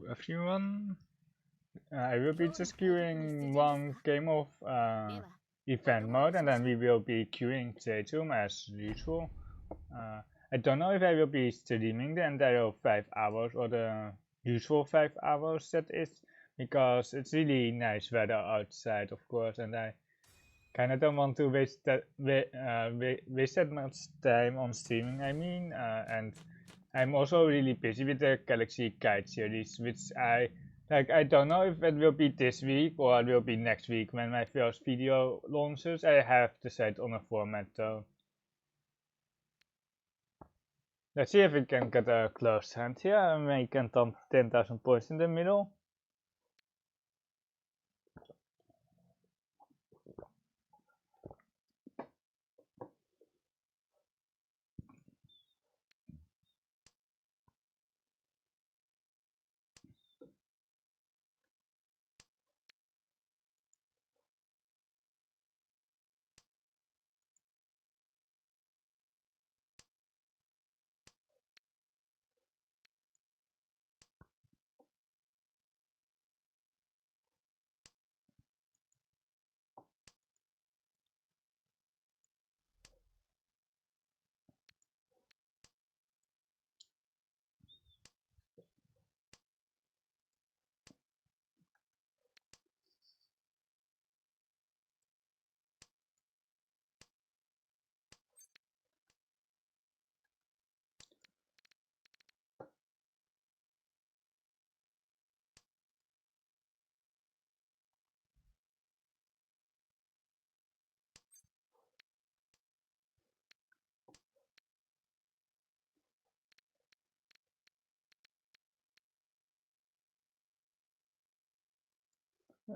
everyone. I will be just queuing one game of event mode, and then we will be queuing Jeju as usual. I don't know if I will be streaming the entire 5 hours or the usual 5 hours that is, because it's really nice weather outside, of course, and I kind of don't want to waste that much time on streaming. And I'm also really busy with the Galaxy Guide series, which I don't know if it will be this week or it will be next week when my first video launches. I have decided on a format though. Let's see if we can get a close hand here and make a 10,000 points in the middle.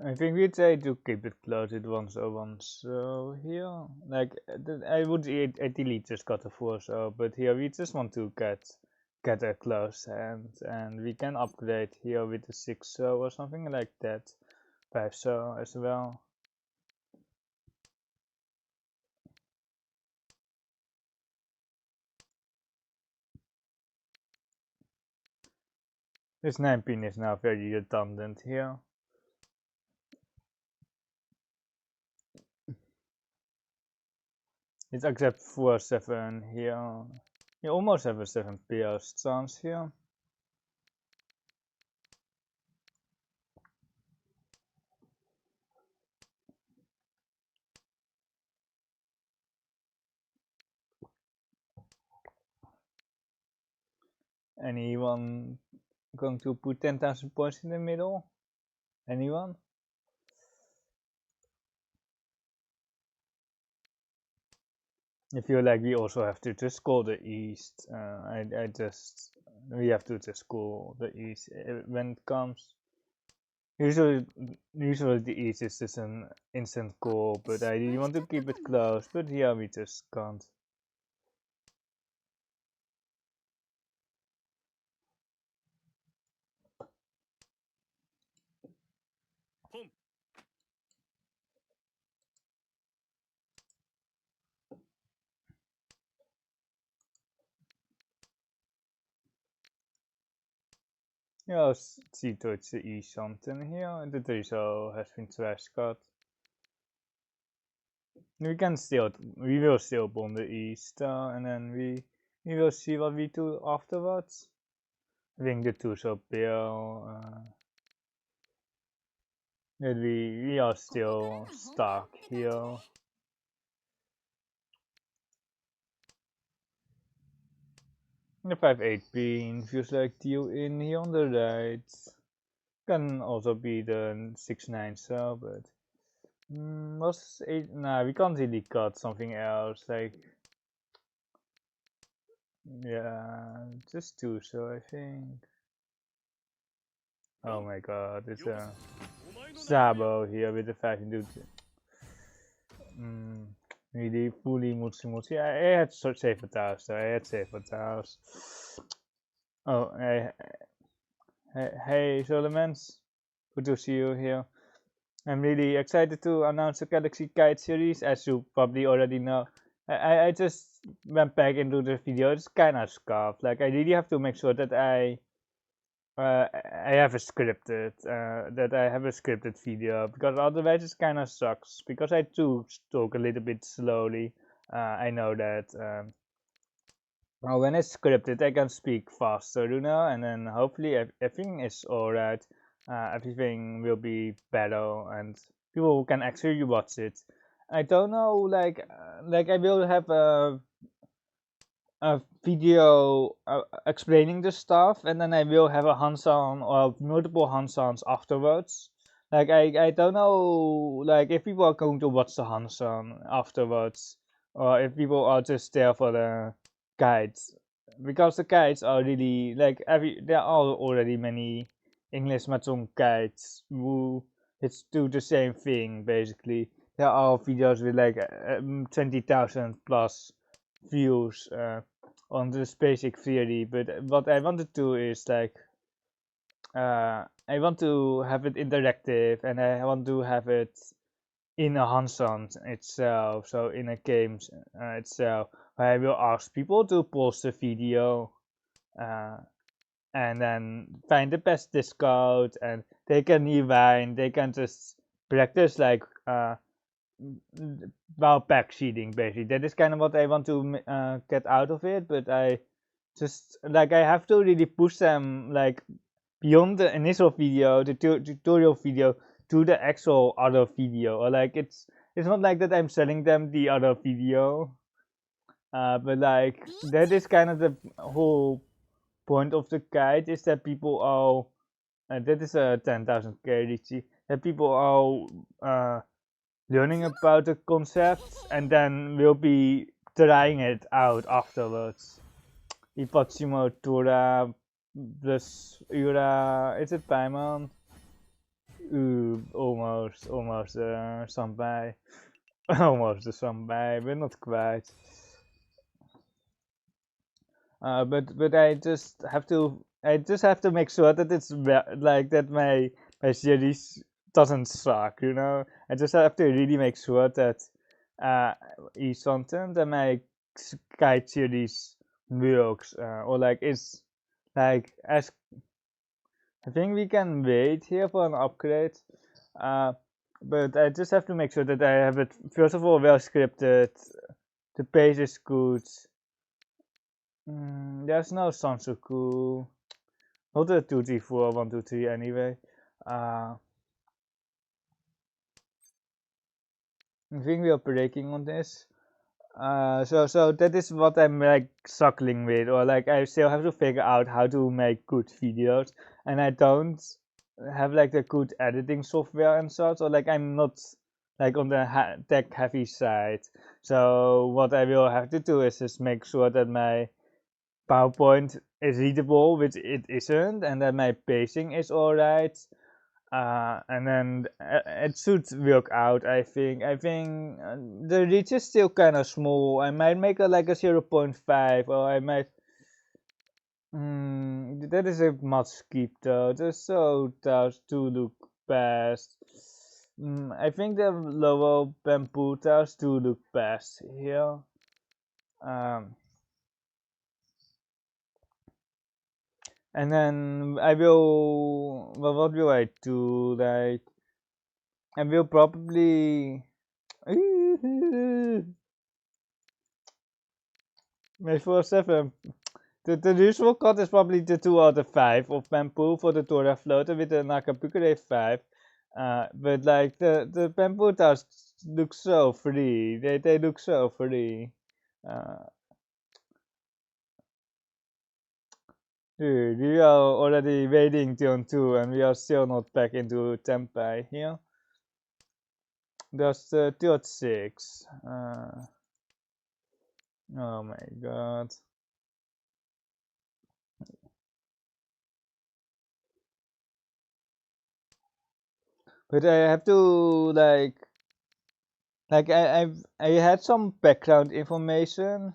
I think we try to keep it close at 101, so here, like, I would ideally just got a 4, so, but here we just want to get a close hand, and we can upgrade here with the 6 so or something like that, 5 so as well. This 9 pin is now very redundant here. It's except for 7 here. You almost have a 7 PS chance here. Anyone going to put 10,000 points in the middle? Anyone? I feel like we also have to just call the East. We have to just call the East when it comes. Usually the East is just an instant call, but I really want to keep it close. But here we just can't. Yeah, see towards the east something here. The drizzle has been trash cut. We will still bomb the east, and then we will see what we do afterwards. I think the two shall bill. That we are still stuck here. The 5-8 pin feels like deal in here on the right. Can also be the 6-9 cell, but was 8? Nah, we can't really cut something else. Like, yeah, just 2 so I think. Oh my god, it's a Sabo here with the 5 into. Really fully multi. I had safer tiles though. I had safer tiles. Oh, hey, Solomons. Good to see you here. I'm really excited to announce the Galaxy Guide series, as you probably already know. I just went back into the video. It's kind of scuffed. Like, I really have to make sure that I I have a scripted video, because otherwise it kind of sucks, because I do talk a little bit slowly. I know that well, when it's scripted I can speak faster, and then hopefully everything is alright. Everything will be better and people can actually watch it. I don't know, like I will have a video explaining the stuff, and then I will have a hands-on or multiple hands-ons afterwards. Like I don't know, like if people are going to watch the hands-on afterwards, or if people are just there for the guides, because the guides are really like there are already many English Mahjong guides who it's do the same thing basically. There are videos with like 20,000 plus views on this basic theory, but what I want to do is like I want to have it interactive, and I want to have it in a hands-on itself, so in a game itself, where I will ask people to pause the video uh, and then find the best discount, and they can rewind, they can just practice like while backseating basically. That is kind of what I want to get out of it, but I just like I have to really push them like beyond the initial video, the tutorial video, to the actual other video, or like it's not like that I'm selling them the other video, but like that is kind of the whole point of the guide, is that people are that is a 10,000k Riichi, that people are learning about the concepts and then will be trying it out afterwards. Ipachimo Tura plus Ura, is it Paimon? Almost Sampai. Almost the Sampai, but not quite. But I just have to make sure that it's like that my series doesn't suck, I just have to really make sure that each content and my guide series works, or like it's like as I think we can wait here for an upgrade, but I just have to make sure that I have it first of all well scripted, the pace is good. There's no Sansuku, not a 2G4 123 anyway. I think we are breaking on this. So that is what I'm like struggling with, or like I still have to figure out how to make good videos, and I don't have like the good editing software and such, or like I'm not like on the tech heavy side. So what I will have to do is just make sure that my PowerPoint is readable, which it isn't, and that my pacing is alright. And then it should work out. I think the reach is still kind of small. I might make it like a 0.5, or I might. That is a much skip though. Just so tough to look past. I think the lower bamboo towers do look best here. And then I will. Well, what will I do? Like, I will probably. My 4-7. The usual cut is probably the 2 out of 5 of bamboo for the Tora floater with the Nakapukure 5. But like the bamboo towers look so free. They look so free. Dude, we are already waiting turn 2 and we are still not back into Tempai here. That's the third 6. Oh my god. But I have to like I had some background information,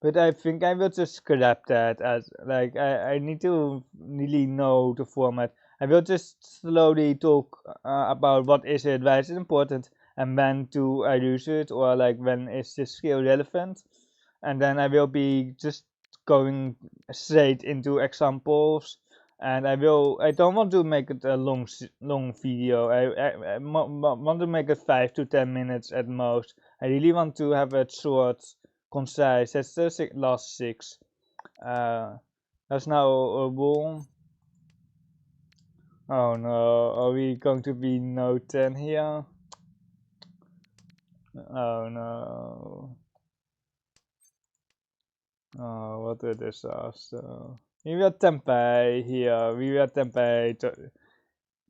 but I think I will just scrap that, as like I need to really know the format. I will just slowly talk about what is it, why is it important, and when do I use it, or like when is this skill relevant, and then I will be just going straight into examples, and I don't want to make it a long video. I want to make it 5 to 10 minutes at most. I really want to have it short, concise. That's the last 6. There's now a wall. Oh no, are we going to be no 10 here? Oh no. Oh, what a disaster. We were Tempai here, we were Tempai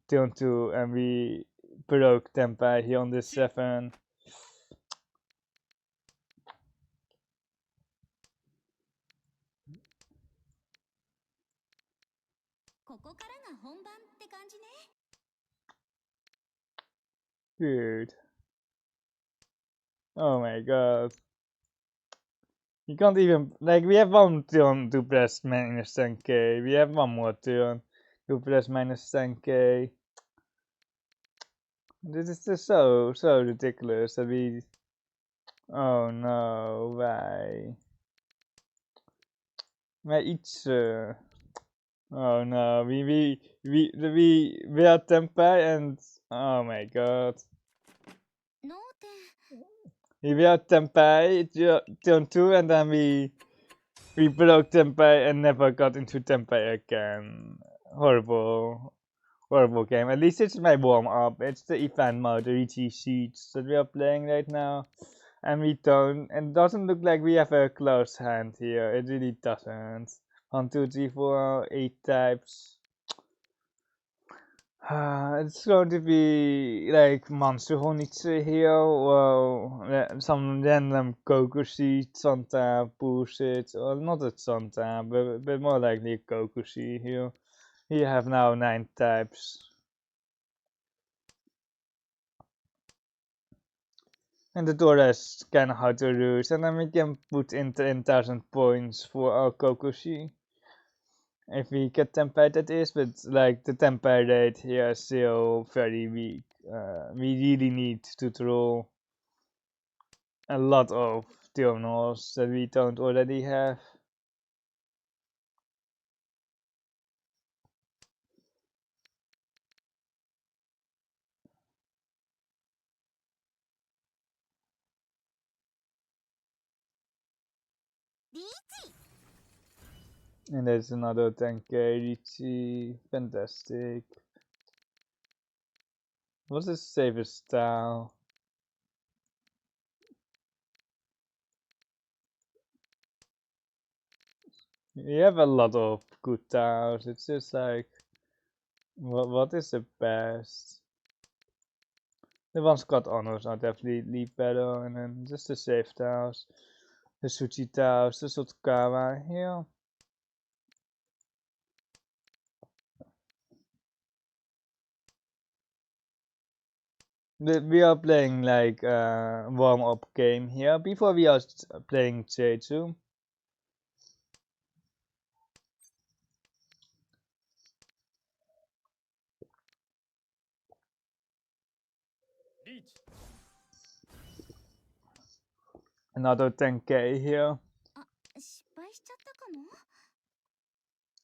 turn 2, and we broke Tempai here on this 7. Dude. Oh my god. You can't even, like, we have one turn to press minus 10k. We have one more turn to press minus 10k. This is just so ridiculous that we... Oh no, why? Maar iets... Oh no, we are Tempai and... Oh my god. We were Tempai turn 2 and then we broke Tempai and never got into Tempai again. Horrible game. At least it's my warm up. It's the event mode, the Riichi City that we are playing right now. And it doesn't look like we have a close hand here. It really doesn't. 1, 2, 3, 4, 8 types. It's going to be like Monster Honitsu here, well, some random Goku seed, Santa bullshit, or not a Santa, but more likely Goku seed here. We have now 9 types. And the door is kinda hard to use, and then we can put in 10,000 points for our Kokoshi. If we get Tempai that is, but like the Tempai rate here is still very weak. We really need to draw a lot of journals that we don't already have. And there's another 10k Riichi, fantastic. What's his safest style? We have a lot of good tiles, it's just like, what is the best? The ones got honors are definitely better, and then just the safe tiles. The Suchi tiles, the Sotsukawa here. We are playing like a warm-up game here before we are playing Jeju. Another 10k here.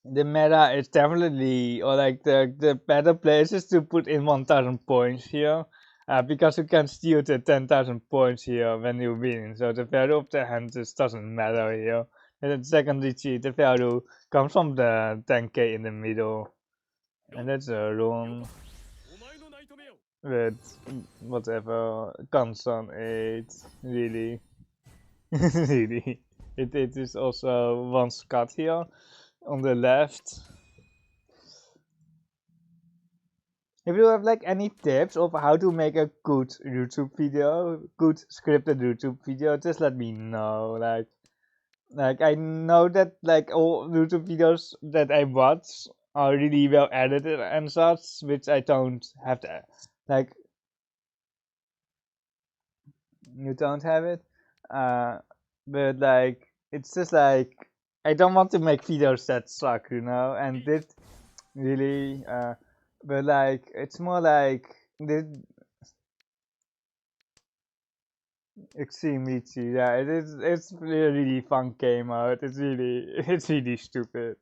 The meta is definitely, or like the better places to put in 1000 points here. Because you can steal the 10,000 points here when you win, so the value of the hand just doesn't matter here. And then secondly, the value comes from the 10k in the middle, and that's a wrong. With whatever, guns on 8, really. Really. It is also one Scott here on the left. If you have like any tips of how to make a good YouTube video, good scripted YouTube video, just let me know. Like I know that like all YouTube videos that I watch are really well edited and such, which I don't have to, like, you don't have it. But like it's just like I don't want to make videos that suck, you know, and this really but like it's more like this extremely cheap. Yeah, it's really fun game out. It's really it's really stupid.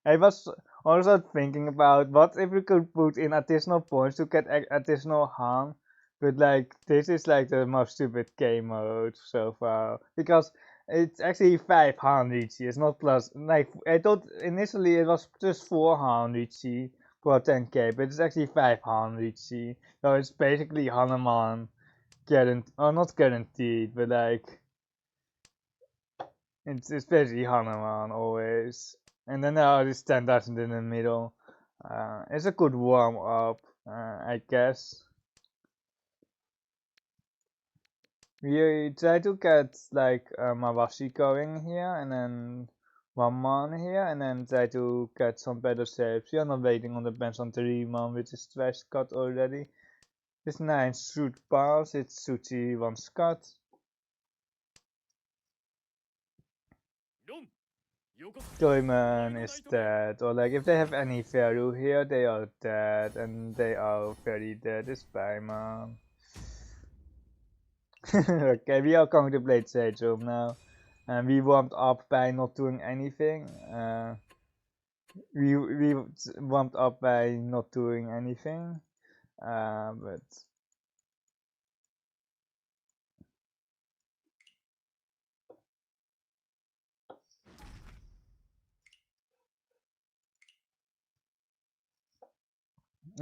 I was also thinking about what if we could put in additional points to get additional Han, but like this is like the most stupid game mode so far because it's actually 5 Han Riichi. It's not plus. Like I thought initially it was just 4 Han Riichi for 10k, but it's actually 5 Han Riichi. So it's basically Hanuman guaranteed, or not guaranteed, but like it's basically Hanuman always. And then there are these 10,000 in the middle. It's a good warm up, I guess. We try to get like Mawashi going here, and then one man here, and then try to get some better saves. We are not waiting on the bench on 3 man, which is twice cut already. This 9 shoot pass, it's Suchi 1 cut. Toyman is dead, or like if they have any value here, they are dead, and they are very dead. It's Paiman. Okay, we are going to play Sejum now, and we warmed up by not doing anything. We warmed up by not doing anything, but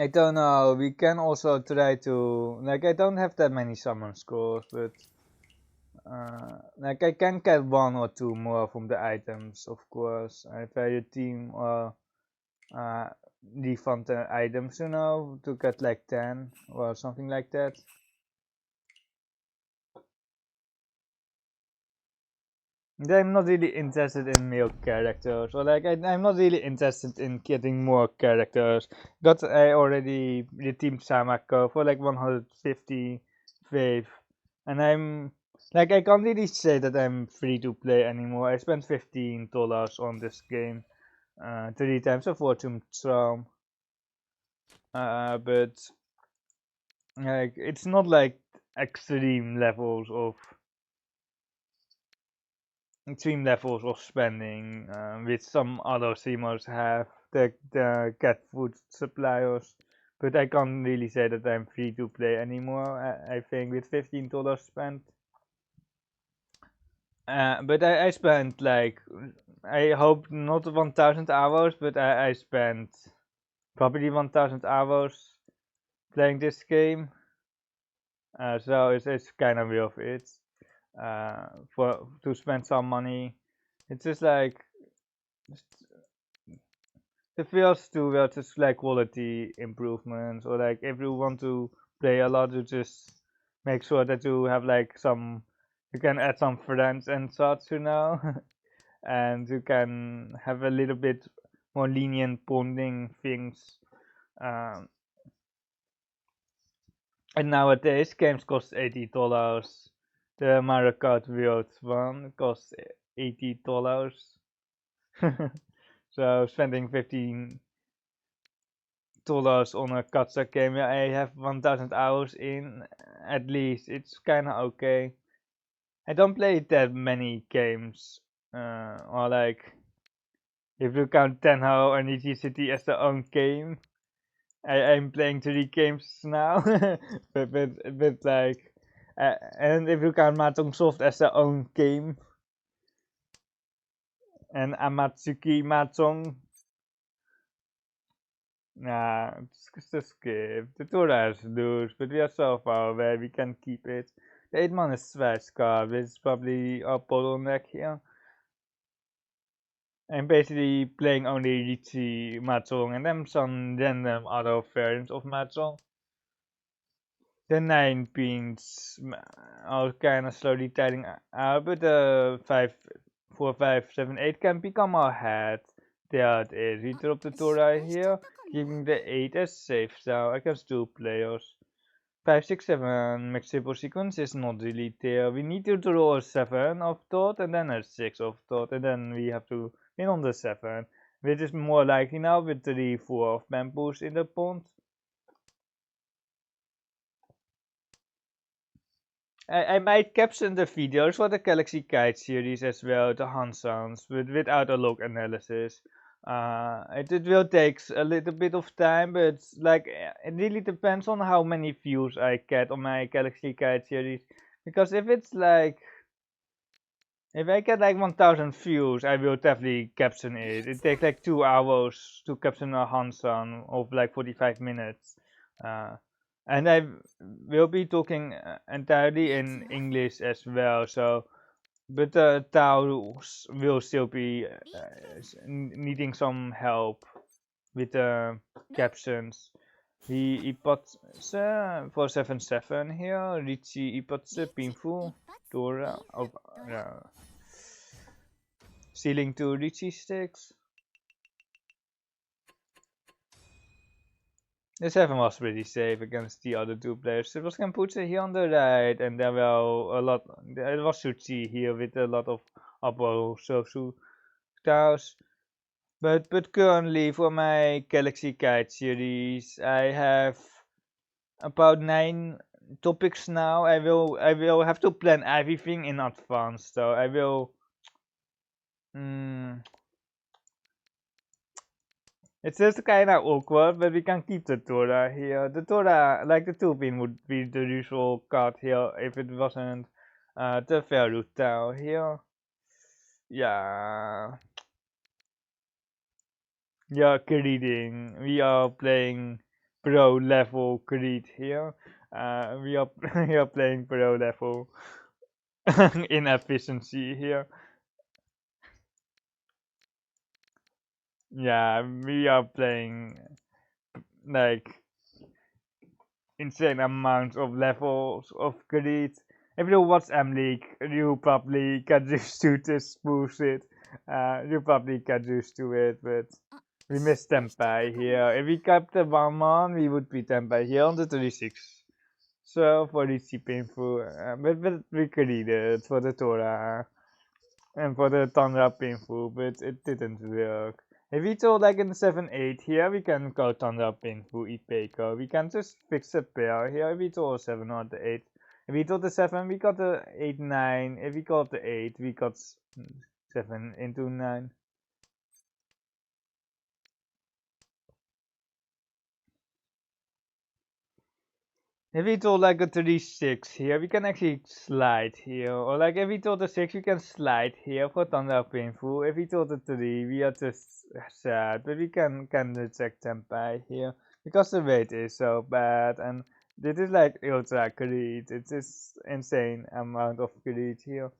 I don't know. We can also try to like I don't have that many summon scrolls, but like I can get 1 or 2 more from the items, of course. If I team or refund the items, you know, to get like 10 or something like that. I'm not really interested in male characters, or like I'm not really interested in getting more characters. Got I already redeemed Samako for like 150 wave, and I'm like I can't really say that I'm free to play anymore. I spent $15 on this game, 3 times a fortune charm, but like it's not like extreme levels of spending, which some other streamers have, the cat food suppliers. But I can't really say that I'm free to play anymore. I think with $15 spent. But I spent like, I hope not 1,000 hours, but I spent probably 1,000 hours playing this game. So it's kind of worth it. For to spend some money. It's just like it feels too well, just like quality improvements, or like if you want to play a lot, you just make sure that you have like some, you can add some friends and such, you know, and you can have a little bit more lenient bonding things. Um, and nowadays games cost $80. The Mario Kart World one costs $80. So spending $15 on a gacha game, yeah, I have 1,000 hours in at least. It's kind of okay. I don't play that many games, or like if you count Tenhou and Riichi City as their own game, I'm playing 3 games now. but like, and if you count Mahjong Soul as their own game, and Amatsuki Mahjong. Nah, just skip. The Torah is loose, but we are so far away, we can keep it. The 8 man is Swash card, which is probably a bottleneck here. I'm basically playing only Riichi Mahjong and then some random other variants of Mahjong. The 9 pins are kinda slowly tidying out, but the 5, 4, 5, 7, 8 can become our head. There it is. We drop the Torah here, giving the 8 as safe so against 2 players. 5, 6, 7 mixable sequence is not really there. We need to draw a 7 of dot and then a 6 of dot, and then we have to win on the 7, which is more likely now with 3, 4 of bamboos in the pond. I might caption the videos for the Galaxy Kite series as well, the Hansans, but without a log analysis. It will take a little bit of time, but like it really depends on how many views I get on my Galaxy Guide series. Because if it's like if I get like 1,000 views, I will definitely caption it. It takes like 2 hours to caption a Hansan of like 45 minutes. Uh, and I will be talking entirely in English as well, so but Tao will still be needing some help with the captions. For 7-7 here, Riichi ipatse pinfu Dora of ceiling to Riichi sticks. The 7 was pretty safe against the other 2 players. It was Kampuche here on the right, and there were a lot. It was Suchi here with a lot of Apo Sosu Taos. But currently for my Galaxy Guide series, I have about 9 topics now. I will have to plan everything in advance, so I will. It's just kind of awkward, but we can keep the Tora here. The Tora, like the 2-pin, would be the usual card here if it wasn't the Fairroot Tower here. Yeah. Yeah, Creeding. We are playing pro level Creed here. We are we are playing pro level inefficiency here. Yeah, we are playing like insane amounts of levels of Creed. If you watch M-League, you probably get used to this bullshit. You probably get used to it, but we missed Tempai here. If we kept the 1-1, we would be Tempai here on the 36. So for Riichi painful, but we could eat it for the Torah and for the Tanra painful, but it didn't work. If we told like in the 7-8 here, we can go Tanra painful, eat Peiko. We can just fix a pair here. If we told 7 or the 8. If we told the 7, we got the 8-9. If we got the 8, we got 7 into 9. If we told like a 3-6 here, we can actually slide here. Or like if we told the 6, we can slide here for Thunder Painful. If we told the 3, we are just sad. But we can reject Tempai here. Because the weight is so bad. And this is like ultra greed. It's just insane amount of greed here.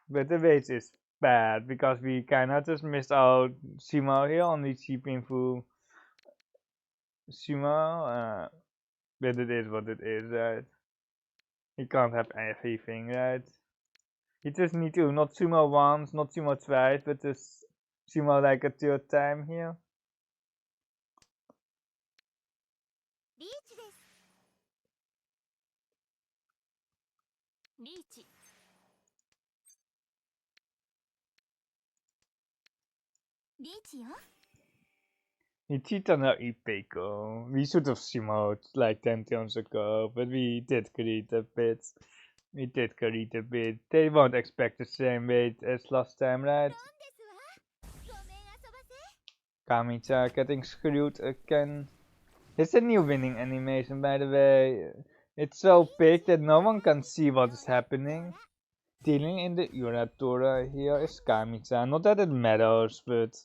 But the weight is bad. Because we kinda just missed out Shima here on the cheap painful Shima. But it is what it is, right? You can't have everything, right? You just need to not sumo once, not sumo twice, but just sumo like a 3rd time here. We cheat on our Ipeko. We should have sumoed like 10 turns ago, but we did greed a bit. We did greed a bit. They won't expect the same weight as last time, right? Kamicha getting screwed again. It's a new winning animation, by the way. It's so big that no one can see what is happening. Dealing in the Uratora here is Kamicha. Not that it matters, but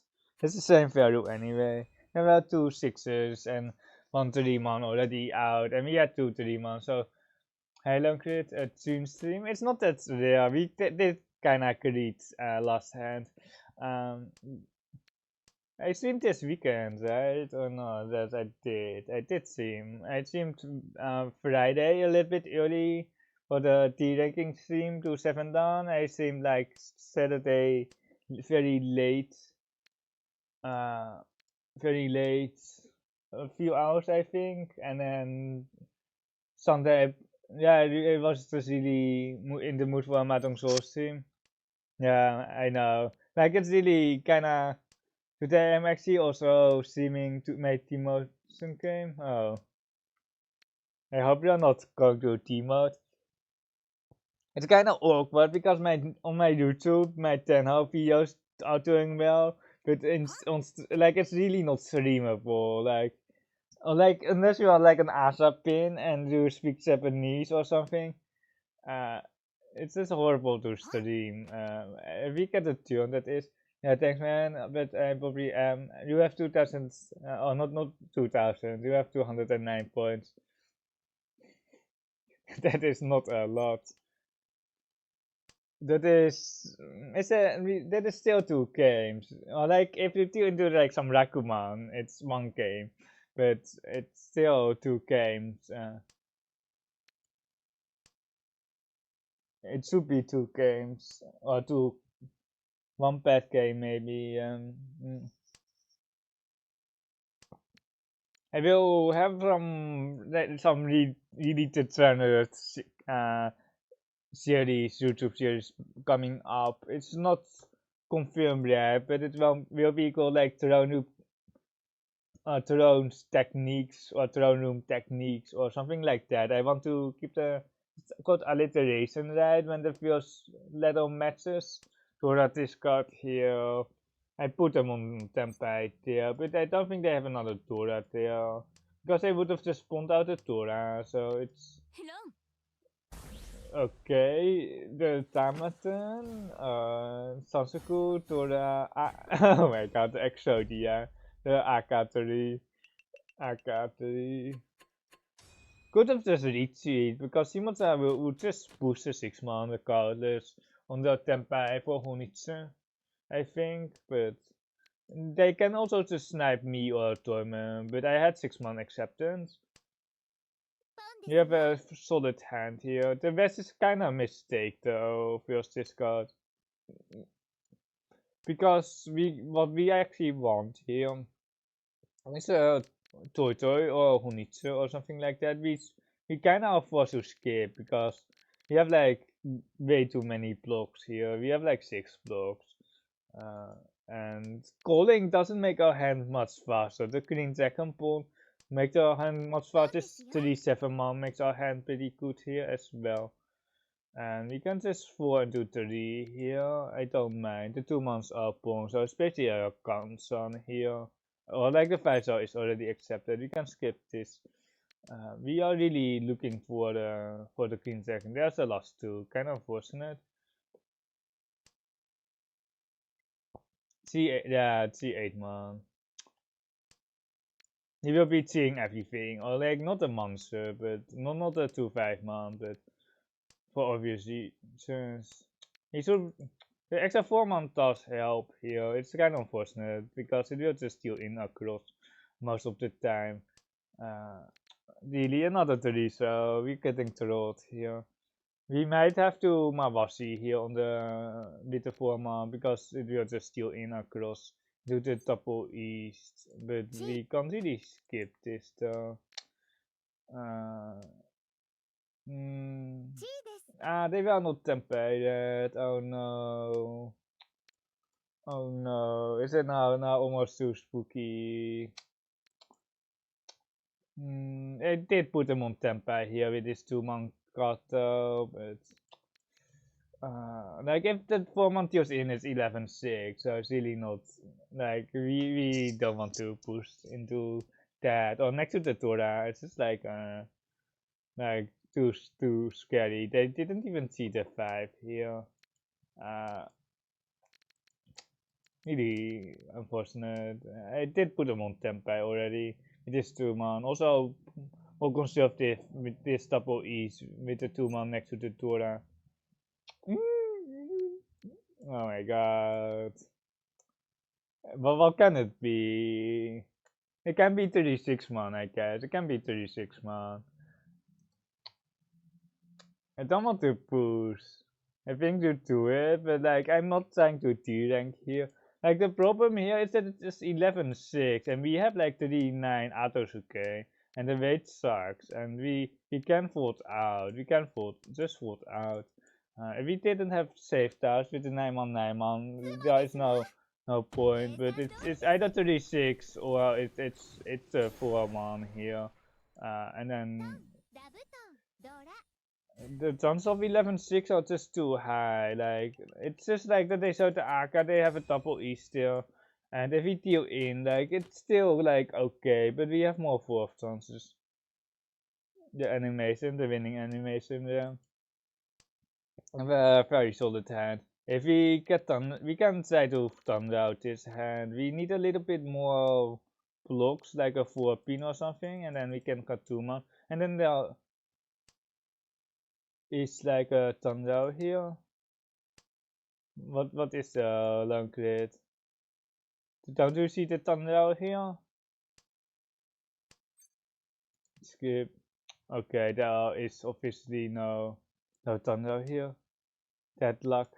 it's the same value anyway. There were 2 6s and 1 3-man already out, and we had 2 3-man, so Halo crit a Toon stream. It's not that rare. We did kinda crit last hand. I streamed this weekend, right? Or no, that I did. I did stream. I streamed Friday a little bit early for the D-ranking stream to 7 down. I streamed like Saturday very late. Very late. A few hours, I think. And then Sunday, yeah, it was just really in the mood for a Mahjong Soul stream. Yeah, I know. Like, it's really kinda. Today I'm actually also streaming to my T-Motion game. Oh. I hope you're not going to T-Mode. It's kinda awkward because on my YouTube, my Tenhou videos are doing well, but like it's really not streamable. Like, or like unless you are like an Asa pin and you speak Japanese or something, it's just horrible to stream. If we get a tune that is, yeah, thanks man, but I probably you have 2000, or not 2000, you have 209 points. That is not a lot. That is, that is still 2 games. Or like if you do into like some Rakuman, it's 1 game, but it's still 2 games. It should be 2 games or 1 bad game maybe. I will have some deleted channel series, YouTube series coming up. It's not confirmed yet, but it will be called like Thrones techniques or throne room techniques or something like that. I want to keep the called alliteration right when the first letter matches. Torah Discard here. I put them on Tempai there, but I don't think they have another Torah there. Because they would have just spawned out a Torah, so it's okay. The Tamaton, Sansaku, Torah, oh my god, the Exodia, the Akatari, Could have just Riichi, because Shimota would just push the 6-man regardless on the Tempai for Honitsu, I think, but they can also just snipe me or Torment, but I had 6-man acceptance. You have a solid hand here. The rest is kinda a mistake though, first discard. Because what we actually want here is a Toy or Honitsu or something like that. We kinda are forced to skip because we have like way too many blocks here. We have like 6 blocks. And calling doesn't make our hand much faster. The green second pawn makes our hand much faster. This 3-7-man makes our hand pretty good here as well. And we can just 4 into 3 here. I don't mind. The 2-man's up pawn, so especially our Kansan here. Or like the 5-star is already accepted. We can skip this. We are really looking for the green second. There's the last 2. Kind of unfortunate. C8, yeah, C8 man. He will be seeing everything, or like not a monster, but not a 2-5 man, but for obvious reasons. He should. The extra 4-man does help here. It's kind of unfortunate because it will just steal in across most of the time. Really another 3, so we're getting trolled here. We might have to Mawashi here on the with the 4-man because it will just steal in across to the double east, but we can't really skip this though. They were not tempered. Oh no. Oh no. Is it now almost too spooky? I did put them on tempai here with this 2-man card though, but like if the 4-man deals in it's 11-6, so it's really not like we don't want to push into that or next to the Torah. It's just like too scary. They didn't even see the 5 here. Really unfortunate. I did put them on tempai already. It is 2-man. Also more conservative with this double ease with the 2-man next to the Torah. Oh my god. But what can it be? It can be 36-man, I guess. It can be 36-man. I don't want to push. I think you do it, but like I'm not trying to D-rank here. Like the problem here is that it's 11-6 and we have like 39 Atosuke and the weight sucks and we can fold out. We can just fold out. If we didn't have safe touch with the 9-man, there is no point. But it's either 36 or it's a 4-man here, and then the chance of 11-6 are just too high. Like it's just like that they showed the Aka, they have a double E still, And if we deal in, like, it's still like okay, but we have more fourth chances. The animation, the winning animation, yeah. Very solid hand. If we get done, we can try to thunder out this hand. We need a little bit more blocks, like a 4-pin or something, and then we can cut 2 more. And then there is like a thunder out here. What is the long grid? Don't you see the thunder out here? Skip. Okay, there is obviously no thunder here. Deadlock.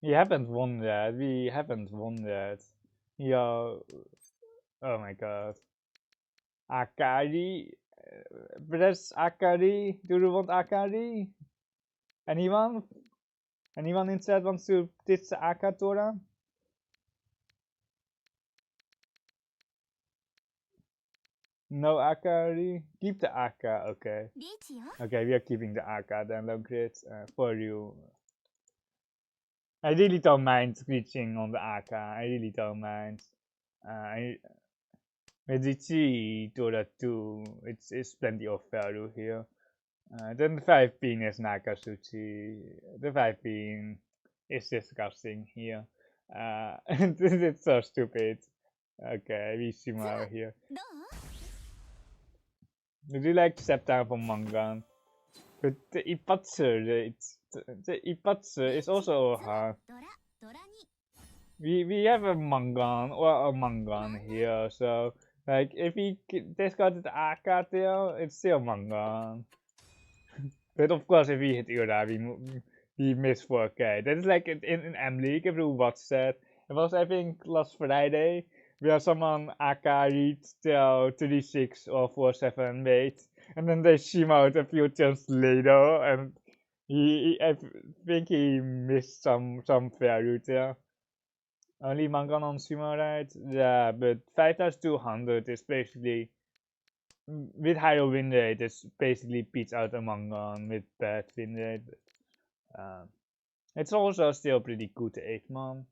We haven't won that. We haven't won that. Yeah. Oh my god. Akari. Press Akari. Do you want Akari? Anyone? Anyone inside wants to ditch Akatora? No Akari? Keep the Aka, okay. Okay, we are keeping the Aka then, low grid, for you. I really don't mind reaching on the Aka, I really don't mind. With Riichi Dora 2, it's plenty of value here. Then the 5-pin is Nakasuchi. The 5-pin is disgusting here. It's so stupid. Okay, we see more here. Would you like to step down from Mangan? But the Ipatsu, the Ipatsu is also hard. We have a Mangan or a Mangan here, so like if we discarded the Aka tail, it's still Mangan. But of course, if we hit Ura, we miss 4K. That is like in M-League, if you watched that. It was, I think, last Friday, where someone AK reached till 36 or 47 weight, and then they shim out a few turns later, and I think he missed some value there. Only Mangan on Sumo, right? Yeah, but 5200 is basically with higher win rate, it's basically beats out a Mangan with bad win rate. It's also still pretty good 8-man.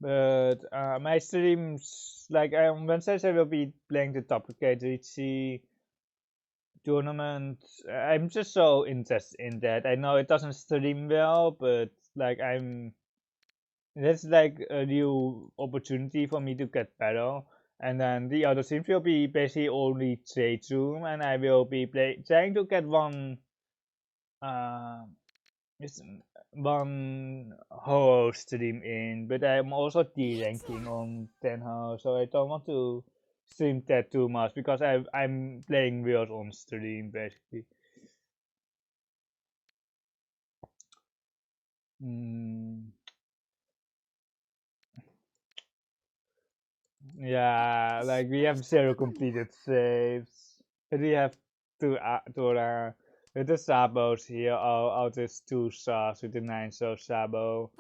But my streams, like on Wednesdays, I will be playing the Top Riichi tournament. I'm just so interested in that. I know it doesn't stream well, but like that's like a new opportunity for me to get better. And then the other streams will be basically only Jade Zoom, and I will be trying to get one it's one whole stream in, but I'm also de-ranking on Tenhou, so I don't want to stream that too much because I'm playing Wheels on stream basically. Yeah, like we have 0 completed saves, but we have two Dora with the Sabos here. I'll just 2 stars with the 9-so Sabo.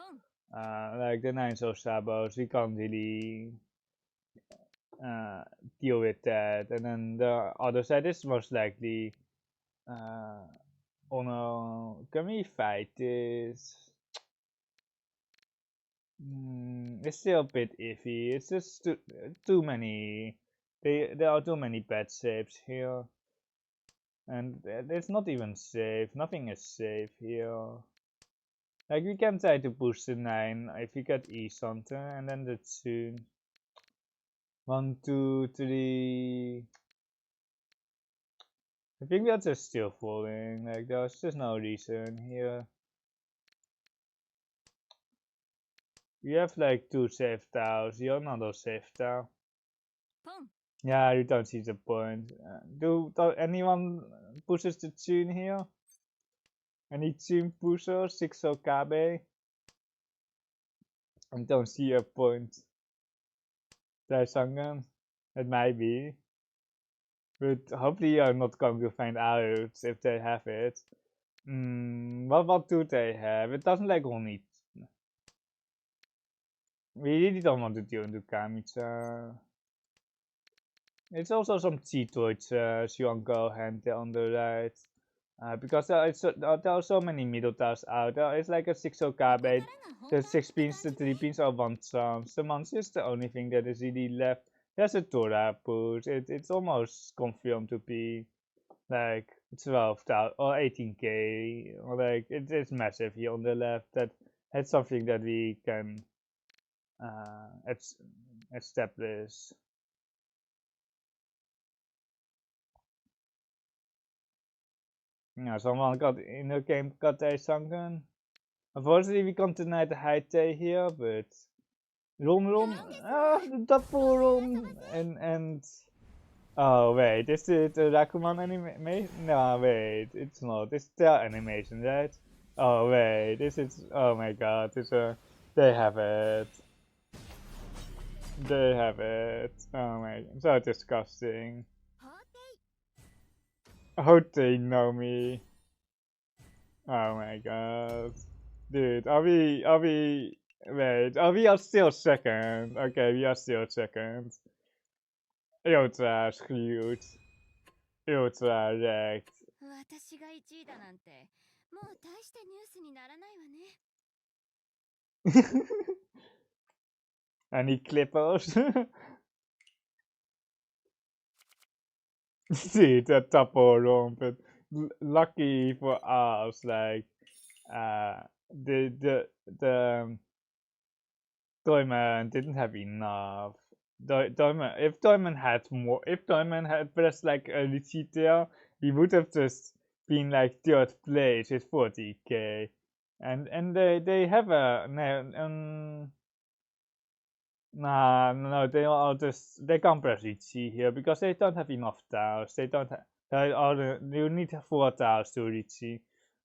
Like the 9-so Sabos, we can't really deal with that. And then the other side is most likely, oh no, can we fight this? It's still a bit iffy. It's just too many. There are too many bad saves here, and it's not even safe. Nothing is safe here. Like we can try to push the 9 if we get E something, and then the 2. 1, 2, 3. I think that's just still falling. Like there's just no reason here. You have like 2 safe tiles. You're not a safe tile. Yeah, you don't see the point. Do anyone pushes the tune here? Any tune pusher? 6 Okabe? I don't see a point. Daisangan? It might be. But hopefully you're not going to find out if they have it. What do they have? It doesn't like only. We really don't want to deal into Kamicha. It's also some cheat towards Xiongko hand on the right. because there are so many middle tiles out there. It's like a 6 Okabe, the 6 pins, the 3 pins are 1 chance. The monster is the only thing that is really left. There's a Tora push. It's almost confirmed to be like 12,000 or 18k, or like it's massive here on the left. That's something that we can establish. Yeah, someone got in the game got a sunken. Unfortunately, we can't deny the high T here, but Rom, the double Rom, and oh wait, is it a Rakuman animation? No, wait, it's not. It's their animation, right? Oh wait, this is. Oh my god, it's a. They have it. They have it. Oh my, so disgusting. How they know me. Oh my god. Dude, wait, we are still second. Okay, we are still second. Ultra screwed. Ultra wrecked. Any clippers? Dude, that double romp. But lucky for us, like, the Diamond didn't have enough. Diamond, if Diamond had pressed like a Riichi there, he would have just been like third place with 40k. And they have a no, they can't press Riichi here because they don't have enough tiles. They don't have you need 4 tiles to Riichi.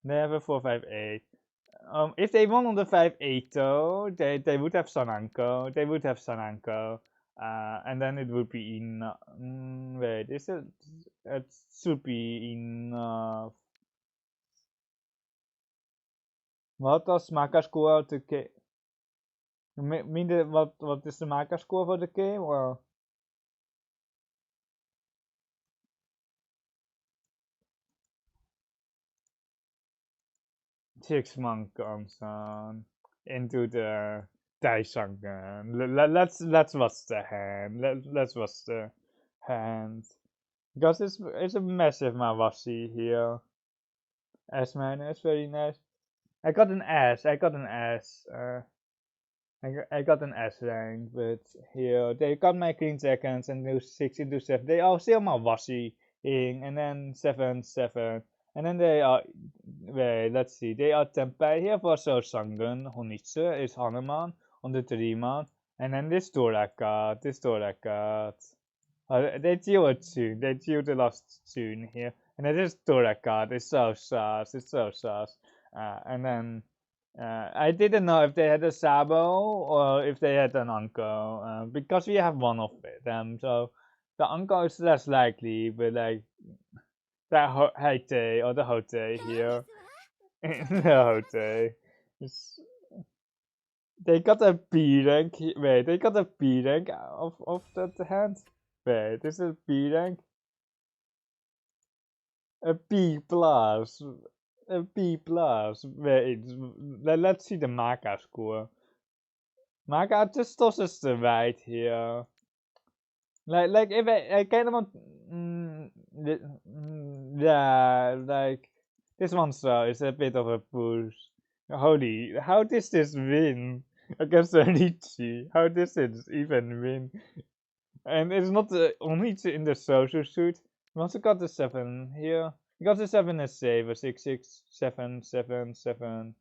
They have a 458. If they won on the 5-8 though, they would have Sananko. They would have Sananko. And then it would be enough. Wait, is it? It should be enough. What does Maka score to game? What is the Maka score for the game? Well, 6 monk comes on into the Daishangan. Let's watch the hand. Let's watch the hand. Because it's a massive Mawashi here. S minus, very nice. I got an S. I got an S. I got an S rank, but here they got my clean seconds and do 6 into 7. They are still Mawashi in, and then 7 7. And then they are, wait, let's see, they are Tenpai here for so Sangun. Honitsu is Hanuman on the 3 man. And then this Dora card, they deal a tune. They deal the last tune here, and it is Dora card. It's so sus. It's so sus. And then I didn't know if they had a Sabo or if they had an uncle, because we have one of them. So the uncle is less likely, but like that Haite or the Hote here, the Hote. They got a B rank. Wait, they got a B rank of that hand. Wait, this is B rank. A B plus. A B plus. Wait, let's see the Maka score. Maka just tosses the right here. Like if I kind of want, yeah, like this monster is a bit of a push. Holy, how does this win against Riichi? How does it even win? And it's not only in the social suit. We also got the 7 here. We got the 7 as save, a 6 6 7 7 7,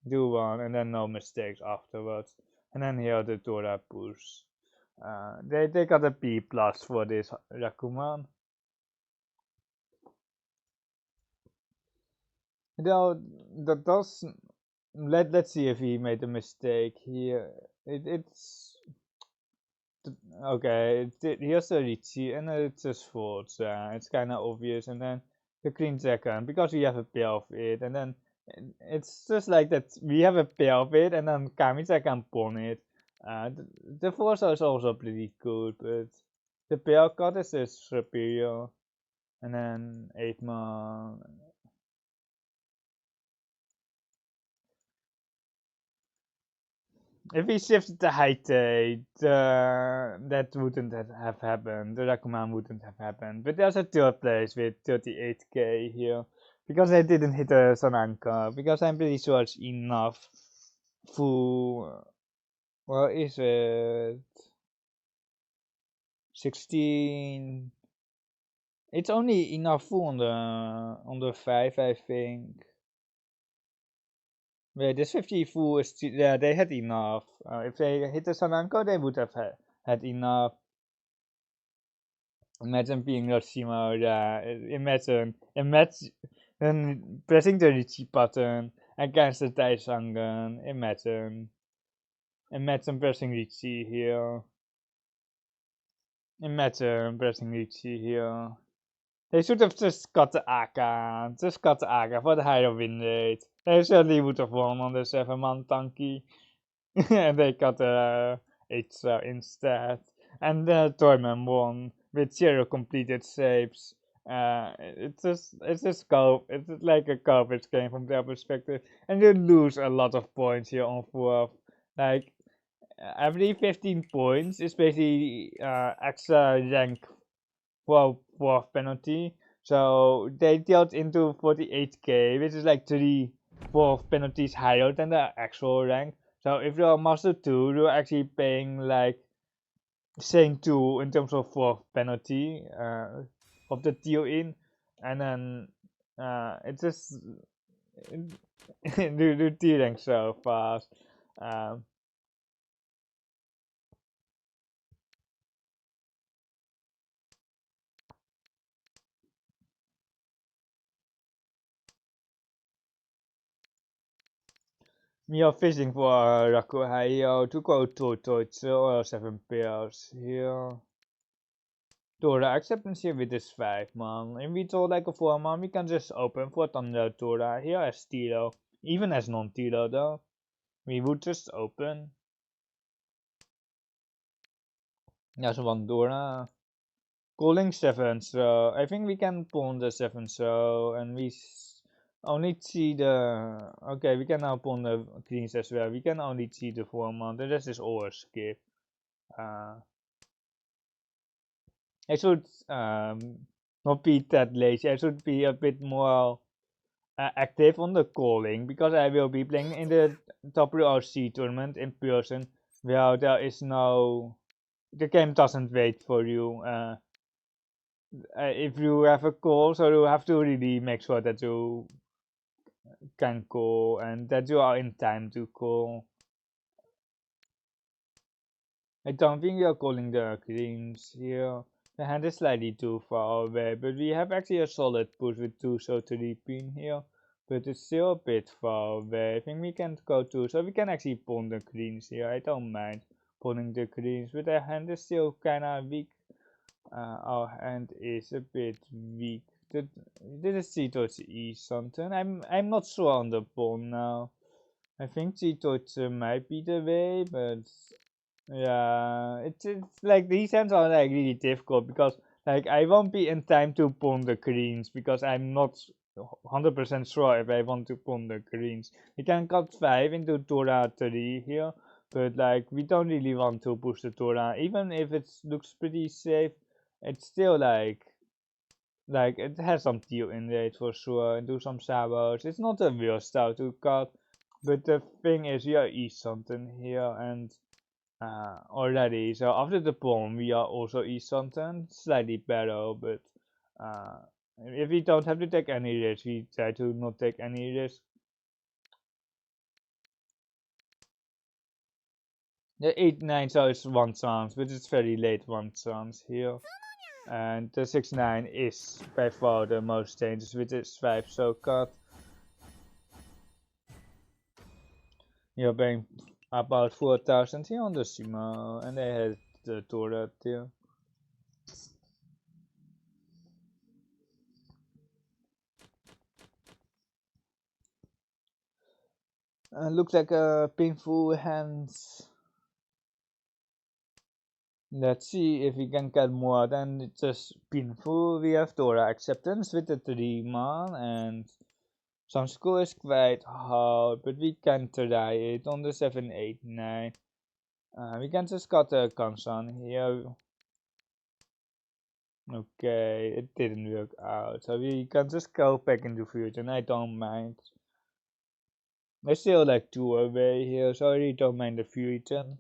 do 1, and then no mistakes afterwards. And then here the Dora push. They got a B plus for this Rakuman. Though that does let's see if he made a mistake here. It's okay. Here's a Riichi and it's a Swords. It's kind of obvious, and then the clean second because we have a pair of it, and then it's just like that. We have a pair of it, and then Kamiza can pawn it. The force is also pretty good, but the pair card is superior. And then 8 man. If we shifted the height, that wouldn't have happened. The Rakuman wouldn't have happened. But there's a third place with 38k here. Because I didn't hit a Sonanka. Because I'm pretty sure it's enough for... Well, is it... 16... It's only enough full on the 5, I think. Yeah, this 50 full is yeah, they had enough. If they hit the Sananko, they would have had enough. Imagine being Yoshima, yeah. Imagine pressing the Riichi button against the Taisangan. Imagine pressing Riichi here. Imagine pressing Riichi here. They should have just got the Aka. Just got the Aka for the higher win rate. They certainly would have won on the 7-man Tanky. And they got the H instead. And the Toyman won with 0 completed saves. It's just it's like a garbage game from their perspective. And you lose a lot of points here on 4th. Like, every 15 points is basically extra rank for 4th penalty. So they dealt into 48k, which is like 3 4th penalties higher than the actual rank. So if you're Master 2, you're actually paying like saying 2 in terms of 4th penalty of the deal in. And then it's just do dealing so fast. We are fishing for Rakuhaio to go to Toitsu or 7 pairs here. Tora acceptance here with this 5-man. If we told like a 4-man, we can just open for Thunder Tora here as Tilo. Even as non-Tilo though. We would just open. There's 1 Tora. Calling 7, so I think we can pawn the 7 so, and we only see the... Okay, we can now pawn the queens as well. We can only see the 4-man, the rest is all a skip. I should not be that lazy. I should be a bit more active on the calling, because I will be playing in the WRC tournament in person, where there is no... The game doesn't wait for you. If you have a call, so you have to really make sure that you can call and that you are in time to call. I don't think we are calling the queens here. The hand is slightly too far away, but we have actually a solid push with 2 so 3 pin here. But it's still a bit far away. I think we can go 2, so we can actually pawn the queens here. I don't mind pawning the queens, but the hand is still kinda weak. Our hand is a bit weak. Did it see towards E something? I'm not sure on the pawn now. I think G towards might be the way, but yeah, it's like these hands are like really difficult, because like I won't be in time to pawn the queens, because I'm not 100% sure if I want to pawn the queens. We can cut 5 into Tora 3 here, but like we don't really want to push the Tora, even if it looks pretty safe. It's still like it has some deal in it for sure, and do some sabos. It's not a real style to cut, but the thing is we are East something here, and already, so after the pawn we are also East something, slightly better, but if we don't have to take any risk, we try to not take any risk. The 8-9 so it's 1 chance, but it's very late 1 chance here. And the 6-9 is by far the most dangerous with its 5 so cut. You're paying about 4,000 here on the Simo, and they had the turret here. Looks like a painful hands. Let's see if we can get more than just painful. We have Tora acceptance with the 3-man, and some score is quite hard, but we can try it on the 7-8-9. We can just cut the console here. Okay, it didn't work out. So we can just go back into fusion. I don't mind. I still like 2 away here, so I really don't mind the fusion.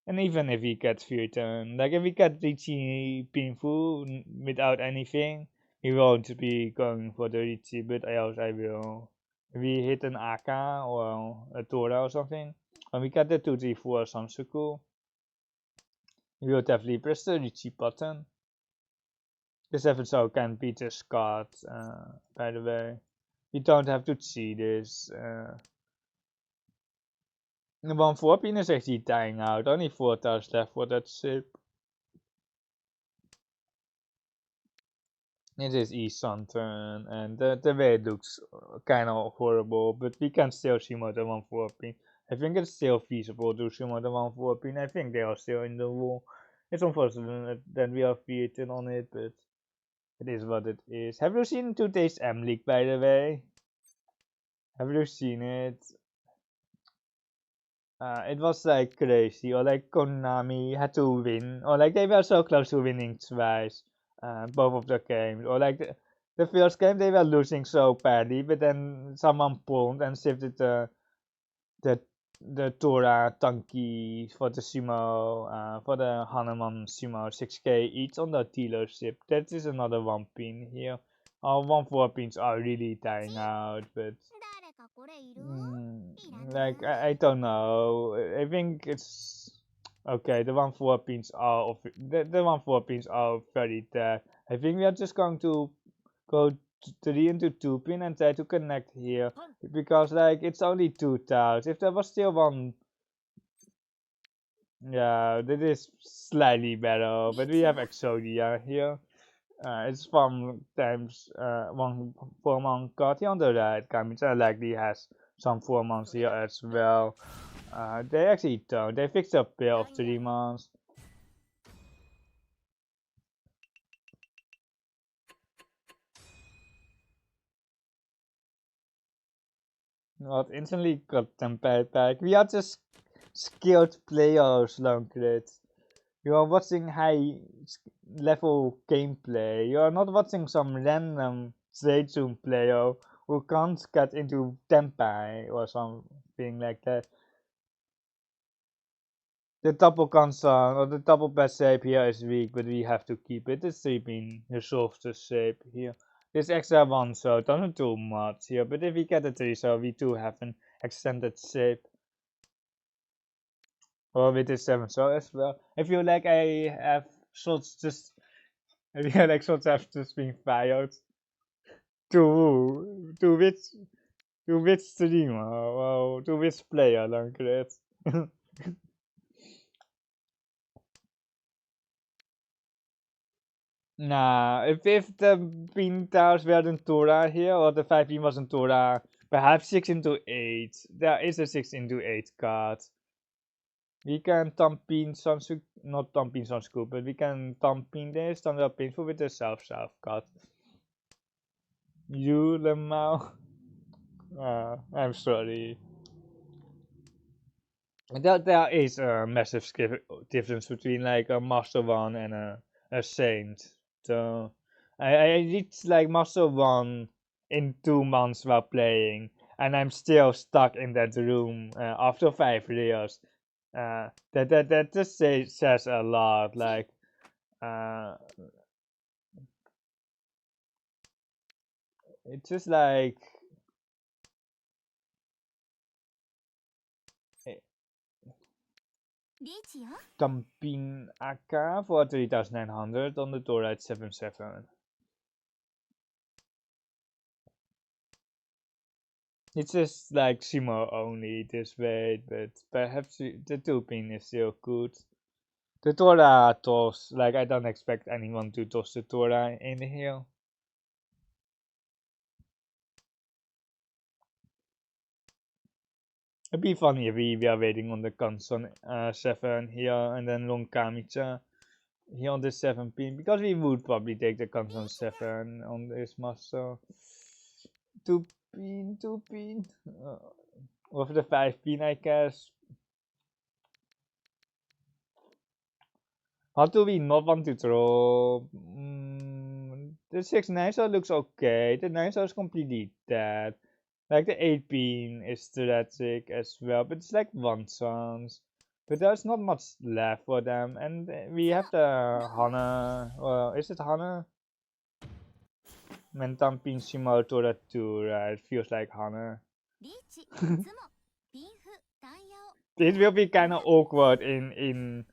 And even if we get fusion, like if we get Riichi painful without anything, we won't be going for the Riichi, but else I will. If we hit an Aka or a Tora or something, and we get the 234 Samsuku, we will definitely press the Riichi button. This episode can be just cut, by the way. You don't have to see this. The 1-4 pin is actually dying out. Only 4 tiles left for that ship. It is Eastern turn, and the way it looks kind of horrible, but we can still shimmer the 1-4 pin. I think it's still feasible to shimmer the 1-4 pin. I think they are still in the wall. It's unfortunate that we are featured on it, but it is what it is. Have you seen today's M League, by the way? Have you seen it? It was like crazy, or like Konami had to win, or like they were so close to winning twice, both of the games, or like the first game they were losing so badly, but then someone pulled and shifted the the Tora Tanki for the Sumo, for the Hanuman Sumo 6k each on the dealership. That is another 1 pin here. Our 1-4 pins are really dying out, but like I don't know. I think it's okay. The 1-4 pins are the 1-4 pins are very dead. I think we are just going to go 3 into 2 pin and try to connect here because like it's only 2 tiles. If there was still one, yeah, that is slightly better. But we have Exodia here. It's from times 1 4-month card here on the right. Kamita likely has some 4 months here as well. They actually don't. They fixed a pair of 3 months. Not instantly got them back. We are just skilled players, Longcrit. You are watching high level gameplay. You are not watching some random trade zoom player who can't get into Tempai or something like that. The double console or the double best shape here is weak, but we have to keep it. The 3-pin resolves the shape here. This extra 1 so doesn't do much here, but if we get a 3 so we do have an extended shape. Or with the 7 so as well. I feel like I have shots just I feel like shots have just been fired. To which streamer? Well, to which player, Lancret? Nah, if the pin towers were in Tora here, or the 5 pin was in Tora, perhaps 6 into 8. There is a 6 into 8 card. We can thumpin Sunsu, not thumpin Sunscoop, but we can thumpin this, standard painful with the South card. You, Lemao. I'm sorry. There is a massive difference between like a Master 1 and a Saint. So I reached like Master 1 in 2 months while playing, and I'm still stuck in that room after 5 years. That just says a lot. Like it's just like dumping AK for 3900 on the door at 7-7. It's just like shimmer only this way, but perhaps the 2-pin is still good. The Tora toss, like I don't expect anyone to toss the Tora in here. It'd be funny if we are waiting on the Kanson 7 here and then long Kamicha here on the 7-pin, because we would probably take the Kanson 7 on this master. 2-pin. With the 5-pin, I guess. How do we not want to throw? The 6-9 shot looks okay. The 9 shot is completely dead. Like the 8 pin is strategic as well, but it's like one chance. But there's not much left for them, and we have the Hana. Well, is it Hana? Mentam pin Shimotora too, right? Feels like Hana. It will be kind of awkward in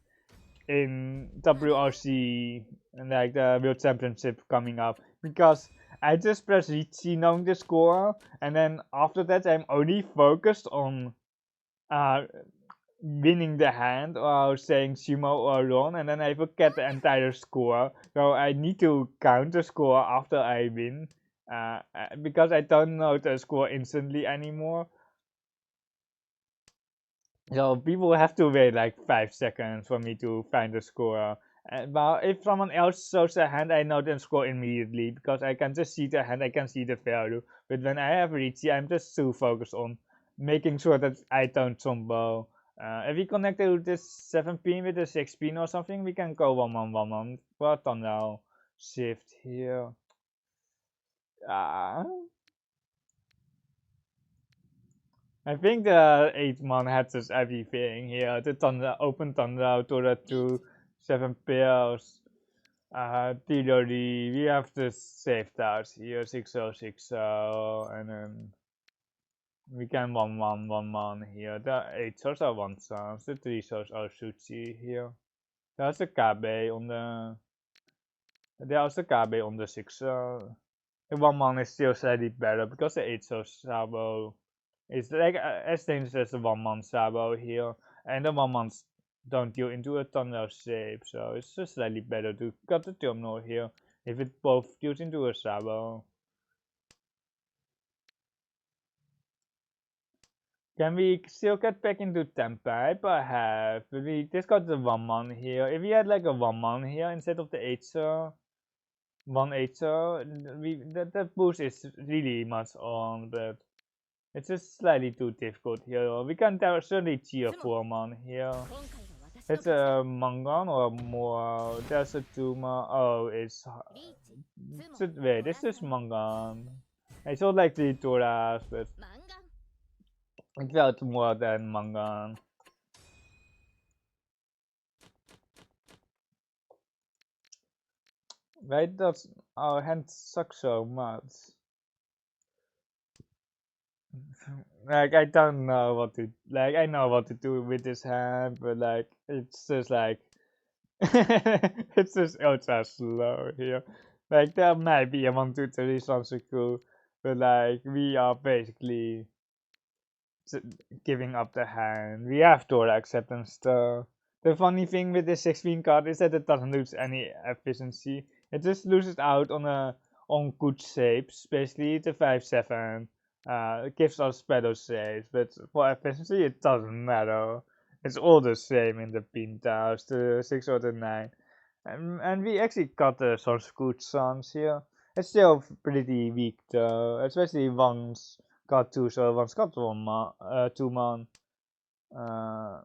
WRC and like the World Championship coming up, because I just press Riichi knowing the score, and then after that I'm only focused on winning the hand or saying Shimo or Ron, and then I forget the entire score. So I need to count the score after I win, because I don't know the score instantly anymore. So people have to wait like 5 seconds for me to find the score. But if someone else shows a hand, I know the score immediately because I can just see the hand, I can see the value. But when I have Riichi, I'm just too focused on making sure that I don't jumbo. If we connect to this 7 pin with the 6 pin or something, we can go 1-1-1-1. What on now? Shift here. I think the 8-man has just everything here. The thunder, open thunder, to the 2-7 pairs. Theory, we have the safe stars here, 6-0-6-0, and then we can 1-1-1-1 here. The 8 shots are 1 chance, the 3 shots are Suchi here. There's a Kabe on the. There's a Kabe on the 6. The 1-man is still slightly better because the 8 shots Sabo. It's like as dangerous as the 1-man Sabo here, and the 1-mans don't deal into a tunnel shape, so it's just slightly better to cut the terminal here if it both deals into a Sabo. Can we still get back into Tempai? Perhaps, but we just got the 1-man here. If we had like a 1-man here instead of the 8-star, 1-8-star, that boost is really much on, but it's just slightly too difficult here. We can certainly cheer 4-man here. It's a Mangan or more. There's a Tuma. Oh, wait, this is Mangan. I saw like the Toras, but it felt more than Mangan. Right, that's our hand sucks so much. Like I don't know what to like. I know what to do with this hand, but like it's just like it's just ultra slow here. Like there might be a 1, 2, 3 something cool, but like we are basically giving up the hand. We have Dora acceptance though. The funny thing with this 16 card is that it doesn't lose any efficiency. It just loses out on good shapes, basically the 5-7. It gives us better shapes, but for efficiency it doesn't matter. It's all the same in the pin tiles, the 6 or the 9. And we actually got some good songs here. It's still pretty weak though, especially once got 2, so one's got 2-man.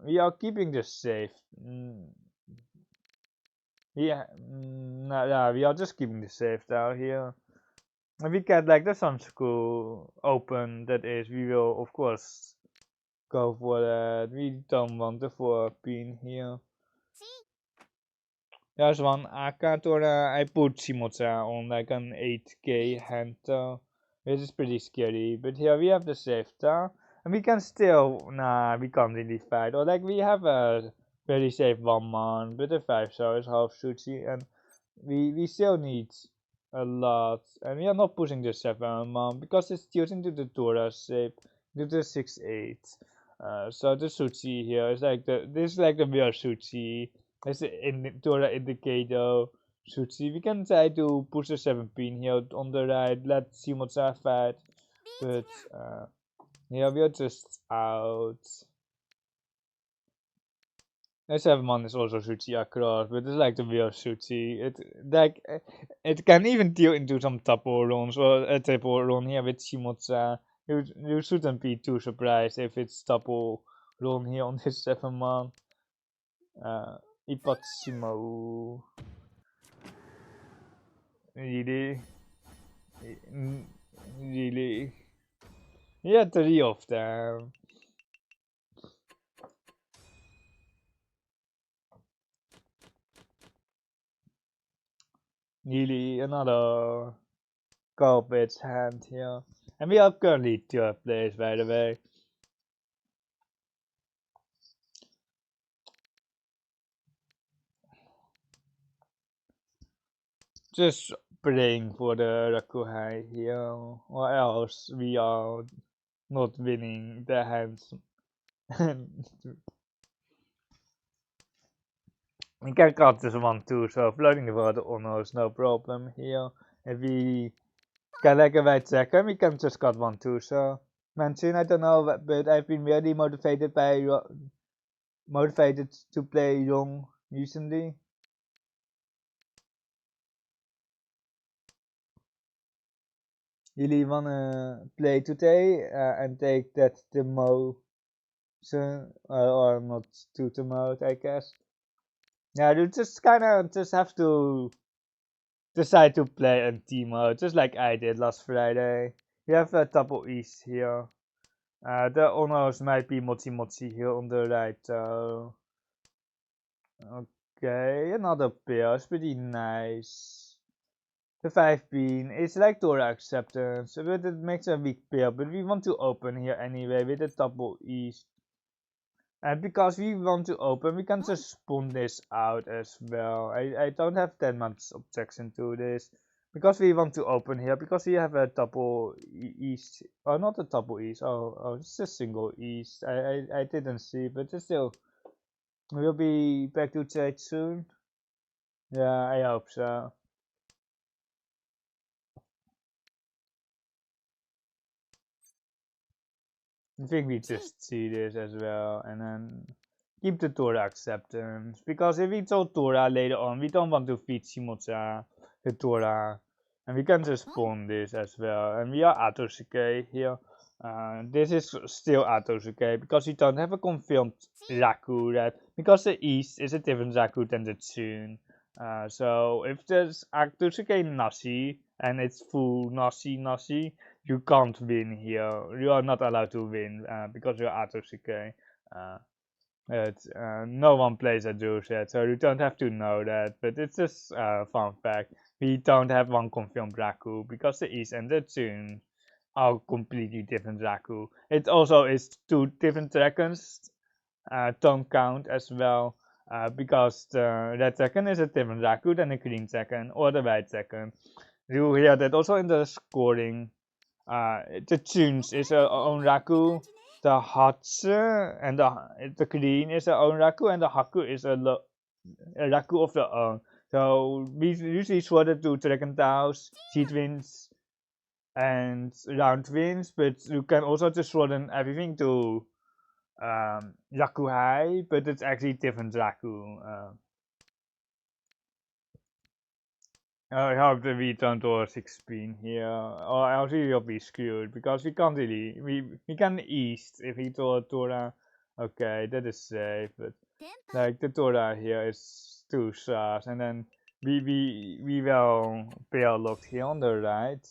We are keeping this safe. Yeah, we are just keeping this safe down here. If we get like the Sun School open, that is, we will of course go for that. We don't want the 4-pin here. There's one Akatora. I put Shimocha on like an 8k hand, which is pretty scary. But here we have the safe tower, and we can still, we can't really fight. Or like we have a very safe 1-man, but the 5-star is half Suchi, and we still need a lot. And we are not pushing the 7-man because it's tilting to the Dora shape, to the 6-8. So the Suchi here is like this is like the real Suchi. As in Dora indicator Suchi. We can try to push the 7-pin here on the right, let Shimocha fight. But yeah, we are just out. The 7-man is also Suchi across, but it's like the real Suchi. It can even deal into some double runs or a triple run here with Shimocha. You shouldn't be too surprised if it's double run here on this 7-man. Ipotsimo. Really? Really? Yeah, 3 of them. Really? Another garbage hand here. And we are currently 3rd place, by the way. Just praying for the Rakuhai here, or else we are not winning the hands. We can cut this one too, so floating the water almost no problem here. If we get like a white second, we can just cut one too, so. Mansoon, I don't know, but I've been really motivated to play Young recently. Really wanna play today and take that demo soon, or not to the mode, I guess. Yeah, you just kinda just have to decide to play in team mode, just like I did last Friday. You have a double east here. The honors might be Mochi Mochi here on the right. Okay, another pair. It's pretty nice. The 5 bean is like Dora acceptance, but it makes a weak pair. But we want to open here anyway with a double east. And because we want to open, we can just spawn this out as well. I don't have that much objection to this. Because we want to open here, because we have a double east. Oh, not a double east. Oh, it's a single east. I didn't see, but it's still. We'll be back to chat soon. Yeah, I hope so. I think we just see this as well, and then keep the Torah acceptance. Because if we told Torah later on, we don't want to feed Shimocha the Torah. And we can just spawn this as well. And we are Atosuke here. This is still Atosuke because we don't have a confirmed Raku that because the East is a different Raku than the Tsun. So if there's Atosuke Nashi and it's full Nashi, you can't win here. You are not allowed to win because you're Atosuke. No one plays a dual set, so you don't have to know that. But it's just a fun fact. We don't have one confirmed Raku because the East and the Tsun are completely different Raku. It also is 2 different dragons. Don't count as well. Because the red dragon is a different Raku than the green dragon or the white dragon. You hear that also in the scoring. The tunes is our own Raku. The Hatsu and the green is our own Raku, and the Haku is a Raku of their own. So we usually sort it to Dragon Towers, Sea Twins, and Round Twins, but you can also just shorten everything to Raku High, but it's actually different Raku. I hope that we don't do 16 here, or else we will be screwed, because we can't really, we can east if we do a Dora. Okay, that is safe, but like the Dora here is too fast, and then we will pair locked here on the right.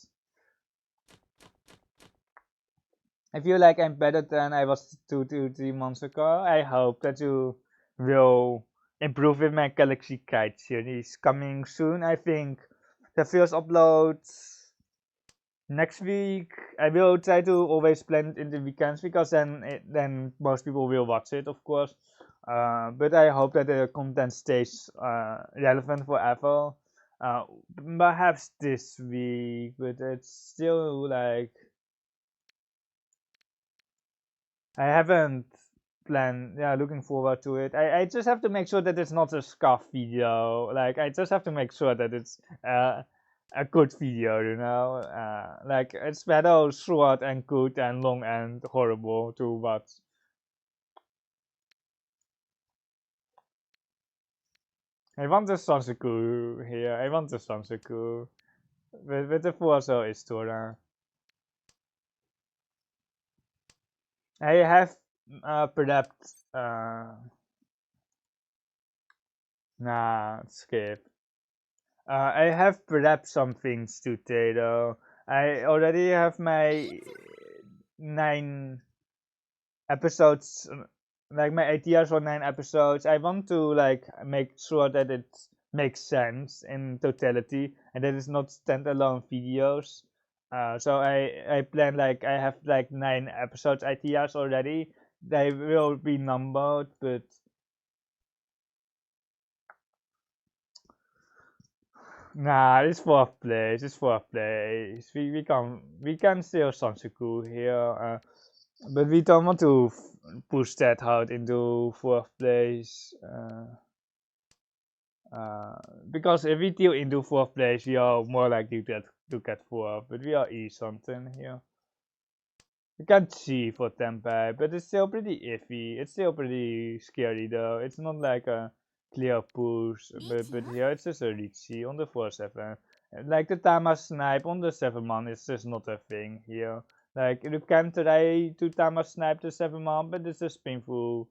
I feel like I'm better than I was 3 months ago. I hope that you will improve with my Galaxy Kite series coming soon. I think the first upload next week. I will try to always plan it in the weekends because then most people will watch it, of course. But I hope that the content stays relevant forever. Perhaps this week, but it's still like I haven't planned. Yeah, looking forward to it. I just have to make sure that it's not a scuff video. Like I just have to make sure that it's a good video, you know. Like it's better short and good and long and horrible to watch. I want the Sansaku here. I want the Sansaku with the Fuaso Istora. I have perhaps Nah, skip. I have prepped some things today though. I already have my 9 episodes, like my ideas for 9 episodes. I want to like make sure that it makes sense in totality and that it's not standalone videos. So I plan like I have like 9 episodes ideas already. They will be numbered, but nah, it's fourth place. It's fourth place. We can still Sansuku here, but we don't want to push that hard into fourth place. Because if we deal into fourth place, we are more likely to get fourth. But we are E something here. We can't see for Tempai, but it's still pretty iffy. It's still pretty scary though. It's not like a clear push, but here it's just a Riichi on the 4-7. Like the Tama snipe on the 7-man is just not a thing here. Like you can try to Tama snipe the 7-man, but it's just painful.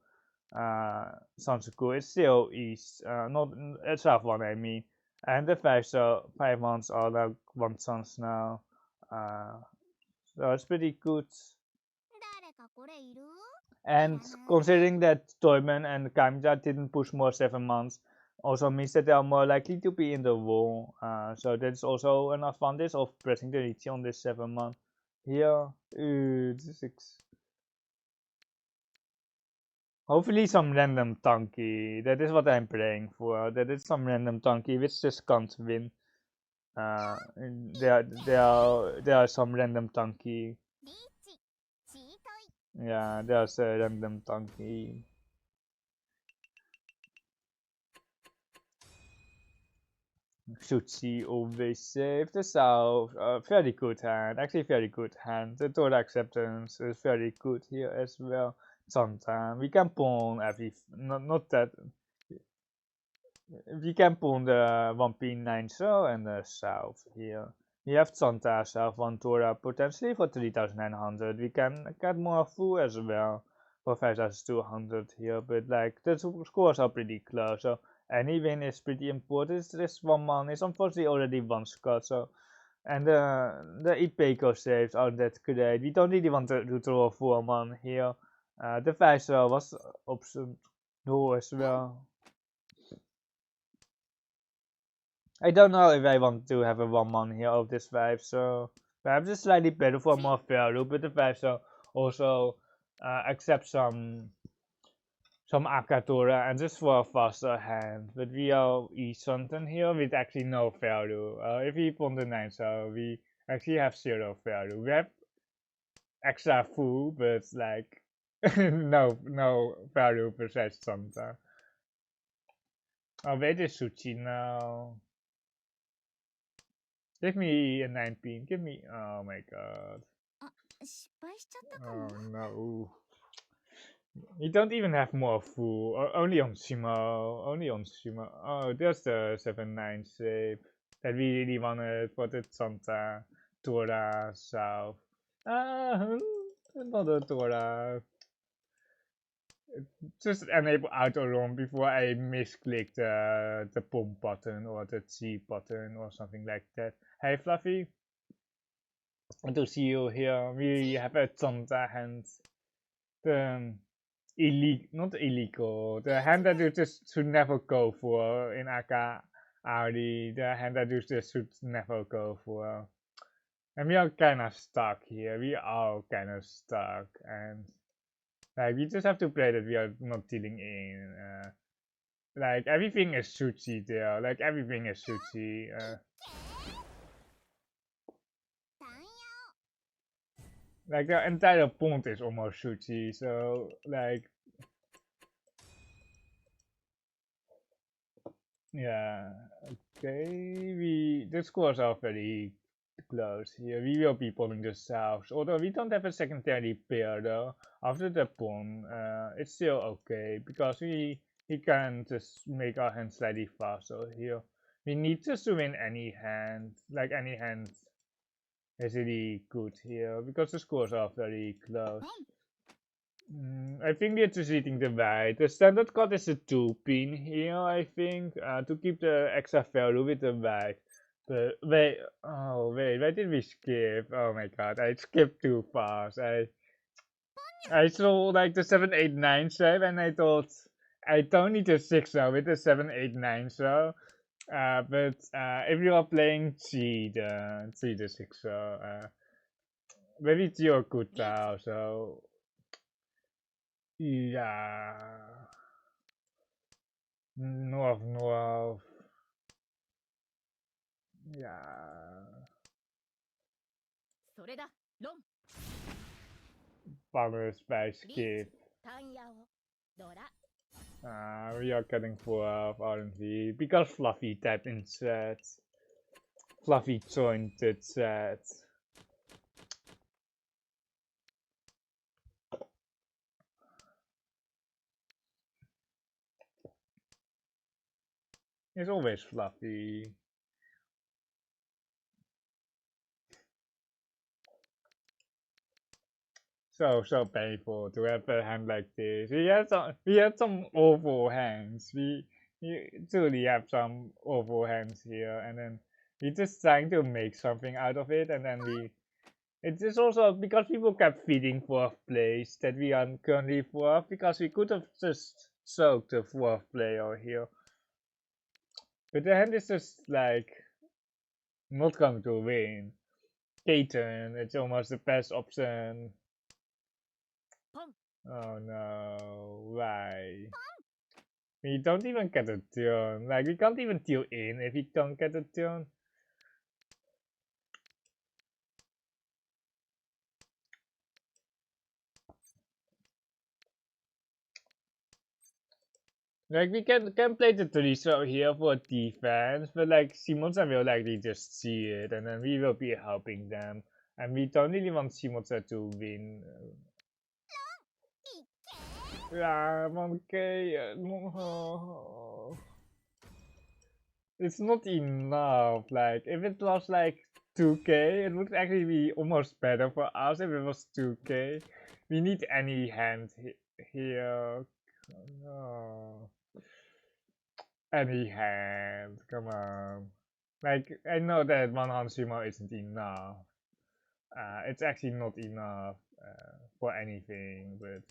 Sansuku is still east, not south one I mean. And the 5 months are like 1 chance now. So it's pretty good. And considering that Toyman and Kamja didn't push more 7 months, also means that they are more likely to be in the wall. So that's also an advantage of pressing the Riichi on this 7-month. Here, hopefully some random tanky. That is what I'm praying for. That it's some random tanky which just can't win. There are some random tanky. Yeah, there's a random tanky. Shuchi always save the south. Very good hand. Actually, very good hand. The Dora acceptance is very good here as well. Sometimes we can pawn every. Not that. We can pawn the 1p9 so and the south here. We have Santa south, 1 Dora potentially for 3900. We can get more full as well for 5200 here, but like the scores are pretty close. So any win is pretty important. This 1-man is unfortunately already 1 Scott, so and the Ipeco saves are that great. We don't really want to draw a 4-man here. The Visor was option no as well. I don't know if I want to have a 1-man here of this 5, so perhaps it's slightly better for more value, but the 5 so also accept some Akatora and just for a faster hand. But we are E-something here with actually no value. If we pawn the 9 so we actually have 0 value. We have extra full, but like no value besides Santa. Oh, wait, is Suchi now. Give me a 9-pin. Give me. Oh my god. Oh no. You don't even have more full. Only on Shimo. Only on Shimo. Oh, there's the 7-9 shape that we really wanted for the Santa Dora South. Another Dora. Just enable auto roam before I misclick the pump button or the G button or something like that. Hey Fluffy, good to see you here. We have a Santa hand. The not illegal. The hand that you just should never go for in Aka Audi. The hand that you just should never go for. And we are kind of stuck here. We are kind of stuck, and like we just have to play that we are not dealing in. Like everything is sushi there. Like everything is sushi. Like the entire pond is almost sushi. So like, yeah. Okay, the scores are very close here. We will be pulling the south. Although we don't have a secondary pair though. After the pawn, it's still okay because we can just make our hand slightly faster here. We need just to win any hand. Like any hand is really good here because the scores are very close. I think we're just eating the white. The standard card is a 2-pin here, I think, to keep the extra value with the white. But wait, oh wait, why did we skip? Oh my god, I skipped too fast. I saw like the 789 save and I thought I don't need a 6 now with the 789 so. But if you are playing G the 6 so, maybe it's your good now, so yeah. North. Yeah. Powers by skip. We are getting full of R&D because Fluffy typed in chat. Fluffy joined the chat. It's always Fluffy. So painful to have a hand like this. We had some awful hands. We truly have some awful hands here, and then we just trying to make something out of it, and then it is also because people kept feeding fourth place that we are currently fourth, because we could have just soaked the fourth player here. But the hand is just like not going to win. K-turn, it's almost the best option. Oh no, why? We don't even get a turn. Like, we can't even deal in if we don't get a turn. Like, we can play the Triso here for defense, but like, Simonsa will likely just see it, and then we will be helping them. And we don't really want Simonsa to win. Yeah, 1k. It's not enough. Like, if it was like 2k, it would actually be almost better for us if it was 2k. We need any hand here. No. Any hand, come on. Like, I know that one Hanshima isn't enough. It's actually not enough for anything, but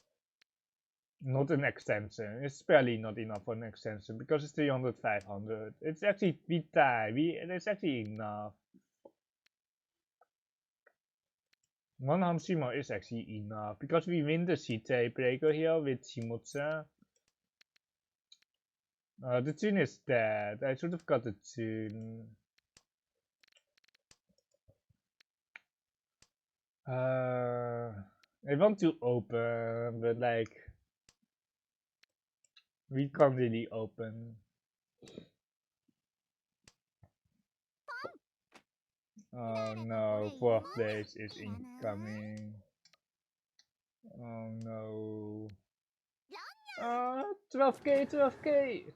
not an extension. It's barely not enough for an extension because it's 300, 500. It's actually, we die. It's actually enough. One Hanshima is actually enough because we win the CT breaker here with Shimotsa. The tune is dead. I should have got the tune. I want to open, but like, we can't really open. Oh no, fourth place is incoming. Oh no. 12k, 12k!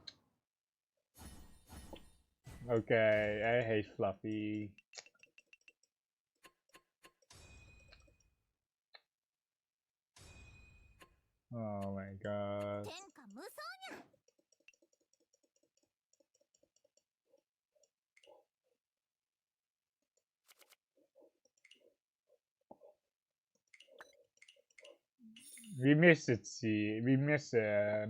Okay, I hate Fluffy. Oh my god. We missed it, see. We miss a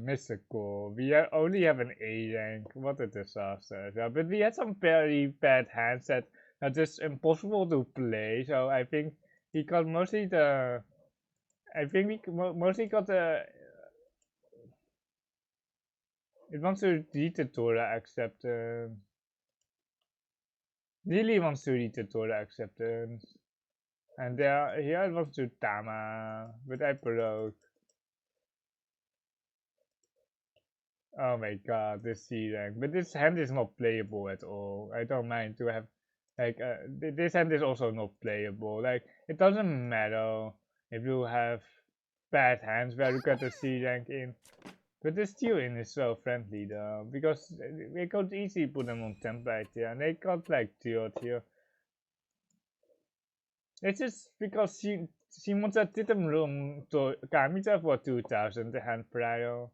goal. We only have an A rank. What a disaster. Yeah, but we had some very bad hands that are just impossible to play. So I think he got mostly the. I think we mostly got the. It wants to read the Torah acceptance. Really wants to read the Torah acceptance. And here it wants to Tama, but I broke. Oh my god, this C rank. But this hand is not playable at all. I don't mind to have, like, this hand is also not playable. Like, it doesn't matter if you have bad hands where you get the C rank in. But the steal in is so friendly though, because we could easily put them on template here, and they got like tiered here. It's just because Simonsa titam room to Kamita for 2000 the hand prior.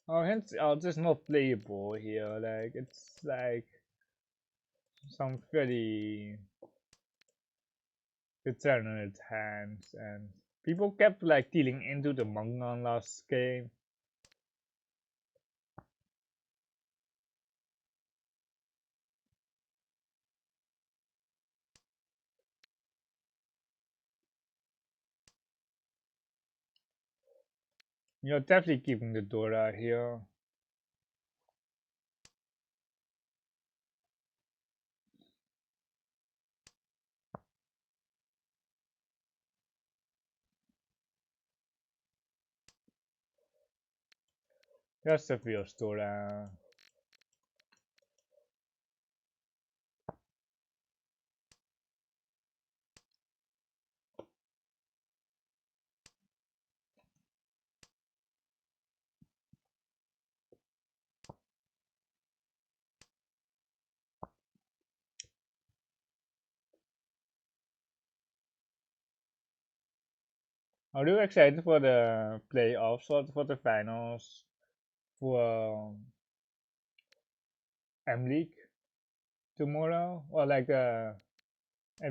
Oh, hence just not playable here. Like it's like some very determinate hands, and people kept like dealing into the Mahjong last game. You're definitely keeping the Dora here. That's the first Dora. Are you excited for the playoffs or for the finals for M League tomorrow? Or like I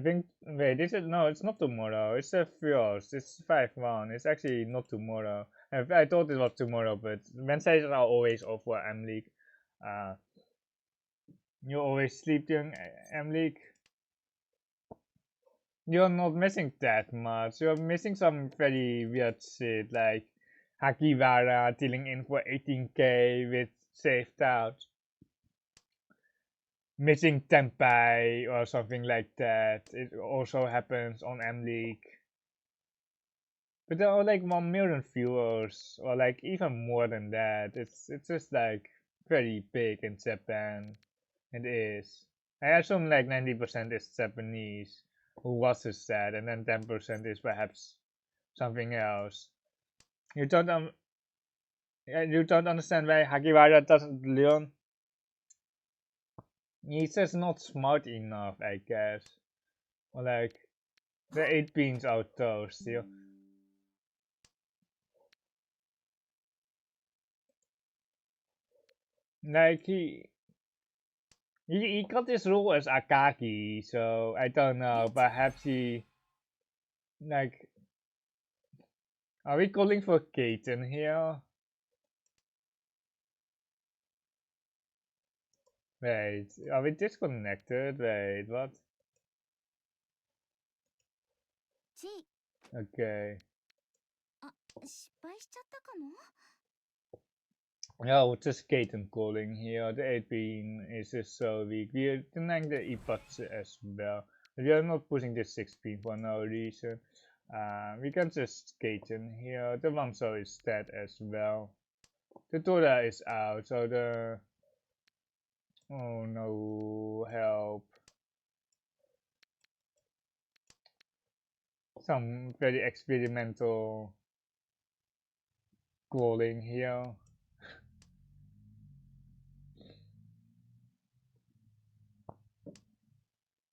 think wait, this is no, it's not tomorrow. It's the first. It's 5-1. It's actually not tomorrow. I thought it was tomorrow, but Wednesdays are always off for M League. Uh, you always sleep during M League. You're not missing that much. You're missing some very weird shit like Hakiwara dealing in for 18k with saved out. Missing Tempai or something like that. It also happens on M League. But there are like 1 million viewers, or like even more than that. It's just like very big in Japan. It is. I assume like 90% is Japanese who watches that, and then 10% is perhaps something else. You don't you don't understand why Hagiwara doesn't learn. He's just not smart enough, I guess. Or like the 8 beans out there still. Like he got his role as Akagi, so I don't know. Perhaps he like. Are we calling for Kaiten here? Wait, are we disconnected? Wait, what? Okay. No, just Kaiten calling here. The 8 bean is just so weak. We are denying the Ipats as well. We are not pushing the 6 bean for no reason. We can just Kaiten here. The Wanzo is dead as well. The Dora is out, so the... Oh no, help. Some very experimental calling here.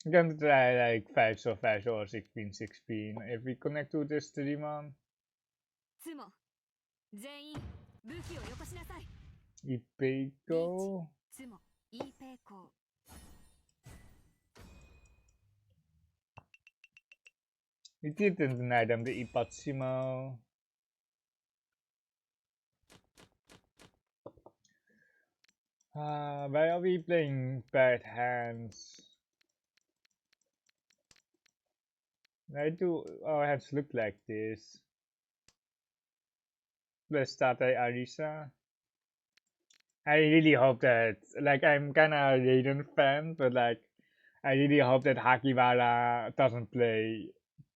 I'm gonna try like 5 so 5 or 16 if we connect to this streamer. Ipeiko. We didn't deny them the Ipatsimo. Why are we playing bad hands? Why do our hands look like this? Let's start Arisa. I really hope that, like, I'm kind of a Raiden fan, but like, I really hope that Hakiwara doesn't play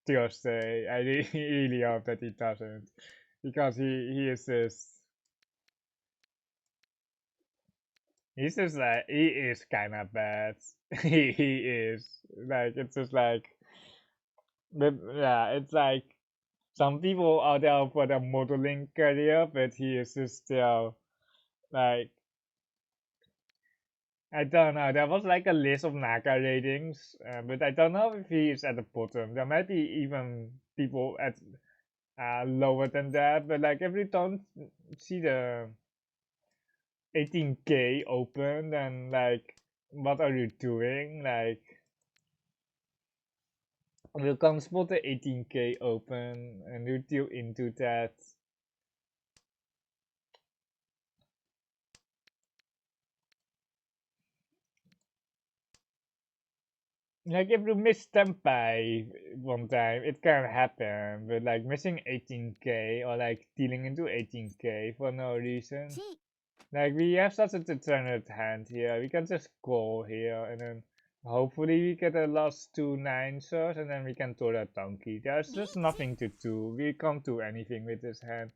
Thursday. I really, really hope that he doesn't, because he is just he's just like he is kind of bad. He is like it's just like, but yeah, it's like some people are there for the modeling career, but he is just still like I don't know. There was like a list of Naga ratings, but I don't know if he is at the bottom. There might be even people at lower than that, but like if you don't see the 18K open, then like what are you doing? Like you can spot the 18K open and you deal into that. Like if you miss Tempai one time, it can happen, but like missing 18K or like dealing into 18K for no reason. Like we have such a determined hand here, we can just go here and then hopefully we get a last 2 9s and then we can throw that donkey. There's just nothing to do. We can't do anything with this hand.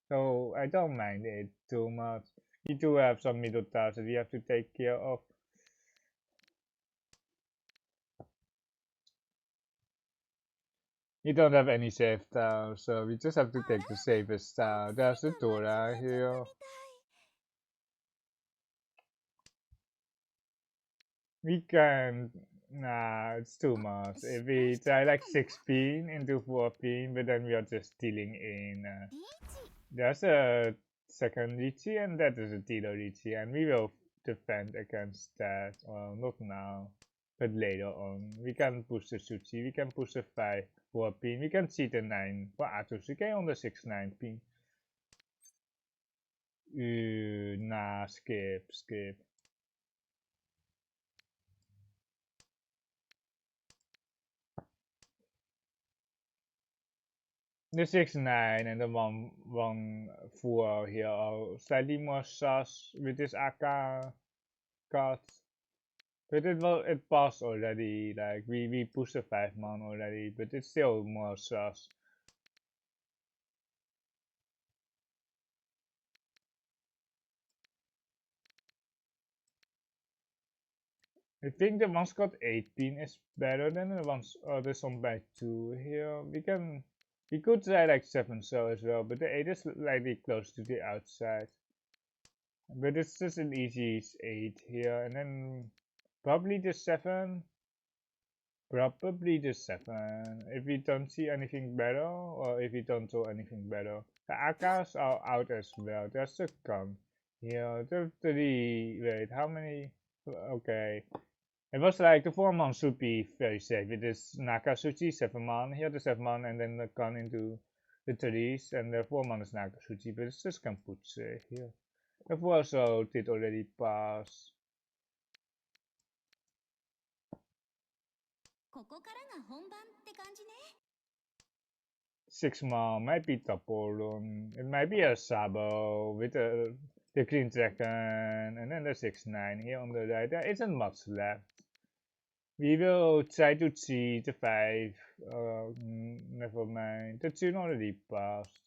So I don't mind it too much. We do have some middle tasks that we have to take care of. We don't have any safe tile, so we just have to take the safest tile. There's the Dora here. We can... Nah, it's too much. If we try like 16 into 14, but then we are just dealing in... there's a second Riichi, and that is a Tilo Riichi, and we will defend against that. Well, not now, but later on. We can push the Suchi, we can push the 5-4 pin, we can see the 9 for Atsusuke on the 6-9 pin. Nah, skip. The 6-9 and the 1-4 here are slightly more sus with this AK cut. But it passed already, like we pushed the 5-man already, but it's still more sus. I think the ones got 18 is better than the ones this one by 2 here. We could try like 7 so as well, but the 8 is slightly close to the outside. But it's just an easy 8 here, and then probably the 7. Probably the 7. If we don't see anything better, or if we don't do anything better. The AKs are out as well. There's a gun here. The 3. Wait, how many? Okay. It was like the 4-man should be very safe. It is Nakasuchi, 7-man. Here the 7-man, and then the gun into the 3s, and the 4-man is Nakasuchi, but it's just can put safe here. The 4 also did already pass. 6-man might be double run. It might be a Sabo with the Green Dragon, and then the 6-9 here on the right. There isn't much left. We will try to see the 5. Never mind. The 2 already passed.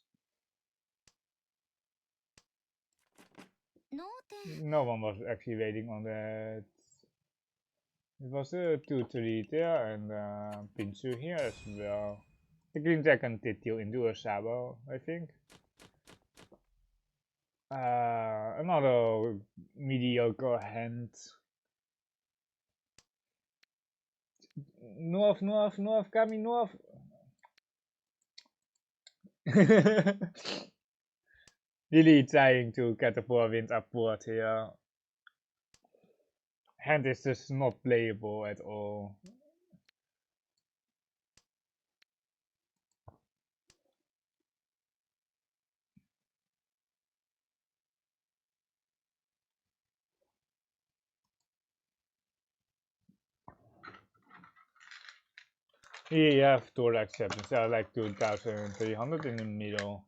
No one was actually waiting on that. It was a 2-3 there and Pinsu here as well. The Green Dragon did deal into a Sabo, I think. Another mediocre hand. North, coming north. Really trying to get the 4 wind upward here. Hand is just not playable at all. Here you have Thorax acceptance, like 2300 in the middle.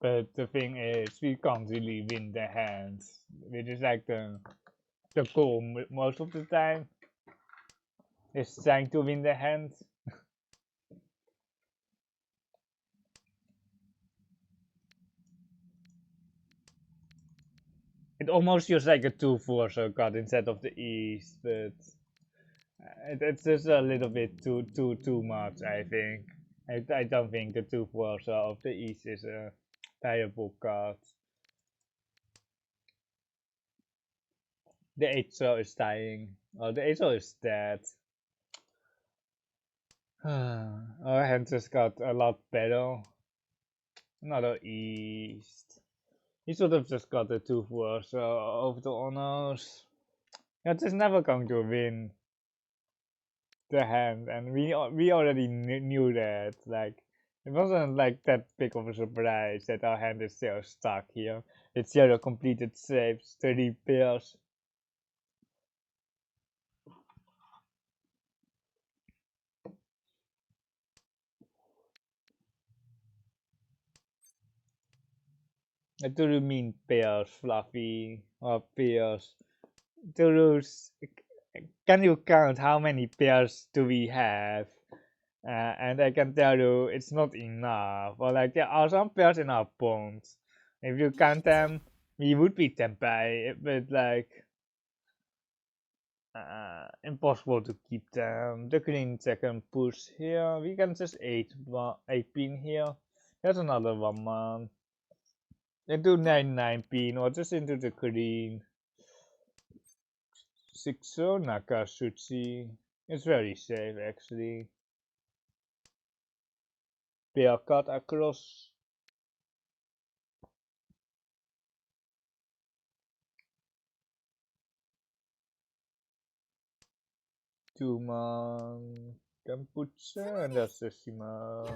But the thing is, we can't really win the hands, which is like the goal most of the time. Is trying to win the hand. It almost feels like a 2-4 card instead of the East, but it's just a little bit too much, I think. I don't think the 2-4 of the East is a terrible card. The 8 is dying. Oh, the 8 is dead. Our hand just got a lot better. Another East. He should have just got the 2-4 of the honors. You're just never going to win the hand, and we already knew that. Like, it wasn't like that big of a surprise that our hand is still stuck here. It's 0 completed saves, 30 pairs. Do you mean pairs, Fluffy, or pairs? Do you, can you count how many pairs do we have? And I can tell you it's not enough. Or like there are some pairs in our bonds. If you count them, we would beat them by, but like impossible to keep them. The green second push here. We can just 8 pin here. There's another one man. Into 9 pin or just into the green. 6-0 Nakashuchi. It's very safe actually. Pair cut across. Chuman Kampucha and Asashima.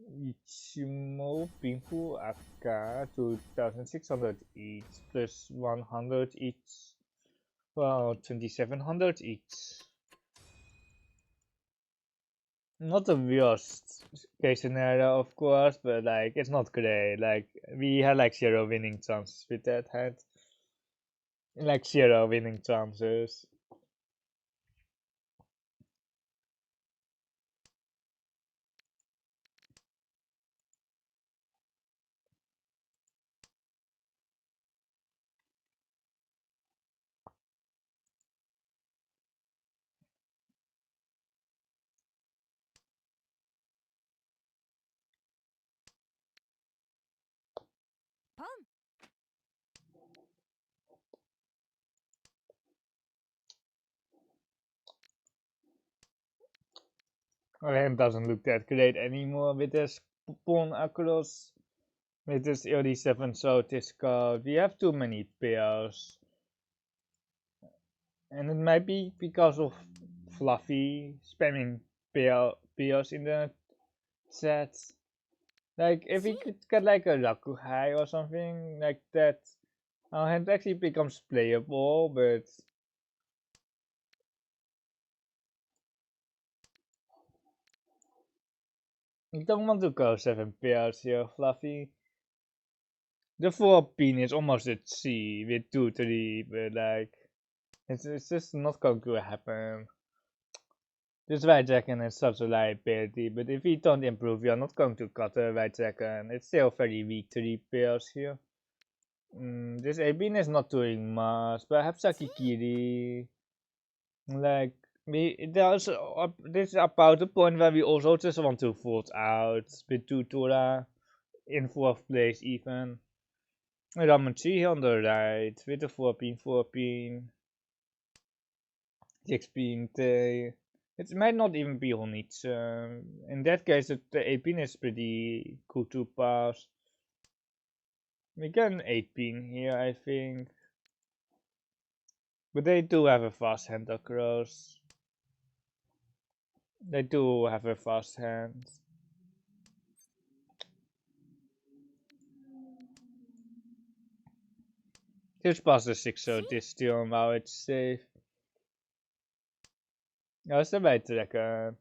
Ichimo Pinku Aka 2600 each plus 100 each. Well, 2700 each. Not the worst case scenario, of course, but like it's not great. Like we had like 0 winning chances with that hand. Like 0 winning chances. Our hand doesn't look that great anymore with this pawn across. With this 87 so discard. We have too many pairs. And it might be because of Fluffy spamming pairs in the set. Like if we could get like a Rakuhai or something like that, our hand actually becomes playable, but I don't want to go 7 pairs here, Fluffy. The 4 pin is almost a C with 2-3, but like it's just not going to happen. This white dragon is such a liability, but if we don't improve, we are not going to cut a white dragon. It's still very weak 3 pairs here. This Abin is not doing much. Perhaps Sakikiri. Like, this is about the point where we also just want to vote out with Tutora in 4th place even. Ramachi here on the right with the 4 pin. 6 pin. It might not even be on it. In that case, the 8-pin is pretty good to pass. We get an 8-pin here, I think. But they do have a fast hand across. They do have a fast hand. Just pass the 6-0 this turn while it's safe. That's the white dragon.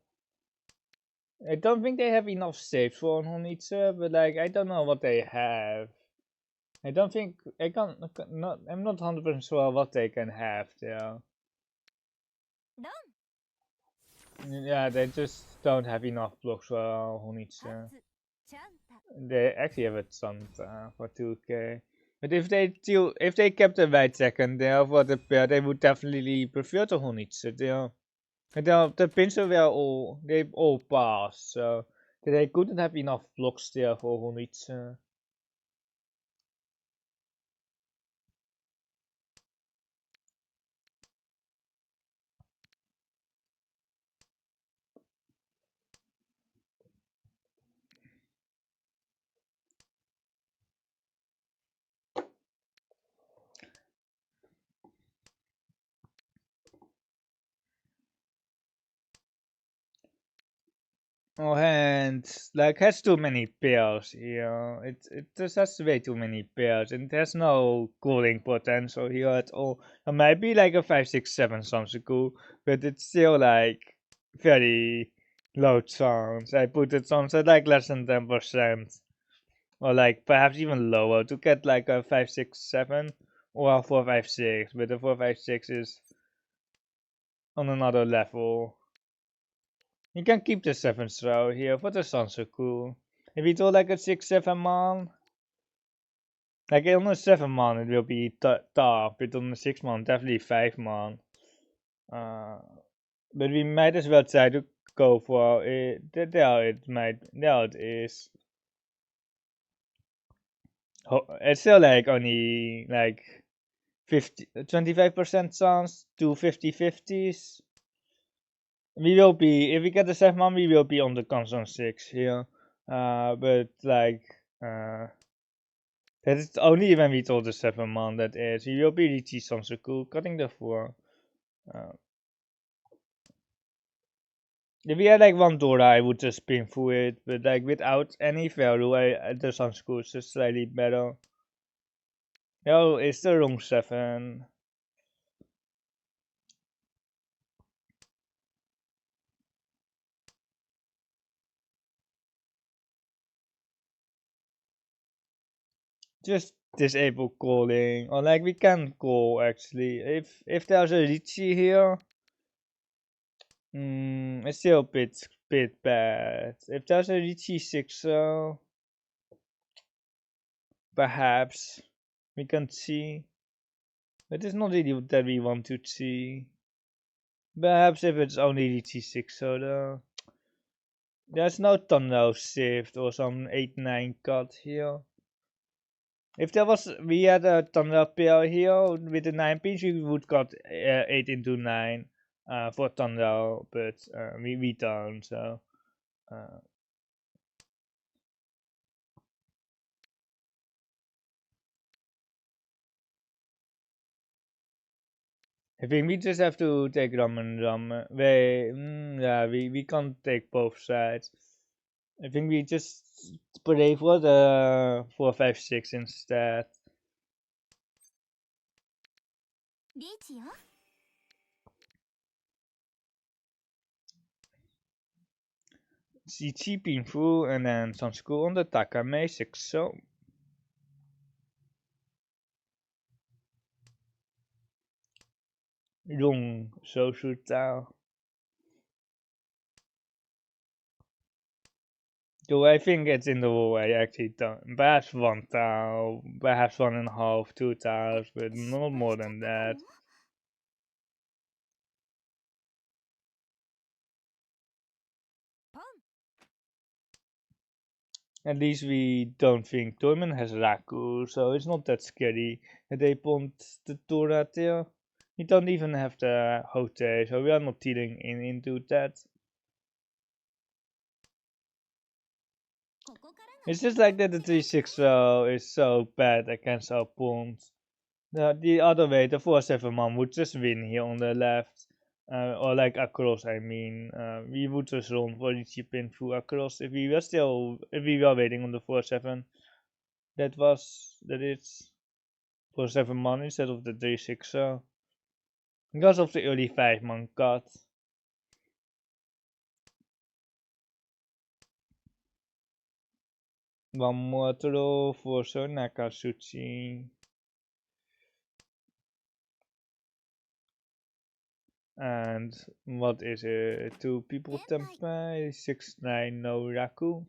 I don't think they have enough saves for Honitsu, but like I don't know what they have. I don't think I can't not I'm not 100% sure what they can have there. Yeah, they just don't have enough blocks for Honitsu. They actually have a Santa for 2k. But if they kept the right second there for the pair, they would definitely prefer to Honitsu there. And the pincer they've all passed, so they couldn't have enough blocks there for Honitsu. Oh, and like has too many pairs here. It just has way too many pairs, and there's no cooling potential here at all. It might be like a 567 something cool, but it's still like very low chance. I put it on at like less than 10%, or like perhaps even lower to get like a 567 or a 456. But the 456 is on another level. You can keep the 7th row here for the so cool. If you do like a 6-7 man, like on a 7 man it will be tough, but on a 6 man definitely 5 man. But we might as well try to go for it. There it is. It's still like only like 25% chance to 50-50s. We will be, if we get the 7 man, we will be on the constant 6 here. But like, that is only when we told the 7 man that is. We will be Riichi Sansoku, cutting the 4. If we had like one Dora, I would just spin through it, but like without any value, the Sansoku is just slightly better. No, it's the wrong 7. Just disable calling, or like we can call actually. If there's a Riichi here, it's still a bit bad. If there's a Riichi 6, perhaps we can see. But it's not really that we want to see. Perhaps if it's only Riichi 6, though. There's no Tenhou shift or some 8-9 cut here. If there was, we had a Tenhou pair here with the 9 pins, we would got 8 into 9 for Tenhou, but we don't, so. I think we just have to take rum and rum. Yeah, we can't take both sides. I think we just pray for the 4-5-6 instead. CC painful and then some school on the Takame 6 so. Long social style. Do I think it's in the wall? I actually don't. Perhaps 1 tile, perhaps 1.5, 2 tiles, but not more than that. At least we don't think Toyman has Raku, so it's not that scary that they pumped the Tora there. We don't even have the Hote, so we are not dealing into that. It's just like that the 3-6 is so bad against our pawns. The other way, the 4-7 man would just win here on the left. Or like across, I mean. We would just run for the chip in through across if we were waiting on the 4-7. That is 4-7 man instead of the 3-6 because of the early 5 man cut. One more throw for Nakatsuchi. And what is it? 2 people tempai, 6-9 no Raku.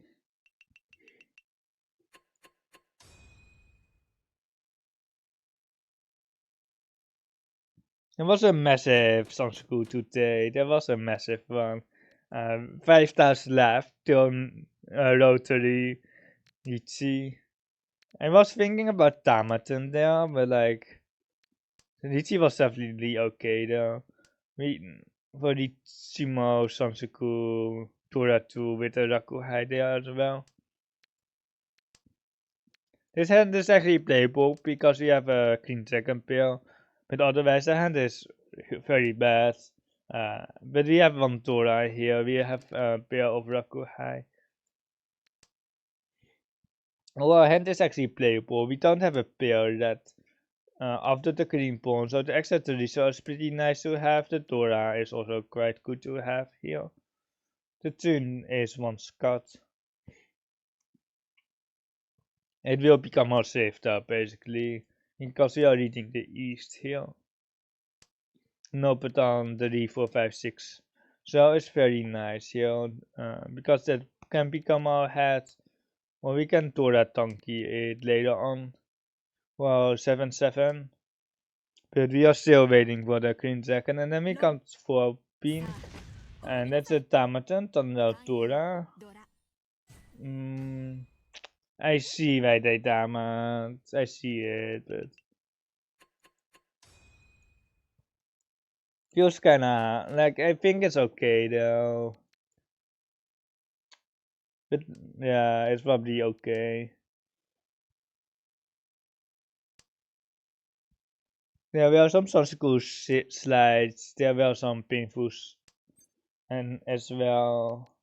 It was a massive Sansuku today. There was a massive one. 5,000 left till Rotary Riichi. I was thinking about Tamaton there, but like Riichi was definitely okay though. For Riichimo, Sansuku, Toratu with a Rakuhai there as well. This hand is actually playable because we have a clean second pair, but otherwise the hand is very bad. But we have one Tora here, we have a pair of Rakuhai. Well, our hand is actually playable. We don't have a pair that after the clean pawn, so the extra Teresa is pretty nice to have. The Tora is also quite good to have here. The tune is once cut. It will become more saved up basically, because we are reading the east here. No, but on the D456. So it's very nice here, because that can become our head. Or we can Tora Tonki it later on. Well, 7-7. But we are still waiting for the Queen second, and then we come for Pin. And that's a Tamaton, Thunder Tora. I see why they Tamat. I see it, but feels kinda like I think it's okay though. But yeah, it's probably okay. There were some surgical slides, there were some painful and as well.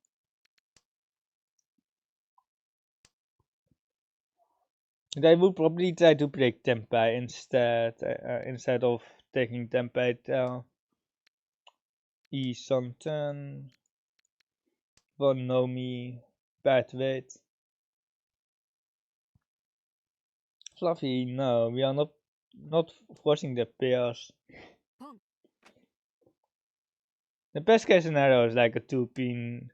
I would probably try to break Tempai instead of taking Tempai down. E something. Von Nomi. Bad weight. Fluffy, no, we are not forcing the pairs. The best case scenario is like a 2-pin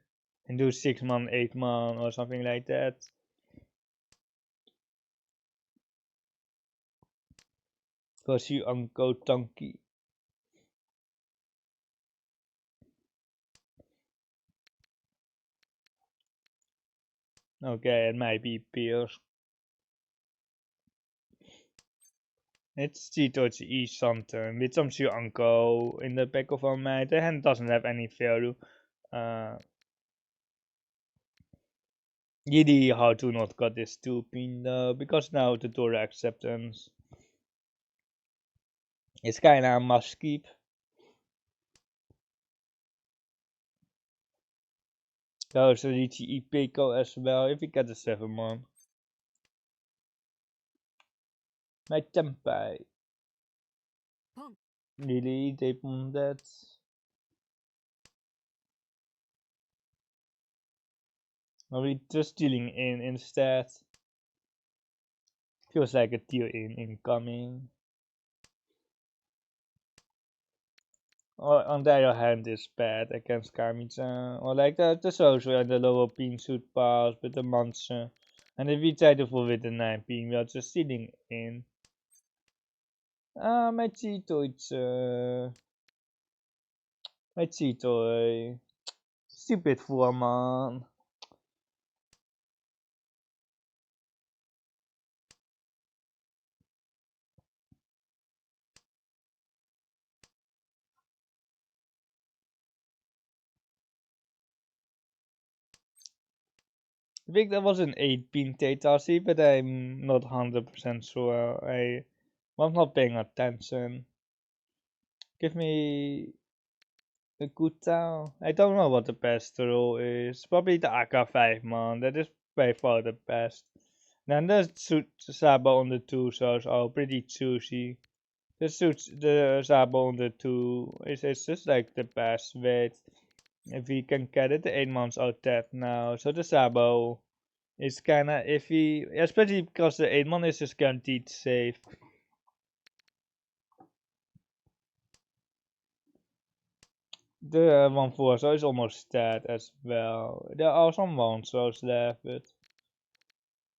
and do 6-man, 8-man or something like that. Cause you Uncle Tonky. Okay, it might be Pierce. It's Chitochi E something with some Uncle in the back of our mind. The hand doesn't have any value. Giddy how to not got this 2-pin though, because now the Dora acceptance. It's kinda a must keep. There's a Riichi Ipeko as well if we get the 7-man. My Tempai. Really, they won that. Are we just dealing in instead? Feels like a deal incoming. Or on the other hand is bad against Kami-chan. Or like the social and the lower pin should pass with the monster. And if we try to forward the 9 pin, we are just stealing in. My Cheeto, my Cheeto. Stupid 4-man. I think that was an 8-pin Tetasi, but I'm not 100% sure. I was not paying attention. Give me a good town. I don't know what the best role is. Probably the AK5-man. That is by far the best. Then the Sabo on the 2 shows are pretty choosy. The Sabo on the 2 is just like the best weight. If we can get it, the 8-man's out dead now. So the Sabo It's kinda iffy, especially because the 8-man is just guaranteed safe. The 1-4 so is almost dead as well. There are some 1 souls left, but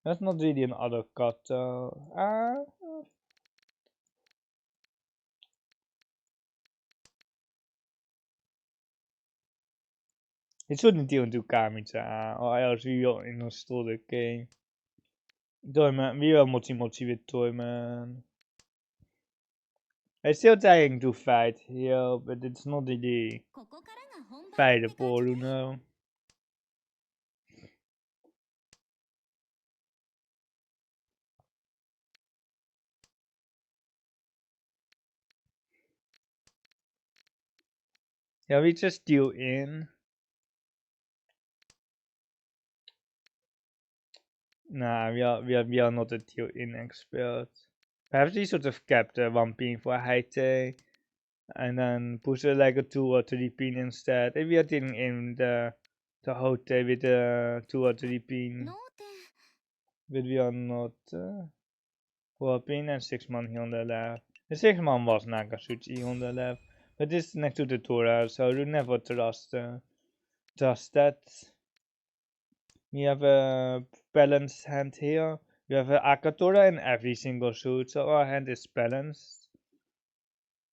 that's not really an other cut though. Het shouldn't even do Kami-chan, or else we will install the game. Toyman, we will mochi with Toyman. I'm still trying to fight here, but it's not really fightable, you know. Yeah, we just deal in. Nah, we are not a deal in expert. Perhaps we should have kept 1 pin for high tech, and then push it like a 2 or 3 pin instead. If we are dealing in the hote with a 2 or 3 pin, but we are not 4 pin and 6-man here on the left. The 6-man was Nakasuchi on the left, but this is next to the Tora, so you never trust that. We have a balanced hand here. We have a Akatora in every single suit, so our hand is balanced.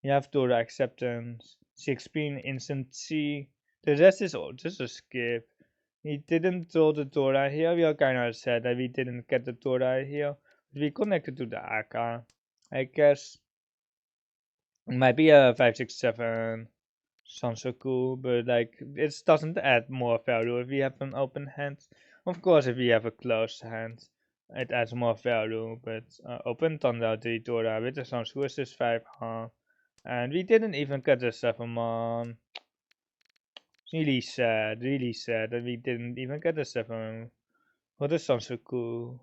You have Tora acceptance, 6-pin instant C. The rest is all just a skip. We didn't throw the Tora here. We are kinda sad that we didn't get the Tora here. We connected to the Aka. I guess it might be a 567 Sansoku, but like it doesn't add more value if we have an open hand. Of course, if we have a closed hand, it adds more value. But open Thunder Tora with the Sansoku is just 5 and we didn't even get the 7-man. Really sad that we didn't even get the 7 for the Sansoku.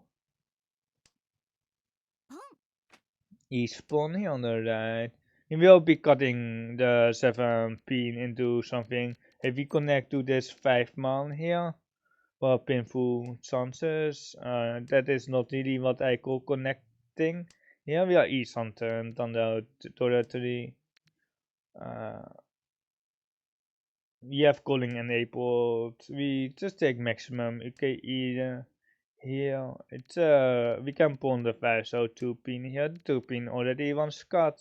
E-spawn here on the right. We will be cutting the 7 pin into something. If we connect to this 5-man here, well, painful chances. That is not really what I call connecting. Here we are East Hunter and Thunder Territory. We have calling enabled. We just take maximum UKE here. It's we can pawn the 5 so 2 pin here. The 2 pin already once cut.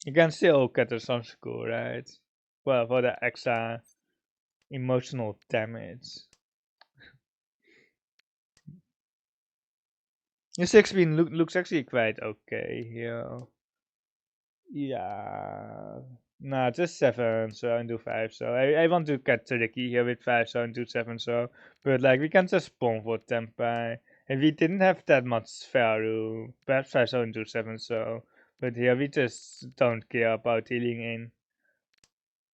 You can still get some score, right? Well, for the extra emotional damage. The 6-pin looks actually quite okay here. Yeah. Nah, just 7, so into 5, so I want to get tricky here with 5, so into 7, so. But like, we can just spawn for Tempai. And we didn't have that much value. Perhaps 5, so into 7, so. But here we just don't care about healing in.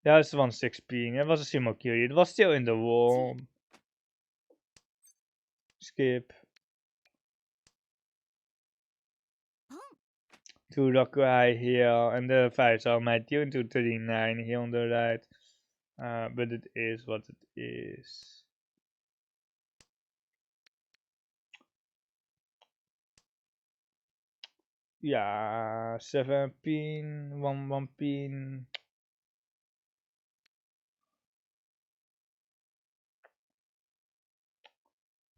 That was 1 6-pin. It was a Shimokiri. It was still in the wall. Skip. To Rokuai here, and the 5 so might tune to 39 here on the right. But it is what it is. Yeah, 7 pin, 1 pin.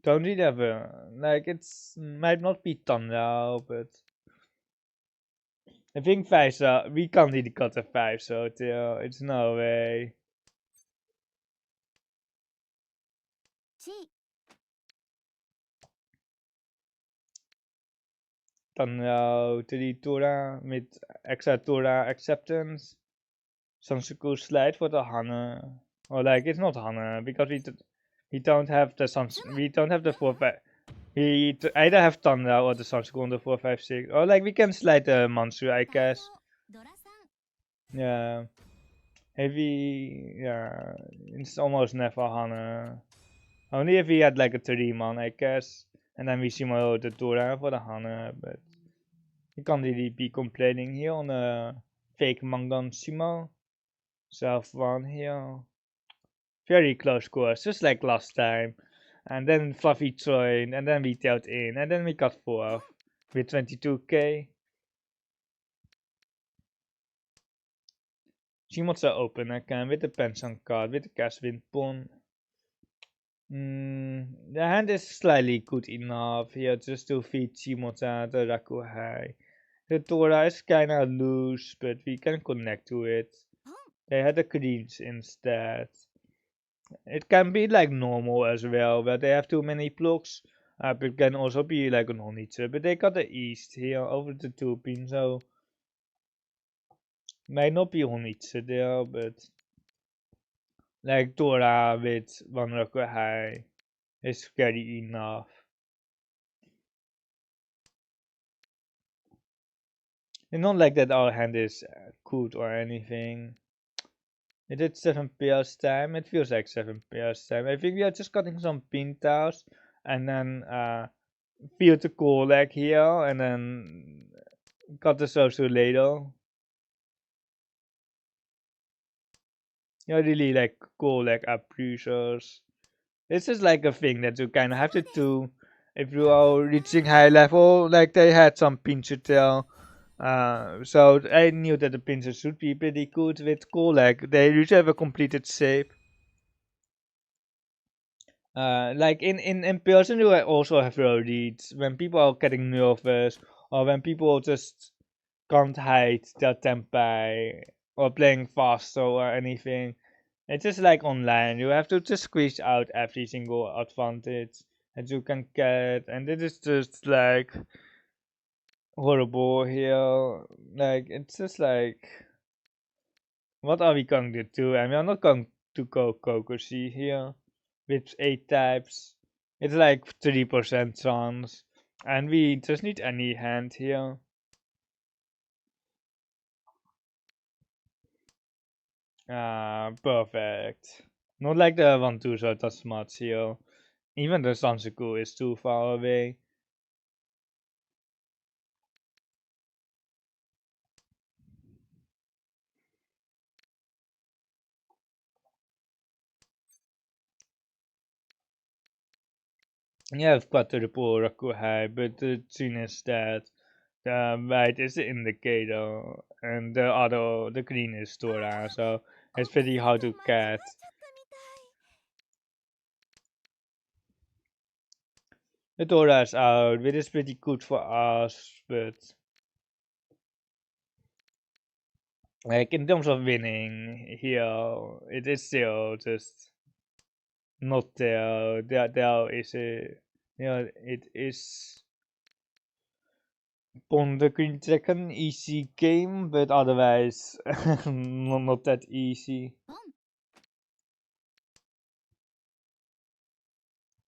Don't really have a, like, it's might not be done now, but I think 5 so we can't really cut a 5 so till it's no way. Dan nou to the Tora with extra Tora acceptance. Sansuku slide for the Hana. Or like it's not Hana because we don't have the we don't have the 4-5. We either have Thunder or the Sansuku on the 4-5-6. Or like we can slide the Mansu, I guess. Yeah. Heavy, yeah, it's almost never Hana. Only if we had like a 3-man, I guess. And then we Shimo the Tora for the Hana, but you can't really be complaining here on a fake Mangan Shimo. Self 1 here. Very close scores, just like last time. And then Fluffy joined, and then we dealt in, and then we got 4th with 22k. Shimotsa open again with the pension card, with the cash win pawn. The hand is slightly good enough here just to feed Shimotsa the Rakuhai. The Tora is kinda loose, but we can connect to it. They had the greens instead. It can be like normal as well, where they have too many blocks. But it can also be like an unedited. But they got the east here over the 2 pin, so might not be unedited there, but like Dora with 1 record high is scary enough. It's not like that our hand is good or anything. It did 7 pairs time. It feels like 7 pairs time. I think we are just cutting some pin tiles and then feel the core leg here and then cut the social later. I really like core leg up bruisers. This is like a thing that you kind of have to do if you are reaching high level. Like they had some pincher tail. So I knew that the pincers should be pretty good with core leg. They usually have a completed shape. Like in person, you also have row reads when people are getting nervous or when people just can't hide their tempo or playing faster or anything. It's just like online. You have to just squeeze out every single advantage that you can get, and it is just like horrible here. Like it's just like, what are we going to do? And we are not going to go Kokoshi here with 8 types. It's like 3% chance, and we just need any hand here. Perfect. Not like the 1-2 shot that much here. Even the Sansuku is too far away. Yeah, I've got the Rakuhai, but the thing is that the white is the indicator and the green is Tora, so it's pretty hard to get. The Tora is out, which is pretty good for us, but like in terms of winning here, it is still just not there. There is a, it is Pond the Green Dragon easy game, but otherwise not that easy.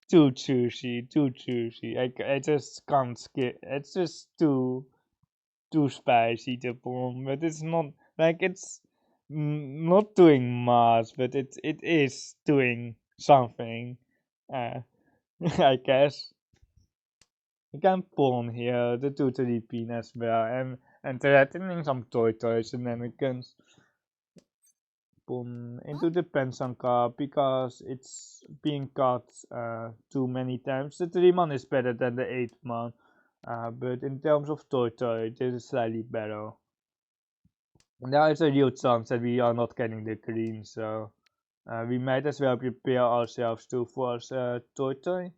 Too choosy, too choosy. I just can't skip. It's just too spicy the bomb, but it's not like it's not doing much, but it is doing something. Uh, I guess. You can pawn here the 2-3 pin as well, and threatening some toy shenanigans. Pawn into the pension card because it's being cut too many times. The 3-man is better than the 8-man, but in terms of toy, this is slightly better. There is a real chance that we are not getting the green, so we might as well prepare ourselves to force toy.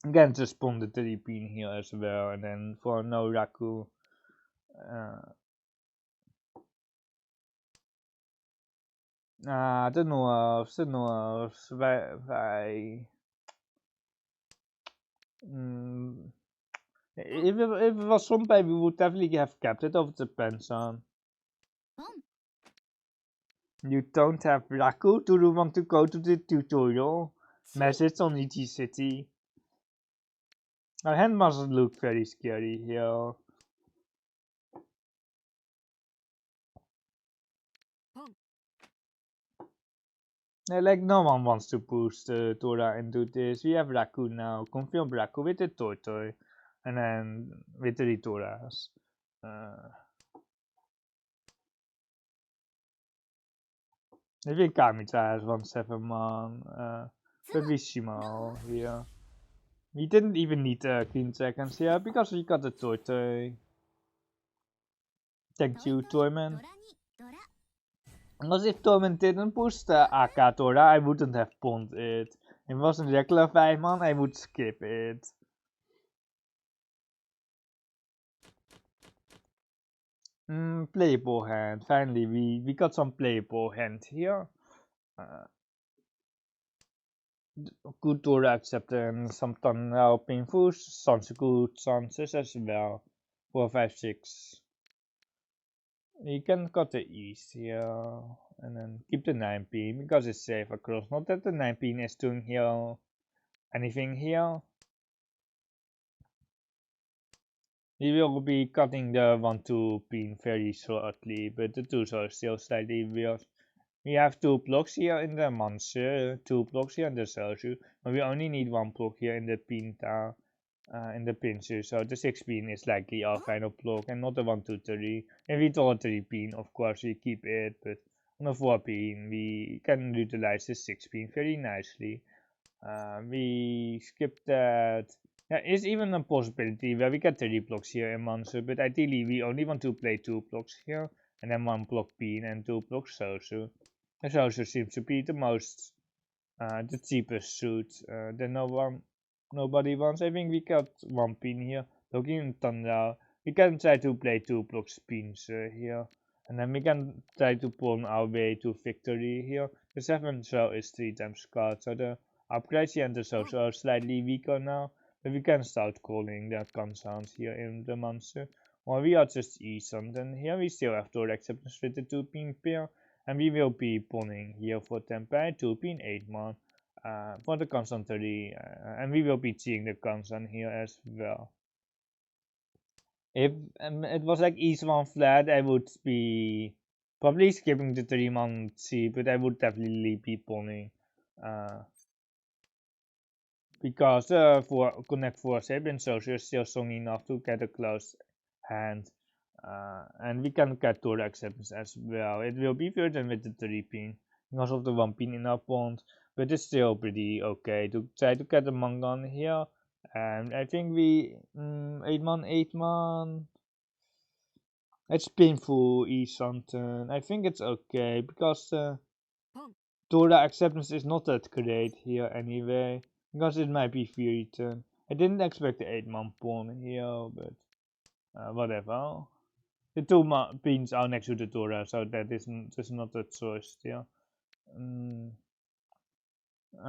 Again, just pawn the 3 pin here as well, and then for no Raku. The dwarves, why? If it was Sunpei, we would definitely have kept it over the pension. You don't have Raku? Do you want to go to the tutorial? Message on Riichi City. Our hand must look very scary here. Like no one wants to push the Tora into this. We have Raku now. Confirm Raku with the Toy, and then with the Toras. Maybe Kamita has 1-7 man, but we Shimo here. We didn't even need clean seconds here because we got the Toy. Thank you, Toyman. Because if Toyman didn't push the AK Tora, I wouldn't have pawned it. If it wasn't regular 5 man, I would skip it. Playable hand. Finally, we got some playable hand here. Good Tora acceptance, some Tenhou painful, some good chances as well. 4, 5, 6. You can cut the east here and then keep the 9 pin because it's safe across. Not that the 9 pin is doing here anything here. We will be cutting the 1-2 pin very shortly, but the 2s are still slightly weird. We have 2 blocks here in the monster, 2 blocks here in the Soju, but we only need 1 block here in the Pinta. In the pincher, so the 6 pin is likely our final block and not the 1, 2, 3. If we draw a 3 pin, of course we keep it, but on a 4 pin we can utilize the 6 pin very nicely. We skip that. There is even a possibility where we get 3 blocks here in Monster, but ideally we only want to play 2 blocks here and then 1 block pin and 2 blocks Sosu. The Sosu seems to be the most, the cheapest suit, the nobody wants. I think we got 1 pin here. Looking in Tenhou, we can try to play 2 blocks pins here. And then we can try to pawn our way to victory here. The 7 shell is 3 times card, so the upgrades here and the cells are slightly weaker now. But we can start calling the consounds here in the monster. Or we are just Easton, and here we still have Tora acceptance with the 2 pin pair. And we will be pawning here for Tempai, 2 pin 8 man. For the constant 3, and we will be seeing the constant here as well. If it was like East 1 flat, I would be probably skipping the 3 man C, but I would definitely be pawning. Because for Connect 4 shape and Social is still strong enough to get a close hand. And we can get Tora acceptance as well. It will be virgin with the 3 pin because of the 1 pin in our pawn, but it's still pretty okay to try to get the Mangan here. And I think we 8 man. It's painful something. I think it's okay because Tora acceptance is not that great here anyway, because it might be free return. I didn't expect the 8 man pawn here, but whatever. The 2 pins are next to the Tora, so that isn't just not a choice still.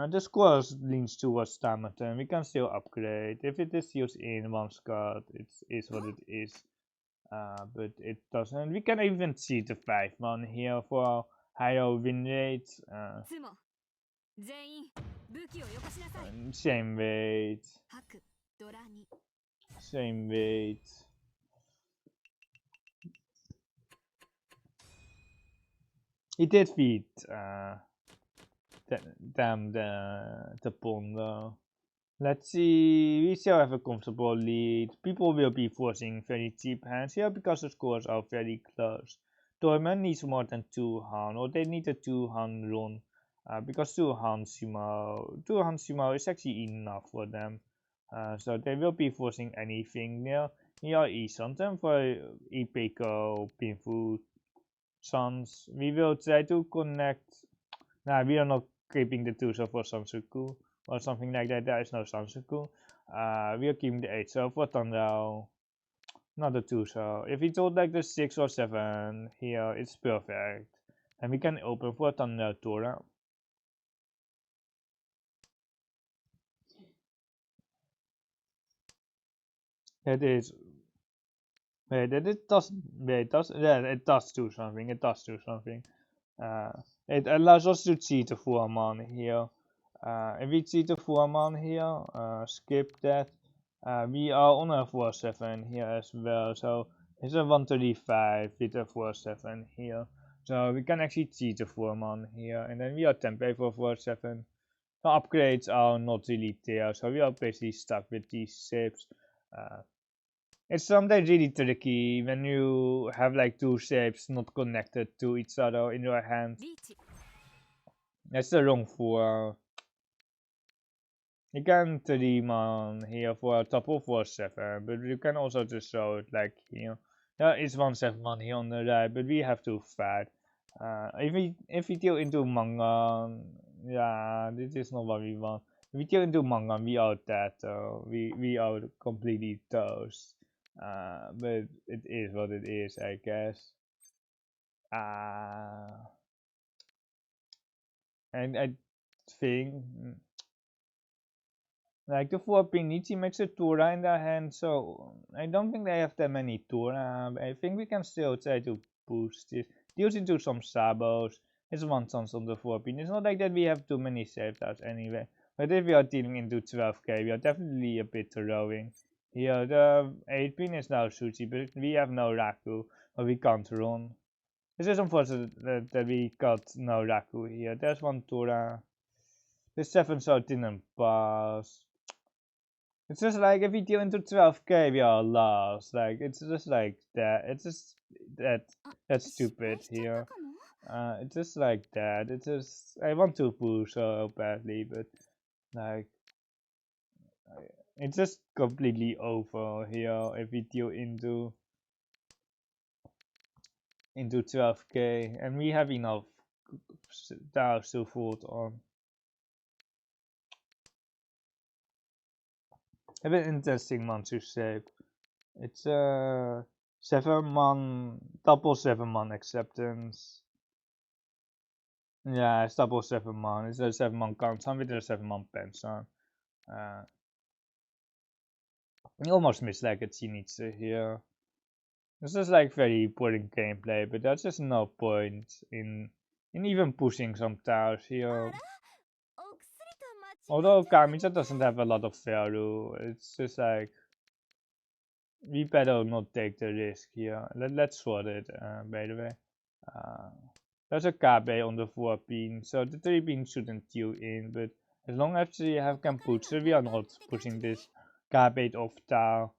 The score leans towards Tamaton. We can still upgrade. If it is used in 1 card, it is what it is. But it doesn't. We can even see the 5 man here for higher win rate. Same weight. Same weight. He did feed them the pawn though. Let's see, we still have a comfortable lead. People will be forcing very cheap hands here because the scores are very close. Toyman needs more than 2 hand, or they need a 2 hand run. Because 2 hand Sumo is actually enough for them. So they will be forcing anything there. Here is something for epical painful chance. We will try to connect. Nah, we are not keeping the 2 so for Sansuku or something like that. There is no Sansuku. We are keeping the 8 so for Tenhou. Not the 2 so. If we told like the 6 or 7 here, it's perfect. And we can open for Tenhou Tora. It is. Wait, it does. Wait, yeah, it does do something. It does do something. It allows us to cheat the 4 man here. If we cheat the 4 man here, skip that. We are on a 4-7 here as well, so it's a 135 with a 4-7 here. So we can actually cheat the 4 man here, and then we are template for 4-7. The upgrades are not really there, so we are basically stuck with these shapes. It's sometimes really tricky when you have like two shapes not connected to each other in your hand. That's the wrong for. You can 3-man here for a top of 4-7, but you can also just show it like here. There is 1-7-man here on the right, but we have to fight. If we deal into manga, yeah, this is not what we want. If we deal into manga, we are dead. We are completely toast. But it is what it is, I guess. And I think. Like the 4-pin Riichi makes a Tura in their hand, so I don't think they have that many Tura. I think we can still try to boost this. Deals into some Sabos. It's one chance on the 4-pin. It's not like that we have too many save outs anyway. But if we are dealing into 12k, we are definitely a bit throwing. Here, the 8-pin is now Sushi, but we have no Raku, or we can't run. It's just unfortunate that we got no Raku here. There's one Tura. The 7 so didn't pass. It's just like if we deal into 12k, we are lost. Like it's just like that. It's just that's stupid here. It's just like that. It's just I want to push so badly, but like it's just completely over here if we deal into 12k, and we have enough tiles to fold on. A bit interesting one to save. It's a 7-man, double 7-man acceptance. Yeah, it's double 7-man. It's a 7-man Kansan with a 7-man Pensan. You almost miss like a Zenitsu here. This is like very boring gameplay, but there's just no point in even pushing some tiles here. Although Kamicha doesn't have a lot of value, it's just like we better not take the risk here. Let's sort it, by the way. There's a KB on the 4-pin, so the 3-pin shouldn't deal in, but as long as we have Kampuche, we are not pushing this KB off tile.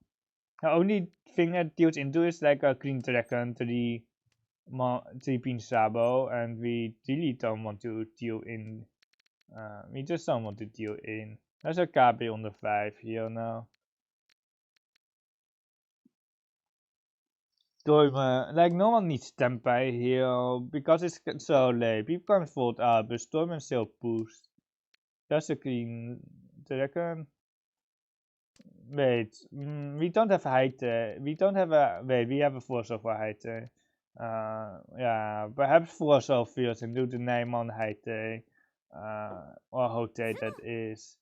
The only thing that deals into is like a Green Dragon 3-pin Sabo, and we really don't want to deal in. We just don't want to deal in. There's a KB on the 5 here now. Like no one needs Tempeh here because it's so late. People can fold out, but Storm still boost. That's a Green Dragon. Wait, we don't have height. We don't have a wait. We have a force of height. Yeah, perhaps force of fears and do the name on height. Or Hote that is.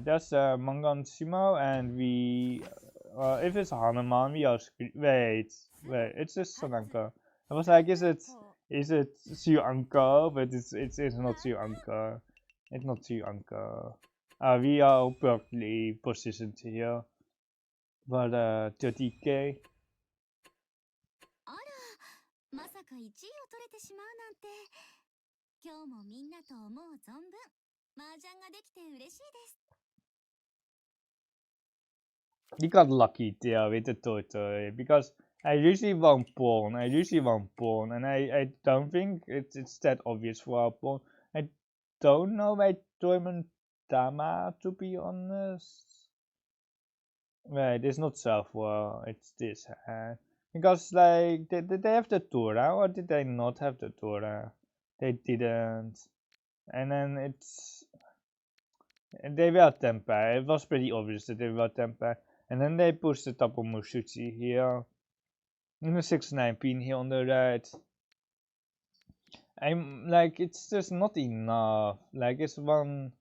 That's Mangan Shimo, and we. If it's Hanuman, we are wait. It's just Sananka. I was like, is it Su Anka? But it's not Su Anka. It's not Su Anka. We are perfectly positioned here. But 30k. まさか1位を取れてしまうなんて。今日もみんなと思う存分麻雀ができて嬉しいです。 You got lucky there with the total because I usually want pawn. And I don't think it's that obvious for a pawn. I don't know my German Dama, to be honest. Wait, it's not Southwell, it's this hand. Because, like, did they have the Tora or did they not have the Tora? They didn't. And then it's. They were Tempeh. It was pretty obvious that they were Tempeh. And then they pushed the Tapo Mushuchi here. And the 6-9 pin here on the right. I'm like, it's just not enough. Like, it's one.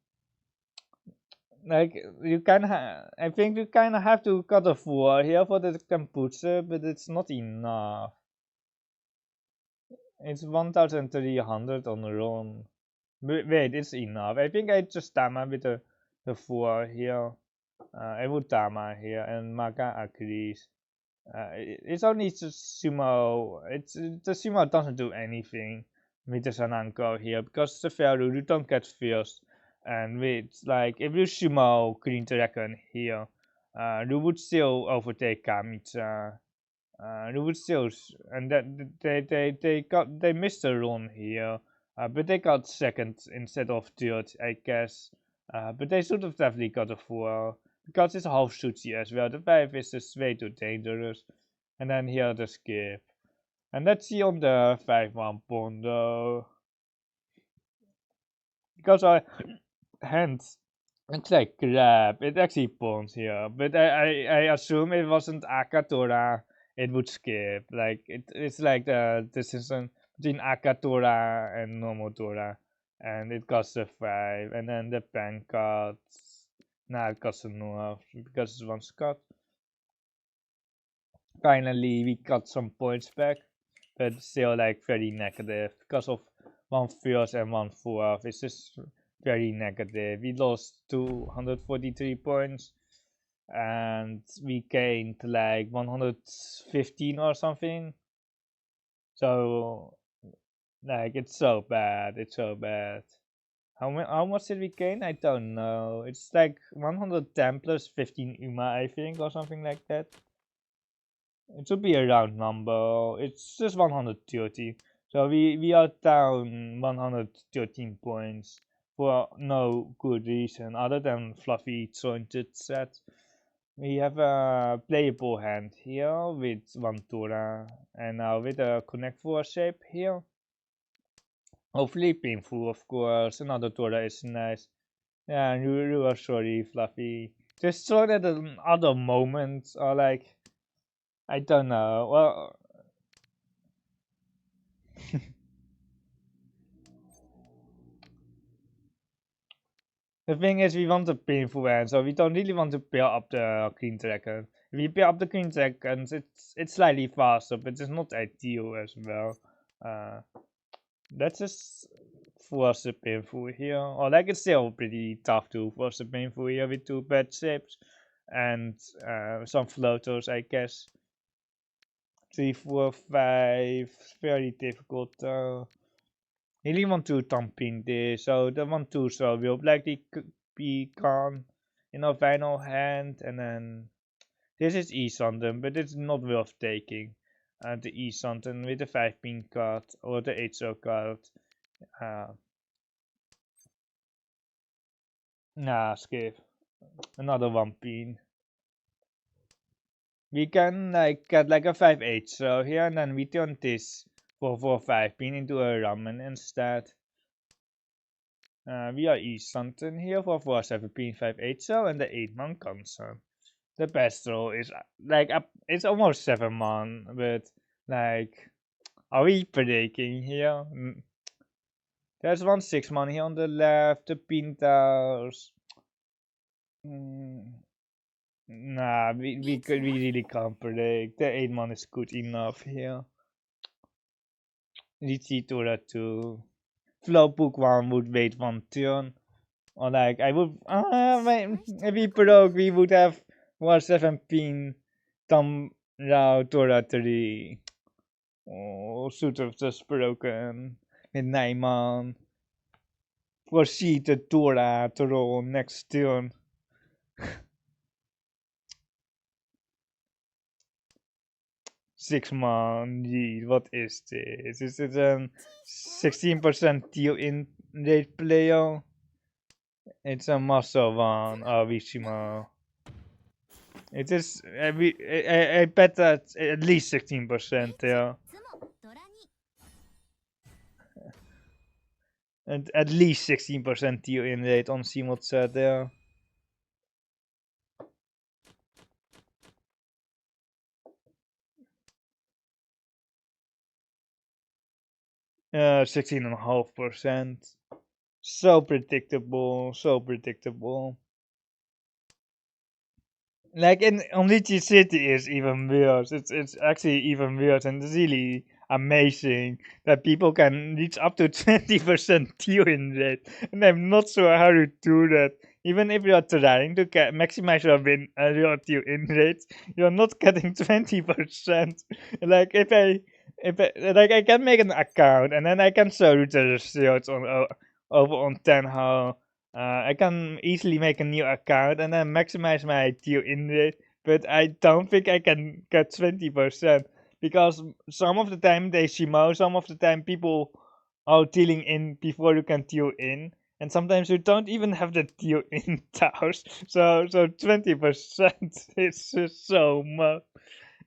Like, you can I think you kind of have to cut a 4 here for the kombucha, but it's not enough. It's 1300 on the run. Wait, it's enough. I think I just Tama with the 4 here. I would Tama here, and Maka agrees. It's only just Sumo. The Sumo doesn't do anything with the Sananko here because the Feru, you don't get first. And with like if you Sumo Green Dragon here, Who would still overtake Kamitsa. Who would still, and that they missed a run here, but they got second instead of third, I guess. But they should have definitely got a 4 because it's half shooty as well. The 5 is just way too dangerous, and then here the skip, and let's see on the 5-1 pawn though, because I hands. It's like crap. It actually pawns here, but I assume it wasn't Akatora. It would skip. Like it's like the decision between Akatora and Nomotora, and it costs a 5. And then the pen cuts. Nah, it costs a no because it's one cut. Finally, we got some points back, but still like very negative because of 1/3 and 1/4. It's just very negative. We lost 243 points and we gained like 115 or something. So like it's so bad. It's so bad. How much did we gain? I don't know. It's like 110 plus 15 UMA, I think, or something like that. It should be a round number. It's just 130. So we are down 113 points for no good reason other than fluffy jointed sets. We have a playable hand here with one Tora and now with a connect 4 shape here. Hopefully painful, of course. Another Tora is nice. Yeah, you are sorry, Fluffy. Just so that in other moments or like I don't know. Well, the thing is, we want a painful hand, so we don't really want to pair up the Green Dragon. If we pair up the Green Dragons, it's slightly faster, but it's not ideal as well. Let's just force a painful here. Or like it's still pretty tough to force a painful here with 2 bad shapes and some floaters, I guess. 3, 4, 5. Very difficult though. Really want to thumping this, so the 1/2 so will likely be gone in our final hand, and then this is E-Sanden, but it's not worth taking. The E-Sanden with the 5 pin card or the 8 so card. Nah, skip. Another 1 pin. We can like get like a 5/8 so here, and then we turn this 4/4/5 pin into a ramen instead. We are E-Sanden here for 4/7 pin 5/8 so, and the 8-man concern. The best roll is like it's almost 7-man, but like, are we breaking here? There's one 6-man here on the left, the Pintas. Nah, we really can't predict. The 8-man is good enough here. Riichi Tora 2. Flowbook 1 would wait 1 turn. Or like, I would, if we broke, we would have 1/7 pin, Tom Rao Tora 3. Oh, should have just broken. With 9-man. Foresee the Tora to roll next turn. Six-man, gee, what is this? Is it a 16% deal in rate player? It's a muscle one, Vishima. It is, I bet that's at least 16% there. And at least 16% deal in rate on Simotsa there. Yeah, 16.5%. So predictable, so predictable. Like in Riichi City is even worse. It's actually even worse, and it's really amazing that people can reach up to 20% win rate. And I'm not sure how to do that. Even if you're trying to maximize your your win rate, you're not getting 20%. Like if like I can make an account and then I can show you the results on over on Tenhou. I can easily make a new account and then maximize my deal in it, but I don't think I can get 20% because some of the time they shimo, some of the time people are dealing in before you can deal in, and sometimes you don't even have the deal in house. So 20% is just so much,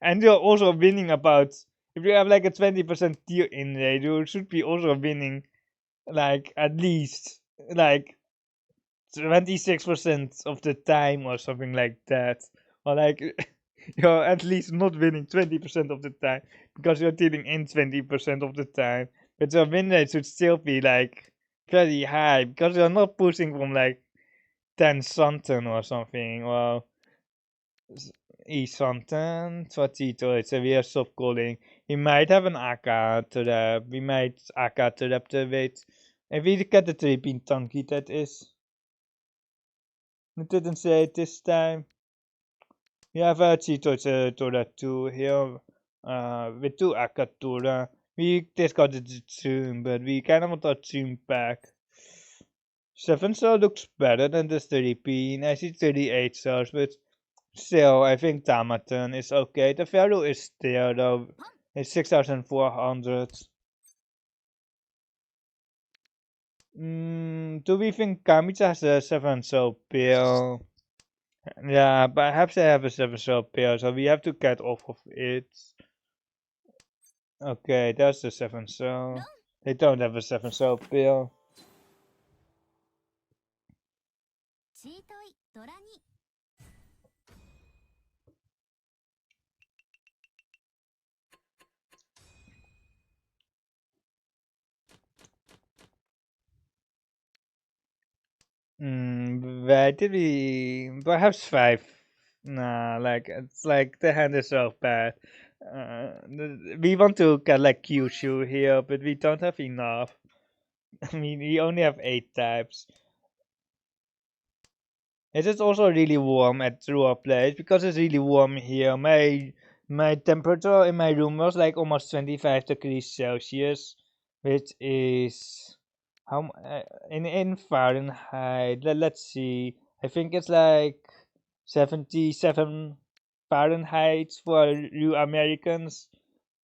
and you're also winning about. If you have like a 20% deal in rate, you should be also winning like at least like 26% of the time or something like that, or like you're at least not winning 20% of the time because you're dealing in 20% of the time, but your win rate should still be like very high because you're not pushing from like 10 something or something, or e something 22. So we are stop calling. We might have an AK to the, we might AK to the wait. If we get the 3-pin tanky, that is. It didn't say it this time. We have a Chito Tora 2 here with 2 Akatura. We discarded the Zoom, but we kind of want our Zoom back. 7 star looks better than the 30p. I see 38 stars, but still, I think Tamaton is okay. The value is there though. It's 6,400. Do we think Kamicha has a 7 star bill? Yeah, perhaps I have a 7 star pair, so we have to get off of it. Okay, that's the 7 star. They don't have a 7 star pair. Where did we? Perhaps 5. Nah, like it's like the hand is so bad. We want to get like Kyushu here, but we don't have enough. I mean, we only have 8 types. It is also really warm at our place because it's really warm here. My temperature in my room was like almost 25 degrees Celsius, which is in Fahrenheit. Let's see. I think it's like 77 Fahrenheit for you Americans.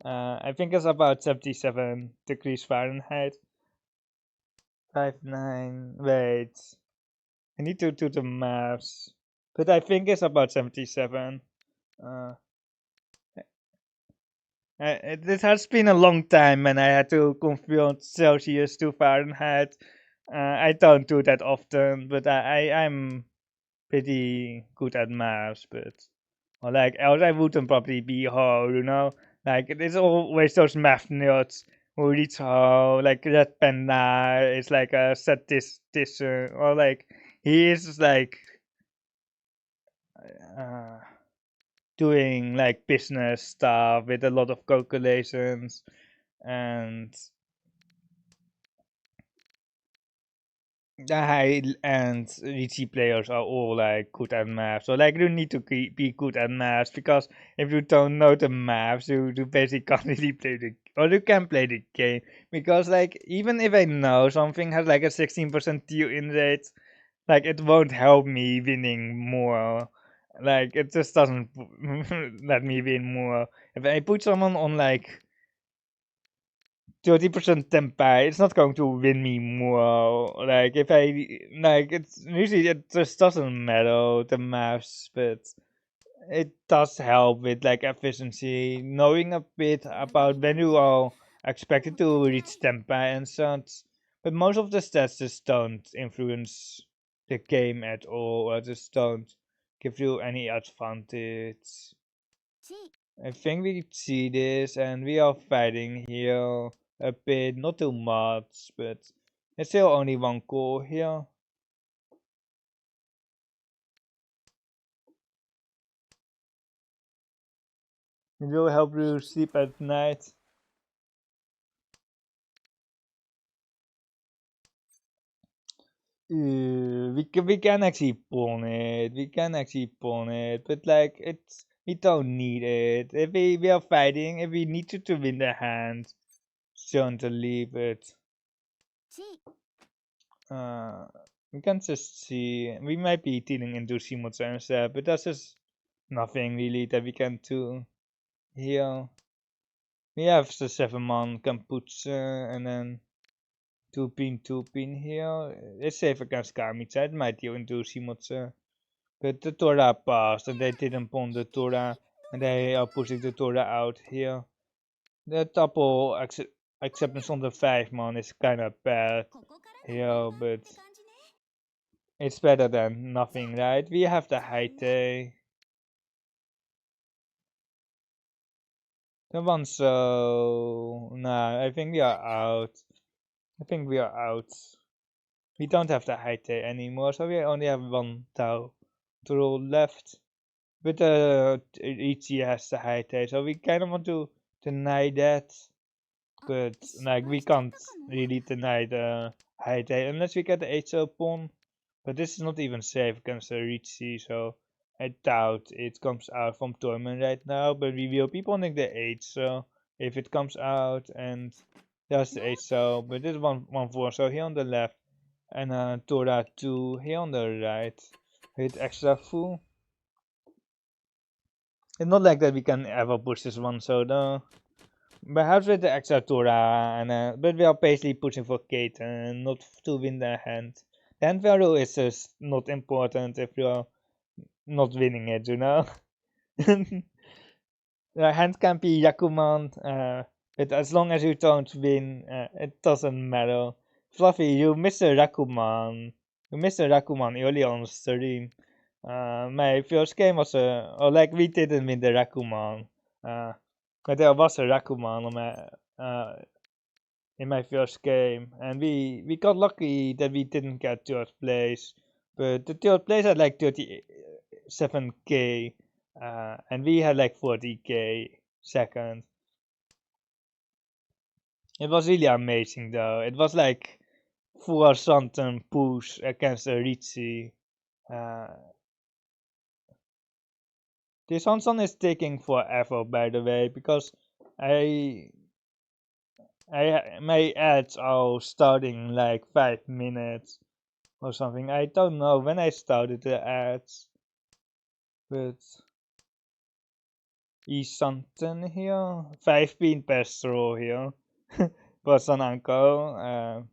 I think it's about 77 degrees Fahrenheit. 59. Wait. I need to do the maths, but I think it's about 77. Uh, it has been a long time and I had to convert Celsius to Fahrenheit. I don't do that often, but I'm pretty good at maths, but or like else I wouldn't probably be how, you know? Like it's always those math nerds who reach how like Red Panda is like a statistician, or like he is like uh, doing like business stuff with a lot of calculations, and the high and Riichi players are all like good at math. So like you need to be good at math, because if you don't know the math, you basically can't really play the, or you can play the game, because like even if I know something has like a 16% deal in rate, like it won't help me winning more. Like it just doesn't let me win more. If I put someone on like 30% tempai, it's not going to win me more. Like if I like, it's usually, it just doesn't matter the maths, but it does help with like efficiency, knowing a bit about when you are expected to reach tempai and such. But most of the stats just don't influence the game at all, or just don't give you any advantage. I think we see this and we are fighting here a bit, not too much, but it's still only one core here. It will help you sleep at night. We can actually pawn it. We can actually pawn it, but like it's, we don't need it. If we are fighting, if we need to win the hand, certainly. But We can just see. We might be dealing into Shimotsu instead, but that's just nothing really that we can do here. We have the 7-man Kamputsu and then 2-pin here. It's safe against Kamitsa. It might deal into Shimotsu. But the Tora passed and they didn't pawn the Tora and they are pushing the Tora out here. The double acceptance on the 5-man is kinda bad here, but it's better than nothing, right? We have the Haite. The one so... Nah, I think we are out. I think we are out. We don't have the Haite anymore, so we only have one Tau to roll left. But Riichi has the Haite, so we kind of want to deny that. But like we can't really deny the Haite unless we get the 8 pawn. But this is not even safe against the Riichi, so I doubt it comes out from tournament right now. But we will be pawning the 8, so if it comes out and there's the 8 so, but this is 1-4 so here on the left and Tora 2 here on the right with extra full. It's not like that we can ever push this one so though. Perhaps with the extra Tora, but we are basically pushing for Kate and not to win the hand. The hand value is just not important if you're not winning it, you know? The hand can be Yakuman, but as long as you don't win, it doesn't matter. Fluffy, you missed a Rakuman. You missed a Rakuman early on stream. My first game was or like we didn't win the Rakuman. But there was a Rakuman on in my first game, and we got lucky that we didn't get 3rd place. But the 3rd place had like 37k, and we had like 40k second. It was really amazing though. It was like 4 something push against a Riichi. This Hanson is taking forever, by the way, because my ads are starting like 5 minutes or something. I don't know when I started the ads, but is something here. 5-pin Pestro here. Was an uncle.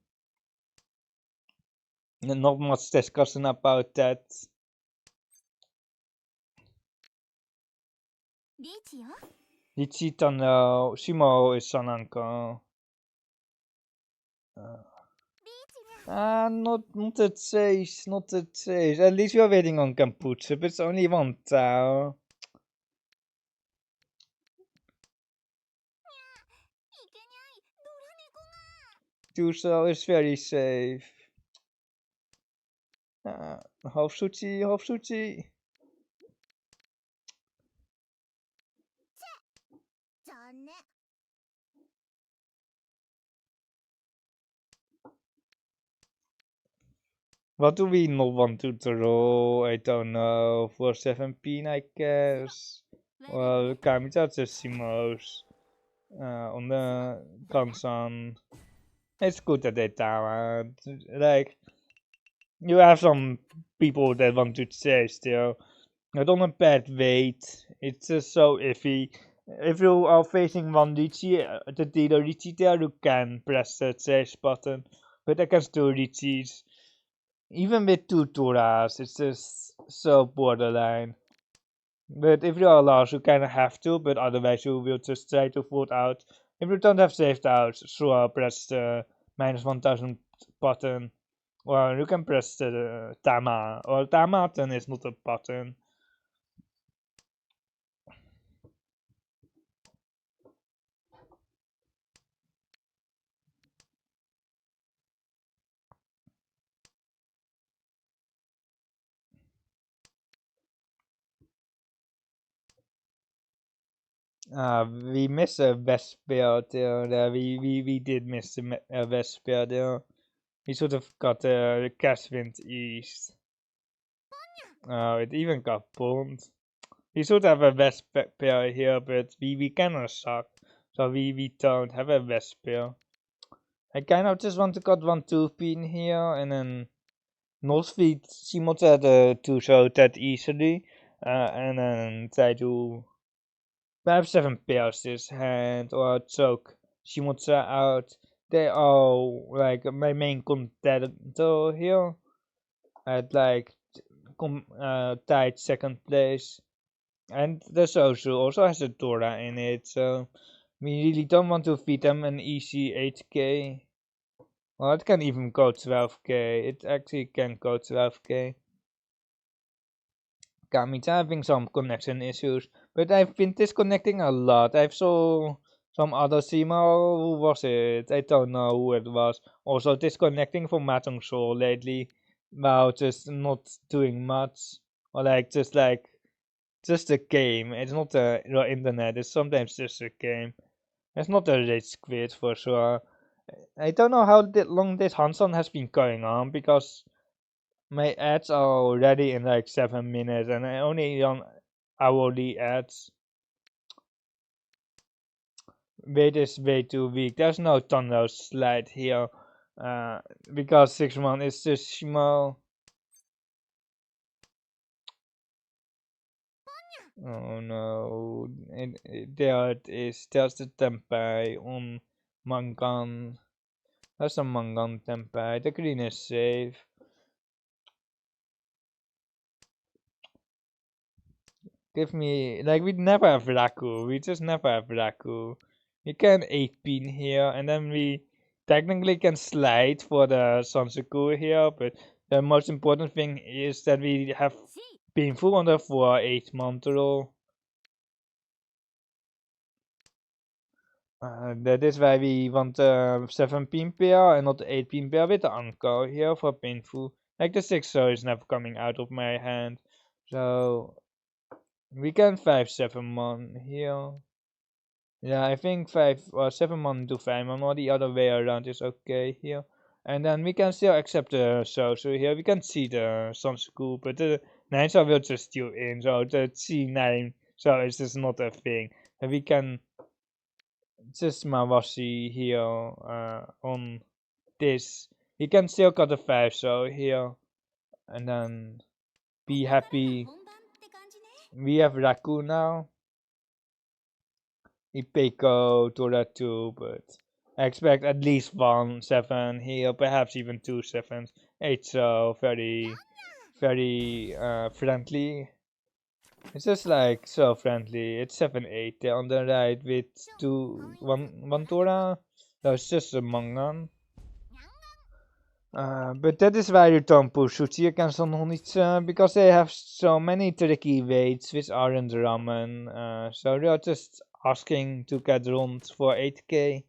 Not much discussion about that. Riichi Tenhou, Shimo is an uncle. Not the chase, not the chase. At least you're waiting on Kamputsu, but it's only 1 Tau. 2 Tau is very safe. Half Suchi. What do we not want to throw? I don't know. For 7-pin, I guess. Well, Kamitsa just Simos on the Kansan. It's good that they down. Like, you have some people that want to say still. Not on a bad weight. It's just so iffy. If you are facing one Riichi, the dealer Riichi there, you can press the chase button. But against 2 Riichis, even with 2 Toras, it's just so borderline. But if you are large, you kind of have to, but otherwise you will just try to vote out. If you don't have saved out, sure, press the -1000 button. Or you can press the Tama, or Tamaten is not a button. We missed a Vesper there. We did miss a Vesper there. We should have got the Caswind East. It even got pulled. We should have a Vesper here, but we kinda suck. So we don't have a Vesper. I kind of just want to got 1 2-pin here, and then North feed Shimotsa to show that easily, and then try to perhaps 7 pairs this hand or choke Shimotsa out. They are like my main contender here at like tied second place. And the Sosu also has a Dora in it, so we really don't want to feed them an easy 8k. Well, it can even go 12k. It actually can go 12k. Kami's having some connection issues, but I've been disconnecting a lot. I saw some other streamer, who was it? I don't know who it was. Also disconnecting from Mahjong Soul lately, while just not doing much, or just a game. It's not the internet. It's sometimes just a game. It's not a rage quit for sure. I don't know how long this Hanson has been going on, because my ads are already in like 7 minutes and I only run hourly ads. Wait is way too weak. There's no thunder slide here. Because 6-1 is just small. Oh no. There it is. There's the Tempai on Mangan. That's a Mangan Tempai. The green is safe. Give me, like, we never have Raku. We just never have Raku. We can 8-pin here, and then we technically can slide for the Sansaku here, but the most important thing is that we have painful on the 4-8 Montero. That is why we want a 7-pin pair and not the 8-pin pair with the Anko here for painful. Like the 6-0 is never coming out of my hand, so we can 5-7-1 here. Yeah, I think 7-1 to 5-1 or the other way around is okay here. And then we can still accept the so here we can see the Sansaku, but the 9 will just steal in, so the C9 so it's just not a thing. And we can just Mawashi here on this. We can still cut the 5 so here, and then be happy. We have Raku now. Ipeko to that too, but I expect at least 1-7 here, perhaps even 2-7s. It's so very, very friendly. It's just like so friendly. It's 7-8 there on the right with one Tora. That's just a Mangan. But that is why you don't push Suchi against Ononitsu, because they have so many tricky weights which aren't ramen. So they are just asking to get runs for 8k.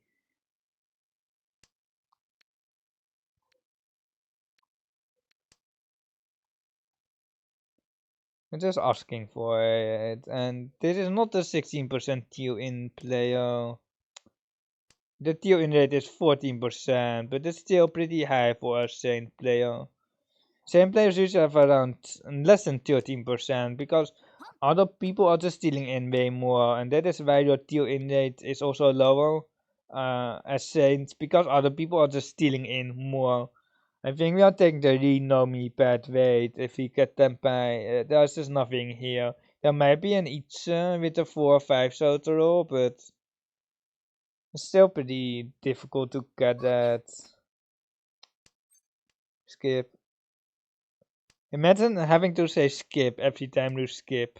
They're just asking for it, and this is not a 16% TU in player. The TU in rate is 14%, but it's still pretty high for a Saint player. Saint players usually have around less than 13%, because other people are just stealing in way more, and that is why your TU in rate is also lower as Saints, because other people are just stealing in more. I think we are taking the Renomi bad weight. If we get them by, there's just nothing here. There might be an each with a 4 or 5 Sotoro, but it's still pretty difficult to get that. Skip. Imagine having to say skip every time you skip.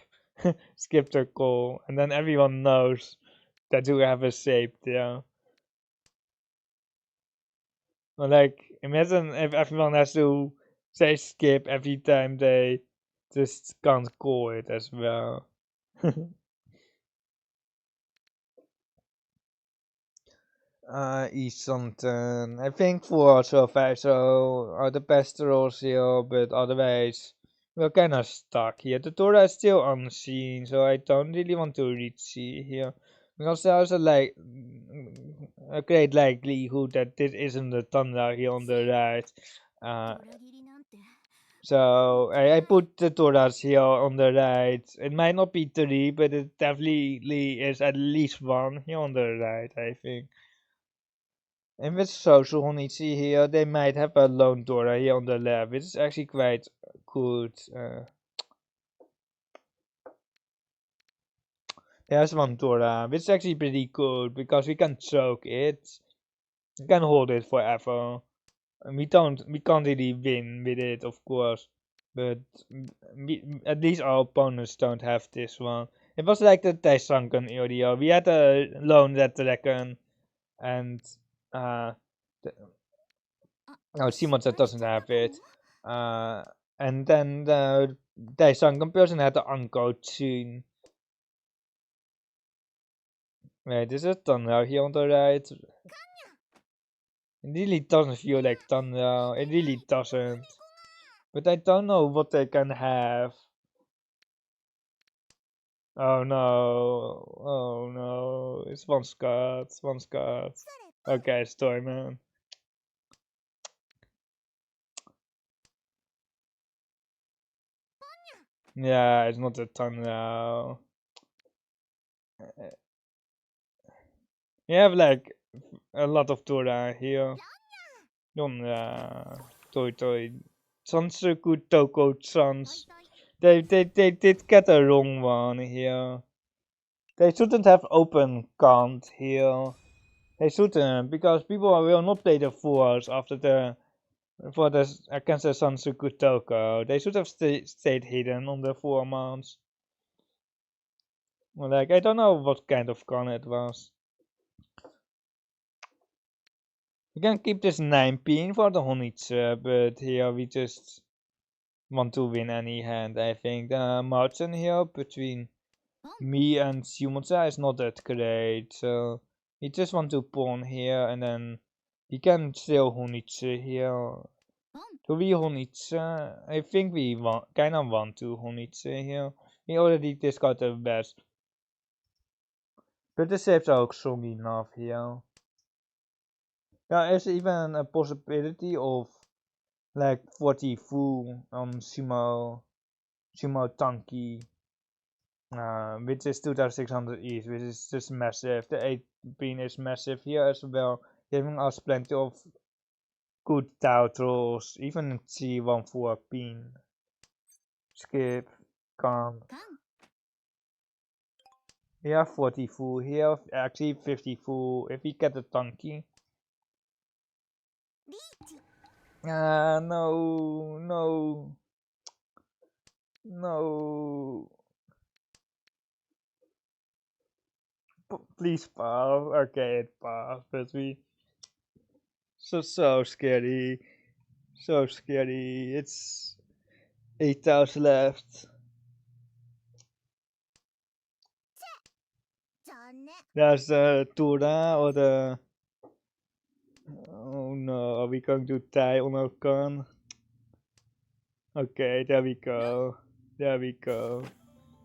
Skip the call, and then everyone knows that you have a save there. Or like, imagine if everyone has to say skip every time they just can't call it as well. Eat something. I think 4 or 5 so are the best rolls here, but otherwise we're kind of stuck here. The Dora is still unseen, so I don't really want to reach C here, because there's a great likelihood that this isn't the Thunder here on the right. So I put the Doras here on the right. It might not be 3, but it definitely is at least 1 here on the right, I think. And with social Honichi here, they might have a lone Dora here on the left, which is actually quite good. There's one Dora, which is actually pretty good because we can choke it. We can hold it forever. And we can't really win with it, of course. But at least our opponents don't have this one. It was like the Taisankan earlier. We had a lone red dragon, and Simon doesn't have it. And then the Taisankan person had the Anko tune. Wait, is it Tanra here on the right? It really doesn't feel like Tanra. It really doesn't. But I don't know what they can have. Oh no. Oh no. It's one Scott. It's one Scott. Okay, Storyman. Yeah, it's not a Tanra. You have like a lot of Tora here. Toi. Sansuku Toko Sans. They did get a wrong one here. They shouldn't have open count here. They shouldn't, because people will not play the 4s after against the Sansuku Toko. They should have stayed hidden on the 4 mounts. Well, like, I don't know what kind of con it was. We can keep this 9 pin for the Honitsu, but here we just want to win any hand. I think the margin here between me and Shumotsa is not that great, so we just want to pawn here, and then we can still Honitsu here. Do we Honitsu? I think we kinda want to Honitsu here. We already discarded the best. But the saves are ook strong enough here. There is even a possibility of like 40 full Sumo Tanki, which is 2600 each, which is just massive. The 8 pin is massive here as well, giving us plenty of good titles, even C14 pin. Skip, can't. Here 40 full, here actually 50 full if we get the Tanki. No. Please pass. Okay, it passed, but we so scary. So scary. It's 8 tiles left. There's the Tura or the... Oh no, are we going to die on our con? Okay, there we go.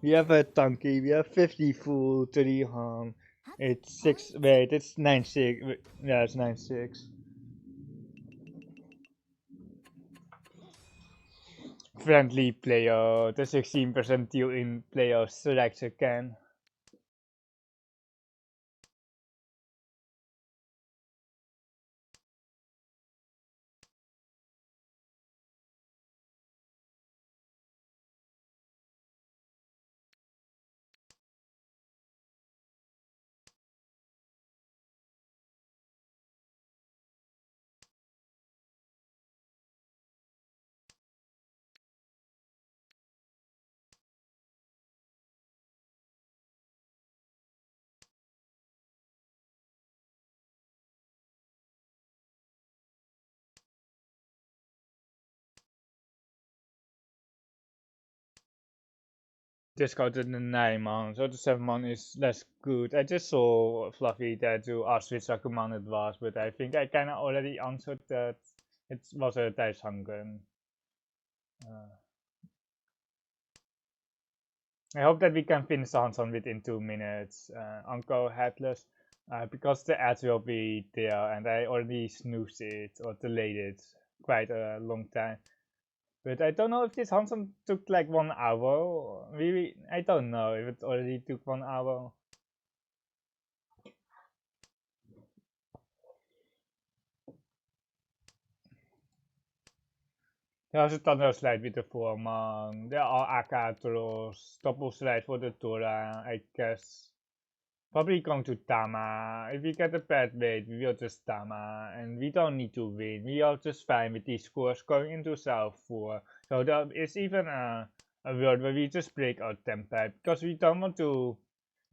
We have a Tanky, we have 50 full, 3 Han. It's 6, wait, it's 9-6. Yeah, it's 9-6. Friendly player, the 16% deal in player selects again. Discounted the 9 man, so the 7 man is less good. I just saw Fluffy there to ask which Akuman it was, but I think I kinda already answered that it was a Daishangen. I hope that we can finish Hanson within 2 minutes. Anko headless, because the ads will be there, and I already snoozed it or delayed it quite a long time. But I don't know if this Hanson took like 1 hour. Really, I don't know if it already took 1 hour. Here's a thunder slide with the 4-man. There are Akatros. Double slide for the Tora, I guess. Probably going to Tama. If we get a bad weight, we will just Tama. And we don't need to win. We are just fine with these scores going into South 4. So there is even a world where we just break our tempo. Because we don't want to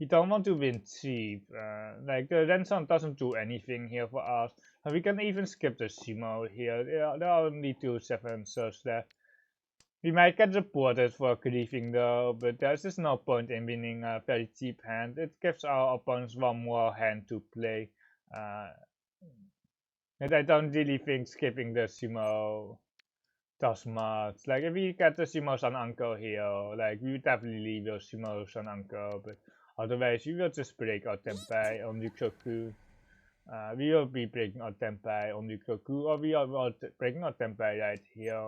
win cheap. Like the Renson doesn't do anything here for us. We can even skip the Simo here. There are only 2 7s left. We might get reported for griefing though, but there's just no point in winning a very cheap hand. It gives our opponents one more hand to play. And I don't really think skipping the Simo does much. Like if we get the Simo San Uncle here, like we would definitely will Simo San Uncle, but otherwise we will just break our Tempai on Ryukoku. We will be breaking our Tempai on Ryukoku, or we are breaking our Tempai right here,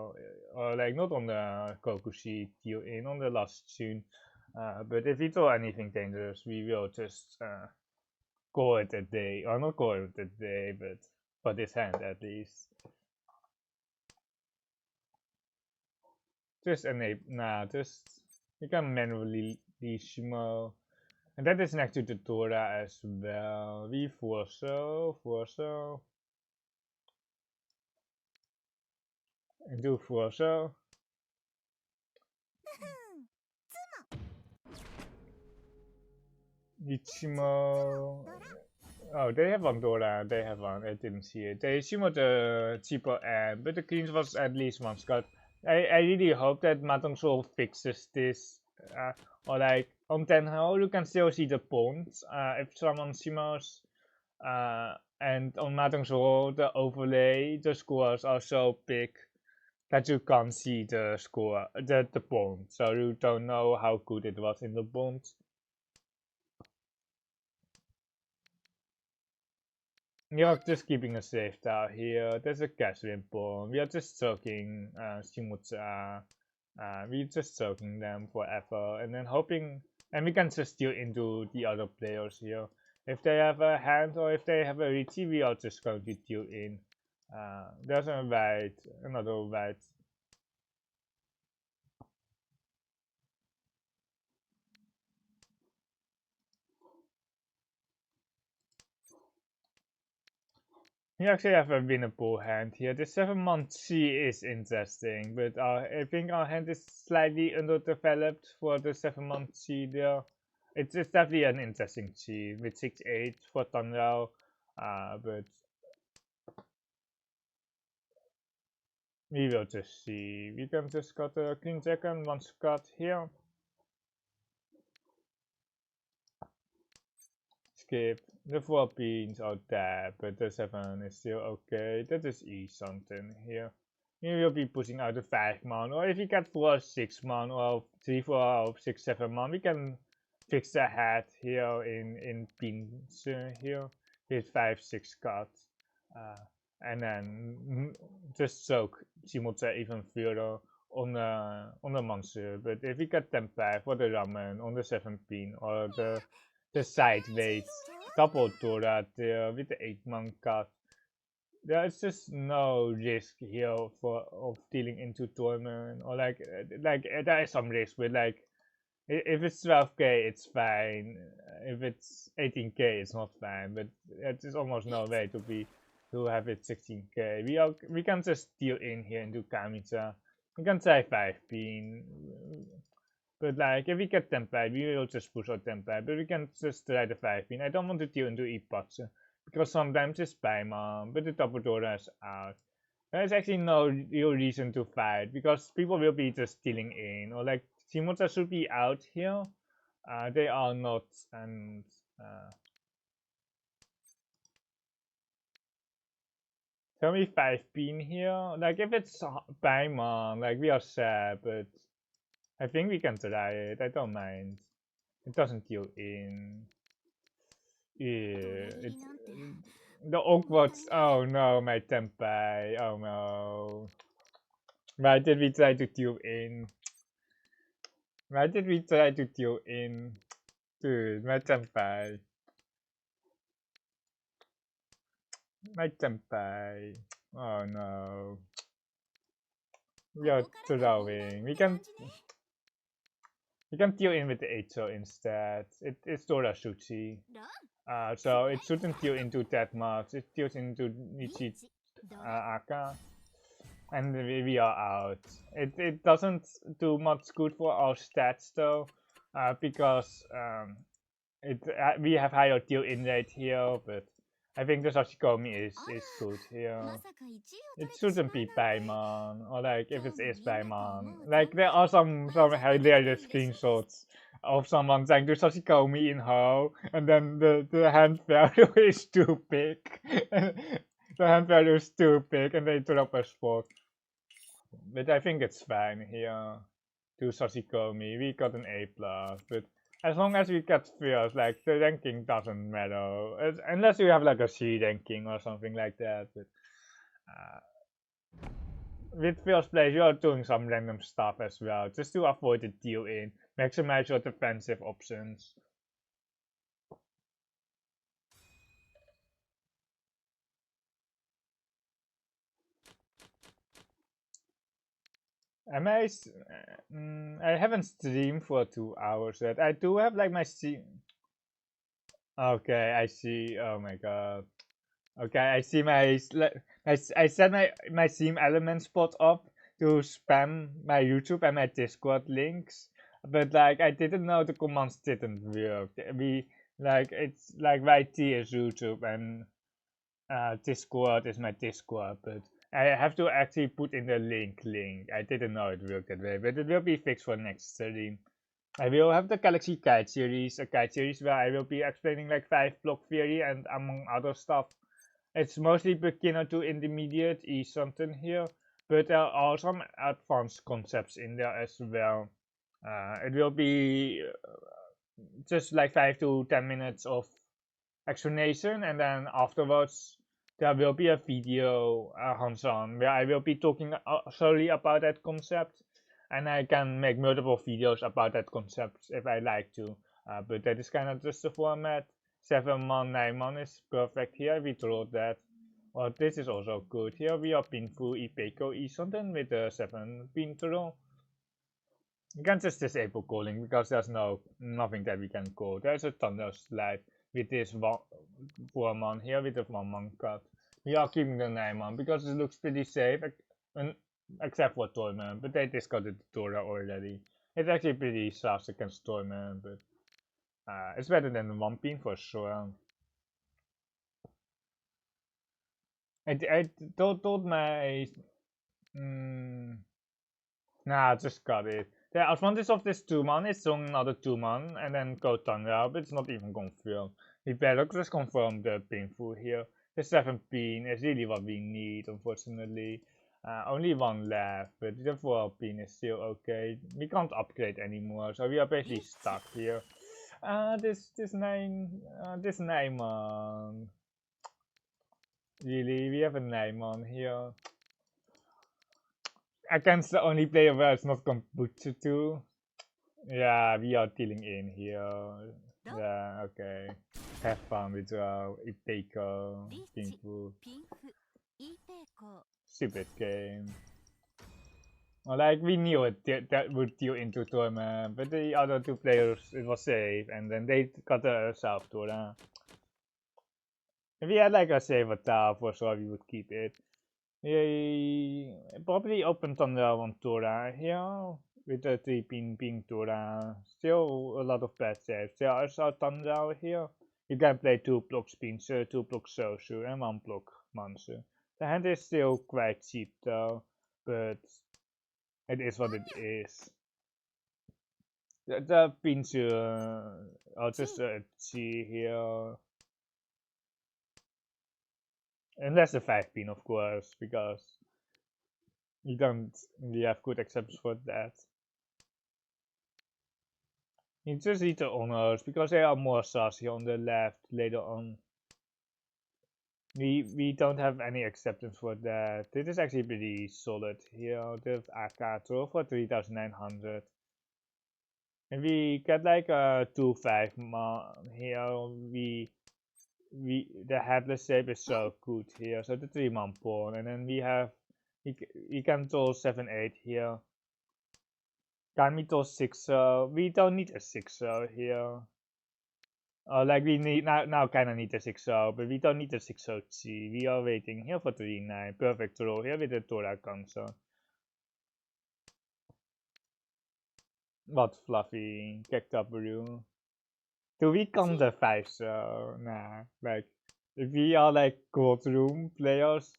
or like not on the Kokushi deal in on the last tune. But if we throw anything dangerous, we will just call it a day, or not call it a day, but for this hand at least. Just enable, just you can manually Shimo. And that is next to the Tora as well. We Forso. And do Forso. Ichimo. Oh, they have one Dora. They have one. I didn't see it. They Shimo the cheaper end, but the Queens was at least one Scott. I really hope that Mahjong Soul fixes this. Or like on Tenhou, you can still see the bonds if someone Shimos. And on Mahjong Soul, the overlay, the scores are so big that you can't see the score, the bond. So you don't know how good it was in the bonds. You're just keeping a safe tower here. There's a Catherine bomb. We are just soaking Shimutsa. We're just soaking them forever and then hoping, and we can just steal into the other players here. If they have a hand or if they have a Riichi, we are just going to deal in. There's a white, another white. We actually have a winnable hand here. The 7-month C is interesting, but I think our hand is slightly underdeveloped for the 7-month C there. It's definitely an interesting C with 6-8 for Tonrao, but we will just see. We can just got a clean second, one Scott here. Skip. The 4 beans are dead, but the 7 is still okay. That is E something here. We will be pushing out the 5-man, or if you get 4 or 6-man, or 3, 4, or 6, 7-man, we can fix the head here in beans here with 5, 6 cuts. And then just soak Shimotsa even further on the monster. But if we get them back for the ramen on the 7 pin or the sideways double Dora there with the 8-man cut, there is just no risk here of dealing into tournament, or like there is some risk, but like if it's 12k it's fine, if it's 18k it's not fine, but there's almost no way to have it 16k. We can just deal in here into Kamicha. We can try 5 pin, but like if we get Tempai, we will just push our Tempai, but we can just try the 5 pin. I don't want to deal into Ipotsu because sometimes it's Paimon, but the double Dora is out. There's actually no real reason to fight because people will be just stealing in, or like Shimotsa should be out here. They are not, and tell me 5 pin here. Like if it's Paimon, like we are sad, but I think we can try it. I don't mind. It doesn't deal in. Yeah, the awkward. Oh no, my Tempai. Oh no. Why did we try to deal in? Why did we try to deal in? Dude, my Tempai. My Tempai. Oh no. We are throwing. We can deal in with the Echo instead. It's Dorashuchi. So it shouldn't deal into that much. It deals into Riichi Aka. And we are out. It doesn't do much good for our stats though, because we have higher deal in rate here, but I think the Sashikomi is good here. It shouldn't be Paimon, or like if it is Paimon. Like there are some hilarious screenshots of someone trying to Sashikomi in Ho, and then the hand value is too big. The hand value is too big, and they drop a spot. But I think it's fine here. To Sashikomi, we got an A+, but as long as we get first, like, the ranking doesn't matter. Unless you have, like, a C ranking or something like that, but with first place, you're doing some random stuff as well, just to avoid the deal in. Maximize your defensive options. I haven't streamed for 2 hours yet. I do have, like, my stream. Okay, I see. Oh my god. Okay, I see I set my theme element spot up to spam my YouTube and my Discord links, but like I didn't know the commands didn't work. It's like YT is YouTube and Discord is my Discord, but I have to actually put in the link. I didn't know it worked that way, but it will be fixed for next stream. I will have the Galaxy Guide series, a guide series where I will be explaining like 5-block theory and among other stuff. It's mostly beginner to intermediate something here, but there are some advanced concepts in there as well. It will be just like 5 to 10 minutes of explanation, and then afterwards there will be a video hands-on where I will be talking solely about that concept, and I can make multiple videos about that concept if I like to. But that is kind of just the format. 7-man, 9-man is perfect here. We draw that. Well, this is also good. Here we are pinful Ipeko something with a 7-pin draw. You can just disable calling because there's nothing that we can call. There's a thunder slide with this 4-man here with the 1-man cut. We are keeping the 9-man because it looks pretty safe, except for Toyman, but they discarded the Dora already. It's actually pretty soft against Toyman, but it's better than the 1-pin for sure. I told my nah, just got it. The advantage of this 2-man is throwing another 2-man and then go Thunder, but it's not even confirmed. We better just confirm the pinful here. The 7-pin is really what we need, unfortunately. Only 1 left, but the 4-pin is still okay. We can't upgrade anymore, so we are basically stuck here. This 9-man. Really, we have a 9-man here. Against the only player where it's not kombucha too. Yeah, we are dealing in here. Yeah, okay. Have fun with Ipeko, Pinfu. Stupid game. Well, like, we knew it that would deal into tournament, but the other 2 players, it was safe, and then they got a South Tora. If we had like a safer tower, for sure we would keep it. We probably open Thunder on Tora here with the 3-pin ping Tora. Still a lot of bad saves. There is a Thunder here. You can play 2-block Spincer, 2-block Sosu, and 1-block Mansu. The hand is still quite cheap though, but it is what it is. The Pincer, I'll just see here. Unless the 5-pin, of course, because you don't really have good exceptions for that. You just need the honors, because there are more sassy on the left later on. We don't have any acceptance for that. This is actually pretty solid here. There's Akato for 3,900. And we get like a 2-5 man here. The headless shape is so good here. So the 3-man pawn, and then we have He can draw 7-8 here. Can we draw 6-0? We don't need a 6-0 here. Like we need now kind of need a 6-0, but we don't need a 6-0 G. We are waiting here for 3-9. Perfect draw here with the Tora Kangso. What fluffy, Kektaburu. Do we come the 5-0? Nah, like if we are like courtroom players,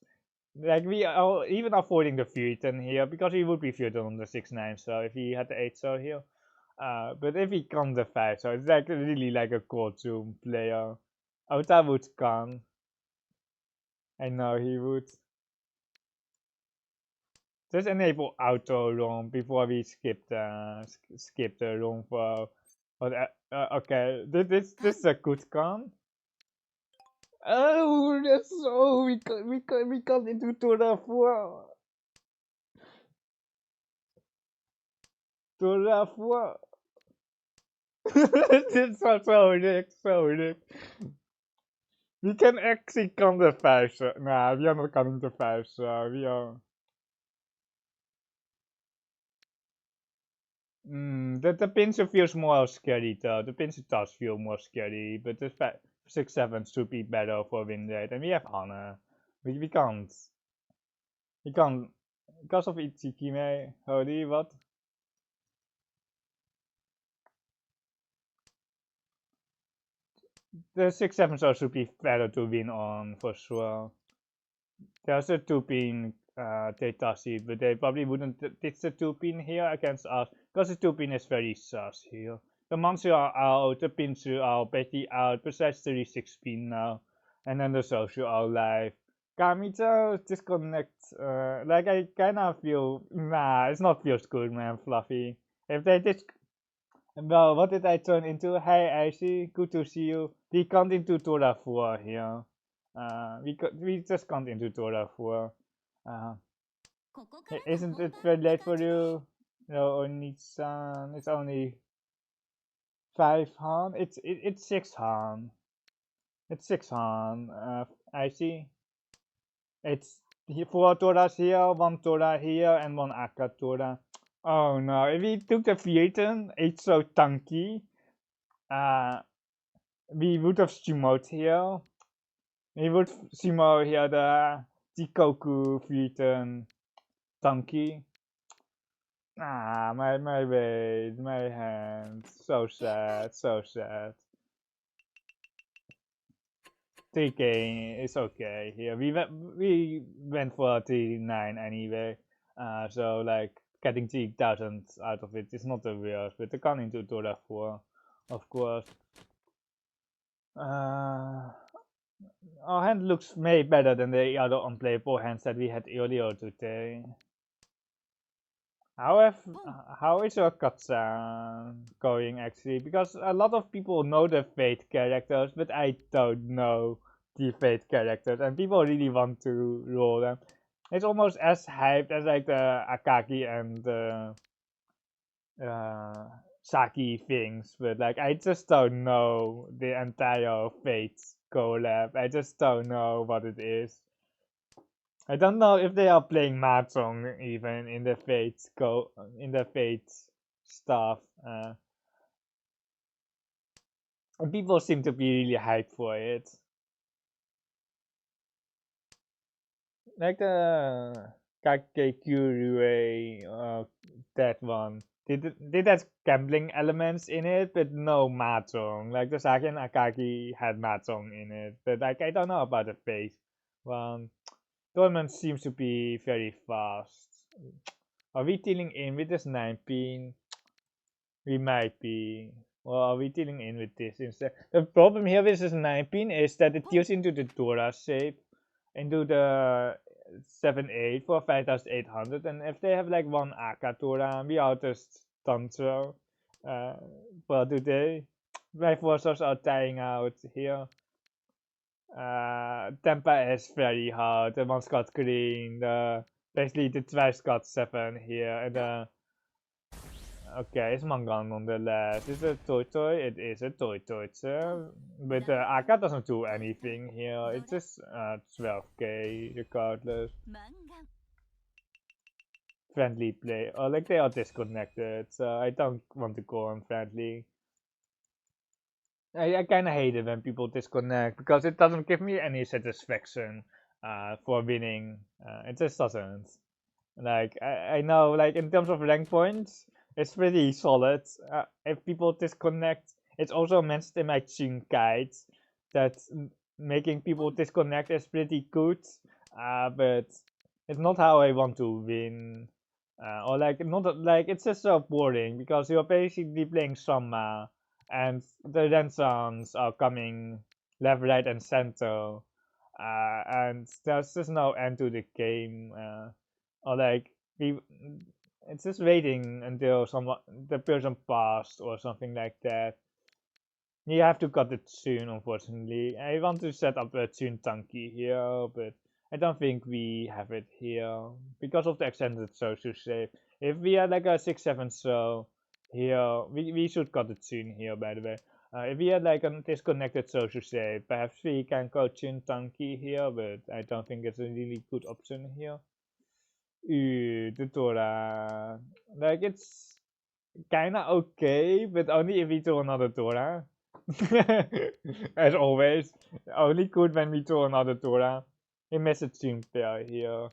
like we are even avoiding the Futon here because he would be Futon on the 6-9, so if he had the 8-0 here. But if he come the 5-0, it's like really like a courtroom player. Ota would come. I know he would. Just enable auto roam before we skip the room for. Okay, this is a good con. Oh, that's so we got into Tora 4. Tora 4. This is so Rick, so Rick. We can actually come to 5-0. Nah, we are not coming to 5-0. We are. The pincer feels more scary though. The pincer does feel more scary, but the 6-7 should be better for win rate. And we have honor. We can't. We can't. Because of Ichikime. Holy, what? The 6-7 should be better to win on for sure. There's a 2-pin data sheet, but they probably wouldn't ditch the 2-pin here against us because the 2-pin is very sus here. The monster are out, the pincer are basically out, besides the 6-pin now, and then the social are live. Kamito disconnect, like I kinda feel, nah, it's not feels good, man, Fluffy. If they well, what did I turn into? Hey, Icy, good to see you. We can't into Tora 4 here. We just can't into Tora 4. Isn't it very late for you? No, Oni-san. It's only 5 Han. It's 6 Han. It's 6 Han. Icy. It's 4 Toras here, 1 Tora here, and 1 Akka Tora. Oh no, if we took the Vieten, it's so tanky. We would have Shimote here. We would Shimo here the Jikoku Vieten tanky. My weight, my hand. So sad, so sad. 3K is okay here. We went for 3-9 anyway. So like getting 3,000 out of it is not the worst. But the gun into Dora 4, of course. Our hand looks way better than the other unplayable hands that we had earlier today. How is your Katsa going actually? Because a lot of people know the Fate characters, but I don't know the Fate characters, and people really want to roll them. It's almost as hyped as like the Akagi and the Saki things, but like I just don't know the entire Fate collab. I just don't know what it is. I don't know if they are playing Mahjong even in the Fate stuff. And people seem to be really hyped for it. Like the Kakekyurue, that one. Did has gambling elements in it, but no Mahjong. Like the Saki and Akagi had Mahjong in it, but like I don't know about the Fate one. Tournament seems to be very fast. Are we dealing in with this 9-pin? We might be. Or are we dealing in with this instead? The problem here with this 9-pin is that it deals into the Dora shape, into the 7-8 for 5,800, and if they have like 1 Akka Dora, we are just done so for today. My forces are dying out here. Tempa is very hard. The one's got green. Basically the twice got 7 here, and okay, it's Mangan nonetheless. Is it a toy? It is a toy, but Akka doesn't do anything here. It's just 12k regardless. friendly play, or like they are disconnected, so I don't want to call them friendly. I kind of hate it when people disconnect because it doesn't give me any satisfaction for winning. It just doesn't. Like I know, like in terms of rank points, it's pretty solid. If people disconnect, it's also mentioned in my Chun guide that making people disconnect is pretty good. But it's not how I want to win. Or like not like it's just so boring because you're basically playing Summa and the Renaissance are coming left, right, and center. And there's just no end to the game. Or like we, it's just waiting until someone the person passed or something like that. You have to cut it soon, unfortunately. I want to set up a Tune Tanki here, but I don't think we have it here because of the extended social save. If we had like a 6-7 so here, we should cut it soon here, by the way. If we had like a disconnected social save, perhaps we can go Tune Tanki here, but I don't think it's a really good option here. The Dora. Like, it's kinda okay, but only if we do another Dora. As always. Only good when we do another Dora. A message team pair here.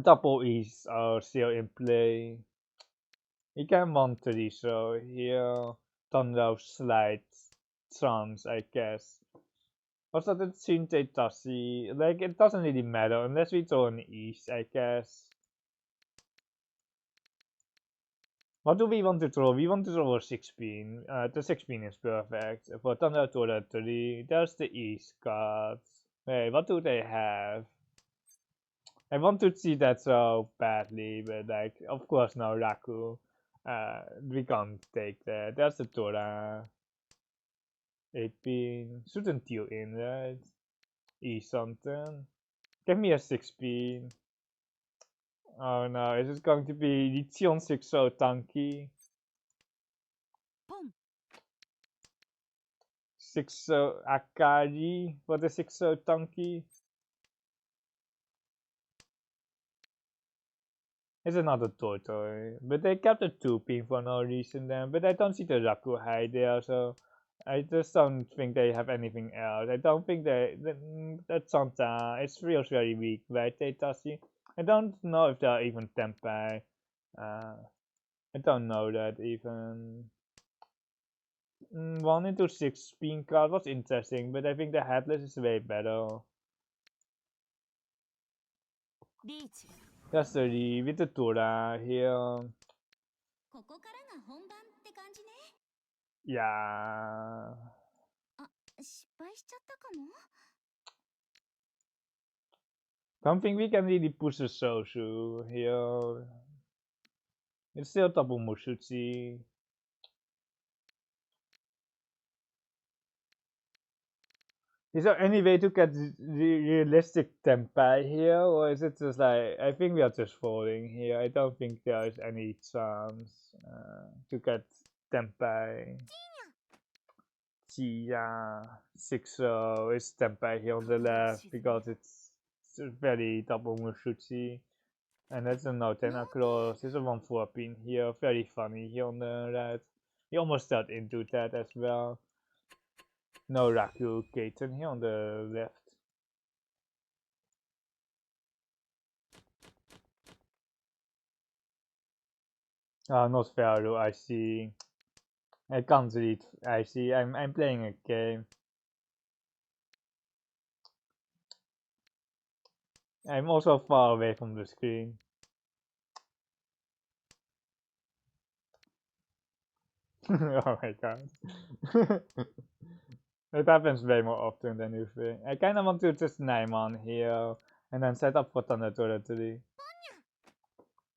Double E's are still in play. You can monitor these, so here. Thunder slide chance, I guess. Also, the Shinte Tassi, like, it doesn't really matter unless we draw an East, I guess. What do we want to draw? We want to draw a 6-pin. The 6-pin is perfect. For Thunder to 3, there's the East cards. Wait, what do they have? I want to see that so badly, but like, of course, no Raku. We can't take that. There's the Tora. 8-pin. Shouldn't deal in, right? E something. Give me a 6-pin. Oh no, is it going to be the Tion 6 so tanky? 6 Akari for the 6 tanky. It's another Tortoise, but they kept a 2-pin for no reason then. But I don't see the Rakuhai there, so I just don't think they have anything else. I don't think that Santa, it feels very weak, right, Teitashi? I don't know if they're even Tempai. I don't know that even. 1 into 6 spin card was interesting, but I think the headless is way better. That's the with the Tora here. Yeah. Don't think we can really push the Sosu here. It's still double Mushuchi. Is there any way to get realistic Tempai here, or is it just like, I think we are just falling here. I don't think there is any chance to get Tempai. Chia 6-0 is Tempai here on the left because it's very double Mushuchi. And that's a no 10 across. There's a 1-4 pin here. Very funny here on the right. He almost got into that as well. No Raku Kaiten here on the left. Not Faru, I see. I can't read. I see. I'm playing a game. I'm also far away from the screen. Oh my god. It happens way more often than you think. I kinda want to just Naiman here and then set up for Thunder Territory.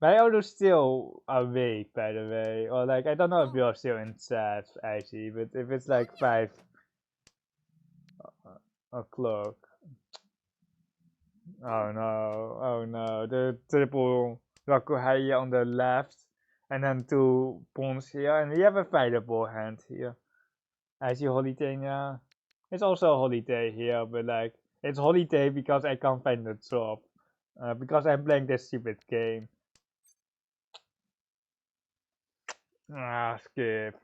My auto still awake, by the way, or like I don't know if you're still in chat, actually, but if it's like 5 o'clock. Oh no, the triple Rakuhai on the left, and then 2 pawns here, and we have a fighterable hand here. I see Holiday now. It's also a Holiday here, but like, it's Holiday because I can't find the drop. because I'm playing this stupid game. Skip.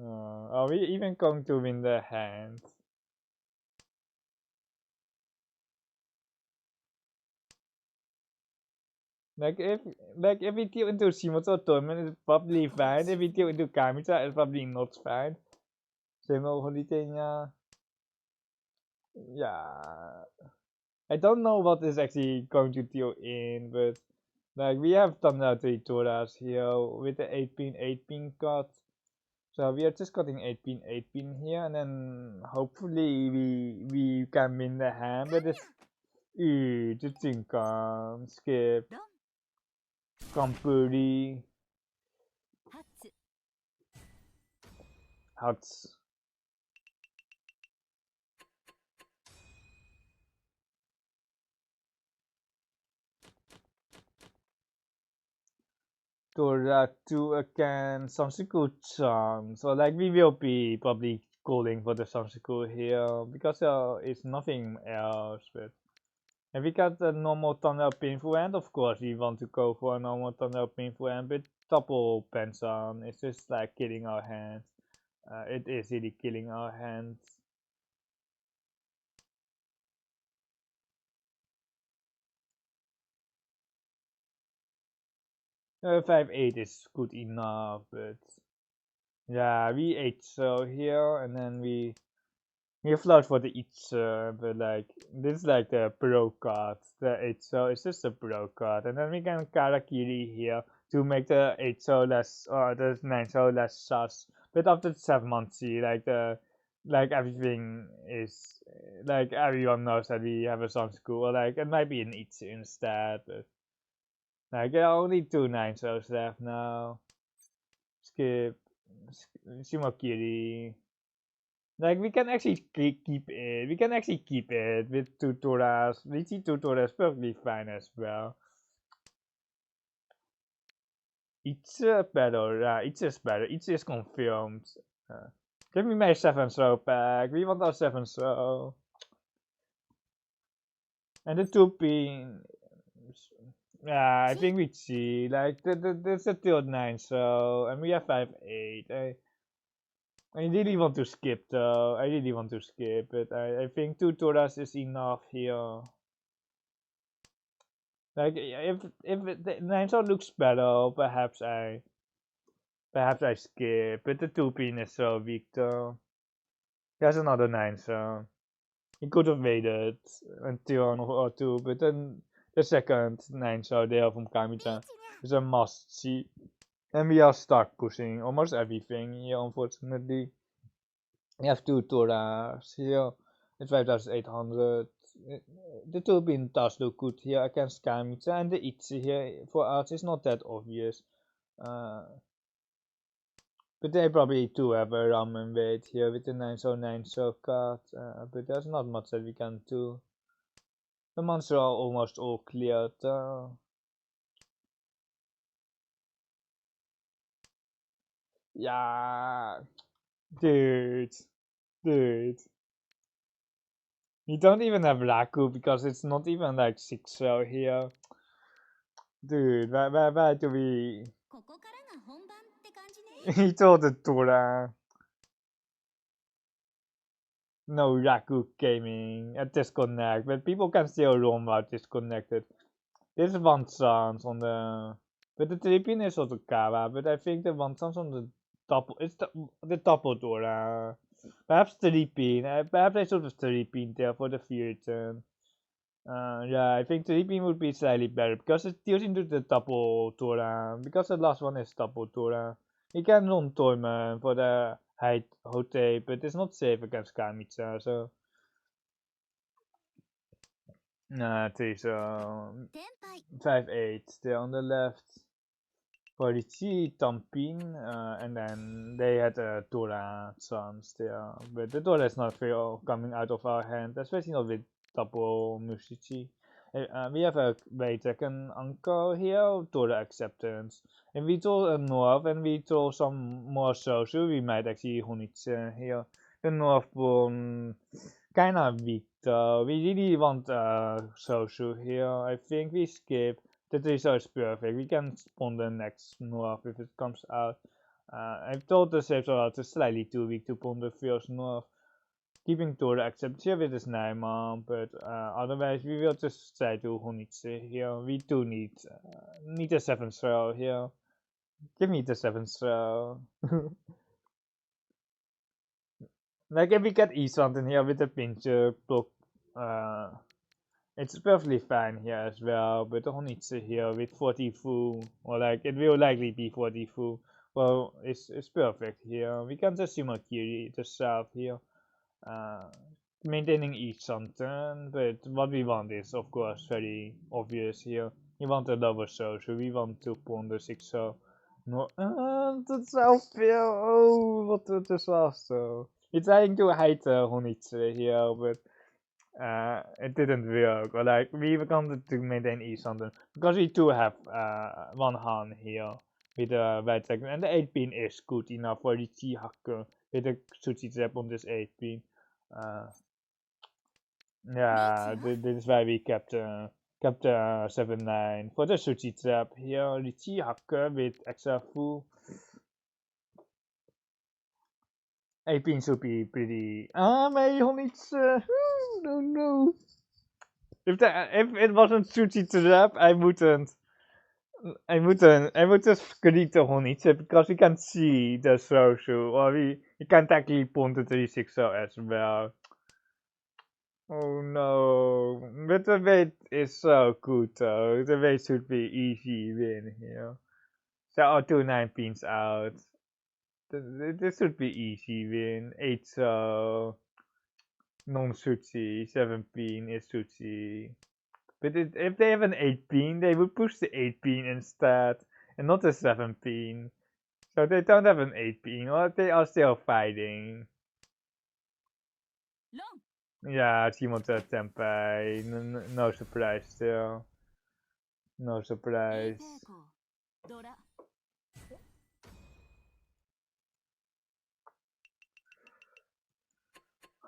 Are we even going to win the hand? Like if we tilt into Shimoto tournament, it's probably fine. If we tilt into Kamita, it's probably not fine. Same old holiday. Yeah. I don't know what is actually going to deal in, but like we have done the Toras here with the 8-pin card. So we are just cutting 8-pin here, and then hopefully we can win the hand, but it's just skip. Kampuri. Huts. Tora 2 against Samsuku-chan. So like we will be probably calling for the Samsuku here because it's nothing else. But if we got a normal thunder painful hand, of course we want to go for a normal thunder painful hand. But double Pensan, it's just like killing our hands. It is really killing our hands. 5-8 is good enough, but yeah, we 8 so here, and then we float for the 8, but like this is like the pro card. The 8 so it's just a pro card, and then we can Karakiri here to make the 8 so less or the 9 so less sus. But after 7 months, see like everything is like everyone knows that we have a song school, or like it might be an 8 instead, but like there are only 2 9 shows left now. Skip. Shimokiri. Like we can actually keep it. We can actually keep it with tutoras. Riichi tutoras perfectly fine as well. It's better. It's just better. It's just confirmed. Give me my 7 throw pack. We want our 7 throw. And the 2-pin. Yeah, I think we see. Like there's a tilt 9 so, and we have 5-8. I really want to skip though. I really want to skip, but I think 2 Toras is enough here. Like if the 9 shot looks better, perhaps I skip. But the 2-pin is so weak though. There's another 9 shot. He could have waited until an or 2, but then the second 9 shot there from Kamita is a must see. And we are stuck pushing almost everything here, unfortunately. We have 2 Toras here. It's 5800. The 2-pin does look good here against Kamita, and the Itzy here for us is not that obvious. But they probably do have a ramen weight here with the 909 card, but there's not much that we can do. The monsters are almost all cleared though. Yeah, dude. You don't even have Raku because it's not even like 6 so here. Dude, why do we... He told the Tora. No Raku gaming at disconnect, but people can still roam out disconnected. This is one chance on the... But the 3-pin is also Kawa, but I think the one chance on the double... It's the double Tora. Perhaps 3-pin. Perhaps I should have 3-pin there for the future. Yeah, I think 3-pin would be slightly better because it deals into the double Tora. Because the last one is double Tora. You can run Toyman for the Hote, but it's not safe against Kamita, so... Nah, it is 5-8 there on the left. For Riichi, Tampin, and then they had a Tora chance there. But the Tora is not very coming out of our hand, especially not with double Mushichi. We have a second uncle here, Tora acceptance. If we draw a north and we draw some more social, we might actually Honitsu here. The northborn kinda weak though. We really want Sosu here. I think we skip. The Triso is perfect. We can spawn the next North if it comes out. I've told the saves are out slightly too weak to spawn the first North. Keeping Tora except here with this Naiman, but otherwise we will just try to Honitsu here. We do need a 7th throw here. Give me the 7th throw. Like if we get E-Sound in here with the pincher block, it's perfectly fine here as well, but the Honitsu here with 40 full, or like it will likely be 40 full. Well, it's perfect here. We can just Sumakiri the south here. Maintaining each something, but what we want is of course very obvious here. We want a lower so we want to pawn the 6 so. No, that's so fair. Oh, what a disaster. It's trying to hide Honitsu here, but it didn't work. Or like we wanted to maintain E something because we do have one Han here with a right second, and the 8 pin is good enough for the T hacker with a Suchi trap on this 8 pin. Yeah, this is why we kept 7-9 for the Suchi trap here. The T hacker with extra full. 8 pin should be pretty. My Honitsu. No, no. If it wasn't Suchi trap, I would just delete the Honitsu because we can see the Sosu, or we can technically pawn the 360 as well. Oh no, but the weight is so good though. The weight should be easy win here. There are 2 9 pins out. This should be easy win. 8 so non-Suchi, 7 pin is Suchi. But if they have an 8 pin, they would push the 8 pin instead, and not the 7 pin. So they don't have an 8 pin, or they are still fighting. Yeah, Chimoto Tenpai, no surprise still. No surprise.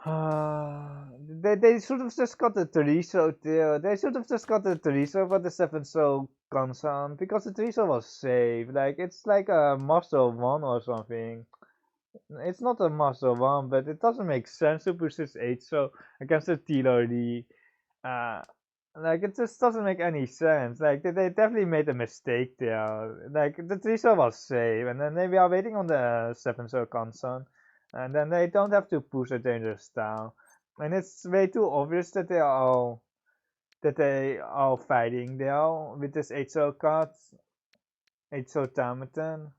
They should have just got the Teriso there. They should have just got the Teriso for the 7 so Kansan, because the Teriso was safe. Like, it's like a Master 1 or something. It's not a Master 1, but it doesn't make sense to push this 8 so against the TLD. Like, it just doesn't make any sense. Like, they definitely made a mistake there. Like, the 3 so was safe, and then we are waiting on the 7 so Kansan. And then they don't have to push a dangerous down. And it's way too obvious that they are fighting there with this 8 so card. 8 so Tamaton.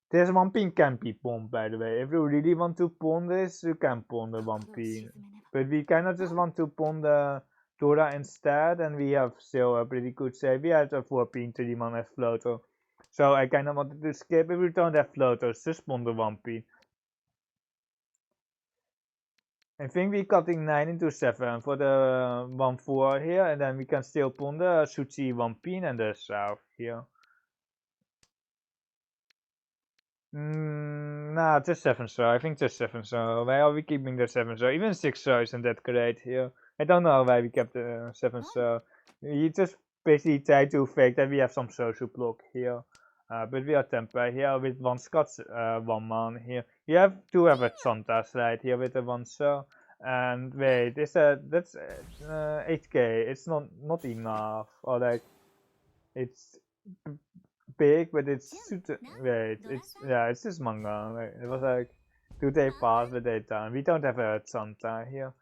This 1 pin can be pawned, by the way. If you really want to pawn this, you can pawn the 1 pin. But we cannot just want to pawn the Tora instead, and we have still a pretty good save. We had a 4 pin 3-man as floater. So I kind of wanted to skip. If we don't have floaters, just pawn the 1 pin. I think we're cutting 9 into 7 for the 1-4 here, and then we can still pawn the Suchi 1 pin and the south here. Nah, just 7 so. I think just 7 so. Why are we keeping the 7 so? Even 6 so isn't that great here. I don't know why we kept the 7 so. You just basically try to fake that we have some social block here. But we are temper here with 1 Scots 1 man here. You have to have a Santa slide here with the 1 so. And wait, that's 8k. It's not enough. Or like, it's big, but it's wait, it's just manga. Like, it was like 2 day pass, but they done. We don't have a Santa here.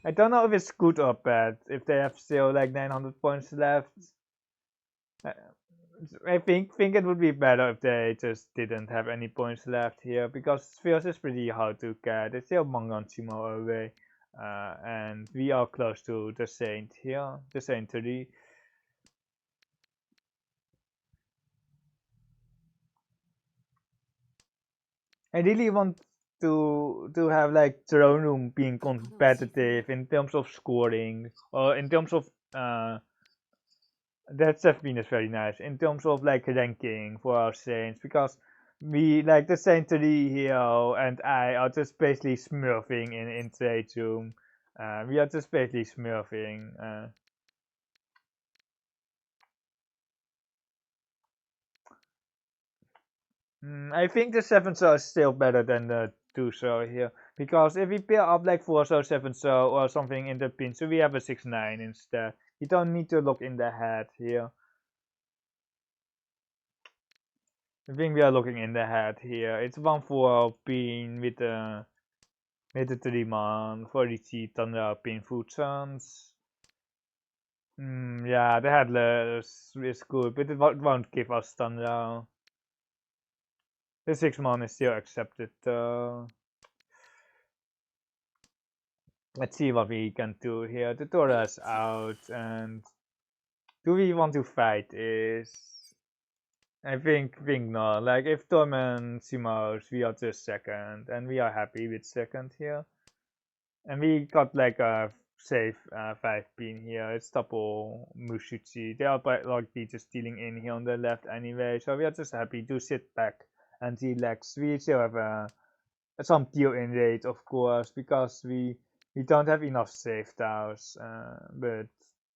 I don't know if it's good or bad. If they have still like 900 points left, I think it would be better if they just didn't have any points left here, because Spheres is pretty hard to get. It's still Manganchimo away, and we are close to the Saint here, the Saint 3. I really want to have like throne room being competitive in terms of scoring, or in terms of that Seth is very nice in terms of like ranking for our Saints, because we like the Saint-Three here and I are just basically smurfing in trade room. We are just basically smurfing. I think the 7-star is still better than the 2-star here, because if we pair up like 4-star, 7-star or something in the pin, so we have a 6-9 instead. You don't need to look in the head here. I think we are looking in the head here. It's 1-4 pin with the 3-man for Riichi Thunder pin food chance. Yeah, the headless is good, but it won't give us thunder. The 6-man is still accepted though. Let's see what we can do here. The Tora's out, and do we want to fight is... I think not. Like, if Torment Simos, we are just second, and we are happy with second here. And we got like a safe 5 pin here. It's double Mushichi. They are likely just stealing in here on the left anyway, so we are just happy to sit back and relax. We still have some deal in rate, of course, because we don't have enough safe tiles, but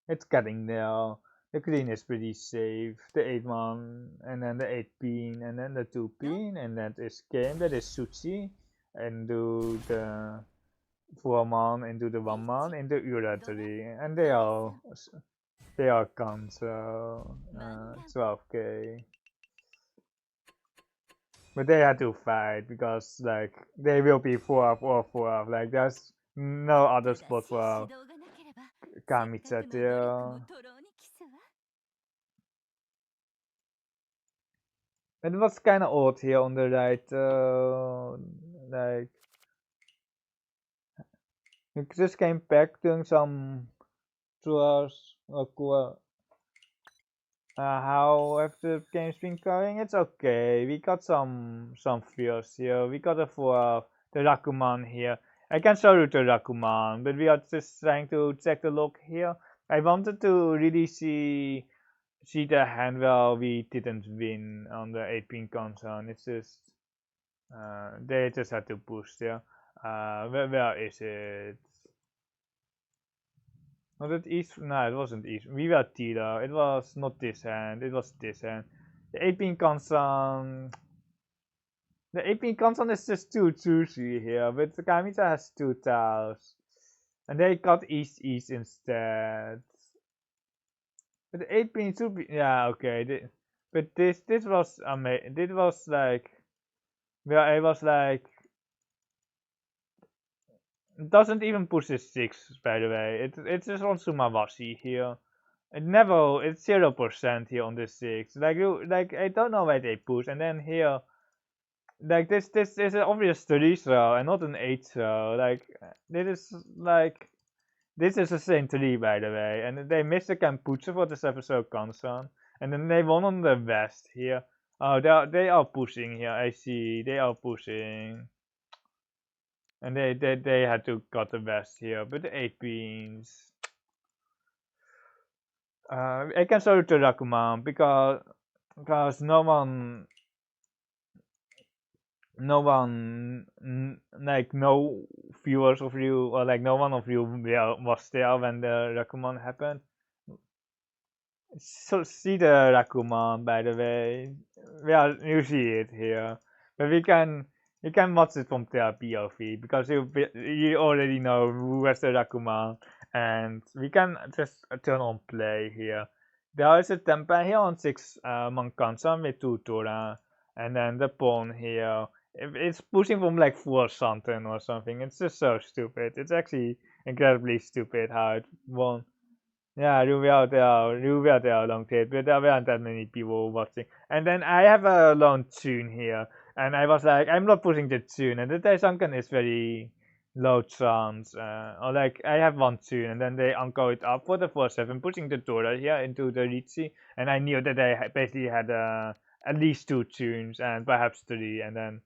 it's getting there. The green is pretty safe. The 8-1, and then the 8-pin, and then the 2-pin, and that is game. That is Suchi, and do the 4-man into the 1-man into Uratari, and they are gone. So 12k. But they had to fight because like they will be 4-up or 4-up. Like there's no other spot for Kamitsa there. It was kind of odd here on the right. Like it just came back doing some tours. How have the games been going? It's okay. We got some fears here. We got a 4-up. The Rakuman here. I can show you the Rakuman, but we are just trying to check the log here. I wanted to really see the hand where we didn't win on the 8-pin console. It's just they just had to push there. Where is it? Was it East? No, it wasn't East. We were Tila. It was not this hand. It was this hand. The 8-pin console. The 8-pin console is just too choosy here, but the Kamita has 2 tiles. And they got East instead. But the 8-pin should be, yeah, okay. But this was amazing. This was like, well, it was like, it doesn't even push the 6, by the way. It's just on Sumawashi here. It's 0% here on the 6. Like I don't know why they push, and then here, like this is an obvious 3 throw and not an 8 throw. Like this is a same 3, by the way, and they missed the Kampucha for this episode console, and then they won on the west here. Oh, they are pushing here. I see, they are pushing. And they had to cut the west here, but the 8 pins. I can show you to Rakuman because no one, like no viewers of you, or like no one of you was there when the Rakuman happened. So see the Rakuman, by the way. Yeah, you see it here, but you can watch it from their POV because you already know who has the Rakuman, and we can just turn on play here. There is a temper here on 6-man console with 2 Tora, and then the pawn here. It's pushing from like 4 something or something. It's just so stupid. It's actually incredibly stupid how it won. Yeah, Ruby out there long tape, but there weren't that many people watching. And then I have a lone tune here, and I was like, I'm not pushing the tune, and the Taisankan is very low chance. Or like, I have 1 tune, and then they uncle it up for the 4-7, pushing the Dora here into the Riichi, and I knew that they basically had at least 2 tunes, and perhaps 3, and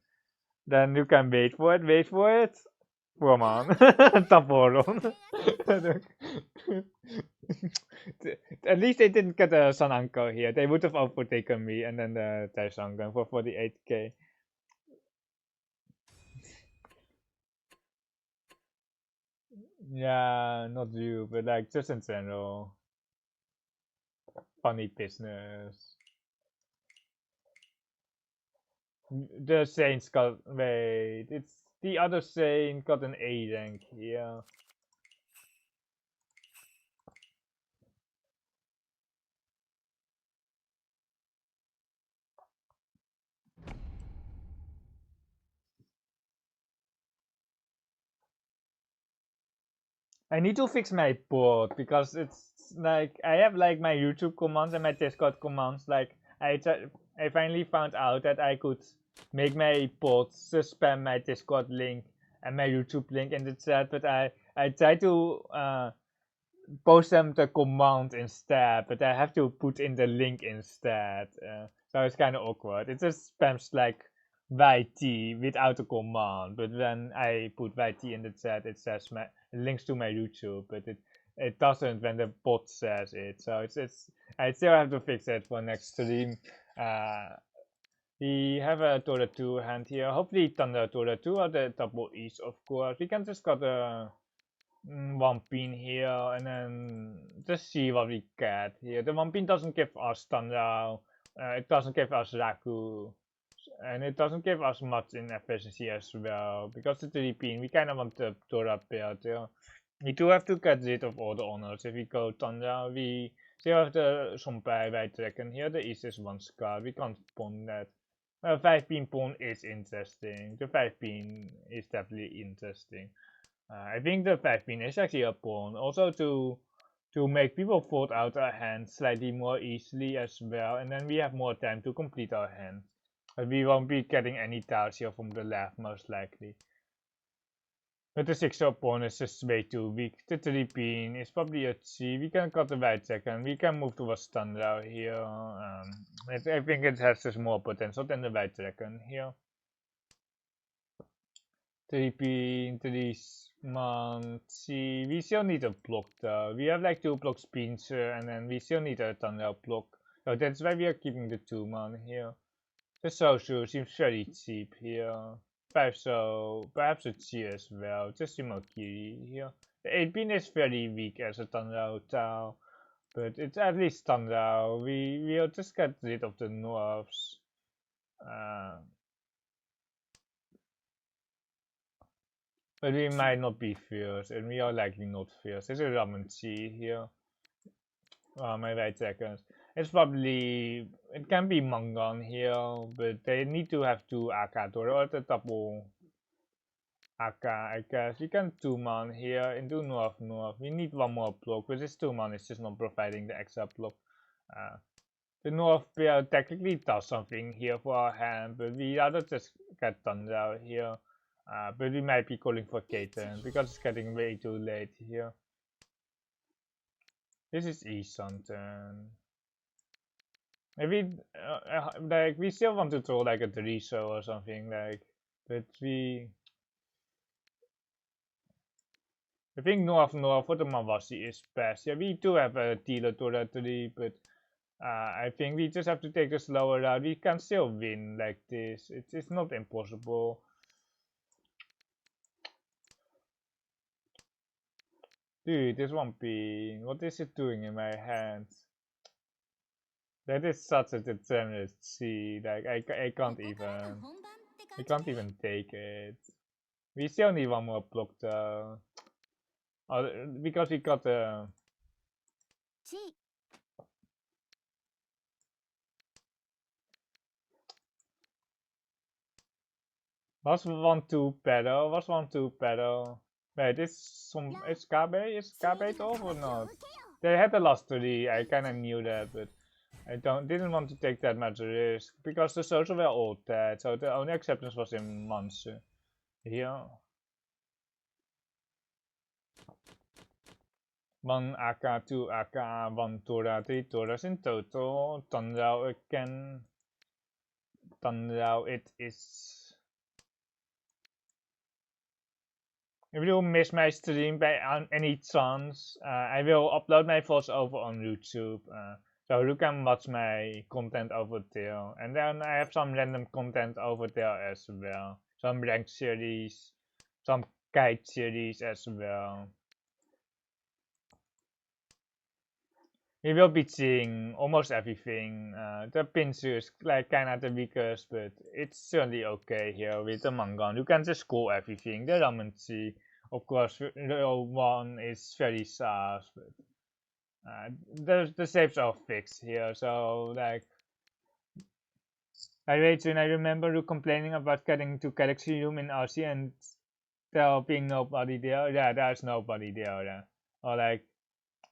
then you can wait for it, Poor man. Taporon. At least they didn't get a Sun Uncle here. They would have overtaken me and then the Taishangan for 48k. Yeah, not you, but like just in general. Funny business. The Saints got, wait, it's the other Saint got an A rank here. I need to fix my board because it's like I have like my YouTube commands and my Discord commands. Like I finally found out that I could make my boards just spam my Discord link and my YouTube link in the chat, but I try to post them the command instead, but I have to put in the link instead. So it's kind of awkward. It just spams like YT without a command, but when I put YT in the chat, it says my links to my YouTube, but it doesn't when the bot says it. So it's I still have to fix it for next stream. We have a Dota 2 hand here. Hopefully Thunder Dota 2 or the double East, of course. We can just got a one pin here and then just see what we get here. The one pin doesn't give us Thunder, it doesn't give us Raku, and it doesn't give us much in efficiency as well. Because the 3 pin, we kind of want the Dora build here. We do have to get rid of all the honors. If we go Thunder, we still have the Sompai White Dragon here. The East is 1 scar, we can't pawn that. 5 pin pawn is interesting. The 5 pin is definitely interesting. I think the 5 pin is actually a pawn, also to make people fold out our hand slightly more easily as well, and then we have more time to complete our hand. But we won't be getting any tiles here from the left, most likely. But the 6 pawn is just way too weak. The 3 pin is probably a C. We can cut the right second. We can move towards standout here. I think it has just more potential than the right second here. 3 pin, 3 see, we still need a block though. We have like 2 blocks pincher and then we still need a thunder block. So that's why we are keeping the 2 man here. The Sosu seems very cheap here. 5 so perhaps a Chi as well. Just Shimokiri here. The 8 pin is very weak as a thunder tile. But it's at least thunder. We'll just get rid of the nerfs. But we might not be fierce, and we are likely not fierce. There's a ramen tea here. My right seconds. It's probably, it can be Mangan here, but they need to have 2 Akator or the double Aka, I guess. We can 2-man here into North. We need 1 more block, but this 2-man is just not providing the extra block. The North pair technically does something here for our hand, but we rather just get Thunder out here. But we might be calling for Kaiten because it's getting way too late here. This is East something. Maybe like we still want to throw like a Driso or something like, but I think North for the Mawasi is best. Yeah, we do have a dealer Dora 3, but I think we just have to take the slower route. We can still win like this. It's not impossible. Dude, this one pin, what is it doing in my hands? That is such a degenerate C. Like I can't even take it. We still need 1 more block though. Because we got the was 1-2 better? Was 1-2 better? Wait, is Gabe off or not? They had the last 3, I kinda knew that, but I didn't want to take that much risk because the social were all dead, so the only acceptance was in months. Here. 1 AK, 2 AK, 1 Tora, 3 Toras in total. Tanrao again. Tanrao it is. if you miss my stream by any chance, I will upload my VODs over on YouTube. So you can watch my content over there. And then I have some random content over there as well. Some ranked series, some guide series as well. We will be seeing almost everything. The pincer is like kinda the weakest, but it's certainly okay here with the manga. You can just go everything. The ramen tea, of course, the one is very fast, but the shapes are fixed here. So like, I remember you complaining about getting to Galaxy Room in RC and there being nobody there. Yeah, there's nobody there. Yeah. Or like,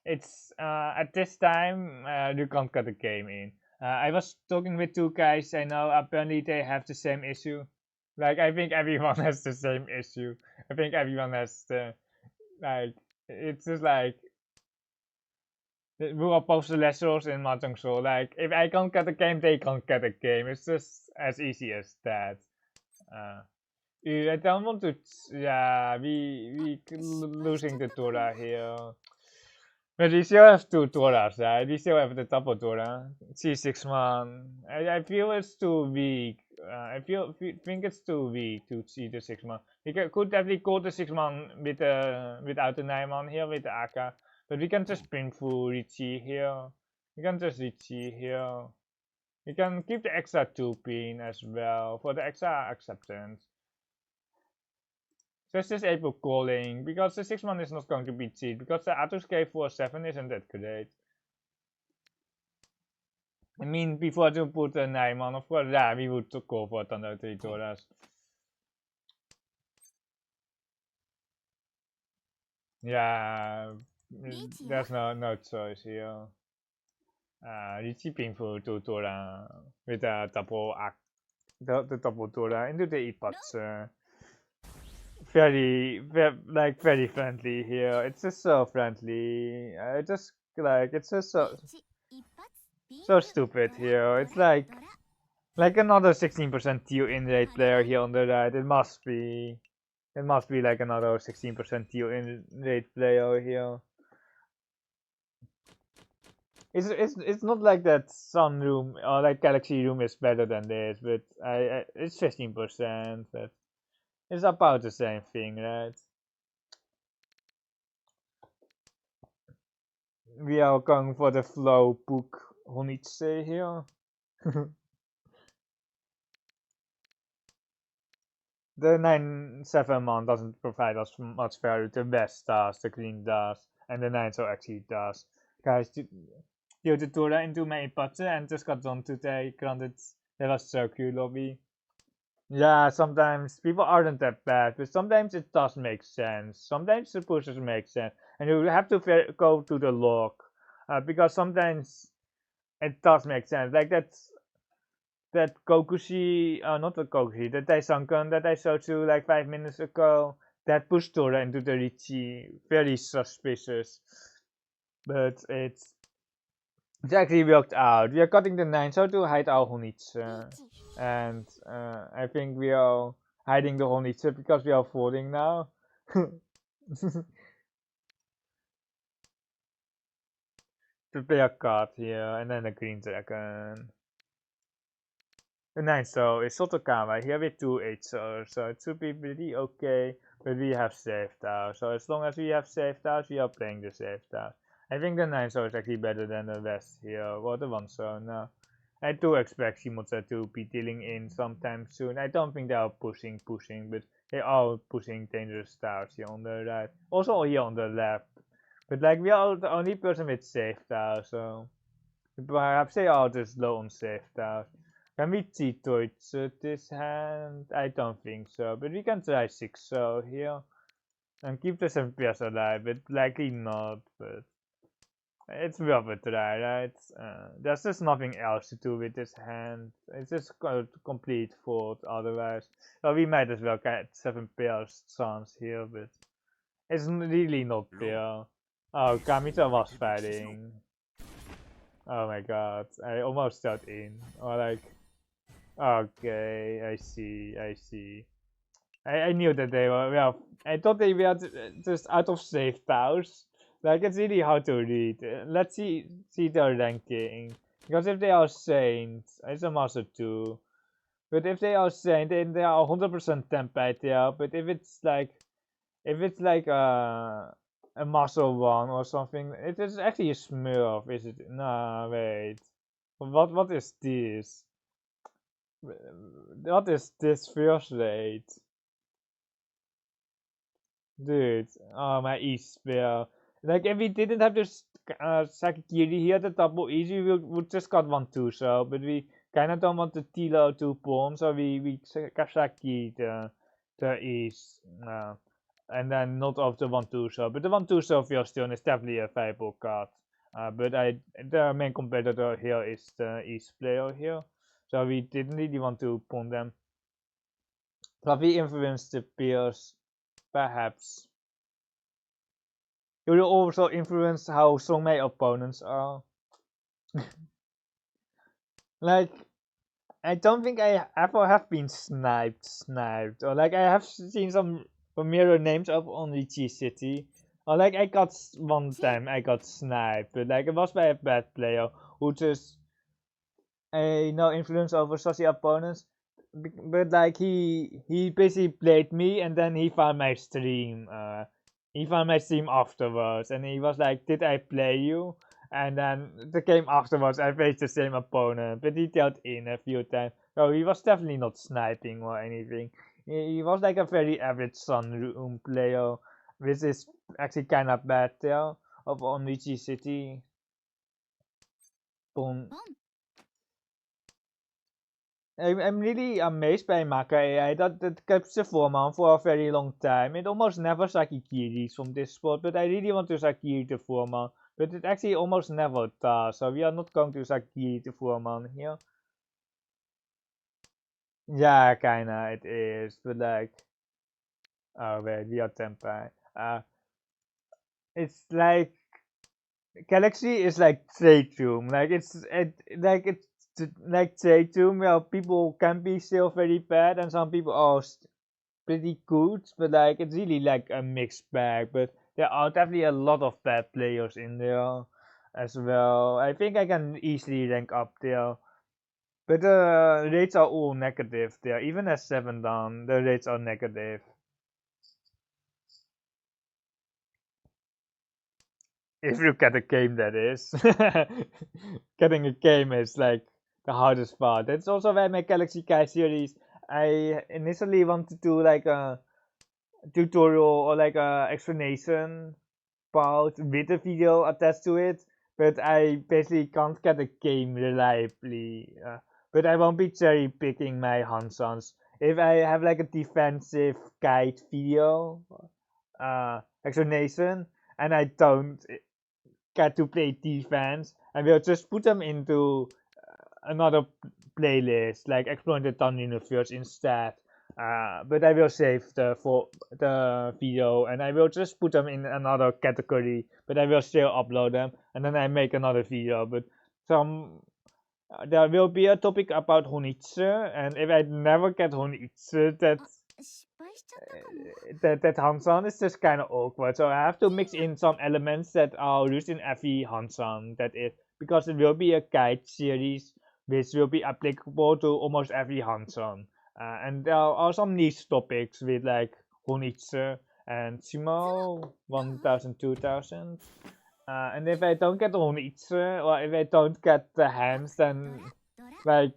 it's at this time you can't get the game in. I was talking with two guys I know. Apparently they have the same issue. Like I think everyone has the same issue. I think everyone has the like. It's just like we will post the lessons in Mahjong Soul. Like if I can't get a game, they can't get a game. It's just as easy as that. I don't want to. Yeah, we losing the Dora here. But we still have two Doras, right? We still have the double Dora. C6 man. I feel it's too weak. Think it's too weak to see the 6 man. We could definitely go the 6 man with without the 9 man here with the AK. But we can just pin through Riichi here. We can just Riichi here. We can keep the extra 2 pin as well for the extra acceptance. So it's just able calling because the 6 man is not going to be cheap because the Atus K47 isn't that great. I mean, before to put a 9 man, of course, yeah, we would go for Thunder 3 Doras. Yeah, there's no choice here. Riichi painful to Dora with a double act, the double Dora into the Ipatsu. Very friendly here. It's just so friendly. It's just so stupid here. It's like another 16% TU in rate player here on the right. It must be. It must be like another 16% TU in rate player here. It's not like that Sun Room or like Galaxy Room is better than this, but it's 15%. But it's about the same thing, right? We are going for the flow book Honitse here. The 9-7 mon doesn't provide us much value. The West does, the Green does, and the 9 so actually does. Guys, you the Dora into my Ipatsu and just got on today, granted that was so cute lobby. Yeah, sometimes people aren't that bad, but sometimes it does make sense. Sometimes the pushes make sense, and you have to go to the log, because sometimes it does make sense. Like that Kokushi, not the Kokushi, the Taisankan that I showed you like 5 minutes ago, that pushed Dora into the Riichi, very suspicious. But it's actually worked out. We are cutting the 9 so to hide our Honitsu. And I think we are hiding the Honitsu because we are falling now. Prepare a card here, and then a green dragon. The 9 so is Sotokawa here with 2 8 so it should be pretty okay, but we have saved out. So as long as we have saved out, we are playing the saved out. I think the 9 so is actually better than the West here, or the 1 so now. I do expect Shimotsa to be dealing in sometime soon. I don't think they are pushing, but they are pushing dangerous stars here on the right. Also here on the left. But like we are the only person with safe stars, so perhaps they are just low on safe stars. Can we cheat towards this hand? I don't think so, but we can try 6 so here. And keep the 7 pairs alive, but likely not, but it's worth a try, right? There's just nothing else to do with this hand. It's just a complete fault otherwise. So we might as well get 7 pairs chance here, but it's really not fair. Oh, Kamita was fighting. Oh my god, I almost got in. Or like, okay, I see. I knew that they were, well, I thought they were just out of safe tiles. Like, it's really hard to read. Let's see their ranking. Because if they are Saints, it's a Master 2. But if they are Saint, then they are 100% Tempai there. But if it's like a Muscle 1 or something, it is actually a Smurf, is it? Nah, wait. What is this? What is this first rate? Dude, oh my E-Spell. Like, if we didn't have this Sakikiri here, the double easy, we would just got 1-2, so, but we kinda don't want the Tilo to pawn, so we Kasaki the East, and then not of the 1-2, so, but the 1-2 Sylveon is definitely a viable card. But the main competitor here is the East player here, so we didn't really want to pawn them. But we influenced the peers, perhaps. It will also influence how strong my opponents are. Like, I don't think I ever have been sniped, or like I have seen some mirror names up on Riichi City, or like I got one time I got sniped, but like it was by a bad player who just no influence over such opponents. But like he basically played me and then he found my stream. He found my stream afterwards and he was like, "Did I play you?" And then the game afterwards, I faced the same opponent, but he dealt in a few times. So he was definitely not sniping or anything. He was like a very average Sunroom player, which is actually kind of bad there of Onichi City. Boom. I'm really amazed by Maka AI that kept the format for a very long time. It almost never Sakikiris from this spot, but I really want to Sakiri the format. But it actually almost never does, so we are not going to Sakiri the format here. Yeah, kinda, it is, but like, oh wait, we are Tempai. It's like, Galaxy is like Zetum, like it's like Zetum, well, people can be still very bad and some people are pretty good, but like it's really like a mixed bag. But there are definitely a lot of bad players in there as well. I think I can easily rank up there, but the rates are all negative there. Even as 7 down, the rates are negative. If you get a game, that is. Getting a game is like the hardest part. That's also why my Galaxy Kai series, I initially wanted to like a tutorial or like a explanation part with a video attached to it, but I basically can't get a game reliably. But I won't be cherry picking my Hansons. If I have like a defensive guide video explanation and I don't get to play defense, I will just put them into another playlist, like Exploring the Town Universe instead. But I will save the video and I will just put them in another category, but I will still upload them and then I make another video. But some there will be a topic about Honitsu, and if I never get Honitsu, that Hansan is just kind of awkward. So I have to mix in some elements that are used in every Hansan. That is because it will be a guide series which will be applicable to almost every Hansan. And there are some niche topics with like Honitsu and Sumo 1000, 2000. And if I don't get Honitsu or if I don't get the hands, then like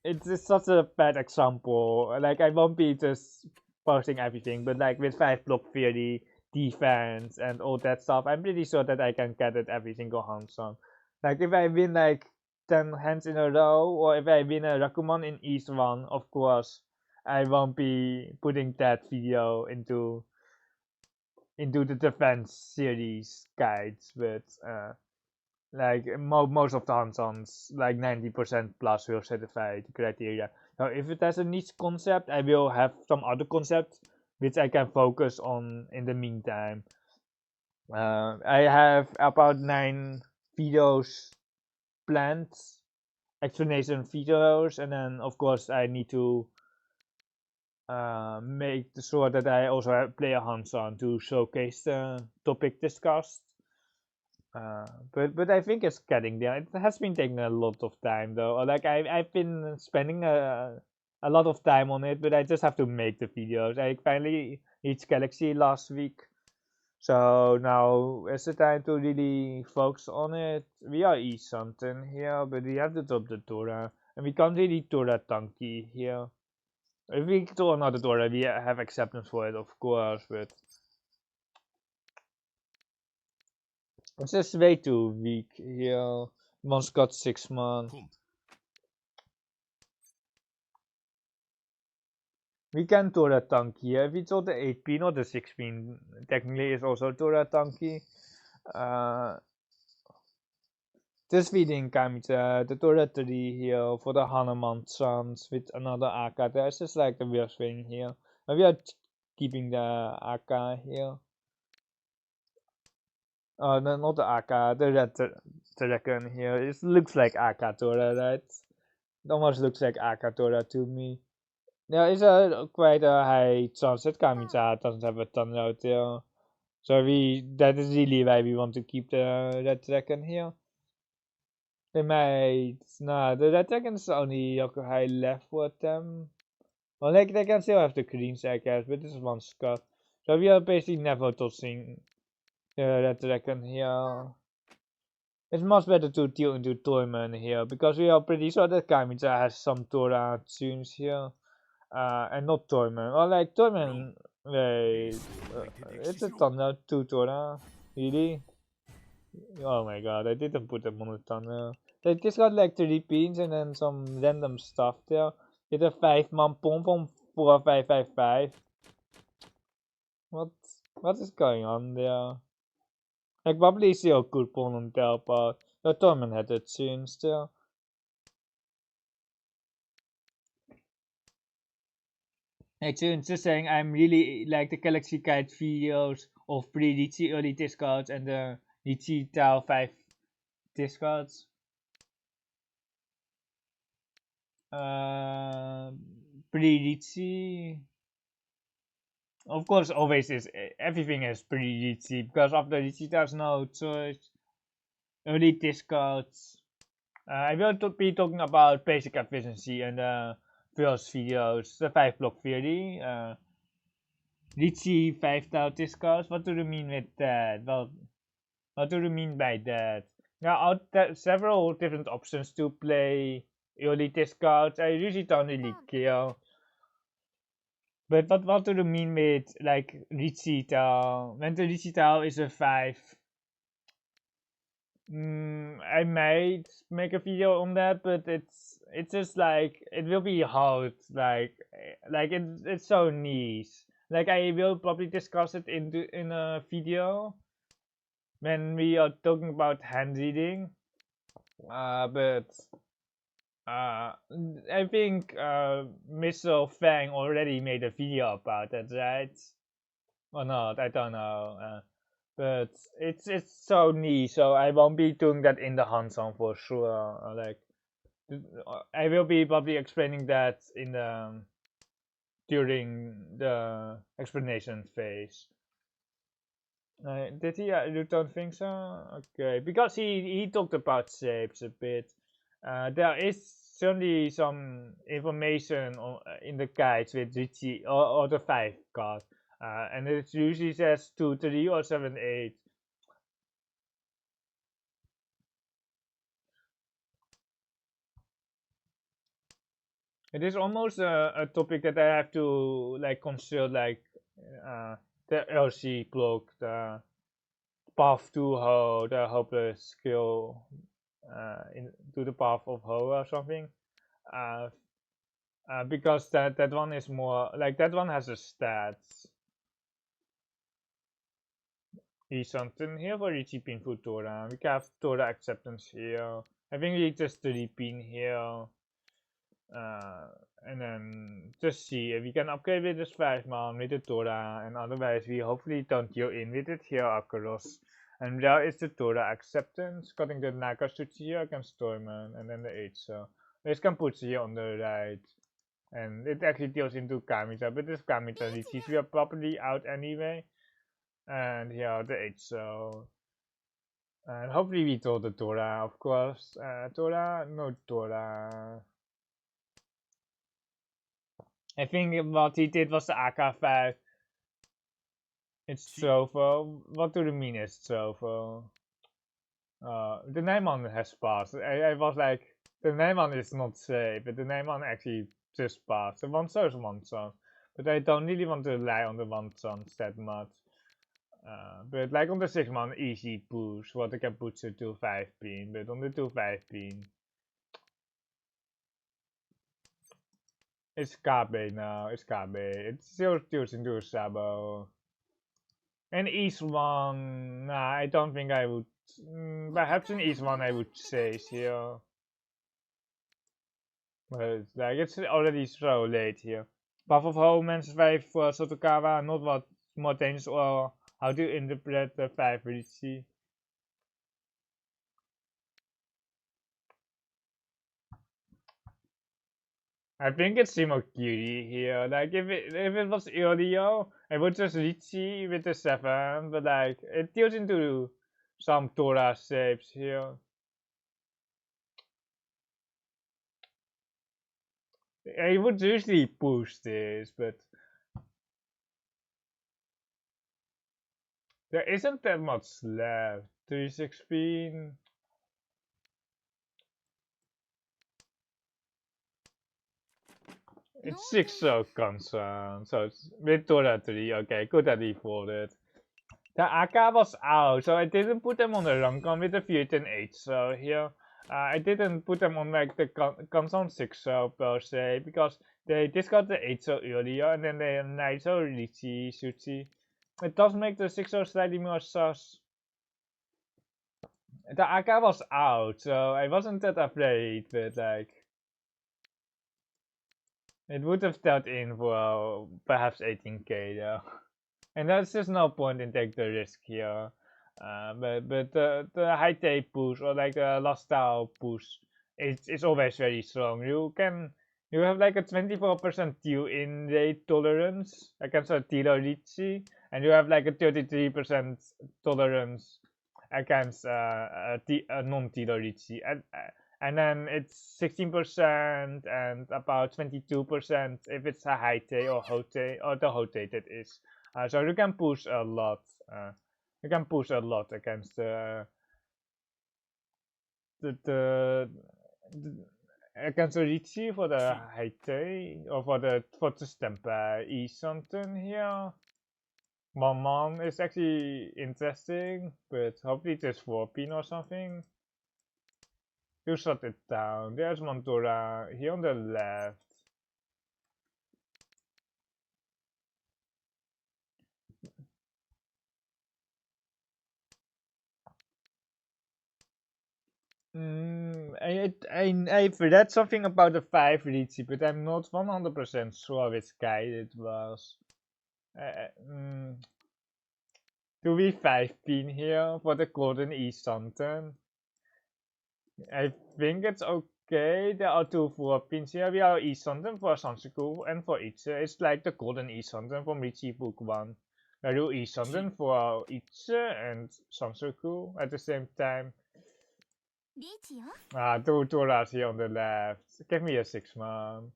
it's just such a bad example. Like I won't be just posting everything, but like with 5 block theory, defense, and all that stuff, I'm pretty sure that I can get it every single Hanson. Like if I win like 10 hands in a row, or if I win a Rakumon in each one, of course, I won't be putting that video into the defense series guides, but like most of the Hansons, like 90% plus will satisfy the criteria. Now, if it has a niche concept, I will have some other concepts which I can focus on in the meantime. I have about 9 videos planned, explanation videos, and then of course I need to make sure that I also play a hands-on to showcase the topic discussed. But I think it's getting there. It has been taking a lot of time though. Like I've been spending a lot of time on it, but I just have to make the videos. I finally reached Galaxy last week, so now it's the time to really focus on it. We are eat something here, but we have to drop the Torah, and we can't really Torah Tanki here. If we throw another Torah, we have acceptance for it, of course, but it's just way too weak here. One's got 6 months. We can Torah tank here. If we throw the 8 pin or the 6 pin, technically is also Torah tanky. Just feeding Kamita, the Torah 3 here for the Hanuman Sons with another AK. That's just like the weird thing here. But we are keeping the AK here. Oh, no, not the AK, the red dragon here. It looks like AK Torah, right? It almost looks like AK Torah to me. There is quite a high chance that Kamita doesn't have a ton out there. So that is really why we want to keep the red dragon here. They might, nah, the red dragon is only high left for them. Well, like, they can still have the greens, I guess, but this is one Scott. So we are basically never tossing the red dragon here. It's much better to deal into Toyman here, because we are pretty sure that Kamita has some Torah tunes here. And not Toyman. Well, like, Toyman, wait, it's a Thunder 2 Torah, really? Oh my god, I didn't put them on the Thunder. They just got like 3 pins and then some random stuff there. With a 5-man pom from 4555. What is going on there? Like, probably still a good pawn on there, but the Toyman had a tune still. Actually, just saying, I'm really like the Galaxy Guide videos of pre-Riichi early discards and the Riichi Tau 5 discards. Pre-Riichi. Of course, always is everything is pre-Riichi because after Riichi there's no choice. Early discards. I will be talking about basic efficiency and first videos, the 5-block theory. Riichi 5 Tau discards. What do you mean with that? Well, what do you mean by that? There are several different options to play early discards. I usually don't really care. But what do you mean with like Riichi Tau? When the Riichi Tau is a 5, I might make a video on that, but it's just like it will be hard. Like it's so niche. Like I will probably discuss it in a video when we are talking about hand reading. But I think Mr. Fang already made a video about that, right? Or not? I don't know. But it's so niche, so I won't be doing that in the hands-on for sure. Like I will be probably explaining that in the during the explanation phase. Did he? You don't think so? Okay, because he talked about shapes a bit. There is certainly some information in the guides with Riichi or the 5 card, and it usually says 2, 3, or 7, 8. It is almost a topic that I have to like consider, like the LC block, the path to Ho, the hopeless skill into the path of Ho or something. Because that one is more like that one has a stats. He's something here for Riichi pin for Tora. We can have Tora acceptance here. I think we just 3 pin here. And then just see if we can upgrade with this 5-man with the Tora, and otherwise we hopefully don't deal in with it here across. And there is the Tora acceptance, cutting the Nakatsuchi here against Storman, and then the 8 so. We can put here on the right. and it actually deals into Kamita, but this Kamita Riichis we are properly out anyway. And yeah, the 8 so. And hopefully we told the Dora, of course. Dora, no Dora. I think what he did was the AK5. It's Trovo. What do you mean it's Trovo? The Nijman has passed. I was like, the Nijman is not safe, but the Nijman actually just passed. The one so is one chance. But I don't really want to rely on the one chance that much. But like on the 6 man, easy push. What I can push to 2-5 pin, but on the 2-5 pin. It's KB now, it's KB. It's still into Sabo. And East 1, nah, I don't think I would. Perhaps in East 1 I would say here. But like, it's already so late here. Path of Home and 5 for Sotokawa, not what more dangerous or how to interpret the 5 Riichi. I think it's Shimokiri here. Like if it was earlier, I would just Riichi with the 7, but like it deals into some Tora shapes here. I would usually push this, but there isn't that much left. 316. It's 6 so concern, so it's with Tora 3. Okay, good that he folded. The AK was out, so I didn't put them on the run con with the 8, so here. I didn't put them on like the console 6 so per se, because they discard the 8 so earlier, and then they 9 so Riichi, Suchi. It does make the 6 so slightly more sus. The AK was out, so I wasn't that afraid, but like... It would have dealt in for perhaps 18k though. And there's just no point in taking the risk here. But the high tape push or like the last style push is always very strong. You have like a 24% deal in rate tolerance against a Tiro Riichi, and you have like a 33% tolerance against a non-Tiro Riichi. And then it's 16% and about 22% if it's a high tape or Hote or the Hote that is. So you can push a lot. You can push a lot against the against the Riichi for the Haite or for the Stempa E something here. Mom is actually interesting, but hopefully it's 4 pin or something. You shut it down. There's Montora here on the left. I've read something about the 5 Riichi, but I'm not 100% sure which guide it was. Do we 5 pin here for the Golden East something? I think it's okay. There are 2 4 pins here. We are East something for Sansaku and for Itze. It's like the Golden East something from Riichi Book 1. I do East something for Itze and Sansaku at the same time. Ah, 2 Toras here on the left. Give me a 6 man.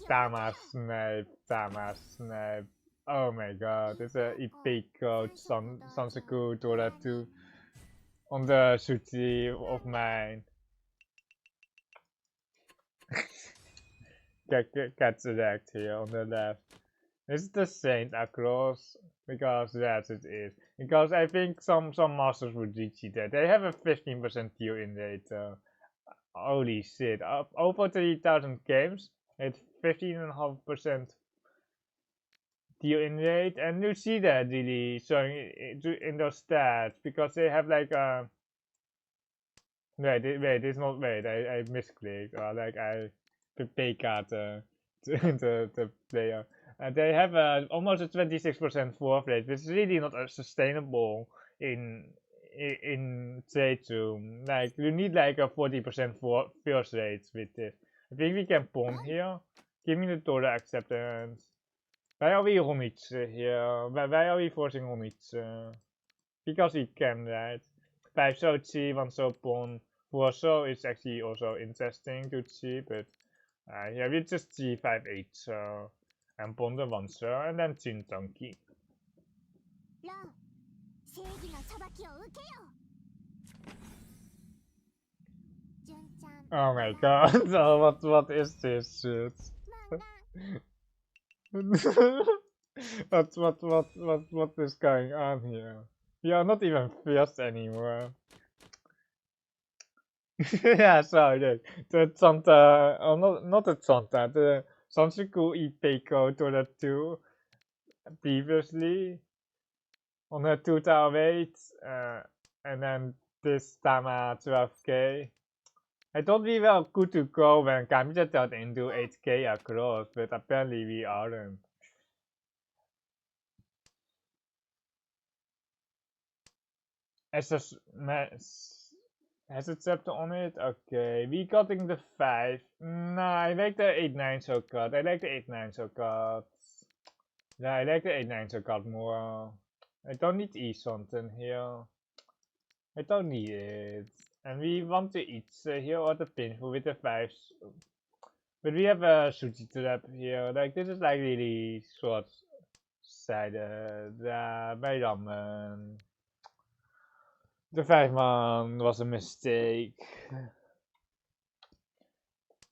Tama Snape. Oh my god, it's a epic code Sansaku Tora 2 on the Suchi of mine. Catch direct here on the left. Is it the Saint across? Because yes, it is. Because I think some masters would reach that. They have a 15% deal in rate. Holy shit! Over 3,000 games, it's 15.5% deal in rate, and you see that really showing in those stats because they have like wait, it's not wait. I misclicked or like I pay card the player. They have almost a 26% fourth rate, which is really not sustainable in in trade room. Like you need like a 40% for first rate with this. I think we can pawn here. Give me the Torah acceptance. Why are we Ronitze here? Why are we forcing Ronitze? Because we can, right? 5 so cheap, 1 so pawn. 4 so is actually also interesting to see, but yeah, we just see 5 8 so and pawn the 1 so and then chin donkey. Oh my god, so what is this shit? what is going on here? We are not even fierce anymore. Yeah, sorry, the Santa, oh, not the Santa, the Sansiku Ipeko to the 2 previously on a 2 tower weight, and then this Tama 12k. I thought we were good to go when Kamija turned into 8k across, but apparently we aren't. Has it chapter on it? Okay, we cutting the 5. Nah, I like the 8-9 so cut. I like the 8-9 so cut. Yeah, I like the 8-9 so cut more. I don't need E-something here. I don't need it. And we want to eat here or the pinful with the 5s. But we have a sushi trap here. Like, this is like really short-sided. Yeah, by ramen. The 5-man was a mistake.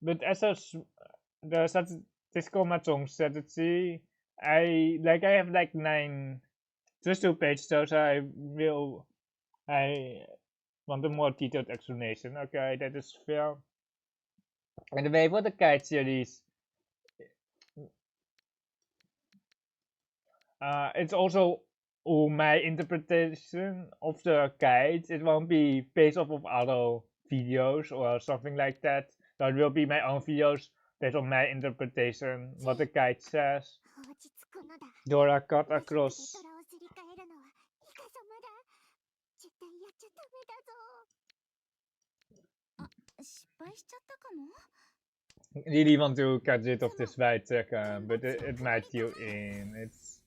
But as the statistical Mahjong strategy, I have like 9, just 2 pages, so I want a more detailed explanation. Okay, that is fair. Anyway, for the guide series, it's also my interpretation of the guides. It won't be based off of other videos or something like that. So it will be my own videos based on my interpretation, what the guide says. Dora cut across. Really want to get rid of this white second, but it might kill in. It's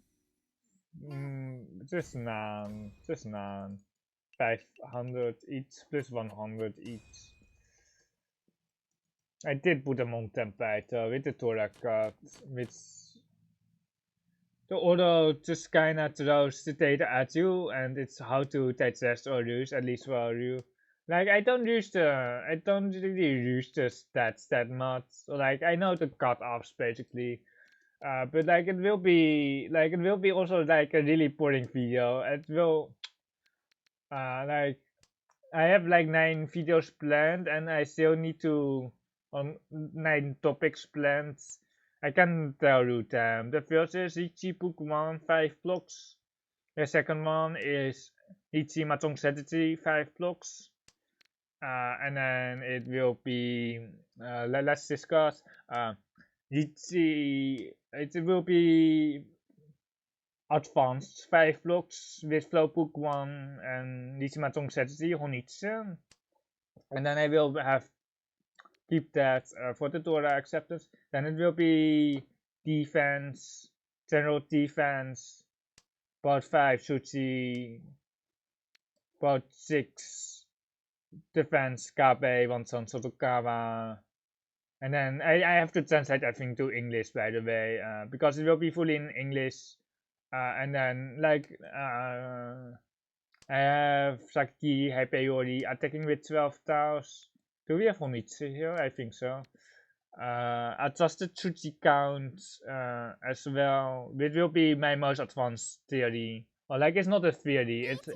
just none. 500 each plus 100 each. I did put them on temperature with the Torah cut, which the auto just kinda throws the data at you, and it's how to digest or use, at least for you. Like I don't really use the stats that much. So, like I know the cutoffs basically. But like it will be also like a really boring video. It will like I have like 9 videos planned and I still need to on 9 topics planned. I can tell you them. The first is Riichi Book 1, 5 blocks. The second one is Riichi Mahjong Strategy, 5 blocks. And then it will be let's discuss Riichi. It will be advanced 5 blocks with Flow Book 1 and Riichi Mahjong Strategy, Honitsu. And then I will keep that for the Torah acceptance. Then it will be defense, general defense, part 5 Sushi, part 6 defense Kabe, Wansan Sotokawa. And then I have to translate everything to English, by the way, because it will be fully in English. And then like I have Sakti Hyperiori attacking with 12 tiles. Do we have Honitsu here? I think so. Adjusted Tsuchi count as well. It will be my most advanced theory. Or like it's not a theory. It's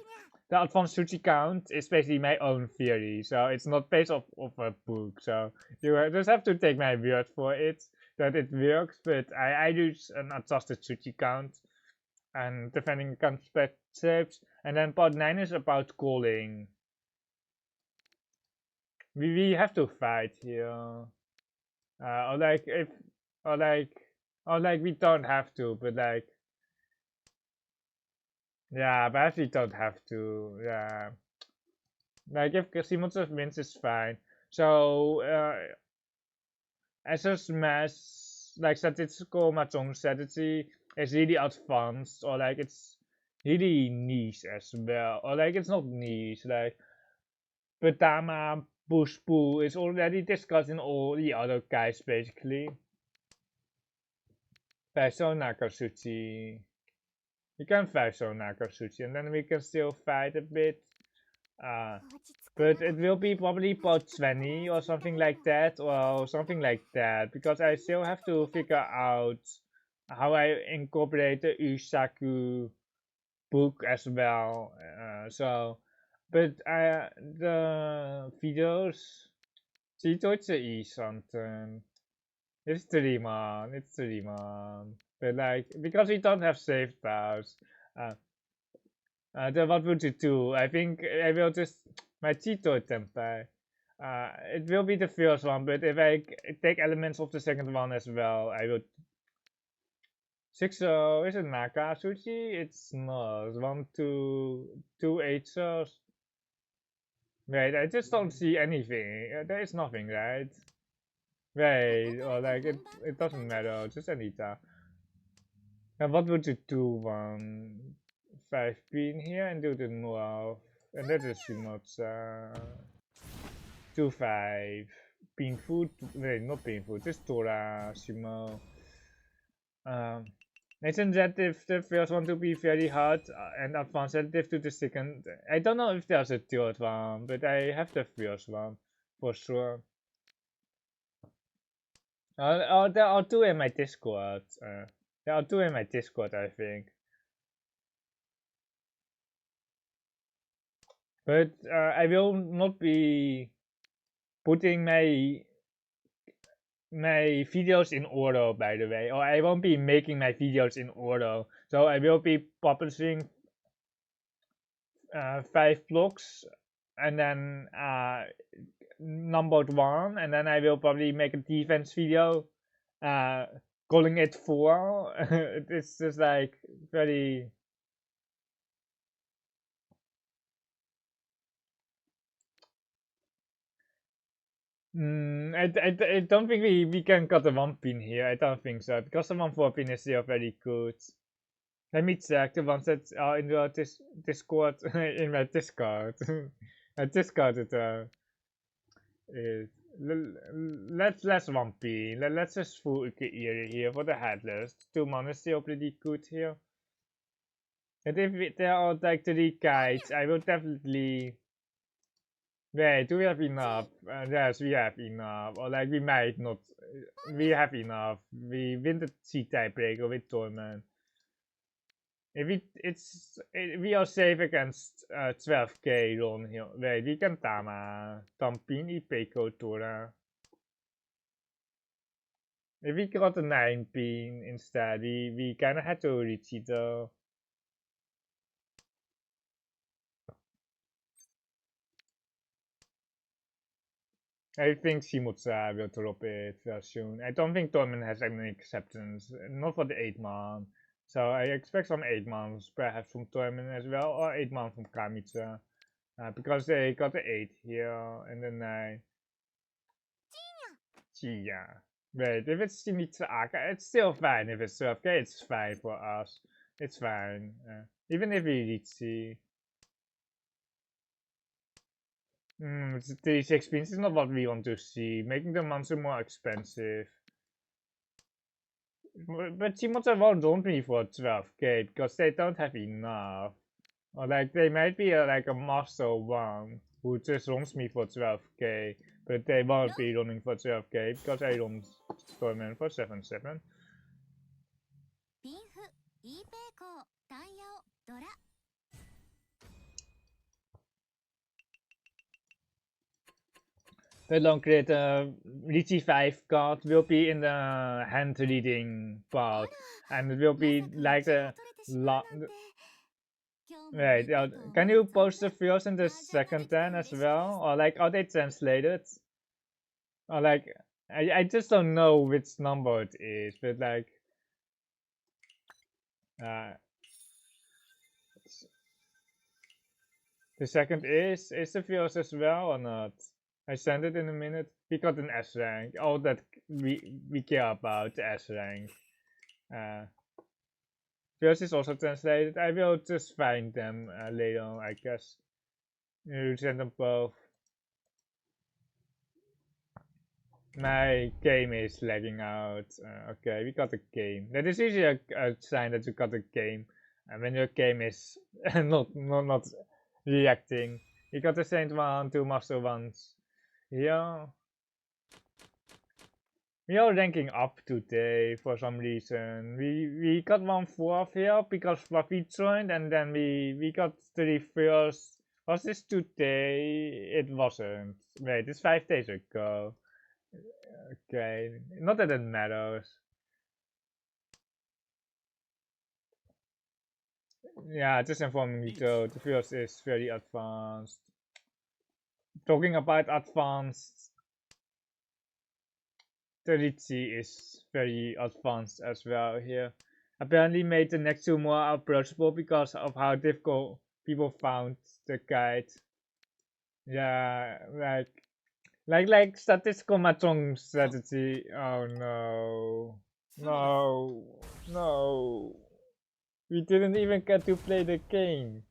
the advanced Tsuchi count is basically my own theory. So it's not based off of a book. So you just have to take my word for it that it works. But I use an adjusted Tsuchi count and defending concept shapes. And then part 9 is about calling. We have to fight here. Or like we don't have to, but like yeah, but we don't have to. Yeah, Like if Simonsov wins, it's fine. So as a smash, like statistical Mahjong strategy is really advanced, or like it's really niche as well, or like it's not niche. Like Petama push pull is already discussed in all the other guys basically. Faisal Nakatsuchi. We can Faisal Nakatsuchi, and then we can still fight a bit. But it will be probably part 20 or something like that, or something like that, because I still have to figure out how I incorporate the Usaku book as well. But the videos, see, is something. It's 3 months, it's 3 months. But like, because we don't have save files, then what would you do? I think I will just my Cheeto Tempai. It will be the first one, but if I take elements of the second one as well, I will. 6 is it Naka Sushi? It's not. 1, 2, 2 8 cells. Wait, I just don't see anything. There is nothing, right? Wait, or like it doesn't matter. Just Anita. And what would you do? 5 pin here and do the north, and that is Shimotsa. 2 5 painful. Wait, not painful, just Tora Shimo. Incentive the first one to be very hard and advantative to the second. I don't know if there's a third one, but I have the first one for sure. There are 2 in my Discord. There are 2 in my Discord, I think. But I will not be putting my videos in order, by the way, or I won't be making my videos in order. So I will be publishing 5 blocks, and then numbered 1, and then I will probably make a defense video, calling it 4. It's just like very. I don't think we can cut the 1 pin here. I don't think so, because the 1 4 pin is still very good. Let me check the ones that are in the Discord. In my Discord. I discarded it. Let's 1 pin. Let's just full area here for the headless. 2 mana is still pretty good here. And if there are like 3 guides, I will definitely. Wait, do we have enough? Yes, we have enough. Or like we might not. We have enough. We win the C tiebreaker with Torment. If we are safe against 12k Ron here. Wait, we can Tama. Tampin Ipeko Tora. If we got a 9 pin instead, we kinda had to reach it though. I think Shimotsa will drop it very soon. I don't think Torment has any acceptance, not for the 8 month. So I expect some 8 months, perhaps from Torment as well, or 8 months from Kamitsa. Because they got the 8 here and the 9. Chia. Wait, if it's Shimizu Aka, it's still fine. If it's 12k, it's fine for us. It's fine. Even if we reach C. 36 pins is not what we want to see. Making the monster more expensive. But Shimoza won't want me for 12k because they don't have enough. Or like they might be like a master one who just runs me for 12k, but they won't be running for 12k because I run Stormman for 7-7. But don't create a Riichi 5 card will be in the hand reading part, and it will be like the Wait, can you post the first and the second then as well? Or like, are they translated? Or like, I just don't know which number it is, but like, uh, The second is the Fios as well or not? I send it in a minute. We got an S rank. All that we care about, the S rank. Fios is also translated. I will just find them later on, I guess. You send them both. My game is lagging out. Okay, we got a game. That is usually a sign that you got a game. And when your game is not reacting. We got the Saint one, two Master ones. Yeah. We are ranking up today for some reason. We got 1/4 here because Fluffy joined, and then we got 31st. Was this today? It wasn't. Wait, it's 5 days ago. Okay, not that it matters. Yeah, just informing you though, the first is very advanced. Talking about advanced, the Riichi is very advanced as well here. Apparently made the next two more approachable because of how difficult people found the guide. Yeah, like statistical Mahjong strategy. Oh no. No. No. We didn't even get to play the game.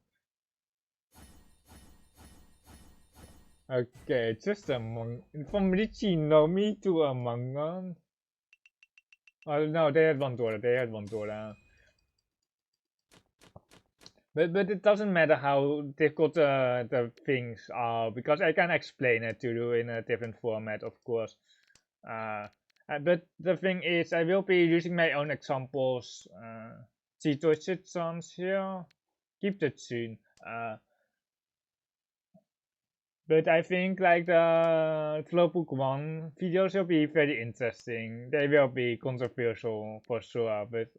Okay, just among from Riichi no me to Among Us. Oh no, they had one Dora, they had one Dora. But it doesn't matter how difficult the things are because I can explain it to you in a different format, of course. But the thing is, I will be using my own examples. Here. Keep the tune. But I think like the Flowbook 1 videos will be very interesting. They will be controversial for sure, but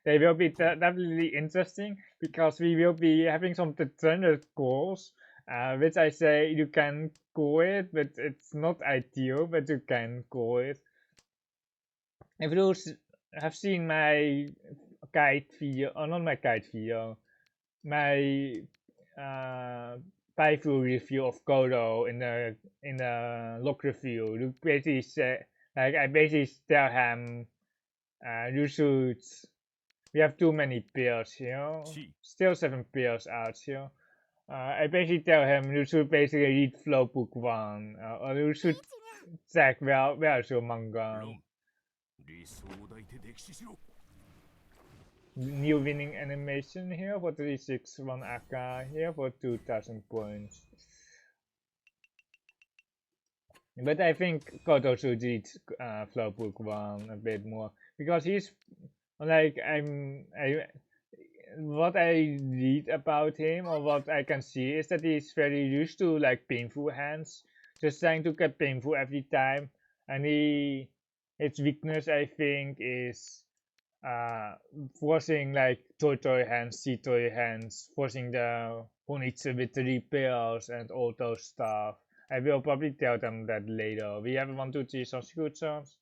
they will be definitely interesting because we will be having some degenerate goals, which I say you can go it, but it's not ideal, but you can go it. If you have seen my guide video, or not my guide video, my playthrough review of Kodo in the log review, you basically say, like I basically tell him, you should. We have too many pairs here. Still 7 pairs out here. I basically tell him you should basically read Flowbook 1, or you should check where is your manga. New winning animation here for 361 AK here for 2000 points. But I think Koto should read Flowbook 1 a bit more because he's like what I read about him or what I can see is that he's very used to like painful hands, just trying to get painful every time, and his weakness I think is forcing like toy hands, toy hands, forcing the Honitsu with 3 pairs and all those stuff. I will probably tell them that later. We have 1, 2, 3 subscriptions.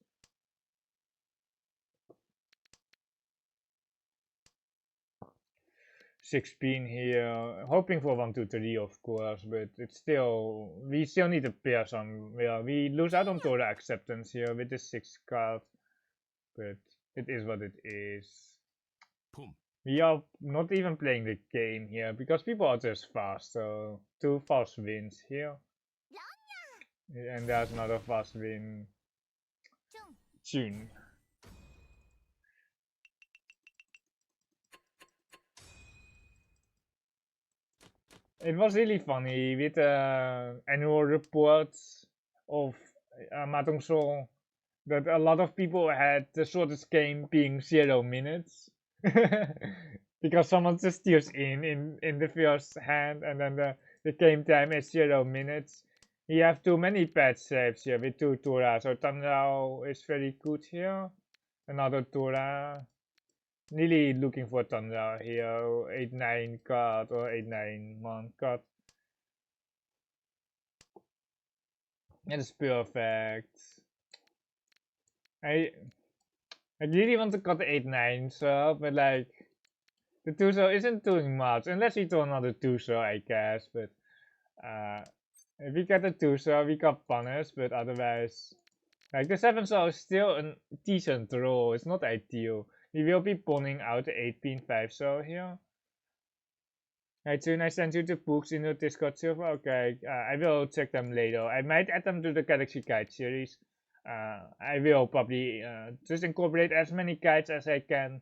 16 here, hoping for 1, 2, 3 of course, but it's still, we still need to pair some, well, we lose out on total acceptance here with the 6 card, but it is what it is. We are not even playing the game here because people are just fast, so 2 fast wins here. And there's another fast win. June. It was really funny with the annual reports of Mahjong Soul that a lot of people had the shortest game being 0 minutes. Because someone just steals in the first hand and then the game time is 0 minutes. You have too many bad saves here with 2 Tura, so Tanrao is very good here. Another Tura. Really looking for Tanrao here, 8-9 card or 8-9 mon card. It's perfect. I really want to cut the 8-9 so, but like the 2-0 isn't doing much unless we do another 2-0 I guess, but If we get a 2 so we got punished, but otherwise, like the 7 so is still a decent roll. It's not ideal. We will be pulling out the 8 pin 5 so here. Hey June, I sent you the books in the Discord server. Okay, I will check them later. I might add them to the Galaxy Guide series. I will probably just incorporate as many guides as I can.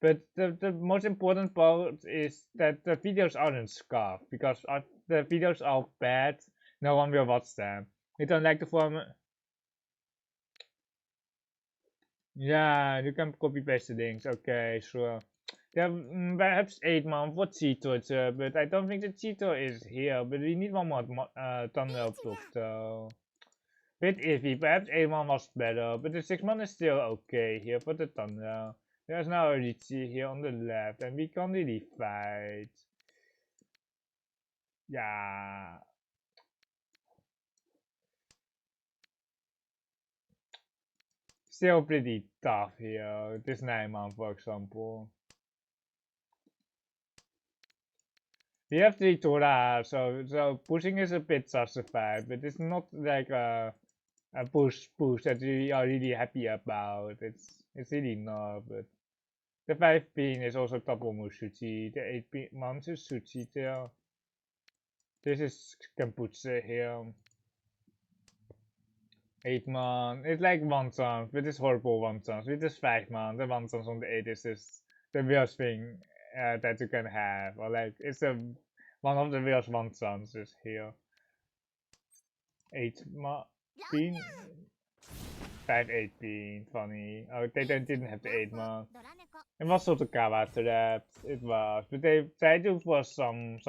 But the most important part is that the videos aren't scuffed, because if the videos are bad, no one will watch them. You don't like the format. Yeah, you can copy paste the links. Okay, sure. There are perhaps 8 months for cheater, but I don't think the cheater is here. But we need one more thumbnail book though. Bit iffy. Perhaps 8 months was better, but the 6 month is still okay here for the thumbnail. There's now a Riichi here on the left, and we can't really fight. Yeah. Still pretty tough here. This 9 month, for example. We have 3 Torah, so pushing is a bit justified, but it's not like a push that we are really happy about. It's really not, but the 5 pin is also double Mushuchi. The 8 pin months is Suchi there. This is Kambutse here. 8 months. It's like 1 chance, but it's horrible 1 chance. With this 5 months, the 1 chance on the 8 is just the worst thing that you can have. Or like it's one of the worst 1 chances here. 8 months. 5 8 being funny. Oh, they didn't have the 8 months. It was sort of Kawa trapped. It was, but they tried to force some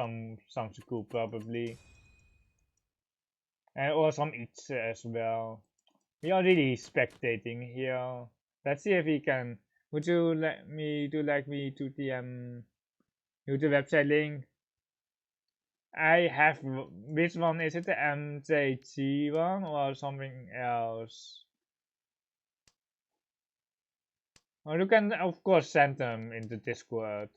school probably, and or some eats as well. We are really spectating here. Let's see if we can. Would you like me to to the YouTube website link? I have, which one is it? The MJG one or something else? Or you can of course send them in the Discord.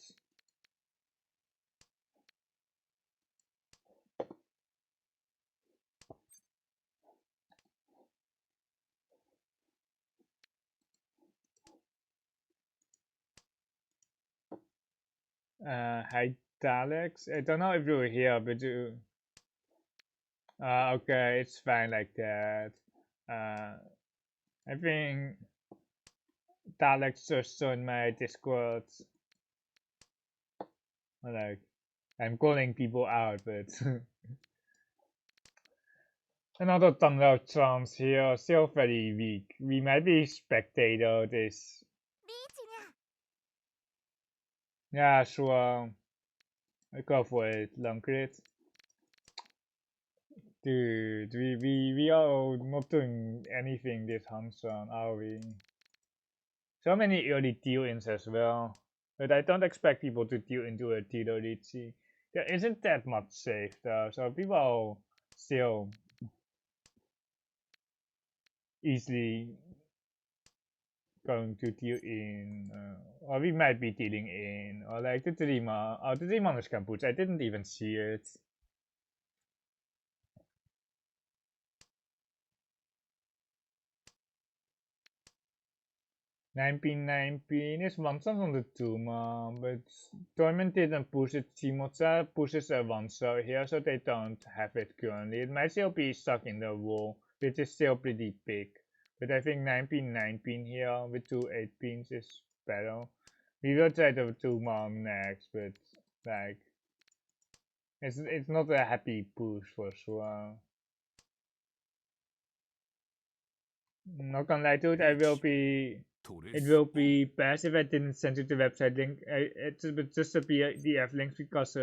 Hi Alex. I don't know if you were here, but you. Okay, it's fine like that. I think Alex just joined my Discord. Like, I'm calling people out, but another thumbnail chance here, still very weak. We might be spectator this. Yeah, sure. I go for it, long crit. Dude, we are not doing anything this Hanson, are we? So many early deal-ins as well. But I don't expect people to deal into a Tito Riichi. There isn't that much safe though, so people are still easily going to deal in, or we might be dealing in, or like the Drima. Oh, the Drima is Campus. I didn't even see it. Nineteen is one chance on the Duma, but Torment didn't push it. Chimocha pushes a one so here, so they don't have it currently. It might still be stuck in the wall, which is still pretty big. But I think 9 pin here with 2 8 pins is better. We will try the 2 mom next, but like it's not a happy push for sure. Not gonna lie to it, it will be best if I didn't send you the website link. It's just a PDF link because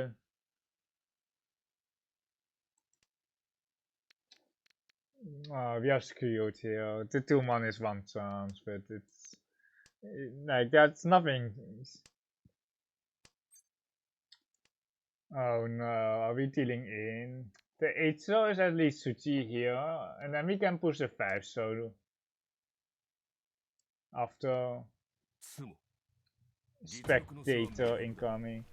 we are screwed here. The 2 mon is 1 chance, but it's like that's nothing. Oh no, are we dealing in? The 8 so is at least Suchi here, and then we can push the 5 so after spectator incoming.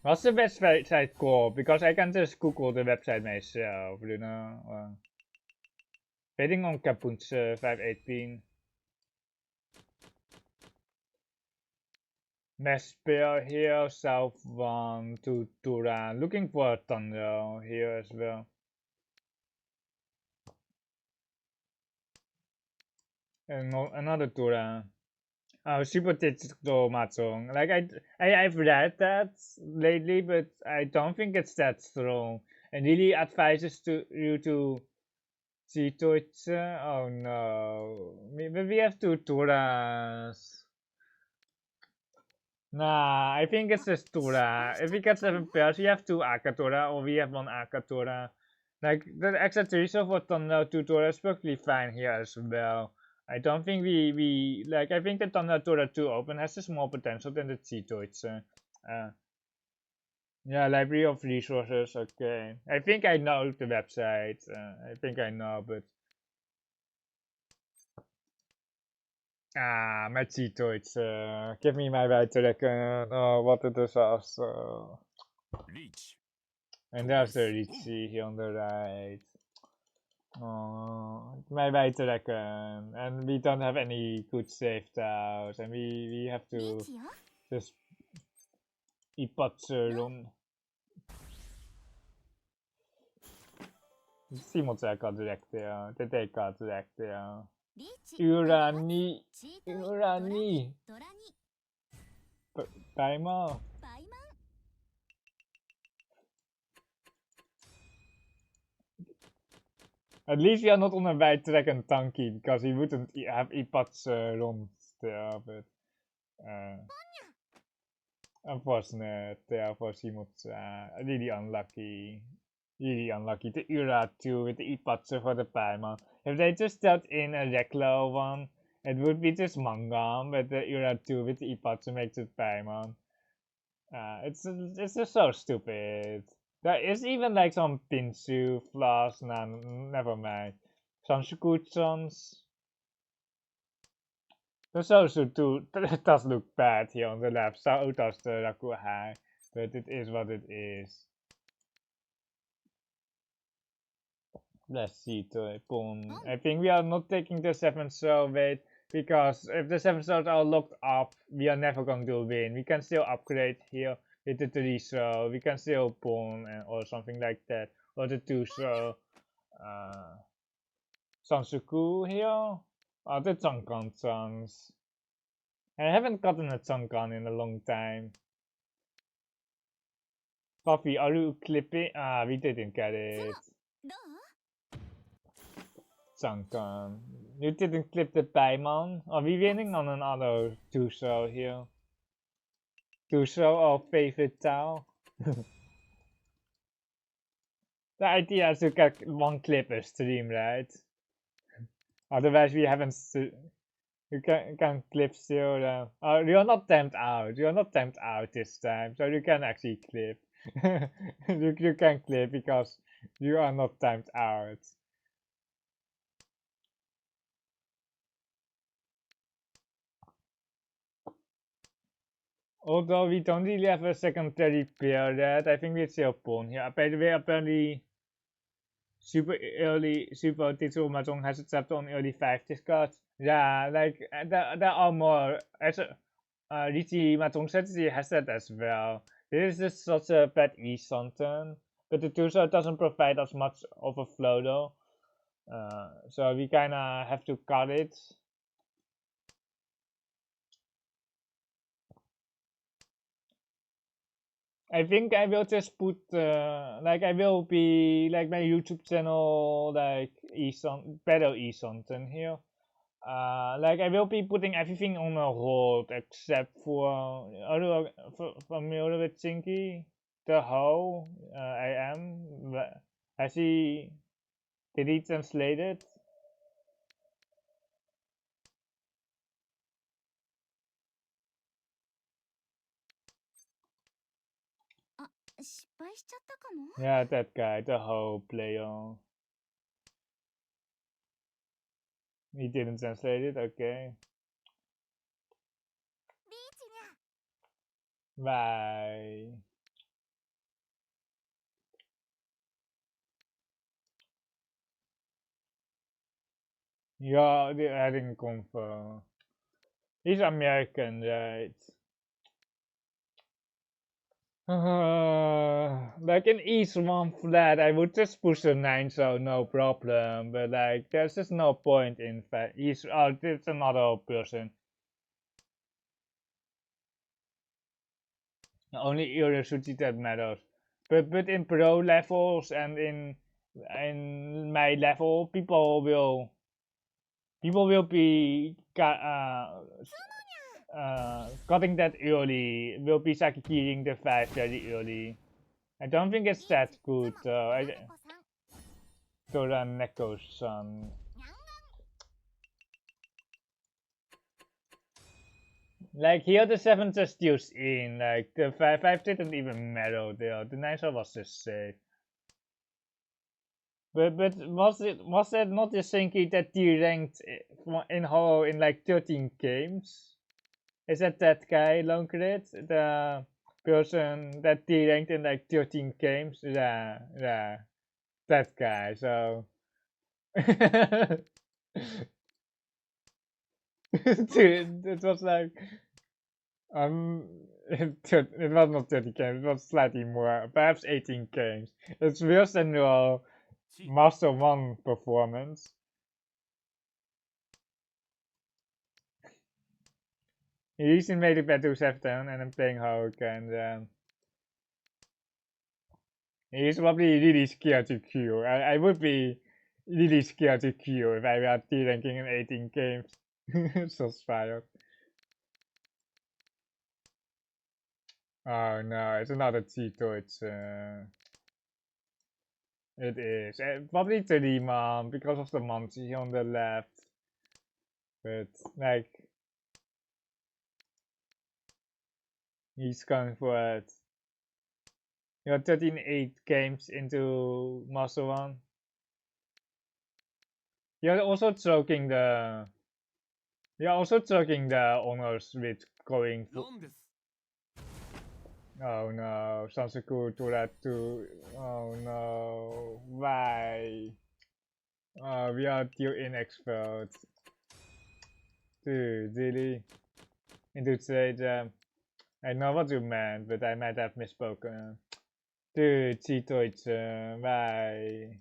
What's the website called? Because I can just Google the website myself, you know. Waiting on Kapunse 518. Mespel here, South 1 to Turan. Looking for a tunnel here as well. And another Turan. Super digital Mahjong. Like I've read that lately, but I don't think it's that strong. And really advises to you to see to it. Oh no, maybe we have two Turans. Nah, I think it's just Tura. If we get 7 pairs, we have two Akatora or we have one Akatora. Like the extra 3 so for Thunder 2 Tora is perfectly fine here as well. I don't think we like I think the Thunder Tora 2 open has just more potential than the Cheetoids. Yeah, library of resources, okay. I think I know the website. I think I know, but my Cheetoids. Give me my right to reckon. Oh, what it is also. And there's the Riichi here on the right. Oh, my right to reckon. And we don't have any good save tiles. And we have to just ipatsurun. Simoceka directja. Teteka directja. Urani. Urani. Timer. At least we are not on a right track and tanky because he wouldn't have Ipats run there, but unfortunate there for Simut. Really unlucky. Really unlucky. The Ura too with the Ipats for the Paimon. If they just dealt in a regular one, it would be just Mangam, but the Ura 2 with the Ipats makes it Paimon. It's just so stupid. There is even like some Pinsu flaws. Nah, never mind. Some Shukuchons. The Sosu too does look bad here on the left. So does the Rakuhai. But it is what it is. Let's see to Pon. I think we are not taking the 7 soul wait. Because if the 7 souls are locked up, we are never going to win. We can still upgrade here with the 3 soul. We can still pawn or something like that. Or the 2 soul. Sansuku here. The Changkan songs. I haven't gotten a Changkan in a long time. Puffy, are you clipping? We didn't get it. Changkan. You didn't clip the Paimon? Are we winning on another 2 soul here? 2 soul or favorite Tao? The idea is to get 1 clip a stream, right? Otherwise we haven't... You can clip still. You're not timed out. You're not timed out this time, so you can actually clip. you can clip because you are not timed out. Although we don't really have a secondary pair yet, I think we still pawn here. By the way, apparently Super Digital Mahjong has accepted on early 50s cards. Yeah, like there are more. As Riichi Mahjong strategy has that as well. This is just such a bad e-something, but the Tuso doesn't provide us much of a flow though. So we kinda have to cut it. I think I will just put like I will be like my YouTube channel like better e-something here. Like I will be putting everything on a hold except for are you familiar with Chinky? The how I am. Has he did he translate it? Yeah, that guy, the whole player. He didn't translate it, okay. Bye. Yeah, they're adding confirm. He's American, right? Like in each one flat, I would just push a 9, so no problem. But like, there's just no point in fact. Oh, it's another person. Only Riichi that matters. But in pro levels and in my level, people will be cutting that early. Will be Sakikiri the 5 very early. I don't think it's that good though. To run Neko-san. Like here the 7 just used in, like the 5 didn't even matter there. The 9 was just safe. But was it not the thinking that ranked in Hollow in like 13 games? Is that guy Longrid? The person that ranked in like 13 games? Yeah, that guy, so dude, it was like it was not 30 games, it was slightly more, perhaps 18 games. It's worse than your Master 1 performance. He recently made it back to 7 and I'm playing Hulk and he's probably really scared to queue. I would be really scared to queue if I were T-ranking in 18 games. So fired. Oh no, it's another Tito. It is. Probably the Riemann because of the Monty on the left. But like he's going for it. You're 13-8 games into Master 1. You're also choking the honors with going for. Oh no, Sansaku to that too. Oh no, why? Oh, we are too inexpert. Dude, really? Into trade, I know what you meant, but I might have misspoken. Dude, Cheetoids, why?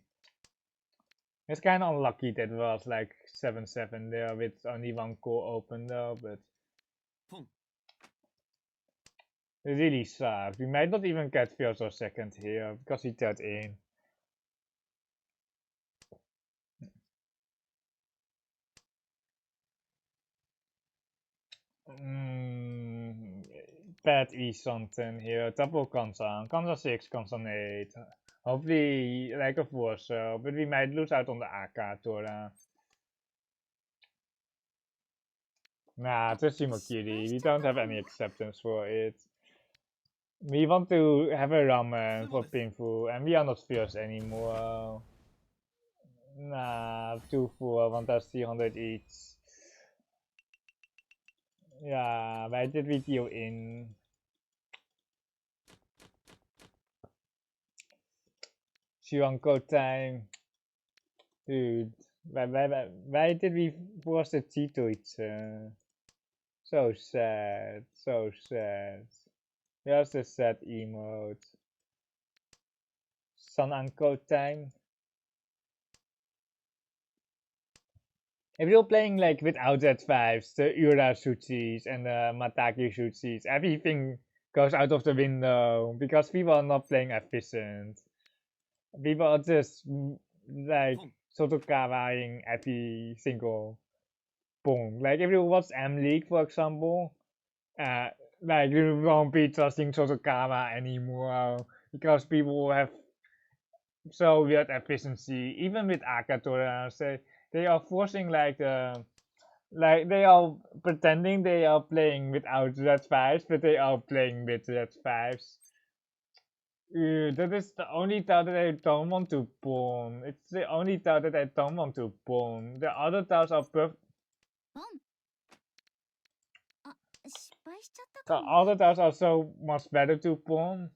It's kind of unlucky that it was like 7-7 there with only one core open though, but it really sucks. We might not even get first or second here because he got in. Bad E something here. Double Kansan. Kansan 6, Kansan 8. Hopefully like a 4 so, but we might lose out on the AK Tora. Nah, just Shimokiri. We don't have any acceptance for it. We want to have a ramen for Pinfu, and we are not fierce anymore. Nah, 2-4, want us 300 each. Ja, wij dit video in. Shuanko time. Dude, wij did we force the Tito iets. So sad, so sad. Just a sad emote. Sananko time. If you're playing like without Z5s, the Ura Sutsis and the Mataki Sutsis, everything goes out of the window because people are not playing efficient. People are just like Sotokawaing every single boom. Like if you watch M League, for example, like you won't be trusting Sotokawa anymore because people have so weird efficiency. Even with Akatora, they are forcing like they are pretending they are playing without Z5s, but they are playing with Z5s. That is the only tile that I don't want to pawn. It's the only tile that I don't want to pawn. The other tiles are perfect. The other tiles are so much better to pawn.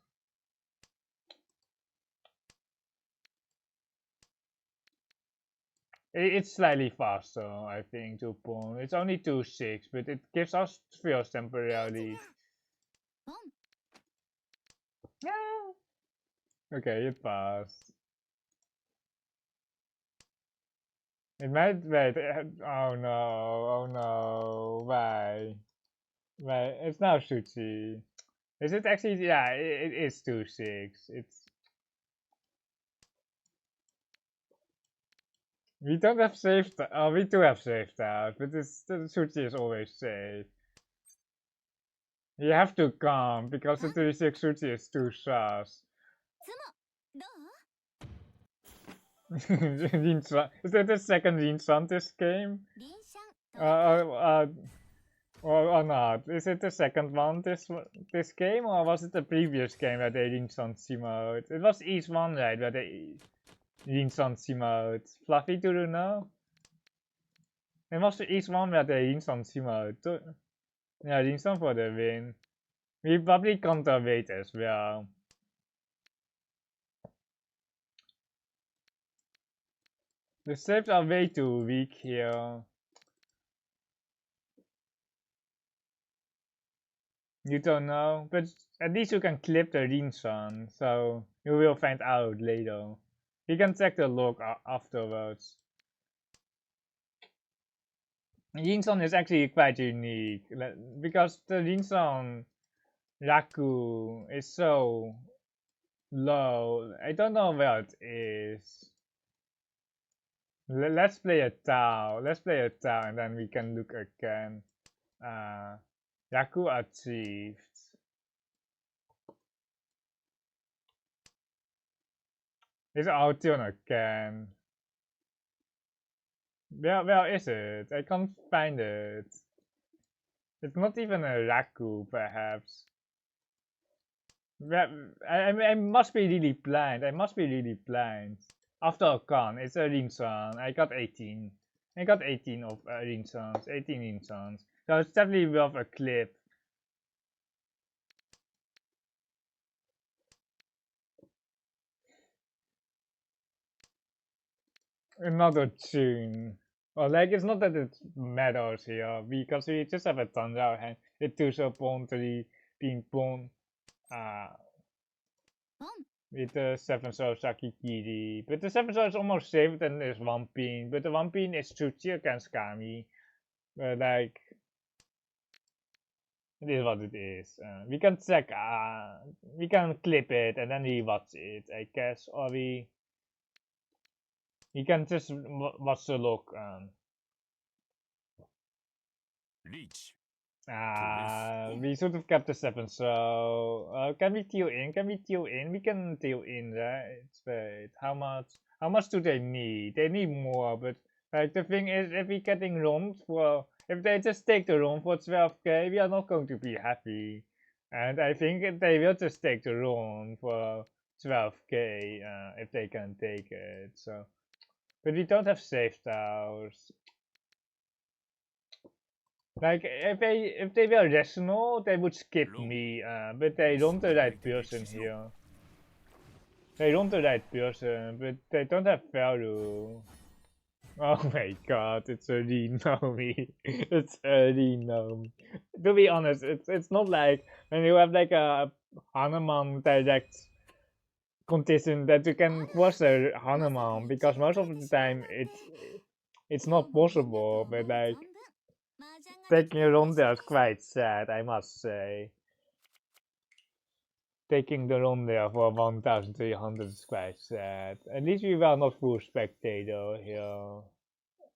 It's slightly faster, I think, to pawn. It's only 2-6, but it gives us spheres temporarily. Yeah. Okay, it passed. It might wait. Oh no! Oh no! Why? Why? It's now Suchi. Is it actually? Yeah, it is 2-6. It's. We don't have saved. Oh, we do have saved out, but this the Suchi is always safe. You have to come because the 3-6 Suchi is too fast. Rinsan. Is that the second Rinsan this game? Or not? Is it the second one this game, or was it the previous game where they Rinsan mode? It was each one, right? Where they Rinsan mode. Fluffy, do you know? It was each one where they Rinsan mode. Yeah, Rinsan for the win. We probably counterweight as well. The saves are way too weak here. You don't know, but at least you can clip the Rinsan, so you will find out later. You can check the log afterwards. Rinsan is actually quite unique, because the Rinsan Raku is so low. I don't know where it is. Let's play a Tao. Let's play a Tao and then we can look again. Raku achieved. It's Altion again. Where is it? I can't find it. It's not even a Raku, perhaps. I must be really blind. I must be really blind. After a con, it's a Rinsan. I got 18. I got 18 of Rinsans. 18 Rinsans. So it's definitely worth a clip. Another tune. Well, like, it's not that it matters here, because we just have a Tanjao hand. It too so pawn 3 being pawn with the 7 star Sakikiri. But the 7 star is almost safer than this 1 pin. But the 1 pin is Tsuchi against Kami. But like, it is what it is. We can check, we can clip it and then rewatch it, I guess. Or we can just watch the log. We should have kept the 7, so can we deal in? Can we deal in? We can deal in, right? Wait, how much do they need? They need more, but like the thing is, if we're getting roamed for, if they just take the roam for 12k, we are not going to be happy. And I think they will just take the roam for 12k if they can take it. So, but we don't have safe towers. Like, if they were rational, they would skip me, but they don't the right person here. They don't the right person, but they don't have value. Oh my god, it's a Renomi. It's a Renomi. To be honest, it's not like when you have like a Hanuman direct condition that you can force a Hanuman, because most of the time it's not possible, but like taking a ronda is quite sad, I must say. Taking the ronda for 1300 is quite sad. At least we were not full spectator here.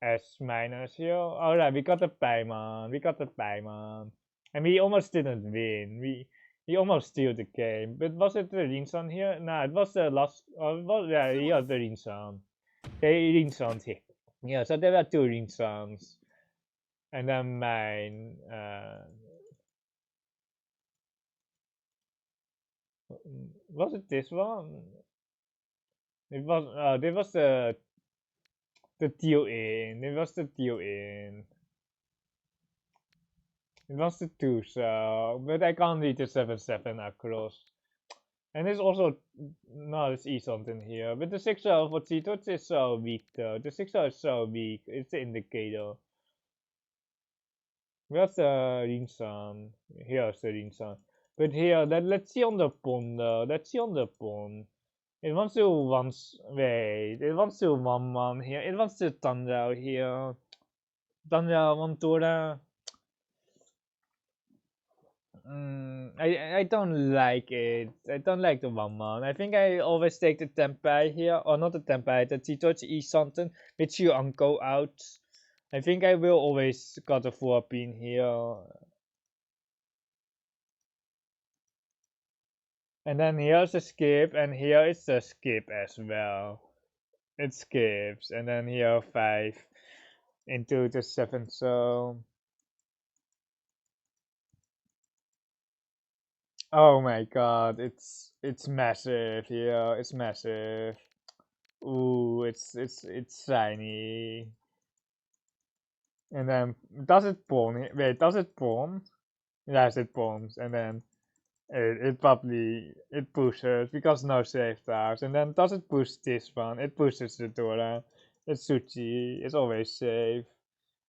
S minus here. Alright, we got the Paimon. We got the Paimon. And we almost didn't win. We almost steal the game. But was it the Rinsan here? Nah, it was the last. Yeah, yeah, the Rinsan. They Rinsans here. Yeah, so there were 2 Rinsans. And then mine. Was it this one? It was. There was the deal in. It was the deal in. It was the 2, so but I can't read the 7-7 across. And it's also not as easy something here. But the 6-0 for Cheetos is so weak though. The 6-0 is so weak. It's the indicator. Where's the Rinsan? Here's the Rinsan. But here, let's see on the pawn though. Let's see on the pawn. It wants to wait. It wants to 1-1 here. It wants to Tandao here. Tandao Montura. I don't like it. I don't like the 1-1. I think I always take the Tempai here, or not the Tempai, the Chitochi something with your uncle out. I think I will always got a 4-pin here. And then here's a skip, and here is a skip as well. It skips, and then here 5 into the 7th, so... Oh my god, it's massive here, it's massive. Ooh, it's shiny. And then does it pawn? Wait, does it pawn? Yes, it pawns, and then it probably it pushes because no safe stars. And then does it push this one? It pushes the Dora. It's Suchi. It's always safe.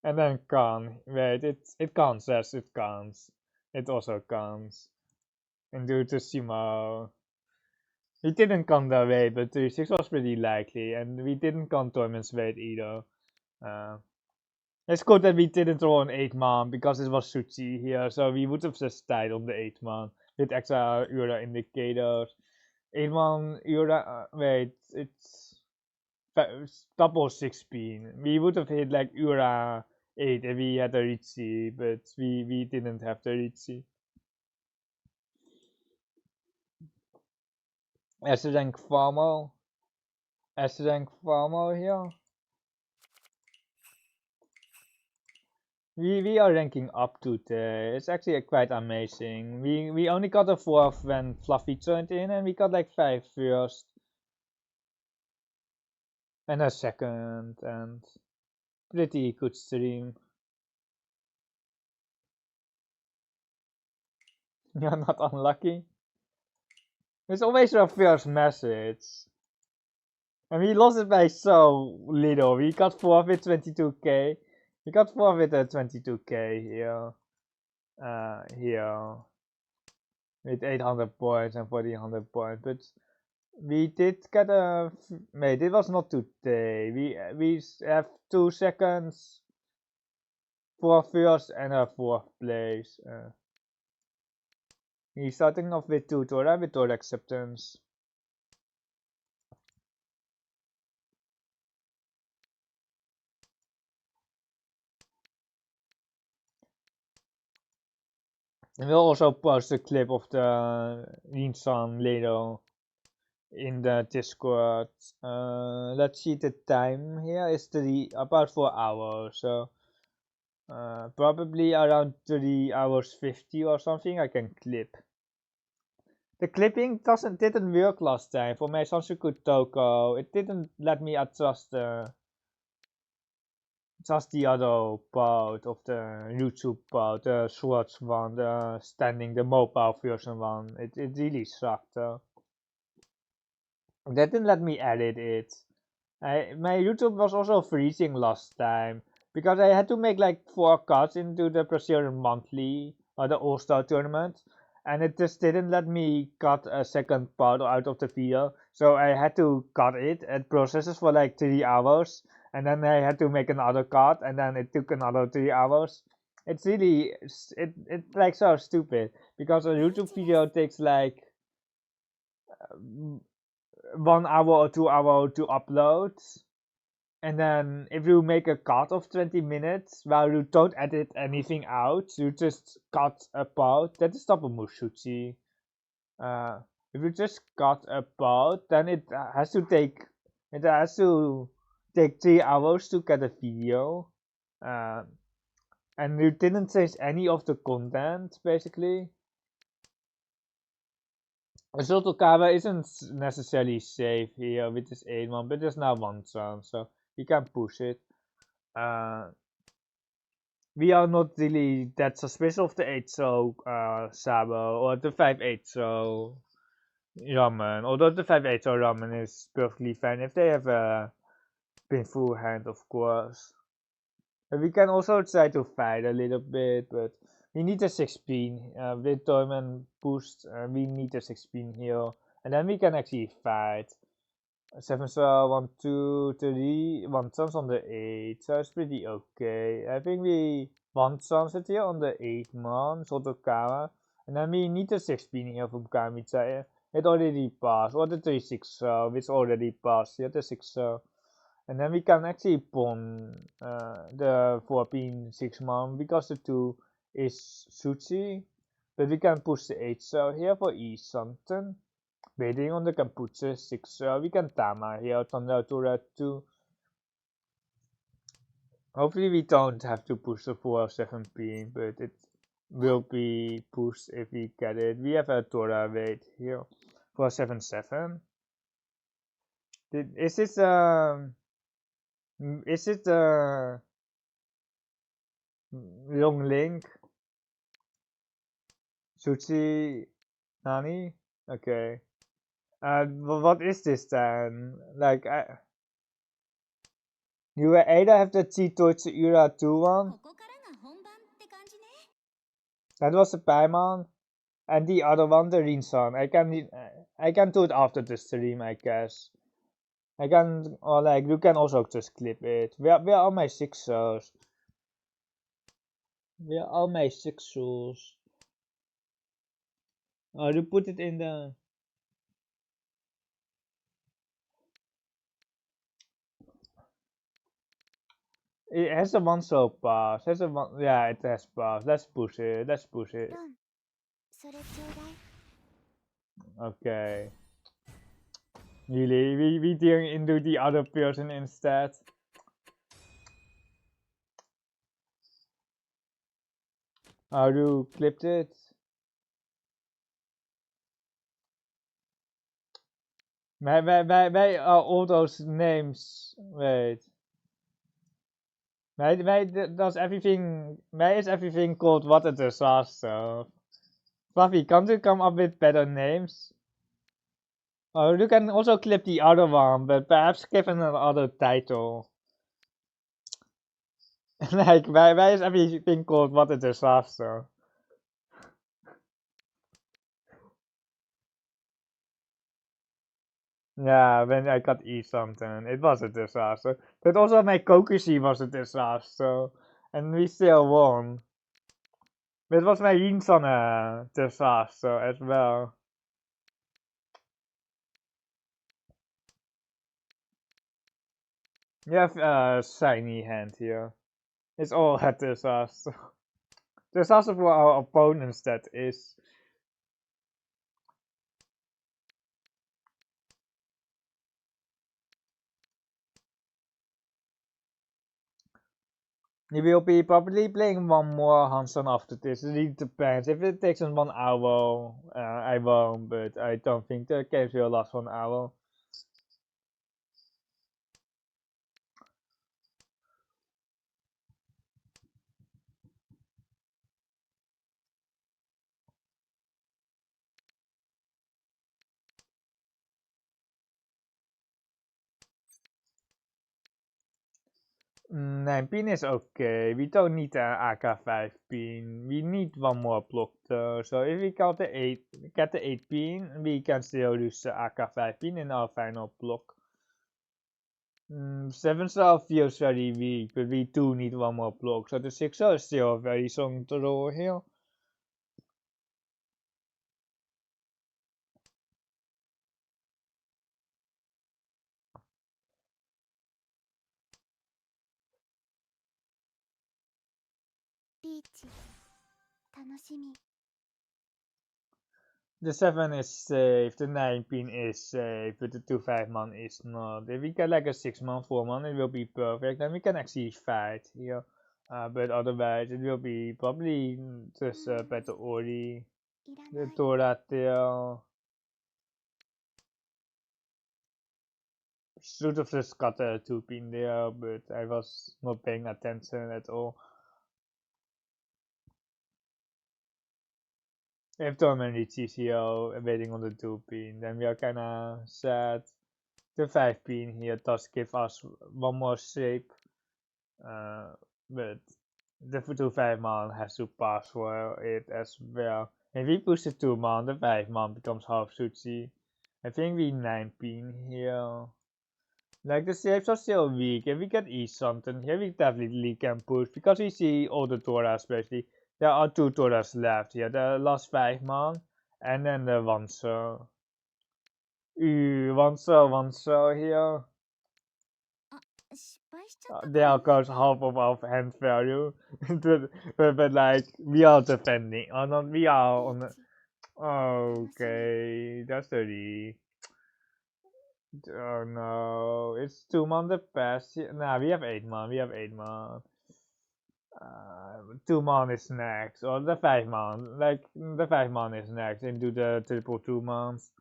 And then can wait. It counts. Yes, it counts. It also counts. And due to Simo, we didn't count the weight, but 36 was pretty likely, and we didn't count Torment's weight either. It's good that we didn't draw an 8-man because it was Suchi here, so we would have just died on the 8-man with extra Ura indicators. 8-man Ura, wait, it's double 6-pin. We would have hit like Ura 8 if we had a Riichi, but we didn't have the Riichi. S-rank farmer. S-rank farmer here. We are ranking up today. It's actually quite amazing. We only got a 4th when Fluffy joined in, and we got like 5 first. And a 2nd, and pretty good stream. You're not unlucky. It's always your first message. And we lost it by so little. We got 4 with 22k. We got 4 with a 22k here. Here. With 800 points and 1400 points. But we did get a... Wait, it was not today. We have 2 seconds. 4 first and a 4th place. He's starting off with 2 Tora with Tora acceptance. And we'll also post a clip of the Rinsan later in the Discord. Let's see the time here. It's about 4 hours, so probably around 3 hours 50 or something I can clip. The clipping didn't work last time for my Sansuku Toko. It didn't let me adjust just the other part of the YouTube part, the Swords one, the mobile version one. It really sucked though. They didn't let me edit it. My YouTube was also freezing last time because I had to make like 4 cuts into the Brazilian monthly or the All-Star tournament, and it just didn't let me cut a second part out of the video. So I had to cut it. It processes for like 3 hours, and then I had to make another cut, and then it took another 3 hours. It's really it's like so stupid because a YouTube video takes like 1 hour or 2 hours to upload, and then if you make a cut of 20 minutes while you don't edit anything out, you just cut a part, that is double mushuchi. If you just cut a part, then it has to take 3 hours to get a video, and you didn't change any of the content basically. Sotokawa isn't necessarily safe here with this 8-1, but there's now 1 chance, so you can push it. We are not really that suspicious of the 8-0 Sabo or the 5-8-0. ramen. Although the 5/8 ramen is perfectly fine if they have a painful hand, of course. But we can also try to fight a little bit, but we need a 6-pin with Toyman boost. We need a 6-pin here, and then we can actually fight. 7 star, 1, 2, 3, 1 chance on the 8, so it's pretty okay. I think we 1 chance it here on the 8 man, Sotokara, and then we need a 6-pin here from Kamicha. It already passed, or the 3/6 star, which already passed here, the 6 star. And then we can actually pawn the 4-pin 6 man because the 2 is Suchi, but we can push the 8 star here for E something. Waiting on the Kampuche 6, we can Tama here, Thunder Tura 2. Hopefully we don't have to push the 4 or 7-pin, but it will be pushed if we get it. We have a Tora wait here for 7/7. Is it long link? Suchi Nani? Okay. What is this then? Like, you will either have the Chitochi Ura 2 one. That was the Paimon. And the other one, the Rinson. I can do it after the stream, I guess. I can, or like, you can also just clip it. Where are my 6 souls? Where are my 6 souls? Oh, you put it in the... It has a 1 soul pass. Has a 1, yeah, it has pass. Let's push it. Let's push it. Okay. Really? We didn't into the other person instead? Oh, you clipped it? Why are all those names? Wait. Why does everything... Why is everything called What a Disaster? Fluffy, can't you come up with better names? Oh, you can also clip the other one, but perhaps give it another title. Like, why is everything called What a Disaster? Yeah, when I got E something, it was a disaster. But also my Kokushi was a disaster. And we still won. But it was my Yinson a disaster as well. You have a shiny hand here. It's all a disaster. Disaster for our opponents, that is. You will be probably playing one more Hanson after this. It really depends. If it takes 1 hour, I won't, but I don't think the games will last 1 hour. Mm, 9-pin is okay. We don't need an AK 5-pin. We need one more block though. So if we get the 8-pin, we can still use the AK 5-pin in our final block. 7 star feels very weak, but we do need one more block. So the 6 star is still a very strong draw here. The 7 is safe, the 9-pin is safe, but the 2/5 man is not. If we get like a 6 man, 4 man, it will be perfect. Then we can actually fight here. But otherwise, it will be probably just better Ori. The Tora tail. Should have just got a 2-pin there, but I was not paying attention at all. If Torment Riichi here waiting on the 2 pin, then we are kinda sad. The 5 pin here does give us one more shape, but the 2-5 man has to pass for it as well. If we push the 2 man, the 5 man becomes half Suchi. I think we 9 pin here. Like the shapes are still weak. If we get eat something here, we definitely can push because we see all the Toras especially. There are 2 Toras left here. The last 5 man and then the Wanso. Wanso here. There goes half of our hand value. but like we are defending. Or not we are on the, okay, that's the oh no, it's 2 man the best. Nah, we have 8 man. We have 8 man. 2 man is next, or the 5 man. Like the 5 man is next into the triple 2 mans.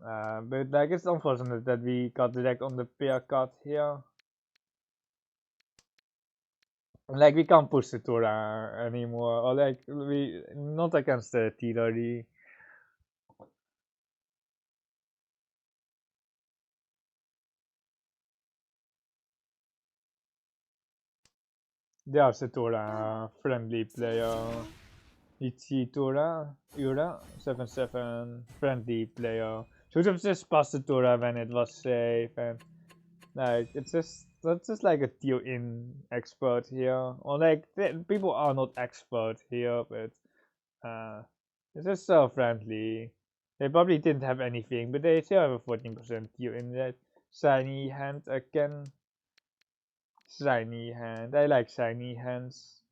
But like it's unfortunate that we got direct on the pair cut here. Like we can't push the Tora anymore, or like we not against the T30. There's a Tora friendly player. Riichi Tora, Ura, 7-7, friendly player. Should have just passed the Tora when it was safe, and like it's just that's just like a deal in expert here, or like people are not expert here, but it's just so friendly. They probably didn't have anything, but they still have a 14% deal in that shiny hand again. Shiny hand. I like shiny hands.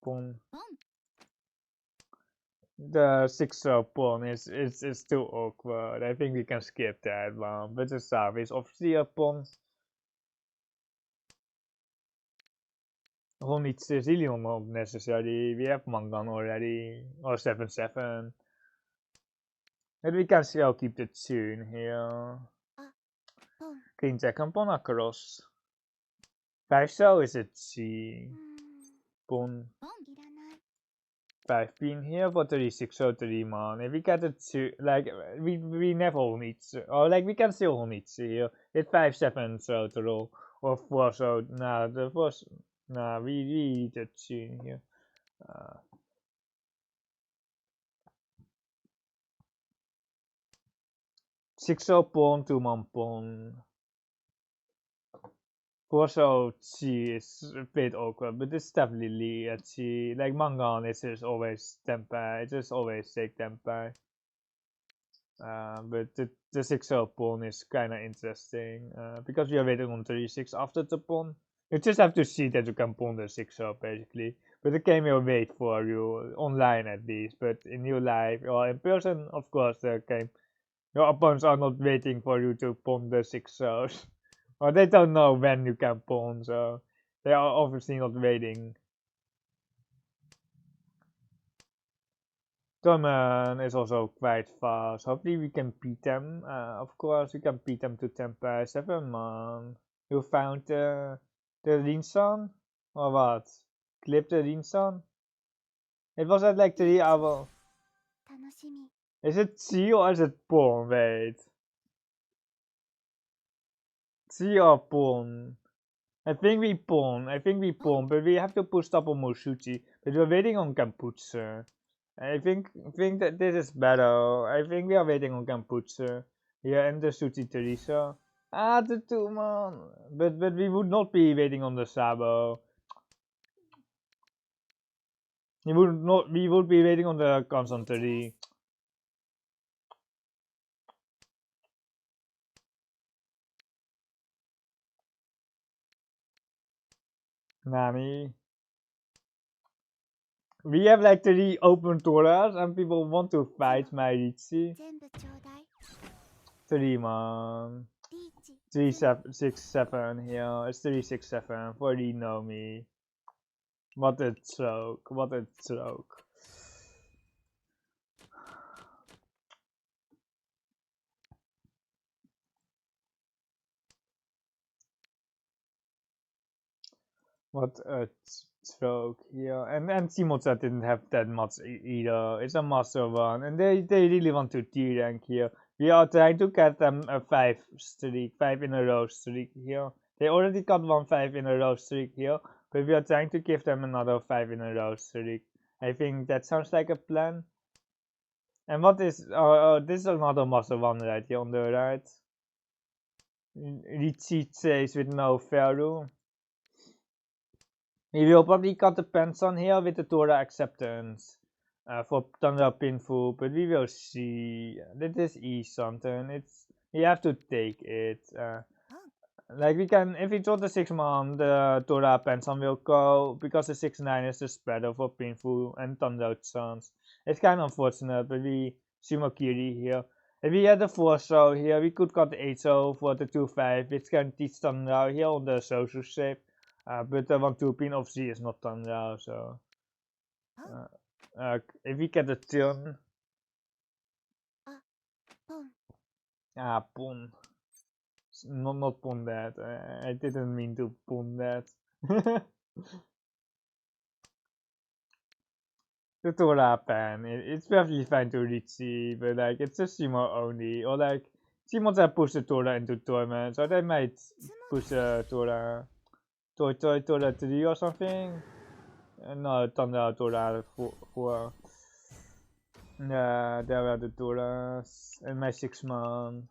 Boom. The 6 pawn is too awkward. I think we can skip that one. But the service of the pawn. Honitsu is really not necessary. We have Mangan already. Or 7-7. But we can still keep the tune here. Queen second pawn across. 5 so is it C. Pawn. 5 pin here for 36 or 3 man. If we get it to like we never need to, or like we can still need to here. It's 5-7 so to roll or 4 so nah the first nah we need a tune here. 6 so pawn 2 man pawn. 4 so C is a bit awkward, but it's definitely a C. Like Mangan is just always tempai. It just always take tempai. But the 6 pawn is kind of interesting because we are waiting on 36 after the pawn. You just have to see that you can pawn the 6 basically. But the game will wait for you online at least. But in real life or in person, of course, the game your opponents are not waiting for you to pawn the 6 or they don't know when you can pawn, so they are obviously not waiting. German is also quite fast. Hopefully we can beat them. Of course we can beat them to tempo 7 man. You found the Rinson? Or what? Clip the Rinson? It was at like 3 hours. Is it C or is it pawn? Wait. C or pawn? I think we pawn, but we have to push up on Moshuchi. But we're waiting on Kamputsu. I think that this is better. I think we are waiting on Kamputsu. Yeah, and the Suchi Teresa. Ah, the 2 man. But we would not be waiting on the Sabo. We would be waiting on the Constantary. Nani. We have like 3 open Toras and people want to fight my Riichi. 3 man. 3-6-7 here. It's 3-6-7 for the Nomi. What a joke. What a joke. What a stroke here, and Simoza didn't have that much either. It's a master one, and they really want to T rank here. We are trying to get them a 5 in a row streak here. They already got 1 5 in a row streak here, but we are trying to give them another 5 in a row streak. I think that sounds like a plan. And what is this is another master one right here on the right. Riichi City with no Feru. We will probably cut the pants on here with the Torah acceptance for Thunder Pinfu, but we will see. This is something. We have to take it. Like we can, if we draw the 6-man, the Torah pants on will go because the 6-9 is the spreader for Pinfu and Thunder Chance. It's kind of unfortunate, but we Shimokiri here. If we had the 4-show here, we could cut the 8-show for the 2-5, which can teach Thunder here on the social shape. But the 1-2 pin obviously is not Thunder, so. If we get a turn. Pon. Not pon that. I didn't mean to pon that. The Torah pen. It's perfectly fine to Riichi, but like it's a Shimo only. Or like Shimons have pushed the Torah into tournament, so they might push the Torah. Torah 3 or something. No, Thunder Torah 4. Yeah, there were the Torahs and my 6-man.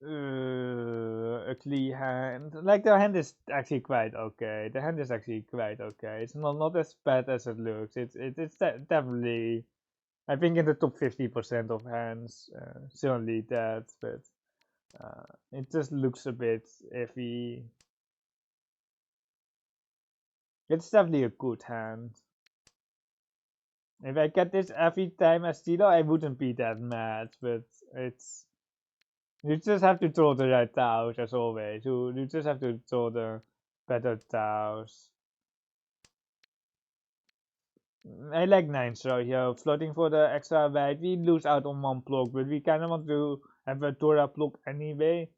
Ugly hand. Like the hand is actually quite okay. The hand is actually quite okay. It's not as bad as it looks. It's definitely, I think, in the top 50% of hands. Certainly that, but it just looks a bit iffy. It's definitely a good hand. If I get this every time as dealer, I wouldn't be that mad, but it's. You just have to throw the right tiles as always. You just have to throw the better tiles. I like 9 so here, floating for the extra weight. We lose out on 1 block, but we kind of want to have a Torah block anyway.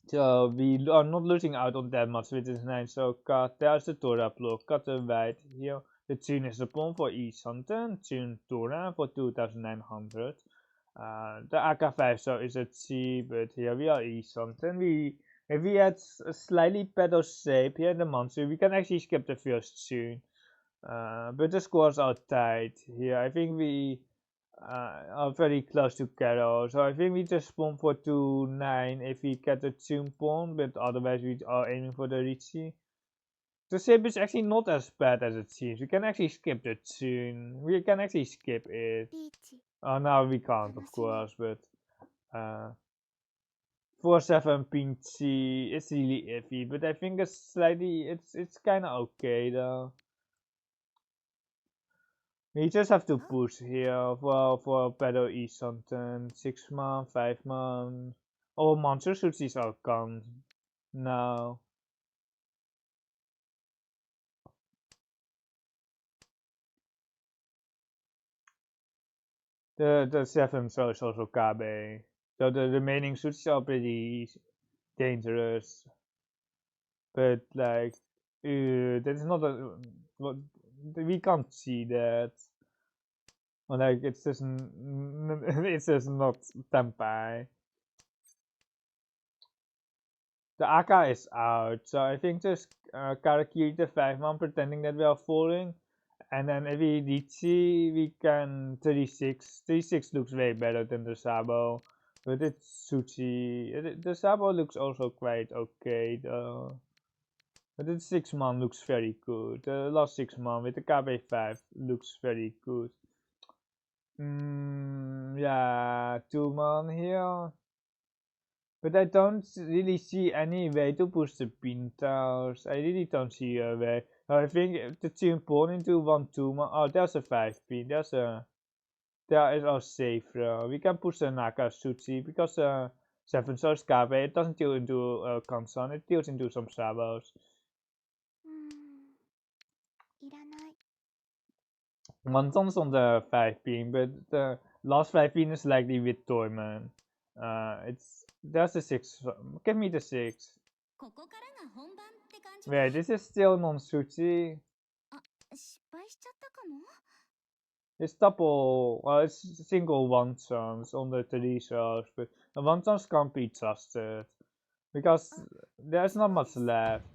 So we are not losing out on that much with this 9 so cut. There's the Torah block, cut the weight here. The tune is the pawn for each something. Tune Torah for 2900. The AK5 so is a C, but here we are E something. If we had a slightly better shape here in the monster, we can actually skip the first tune. But the scores are tight here. I think we are very close together, so I think we just spawn for 2-9 if we get the tune pawn, but otherwise we are aiming for the Riichi. The shape is actually not as bad as it seems. We can actually skip the tune. We can actually skip it. Oh, no, we can't, of course, but 4-7 Pinchy, it's really iffy, but I think it's slightly, it's kind of okay though. We just have to push here for better E something. 6-man, 5-man. Oh, monster suits are gone now. The 7 so is also KB. So the remaining suits are pretty dangerous. But like, that's not a. We can't see that. Or like, it's just not Tempai. The AK is out, so I think just Karakiri the 5-man pretending that we are falling. And then if we Riichi, we can 36. 36 looks way better than the Sabo. But it's Suchi. The Sabo looks also quite okay though. But the 6-man looks very good. The last 6-man with the KB5 looks very good. Yeah, 2-man here. But I don't really see any way to push the pin tiles. I really don't see a way. I think the 2 pawn into 1-2-man. Oh, there's a 5-pin. There is our safe row. We can push the Naka Suchi because 7 so KB. It doesn't deal into Kansan, it deals into some Sabos. Monton's on the 5-pin, but the last 5-pin is likely with Toyman. That's the 6. Give me the 6. ここからが本番って感じで。 Wait, this is still non-suchi. 失敗しちゃったかも。 It's double, well, it's single wontons on the 3 shelves, but the wontons can't be trusted. Because there's not much left.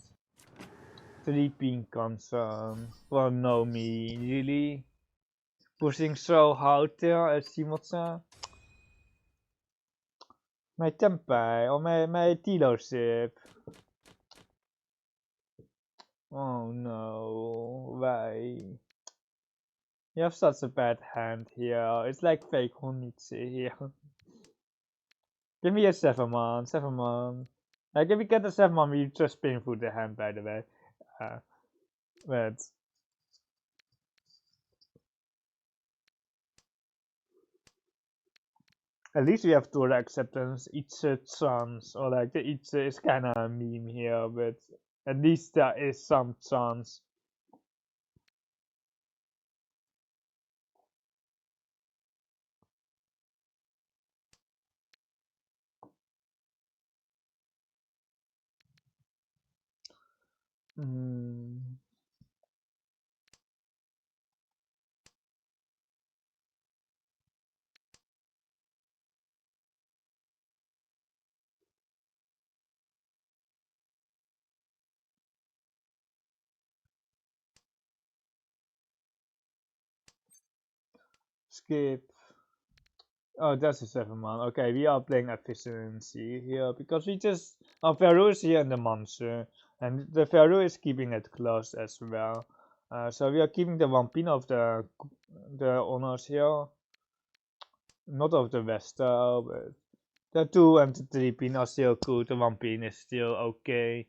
3 pink concern. Well, no me, really? Pushing so hard there as Shimotsa? My Tempai, or my dealership. Oh no, why? You have such a bad hand here. It's like fake Honichi here. Give me a 7-man, 7-man. Like if we get the 7-man, we just spin through the hand, by the way. But at least we have Dora acceptance, it's a chance, or like the it's is kind of a meme here, but at least there is some chance. Skip. Oh, that's a 7-man. Okay, we are playing efficiency here because we just Pharaoh is here in the monster, and the Pharaoh is keeping it close as well. So we are keeping the 1 pin of the owners here, not of the Vesta, but the 2 and the 3 pin are still good. The 1 pin is still okay.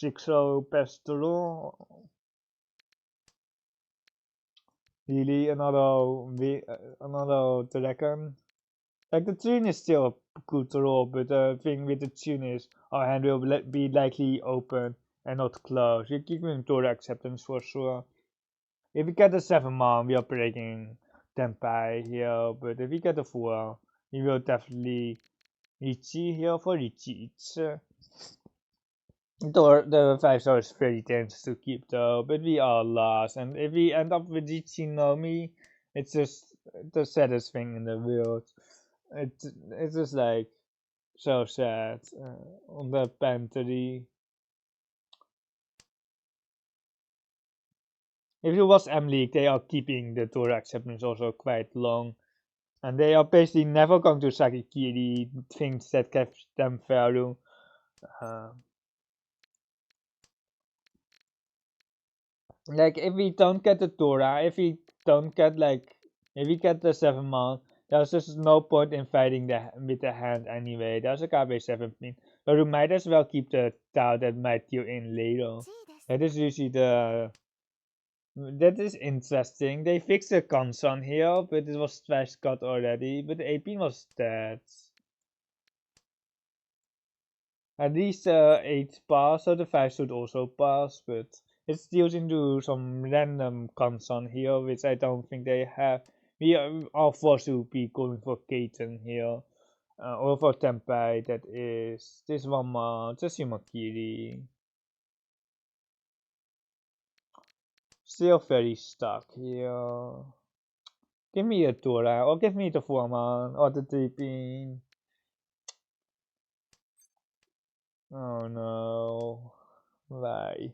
6-0 Pastoral. Really, another dragon. Like the tune is still a good roll, but the thing with the tune is our hand will be likely open and not closed. You're keeping Dora acceptance for sure. If we get the 7-man, we are breaking Tempai here, but if we get the 4, we will definitely Riichi here for Riichi. The 5-star is very dangerous to keep though, but we are lost, and if we end up with Riichi Nomi, it's just the saddest thing in the world. It's just like so sad on the pantry. If it was M League, they are keeping the tour acceptance also quite long, and they are basically never going to Sakikiri things that kept them value. Like if we don't get the Dora, if we don't get if we get the 7-man, there's just no point in fighting with the hand anyway. There's a garbage 17, but we might as well keep the Tao that might deal in later. That is usually that is interesting. They fixed the concern here, but it was trash cut already. But the 18 was dead. At least 8 pass, so the 5 should also pass, but it steals into some random concern here, which I don't think they have. We are forced to be going for Kaiten here, or for Tempai, that is this one more, just Yumakiri. Still very stuck here. Give me a Dora, or give me the 4-man, or the 3-pin. Oh no, why?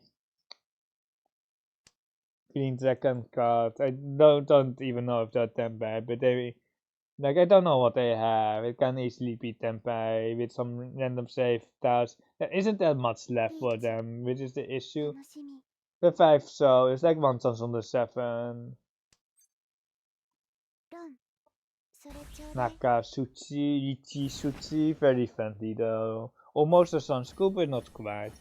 Green second card. I don't even know if they're Tempai, but they I don't know what they have. It can easily be Tempai with some random save task. There isn't that much left for them, which is the issue. The 5 so it's like one chance on the 7. Nakasuchi, Riichi Suchi, very friendly though. Almost a Sun School, but not quite.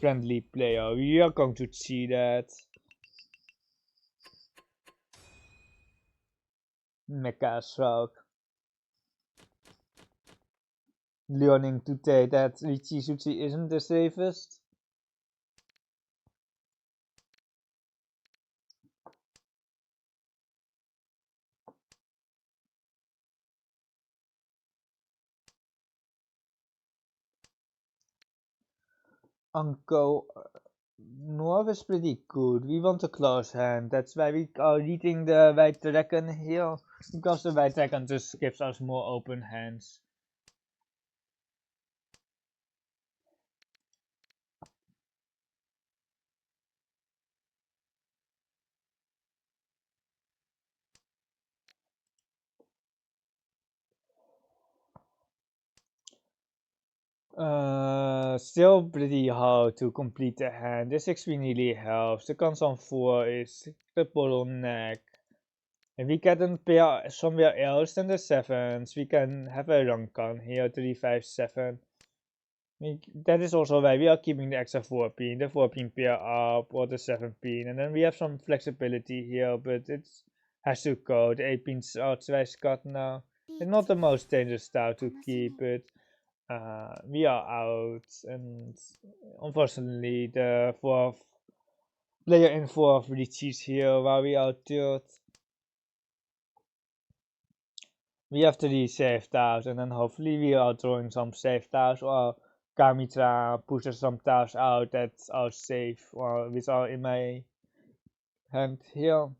Friendly player, we are going to see that. Mecha Shock. Learning today that Riichi Suchi isn't the safest. Uncle North is pretty good. We want a close hand. That's why we are reading the White Dragon here. Because the White Dragon just gives us more open hands. Still pretty hard to complete the hand. The 6 really helps. The cons on 4 is the bottleneck. If we get a pair somewhere else than the 7s, we can have a rank on here, 3, 5, 7. That is also why we are keeping the extra 4 pin, the 4 pin pair up, or the 7 pin, and then we have some flexibility here, but it has to go. The 8 pins are twice cut now. It's not the most dangerous style to keep, but we are out, and unfortunately the 4th player in 4th Riichi's here while we are third. We have 3 safe tiles, and then hopefully we are drawing some safe tiles, or Kamitra pushes some tiles out that are safe, or which are in my hand here.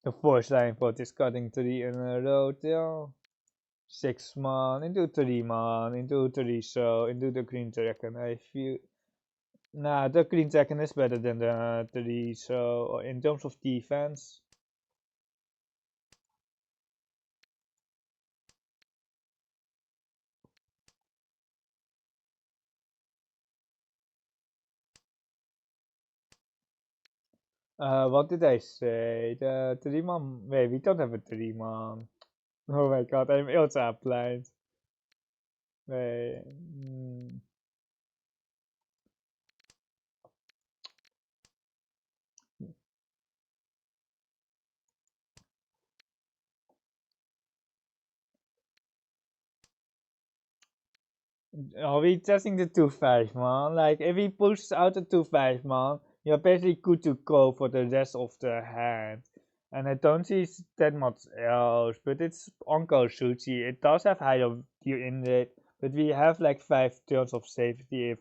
The force line for discarding 3 in a row there. 6 man into 3 man into 3 so into the green dragon. I feel nah, the green dragon is better than the 3 so in terms of defense. What did I say? The 3 man. Wait, we don't have a 3 man. Oh my god, I'm ultra blind. Wait. Are we testing the 2-5 man? Like, if he pushes out the 2-5 man, you're basically good to go for the rest of the hand. And I don't see that much else, but it's Uncle Sushi. It does have higher gear in it, but we have like 5 turns of safety if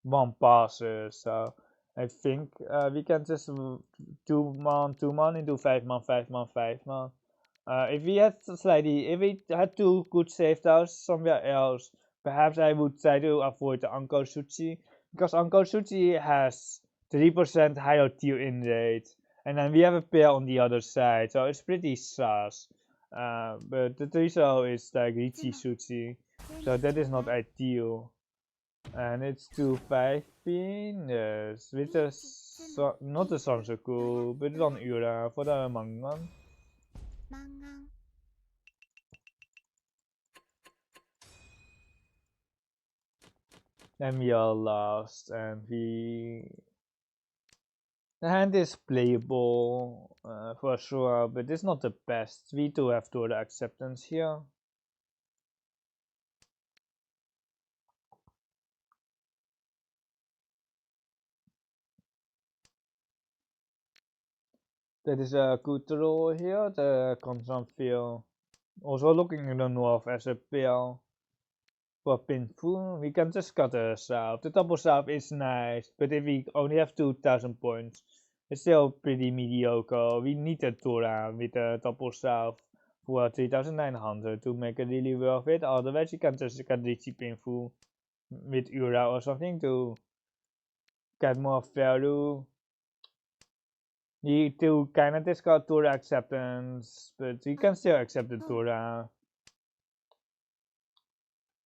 one passes. So I think we can just 2 man into 5 man, 5 man, 5 man. If we had 2 good save tiles somewhere else, perhaps I would try to avoid the Uncle Sushi, because Uncle Sushi has 3% higher tier in rate, and then we have a pair on the other side, so it's pretty sus. But the Triso is like Riichi Sushi, so that is not ideal. And it's 2-5 pin, yes, with a not a Sansoku, but on Ura for the Mangan. Then we are lost, and the hand is playable for sure, but it's not the best. We do have to the acceptance here. That is a good roll here. The constant field. Also looking in the north as a pair for pinful. We can just cut the south. The double south is nice, but if we only have 2,000 points, it's still pretty mediocre. We need a Tora with a double south for 3,900 to make it really worth it. Otherwise, you can just get Riichi pinful with Ura or something to get more value. You to kind of discard Tora acceptance, but you can still accept the Tora.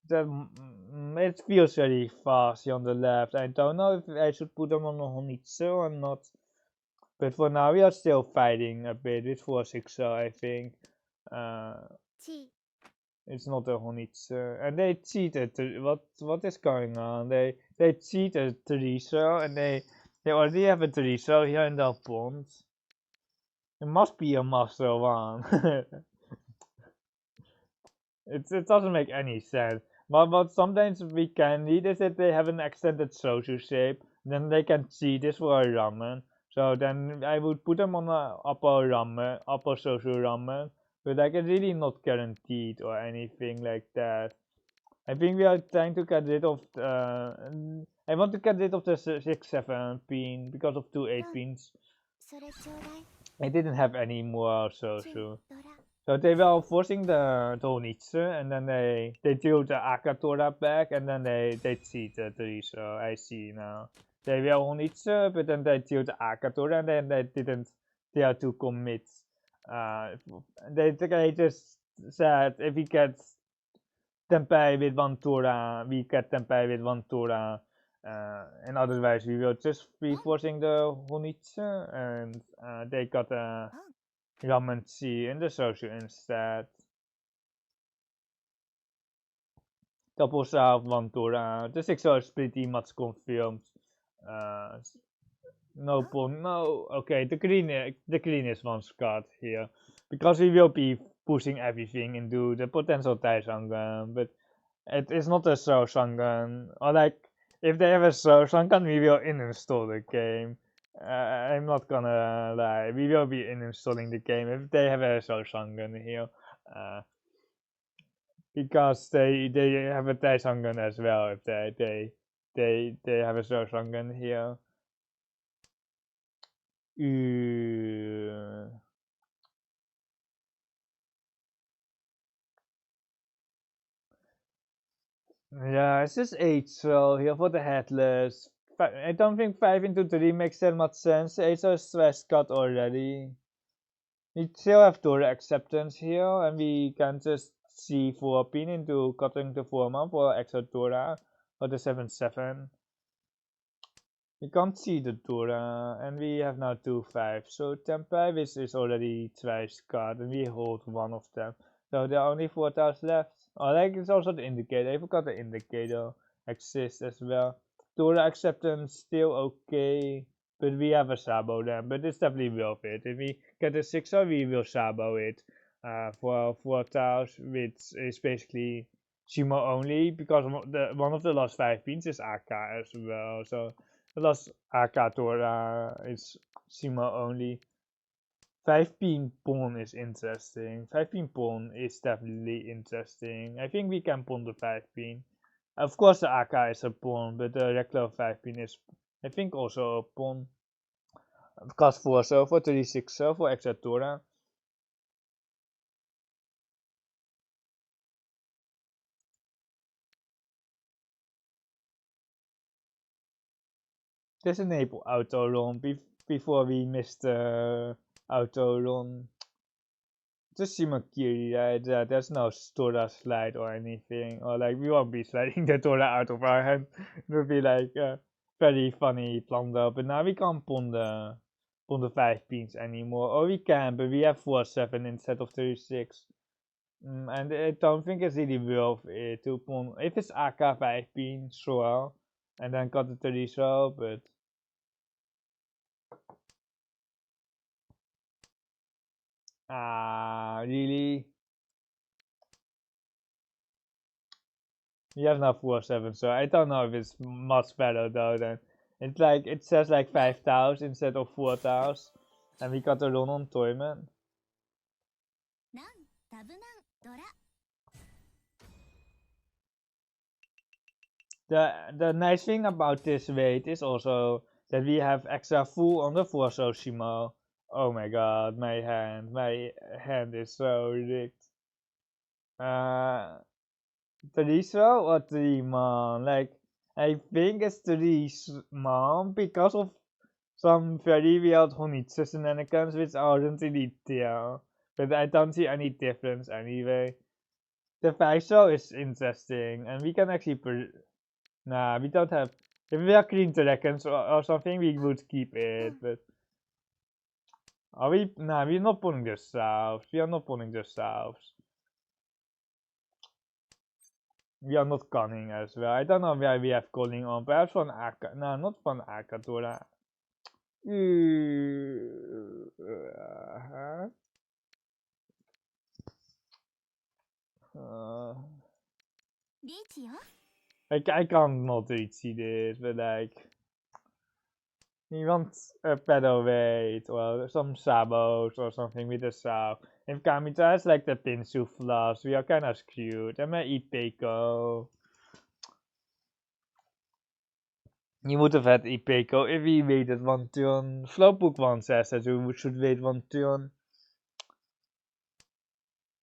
It feels very fast on the left. I don't know if I should put them on the Honitsu or not. But for now, we are still fighting a bit with 4-6, I think. It's not a Honitsu. And they cheated. What is going on? They cheated Teresa, and they already have a Teresa here in their pond. It must be a Master 1. It doesn't make any sense. But sometimes we can need is that they have an extended social shape. Then they can see this for a ramen. So then I would put them on a upper social ramen. But I can really not guarantee it or anything like that. I think we are trying to get rid of I want to get rid of the 6-7 pin because of 2-8 pins. I didn't have any more social. So they were forcing the Tonitsu, and then they threw the Akatora back, and then they cheated the so I see now. They were Honitsu, but then they threw the Akatora, and then they didn't dare to commit. They just said if we get Tempei with one Tora, we get Tempei with one Tora, and otherwise we will just be forcing the Honitsu, and they got a ramen tea in the social instead. Double south, one Tora. The 6 is pretty much confirmed. Uh, no point. No. Okay, the green is one card here because we will be pushing everything into the potential Taisangan, but it is not a Shousangan. Or like if they have a Shousangan, we will uninstall the game. I'm not gonna lie, we will be uninstalling the game if they have a Shousangan here. Because they have a Taisangan as well if they have a Shousangan here. Yeah, it's just 8 so here for the headless. I don't think 5 into 3 makes that much sense. 8 so is stress cut already. We still have Dora acceptance here, and we can just see 4 pin into cutting the 4 man for extra Dora or the 7-7. We can't see the Dora, and we have now 2-5. So Tempei is already twice cut, and we hold one of them. So there are only 4 tiles left. Oh, like it's also the indicator. I forgot the indicator exists as well. Dora acceptance still okay, but we have a Sabo then. But it's definitely worth it. If we get a 6-0, we will Sabo it for 4 tiles, which is basically Shimo only, because one of the last 5 pins is AK as well. So the last AK Dora is Shimo only. 5-pin pawn is interesting. 5-pin pawn is definitely interesting. I think we can pawn the 5-pin. Of course the AK is a pawn, but the regular 5-pin is I think also a pawn. Cost 4 silver, 36 silver, etc. Just enable auto run before we miss the auto run. Just Shimakiri, right? There's no Tora slide or anything, or like we won't be sliding the Tora out of our hand. It would be like very funny plunder. But now we can't pawn the 5 pins anymore, or we can, but we have 4-7 instead of 36. And I don't think it's really worth it to pawn. If it's AK 5 pin, sure, and then cut the 30 so, but really. We have now 4-7, so I don't know if it's much better though. Then it's like it says like 5,000 instead of 4,000, and we got a run on tournament. The nice thing about this weight is also that we have extra full on the 4 Shimo. Oh my god, my hand is so rigged. 3 or 3 man? Like I think it's 3 man because of some very weird Honitsu shenanigans which aren't really there. But I don't see any difference anyway. The 5 is interesting, and we can actually nah, we don't have. If we are clean dragons or something, we would keep it. But are we? Nah, we're not pulling the south. We are not pulling the south. We are not cunning as well. I don't know why we have calling on. Perhaps from Aka. No, not from Akatora. Riichi yo. I can't not Riichi this, but like he wants a pedal weight or some sabos or something with a sab. If Kamita has like the Pinsu fluffs, we are kinda screwed. I might eat Peiko. He would have had Ipeco if he waited one turn. Slowpoke one says that we should wait one turn.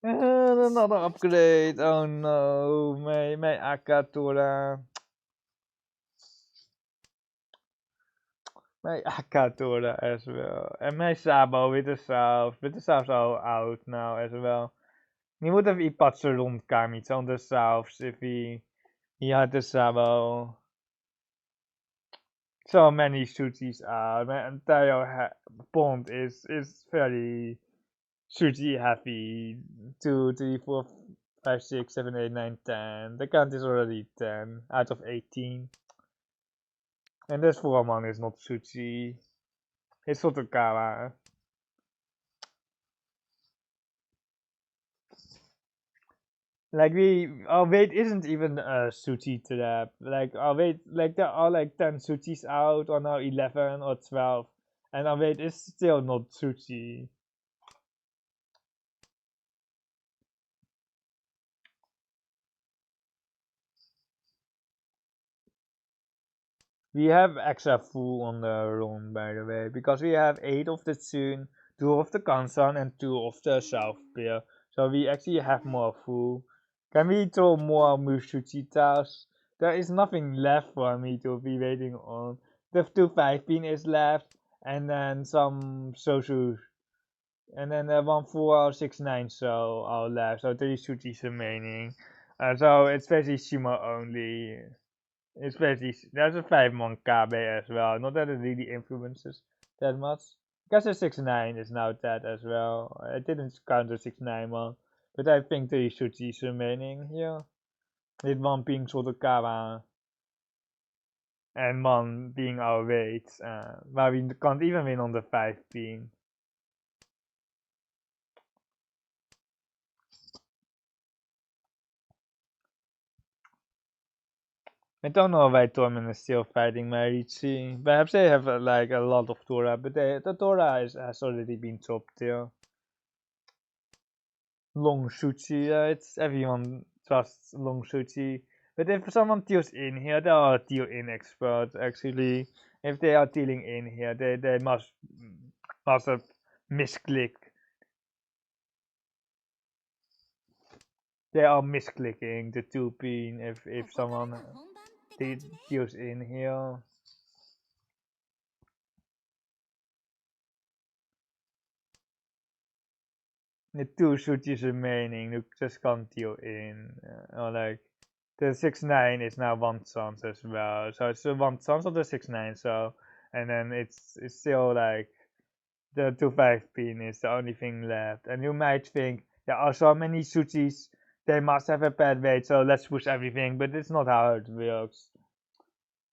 Another upgrade. Oh no, my Akatora. My Akatora as well. And my Sabo with the South. With the South all out now as well. He would have Ipatsu rond Kamitsu on the Souths if he had the Sabo. So many Shuchis out. My entire pond is very Shuchi heavy. 2, 3, 4, 5, 6, 7, 8, 9, 10. The count is already 10 out of 18. And this Furamon is not Shuchi. It's Sotokawa. Like our weight isn't even a Shuchi trap. Like our weight, like there are like 10 Shuchis out, or now 11 or 12. And our weight is still not Shuchi. We have extra full on the run, by the way, because we have 8 of the Tsun, 2 of the Kansan, and 2 of the South Pair. So we actually have more full. Can we throw more Mushuchitas? There is nothing left for me to be waiting on. The 2 5-pin is left, and then some Sosu. And then 1 4 6 9 so are left. So 3 Shuchis remaining. So it's basically Shima only. Especially, there's a 5-mon Kabe as well. Not that it really influences that much. Guess the 6-9 is now dead as well. I didn't count the 6-9 one. But I think 3 Shuchis remaining here. With 1 being Sotokawa. And 1 being our weight. But we can't even win on the 5 being. I don't know why Torment is still fighting Riichi. Perhaps they have like a lot of Tora, but the Tora has already been chopped here. Long Shuchi, it's everyone trusts Long Shuchi. But if someone deals in here, they are deal in experts actually. If they are dealing in here, they must have misclicked. They are misclicking the 2-pin if someone deals in here. The 2 Shuchis remaining, you just can't deal in. Or like the 6-9 is now 1 chance as well. So it's a 1 chance of the 6-9, so and then it's still like the 2-5-pin is the only thing left. And you might think there are so many Shuchis, they must have a bad weight, so let's push everything, but it's not how it works.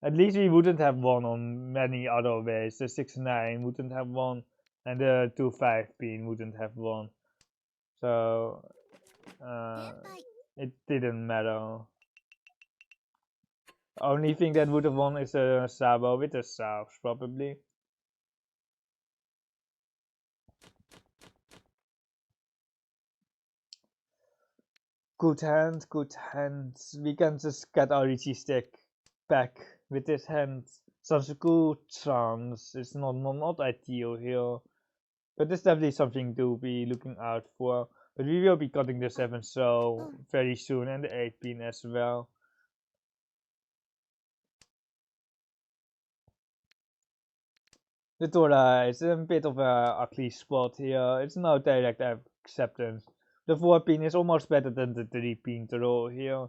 At least we wouldn't have won on many other ways. The 6-9 wouldn't have won, and the 2-5-pin wouldn't have won. So it didn't matter. Only thing that would have won is a Sabo with the South, probably. Good hand, good hand. We can just get our Riichi stick back with this hand. Such a good chance. It's not ideal here. But it's definitely something to be looking out for. But we will be cutting the 7 so very soon, and the 8-pin as well. The Tora is a bit of a ugly spot here. It's no direct acceptance. The 4-pin is almost better than the 3-pin throw here.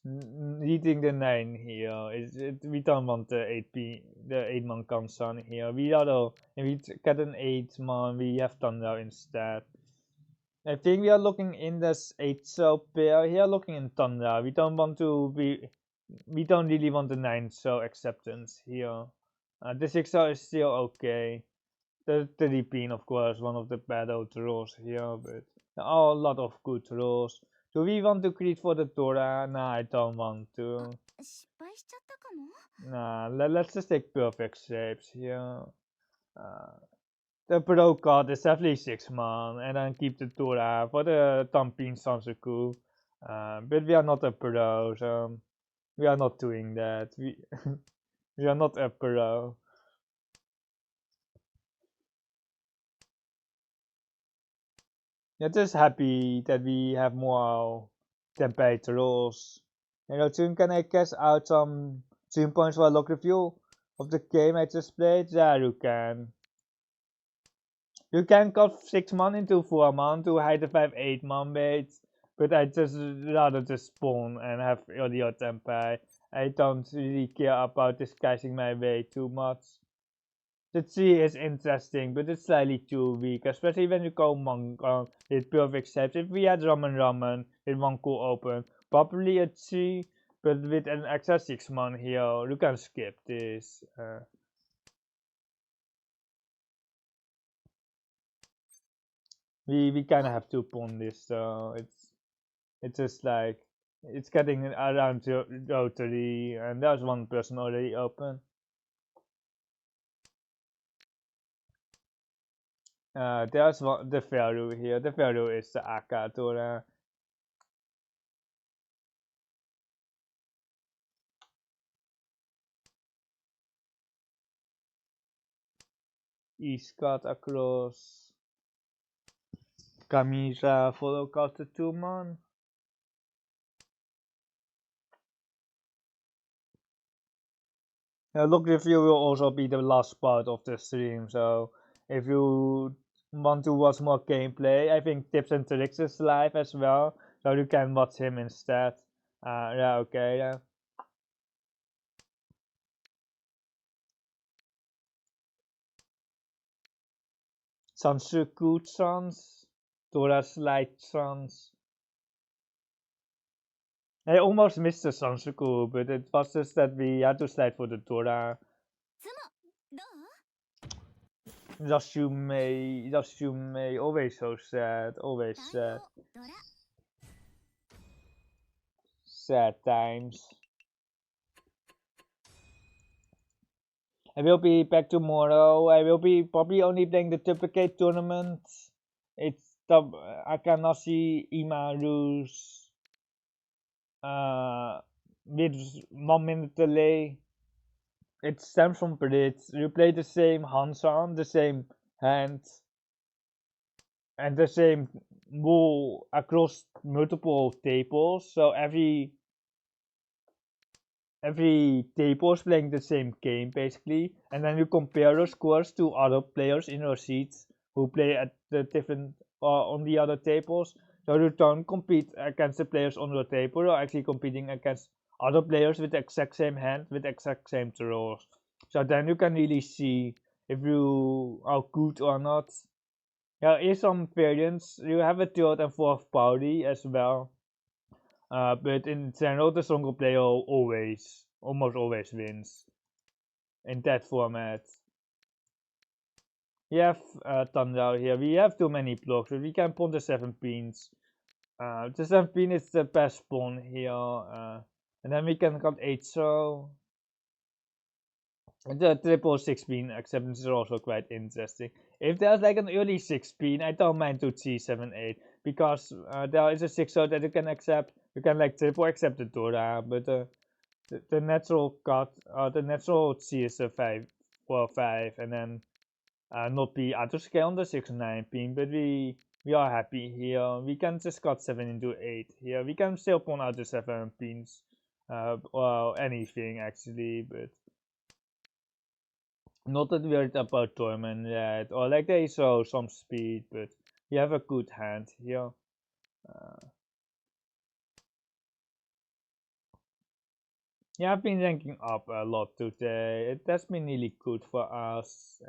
Eating the 9 here we don't want the 8-mon Kansan here. If we get an 8-mon, we have Thunder instead. I think we are looking in this 8-cell pair here, looking in Thunder. We don't really want the 9-cell acceptance here. The 6-cell is still okay. The 3-pin, of course, one of the better draws here, but a lot of good rolls. Do we want to create for the Dora? Nah, I don't want to. 失敗しちゃったかも。 Nah, let's just take perfect shapes here. The Pro card is definitely 6 man, and then keep the Dora for the Tampin Sansuku. But we are not a pro, so we are not doing that. We are not a pro. Yeah, just happy that we have more template rolls. You know, soon can I cash out some soon points for a log review of the game I just played? Yeah, you can. You can cut 6 man into 4 man to hide the 5-8 man baits, but I just rather just spawn and have earlier tempo. I don't really care about disguising my way too much. The tree is interesting, but it's slightly too weak, especially when you go monk with perfect shapes. If we had ramen with one core open, probably a tree, but with an extra 6 man here, you can skip this. We kind of have to pawn this, so it's just like it's getting around to rotary, and there's one person already open. There's one, the Pharaoh here. The Pharaoh is the Akatora. East cut across. Kamisha follow cut the 2 man. Look review will also be the last part of the stream, so if you want to watch more gameplay, I think Tips and Tricks is live as well, so you can watch him instead. Yeah, okay, yeah. Sansuku-sans, Dora's Light-sans. I almost missed the Sansuku, but it was just that we had to slide for the Dora. つも、どう？ Just you may, always so sad, always 対 sad. 応ドラ。 Sad times. I will be back tomorrow. I will be probably only playing the duplicate tournament. It's the Akanashi Imaru's with 1 minute delay. It stems from Blitz. You play the same Hansan, the same hand, and the same move across multiple tables. So every table is playing the same game basically, and then you compare your scores to other players in your seats who play at the different on the other tables. So you don't compete against the players on your table, you're actually competing against other players with the exact same hand, with the exact same draws. So then you can really see if you are good or not. There is some variance. You have a third and fourth party as well. But in general, the stronger player almost always wins in that format. We have Thunder here. We have too many blocks, but we can pawn the 7 pins. The 7 pin is the best pawn here. And then we can cut 8 so. The triple 6 pin acceptance is also quite interesting. If there's like an early 6 pin, I don't mind to C7 8 because there is a 6 so that you can accept. You can like triple accept the Dora, but the natural cut, the natural C is a 5 or 5, and then not be auto scale on the 6-9 pin, but we are happy here. We can just cut 7 into 8 here. We can still pawn out the 7 pins, well, anything actually, but not that worried about Torment yet, or like they show some speed, but we have a good hand here. Yeah, I've been ranking up a lot today. It has been really good for us.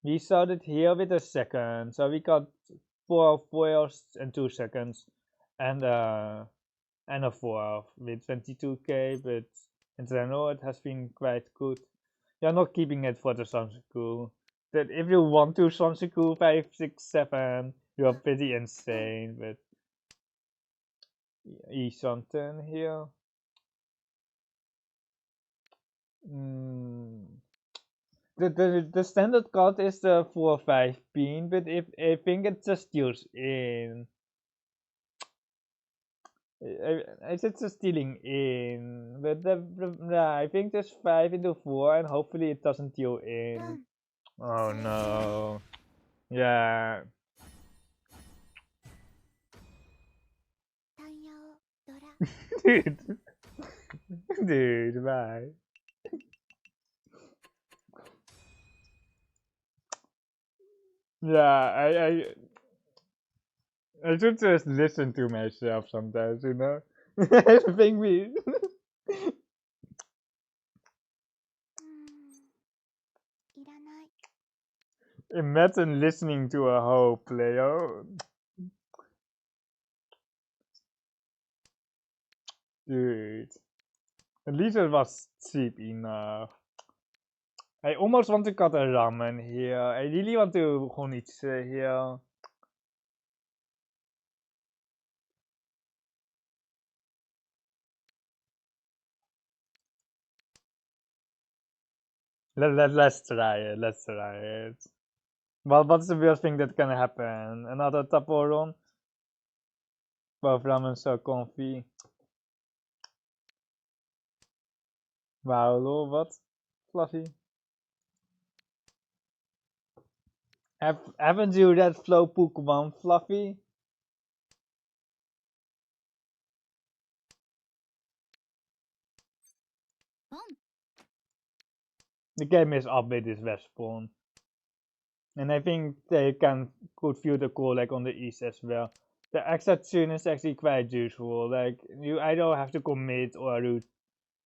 We started here with a second, so we got 4 firsts and 2 seconds, and a 4th with 22k, but in general it has been quite good. You're not keeping it for the Sansuku. That if you want to Sansuku 5, 6, 7, You're pretty insane, but something here. The standard card is the 4-5 pin, but if I think it just steals in. It's just stealing in, but I think there's 5 into 4, and hopefully it doesn't deal in. Oh no. Yeah. Dude. Dude, bye. Yeah, I should just listen to myself sometimes, you know? I think we... Imagine listening to a whole player. Dude. At least it was cheap enough. I almost want to cut a ramen here. I really want to honitsu here. Let's try it. Let's try it. Well, what's the worst thing that can happen? Another tapo run? Both ramen so comfy. Wow, lol, what? Fluffy. Haven't you read Flowpook 1, Fluffy? The game is update is Respawn. And I think they could feel the call like on the east as well. The extra tune is actually quite useful. Like you either have to commit or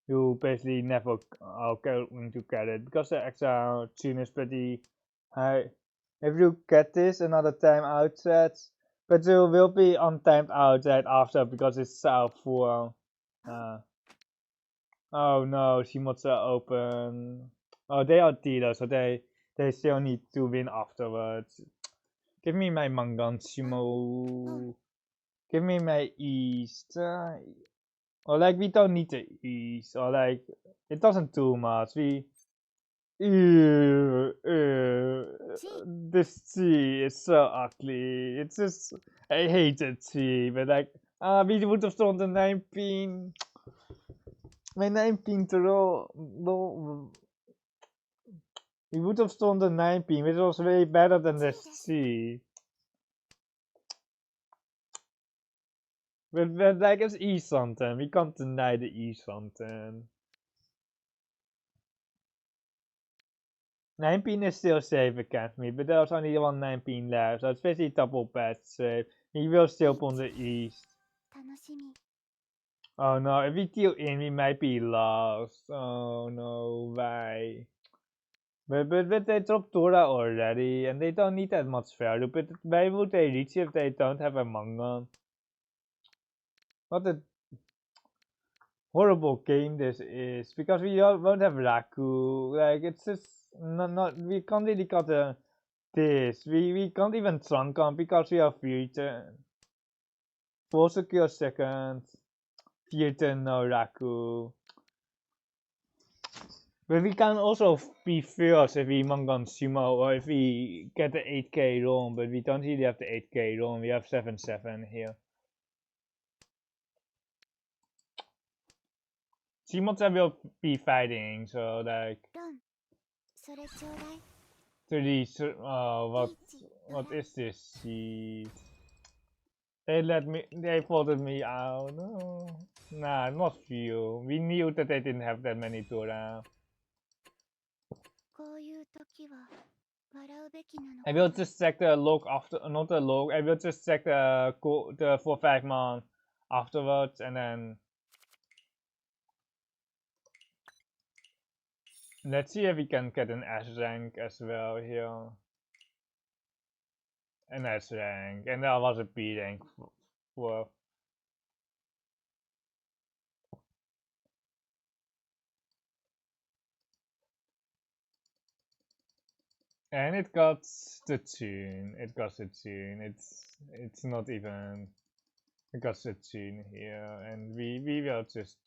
you basically never are going to get it because the extra tune is pretty high. If you get this another time outside, but you will be on timed outside after because it's so full. Oh no, Shimots are open. Oh, they are dealers, so they still need to win afterwards. Give me my Mangan Shimo. Give me my East. Or like we don't need the East. Or like it doesn't do much. This T is so ugly. It's just I hate the T, but like we would have thrown the 9 pin. My 9 pin to roll. No. We would have thrown the 9 pin, which was way better than the C. But like it's E something. We can't deny the E something. 9 pin is still safe against me, but there's only one 9 pin left, so it's basically double best safe. He will still on the East. Oh no, if we deal in, we might be lost. Oh no, why? But they dropped Tora already, and they don't need that much value. But why would they reach if they don't have a manga? What a horrible game this is, because we won't have Raku. Like it's just not we can't really cut this. We can't even trunk on because we have future. 4 secure seconds. Future no Raku. But we can also be first if we Mangan Sumo or if we get the 8k ROM, but we don't really have the 8k ROM. We have 7-7 here. Shimots will be fighting, so like. What is this sheet? They voted me out. No. Nah, not few. We knew that they didn't have that many Dora. I will just check the log after, not the log. I will just check the 4-5 man afterwards, and then let's see if we can get an S rank as well here. An S rank, and there was a B rank for. And it got the tune. It got the tune. It's not even. It got the tune here, and we will just.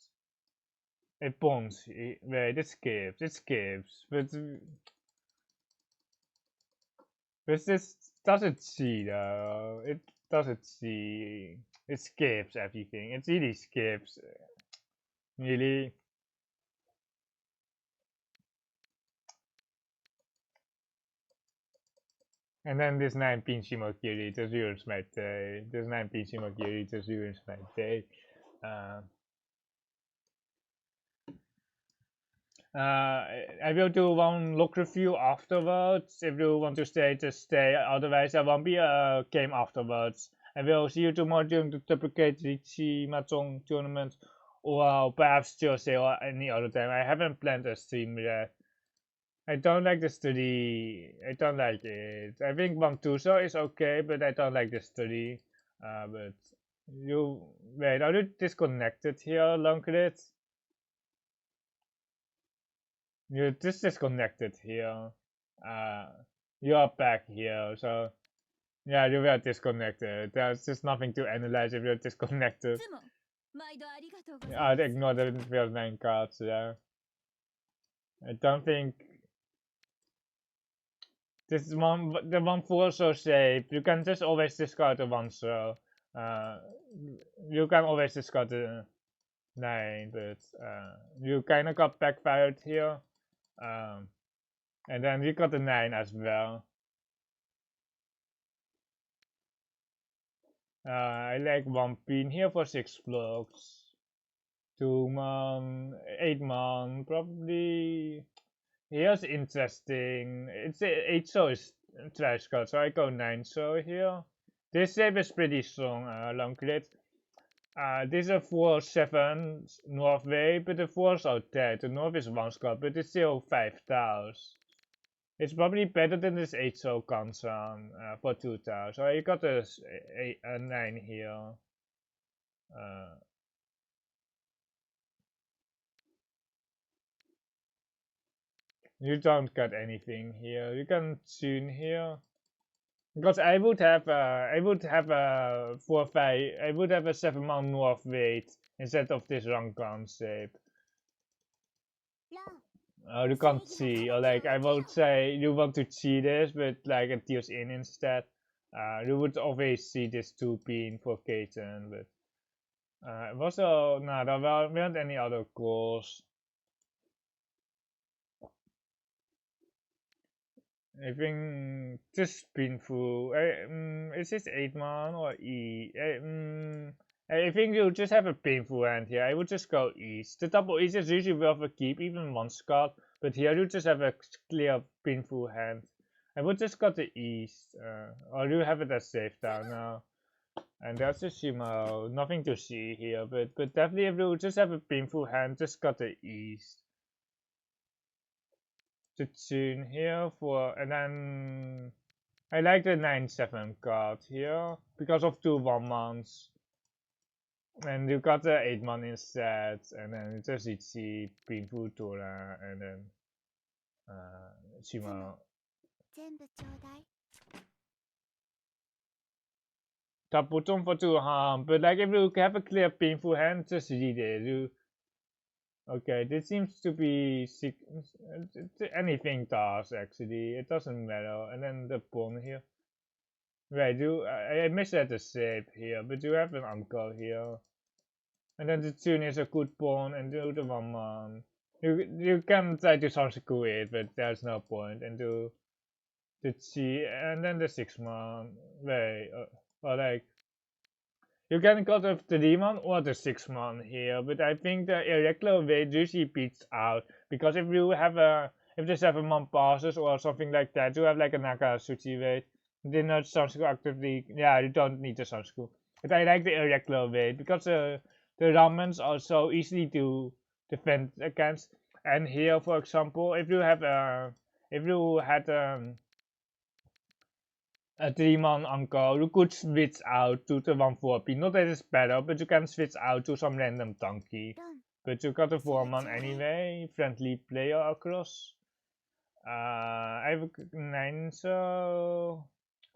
It bombs. Wait, it skips. It skips, but this doesn't see though. It doesn't see. It skips everything. It really skips. Really. And then this 9 Pinchimokiri just ruins my day. This 9 Pinchimokiri just ruins my day. I will do one look review afterwards. If you want to stay, just stay. Otherwise, there won't be a game afterwards. I will see you tomorrow during the duplicate Riichi Mahjong tournament, or perhaps Tuesday or any other time. I haven't planned a stream yet. I don't like the study. I don't like it. I think Bangtuso is okay, but I don't like the study. But you wait. Are you disconnected here, Longcrit? You're just disconnected here. You are back here, so yeah, you were disconnected. There's just nothing to analyze if you're disconnected. I'd ignore the real 9 cards. Yeah, I don't think. This one, the 1/4 so safe. You can just always discard the 1 so. You can always discard the 9, but you kinda got backfired here. And then you got the 9 as well. I like 1 pin here for 6 blocks. 2 man, 8 man, probably. Here's interesting. It's 8 so is trash card, so I go 9 so here. This save is pretty strong, Longcrit. This is a 4/7 North way, but the 4s are dead. The North is 1 card, but it's still 5,000. It's probably better than this 8 so Kansan for 2,000. So I got a 9 here. You don't get anything here. You can tune here. Because I would have a 4/5. I would have a 7 man North weight instead of this Rankan shape. You can't see, or like I would say you want to see this, but like it deals in instead. You would always see this 2 pin for Kaiten, but also no, there weren't any other goals. I think just painful. Is this 8 man or E? I think you just have a painful hand here. I would just go East. The double East is usually worth a keep, even 1 card. But here you just have a clear painful hand. I would just go the East. Or you have it as safe down now. And there's the Shimo. Nothing to see here. But definitely if you just have a painful hand, just got the East. The tune here for, and then I like the 9/7 card here because of 2 1-mans. And you got the 8 man instead, and then just Riichi, painful Tora, and then Shima. Taputum for 2 harm, but like if you have a clear painful hand, just read it. Okay, this seems to be anything does actually. It doesn't matter. And then the pawn here. Right, I missed at the shape here, but you have an uncle here. And then the tune is a good pawn, and do the 1 man. You can try to Sansaku it, but there's no point. And do the Chi, and then the 6 man. Right, or like. You can go the 3 man or the 6 man here, but I think the irregular weight usually beats out, because if the 7 man passes or something like that, you have like a Nakatsuchi weight. Then not Sansaku actively, yeah, you don't need the Sansaku. But I like the irregular weight because the ramens are so easy to defend against. And here, for example, if you had a 3 man uncle, you could switch out to the 1/4p. Not that it's better, but you can switch out to some random donkey. But you got a 4 man anyway, friendly player across. I have 9, so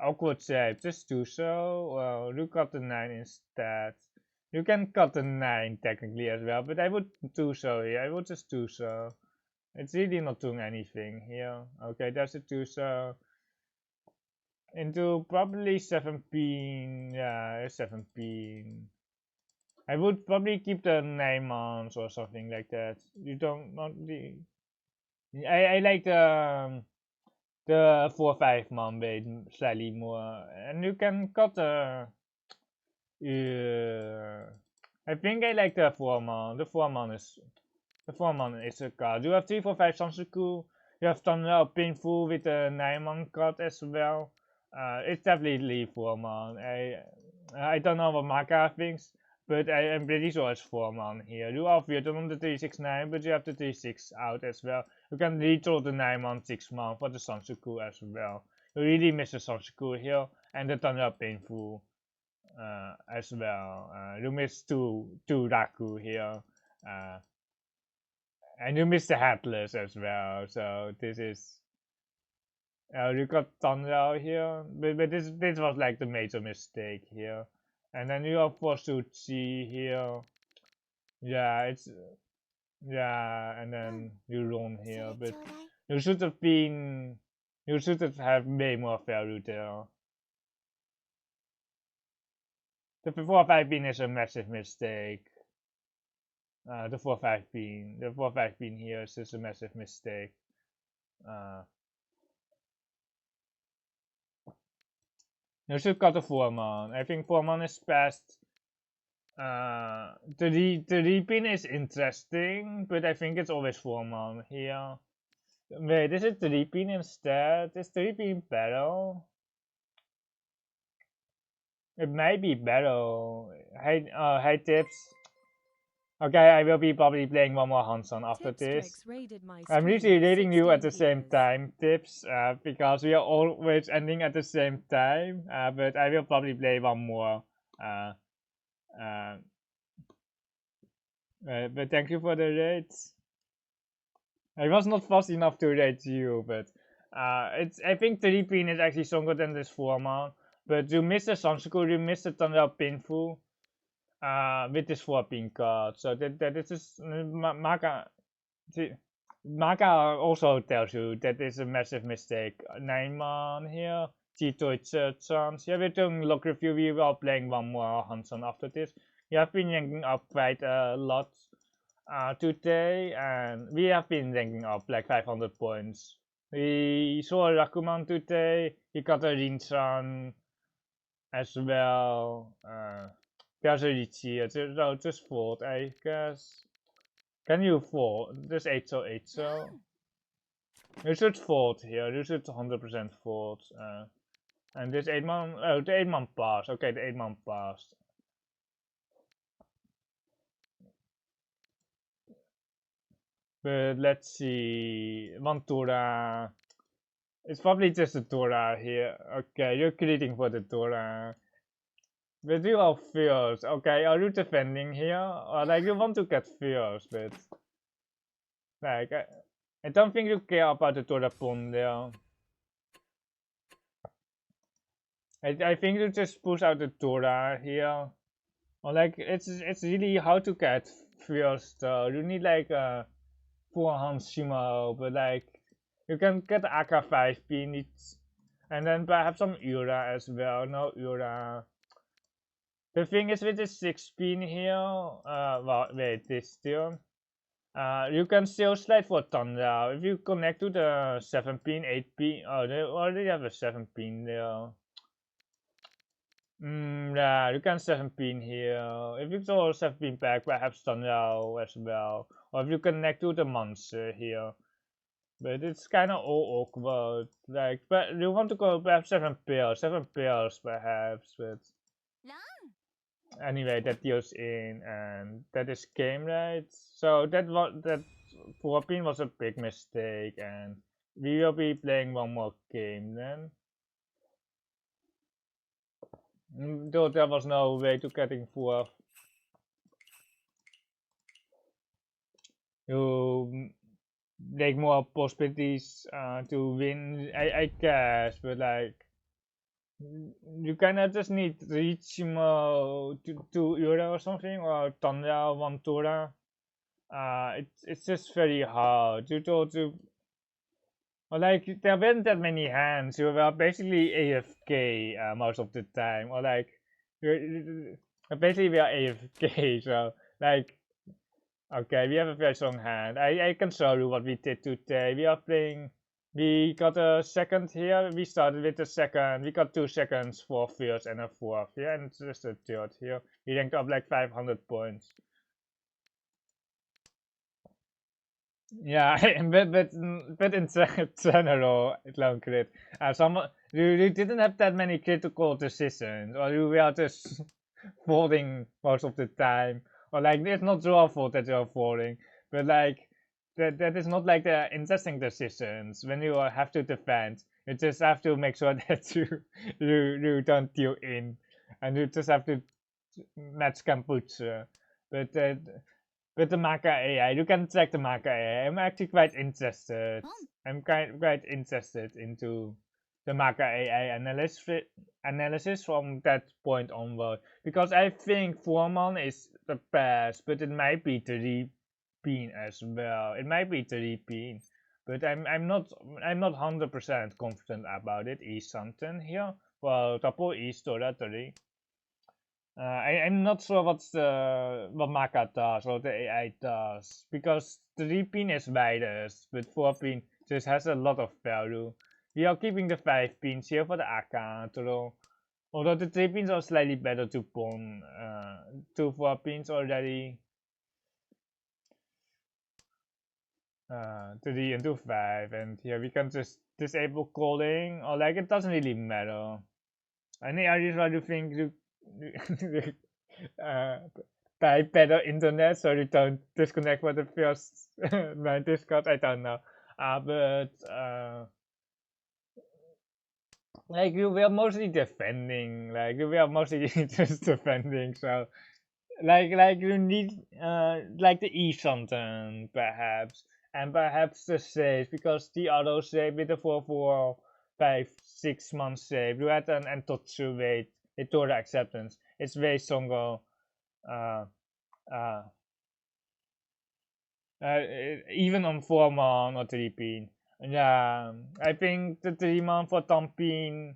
awkward shape. Just do so. Well, you got the 9 instead. You can cut the 9 technically as well, but I would do so here. I would just do so. It's really not doing anything here. Okay, there's a 2, so into probably 17. Yeah, 17. I would probably keep the 9 months or something like that. You don't not the. I like the 4-5 month weight slightly more, and you can cut the. I think I like the 4 month. The 4 month is a card. You have 3, 4, 5 Sansuku. You have Thunder Painful with the 9 month card as well. It's definitely 4 month. I don't know what Maka thinks, but I am pretty sure it's 4 month here. You have Virtual on the 369, but you have the 36 out as well. You can redraw the 9 month, 6 month for the Sansuku as well. You really miss the Sansuku here and the Thunder Painful as well. You miss two Raku here. And you miss the Headless as well, so this is you got Thunder here, but this was like the major mistake here. And then you have Forsuchi here. Yeah, it's and then you run here, but you should have had way more value there. The 4-5 bean is a massive mistake. The 4-5 bean here is just a massive mistake. You should cut the 4 man. I think 4 man is best. The repin is interesting, but I think it's always 4 man here. Wait, is it 3-pin instead? Is 3-pin better? It might be better. Hey tips. Okay, I will be probably playing one more Hanson after this. I'm usually rating you at the same time, tips, because we are always ending at the same time. But I will probably play one more. But thank you for the rates. I was not fast enough to rate you, but I think 3-pin is actually stronger than this 4-man. But you miss the Sansuku, you miss the Thunder Painful with this 4-pin card. So that is just Maka also tells you that it's a massive mistake. 9-man here, T2 chance. Yeah, we're doing log review. We are playing one more Hanson after this. We have been ranking up quite a lot today, and we have been ranking up like 500 points. We saw Rakuman today. He got a Rinchan as well. There's a Riichi, so just fold, I guess. Can you fold? This 8 so 8 so. You should fold here. You should 100% fold. And this 8-man. Oh, the 8-man passed. Okay, the 8-man passed. But let's see. One Tora. It's probably just a Tora here. Okay, you're greeting for the Tora. But you are fierce. Okay, are you defending here? Or like you want to get fierce, but like I don't think you care about the Tora Pon there. I think you just push out the Tora here. Or like it's really hard to get fierce though. You need like a 4-hand Shimo, but like you can get Aka 5-pin, and then perhaps some Ura as well. No Ura. The thing is with the 6-pin here, well, wait, this still. You can still slide for Thunder. If you connect to the 7-pin, 8-pin, oh, they already have a 7-pin there. Yeah, you can 7-pin here. If you throw 7-pin back, perhaps Thunder as well. Or if you connect to the monster here. But it's kind of all awkward. Like, but you want to go perhaps 7 pairs perhaps, but anyway, that deals in, and that is game, right? So that 4-pin was a big mistake, and we will be playing one more game then. Though there was no way to getting 4. You like more possibilities to win, I guess, but like you kind of just need Riichi €2 or something, or Tanya 1 Tora. It's just very hard to or like there weren't that many hands. You were basically AFK most of the time, or like basically we are AFK. So like, okay, we have a very strong hand. I can show you what we did today. We are playing. We got a second here. We started with a second. We got 2 seconds for first and a fourth here, and just a third here. We ranked up like 500 points. Yeah, but in general, crit. Some you didn't have that many critical decisions, or you were just folding most of the time, or like it's not your fault that you're folding, but like that is not like the interesting decisions when you have to defend. You just have to make sure that you don't deal in, and you just have to match kombucha, but. With the Maka AI, you can check the Maka AI. I'm actually quite interested. I'm quite interested into the Maka AI analysis from that point onward, because I think Foreman is the best, but it might be the Reaping as well. It might be the Reaping, but I'm not 100% confident about it. Is something here? Well, double is Tora 3. I'm not sure what Maka does or the AI does, because 3-pin is widest, but 4-pin just has a lot of value. We are keeping the 5 pins here for the account, although the 3 pins are slightly better to pawn. 2 4 pins already. 3 into 5, and here we can just disable calling, or like it doesn't really matter. I just try to think you buy better internet so you don't disconnect for the first 9 Discord. I don't know. But like you were mostly defending, like you were mostly just defending. So like you need like the E something perhaps, and perhaps the save, because the auto save with the 4 5 6 months save, you had an Entotsu wait, a Tora acceptance. It's way stronger. Uh, uh, Even on 4-man or 3-pin. Yeah, I think the 3-man for Tampin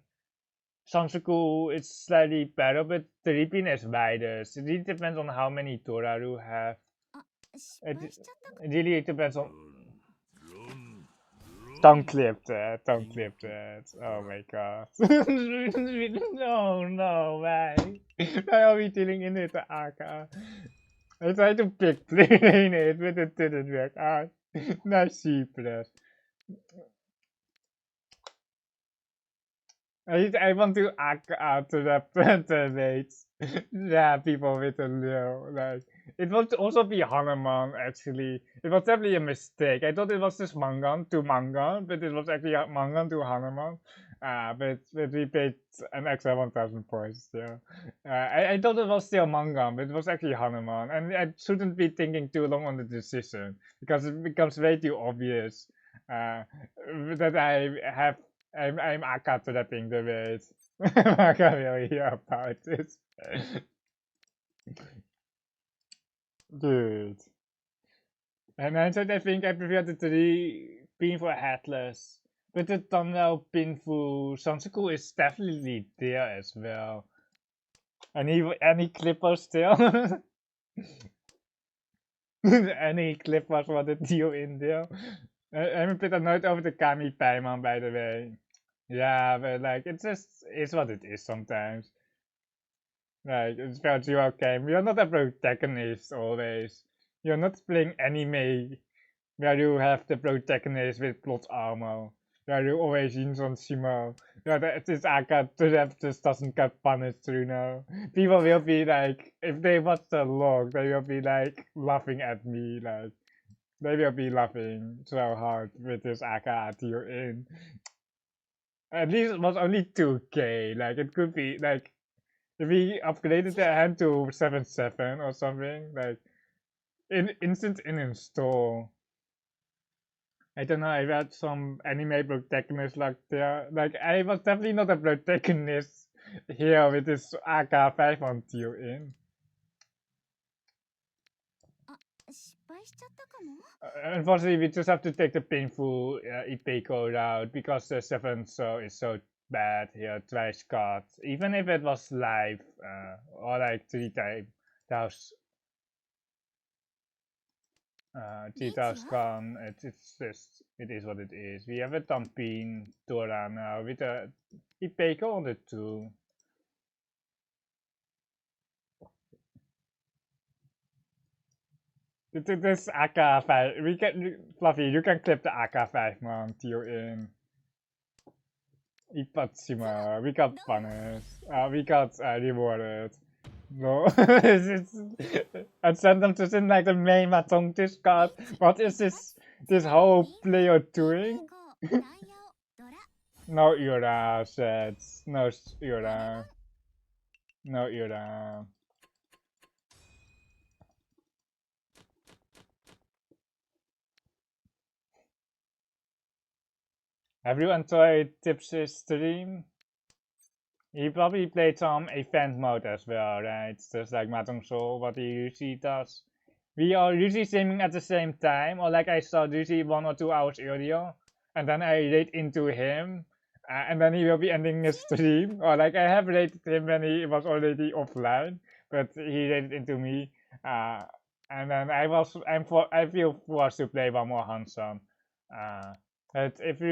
Sansuku is slightly better, but 3-pin is wider. It really depends on how many Tora you have. It really depends on. Don't clip that. Don't clip that. Oh my god. No, no, why? Why are we dealing in it, Aka? I tried to pick playing it, but it didn't work out. Nice press. I want to act out to the mates. Yeah, people with a little, like, it would also be Hanuman, actually. It was definitely a mistake. I thought it was just Mangan to Mangan, but it was actually Mangan to Hanuman. But we paid an extra 1,000 points still. I thought it was still Mangan, but it was actually Hanuman. And I shouldn't be thinking too long on the decision, because it becomes way too obvious that I'm Aka to that thing the way I'm not really hear about it. Dude. And I said I think I prefer the 3-pin for Headless. But the thumbnail pin for Sansuku is definitely there as well. Any clippers still? Any clippers for the deal in there? I'm a bit annoyed over the Kami Paimon, by the way. Yeah, but like it just is what it is sometimes. Like it's felt you okay. You're not a protagonist always. You're not playing anime where you have the protagonist with plot armor. Where you always use on Shimo. Yeah, this Aka just doesn't get punished, you know. People will be like, if they watch the log, they will be like laughing at me, like they will be laughing so hard with this Aka at you in. At least it was only 2k. Like it could be like if we upgraded the hand to 7.7 or something, like instant in install. I don't know, I read some anime protagonist like there. Like, I was definitely not a protagonist here with this AK5 until in. 失敗しちゃったかも。 Unfortunately, we just have to take the painful Ipeco route because the 7th show is so bad here, twice cut. Even if it was live, or like 3 times, gone, it's just, it is what it is. We have a Tampin Dora now with a Ipeco on the 2. This AK5, we can, Fluffy, you can clip the AK5 man till in. Ipatsima, we got punished, we got rewarded. No, and send them to send like the main Mahjong Discord. What is this whole player doing? No Ura sets, no Ura, no Ura. Have you enjoyed Tips's stream? He probably played some event mode as well, right? Just like Mahjong Soul, what he usually does. We are usually streaming at the same time, or like I saw usually 1 or 2 hours earlier, and then I raid into him, and then he will be ending his stream, or like I have raided him when he was already offline, but he raided into me, and then I feel forced to play one more Hanson. But if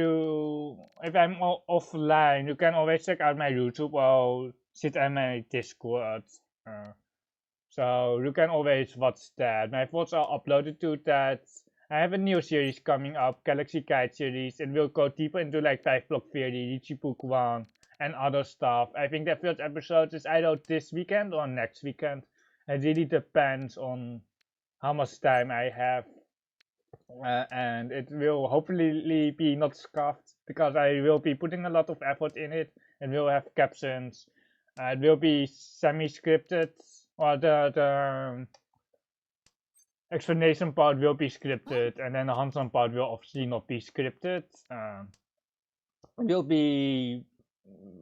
I'm offline, you can always check out my YouTube or sit on my Discord. So you can always watch that. My thoughts are uploaded to that. I have a new series coming up, Galaxy Guide series. It will go deeper into like 5-block theory, Riichi Book 1, and other stuff. I think the first episode is either this weekend or next weekend. It really depends on how much time I have. And it will hopefully be not scuffed because I will be putting a lot of effort in it and will have captions. It will be semi-scripted, or the explanation part will be scripted, and then the hands-on part will obviously not be scripted. It will be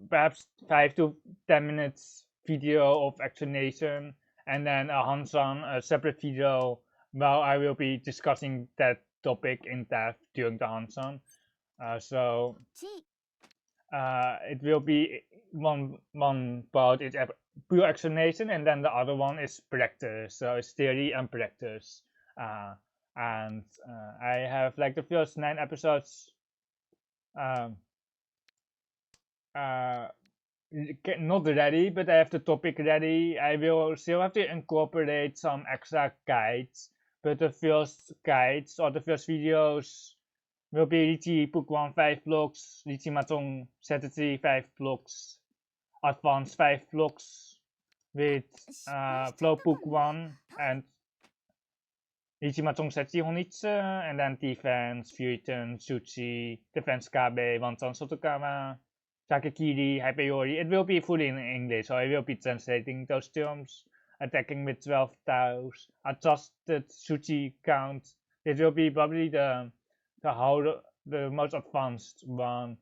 perhaps 5 to 10 minutes video of explanation, and then a hands-on separate video while I will be discussing that topic in depth during the hands-on. So it will be one part is pure explanation, and then the other one is practice. So it's theory and practice. And I have like the first 9 episodes not ready, but I have the topic ready. I will still have to incorporate some extra guides, but the first guides or the first videos will be Riichi Book 1 5 blocks, Riichi Mahjong Strategy 5 blocks, Advanced 5 blocks with Flow Book 1 and Riichi Mahjong Strategy Honitsu, and then Defense, Futon, Suchi, Defense Kabe, Wanton Sotokawa, Takekiri, Hyperiori. It will be fully in English, so I will be translating those terms. Attacking with 12 tiles, adjusted Suchi count. It will be probably the most advanced one.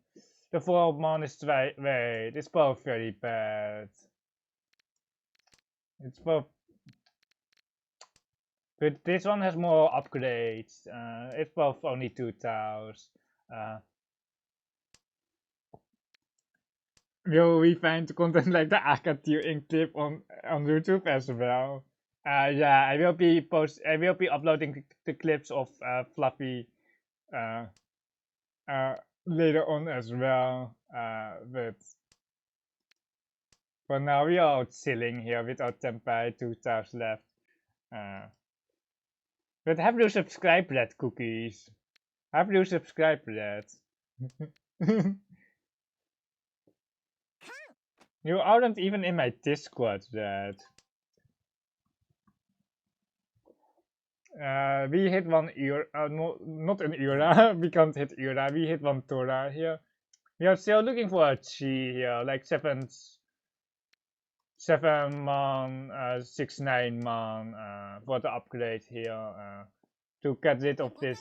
The 4 one is wait, it's both very bad. It's both, but this one has more upgrades. It's both only 2 tiles. Will we find content like the Akatiu clip on YouTube as well? Yeah, I will be uploading the clips of Fluffy later on as well. But for now we are chilling here with our Tempai 2 tiles left. But have you subscribed yet, Cookies? Have you subscribed yet? You aren't even in my Discord yet. We hit 1 era, not an era, we can't hit era, we hit 1 Tora here. We are still looking for a chi here, like 7 man, 6-9 man, for the upgrade here. to get rid of this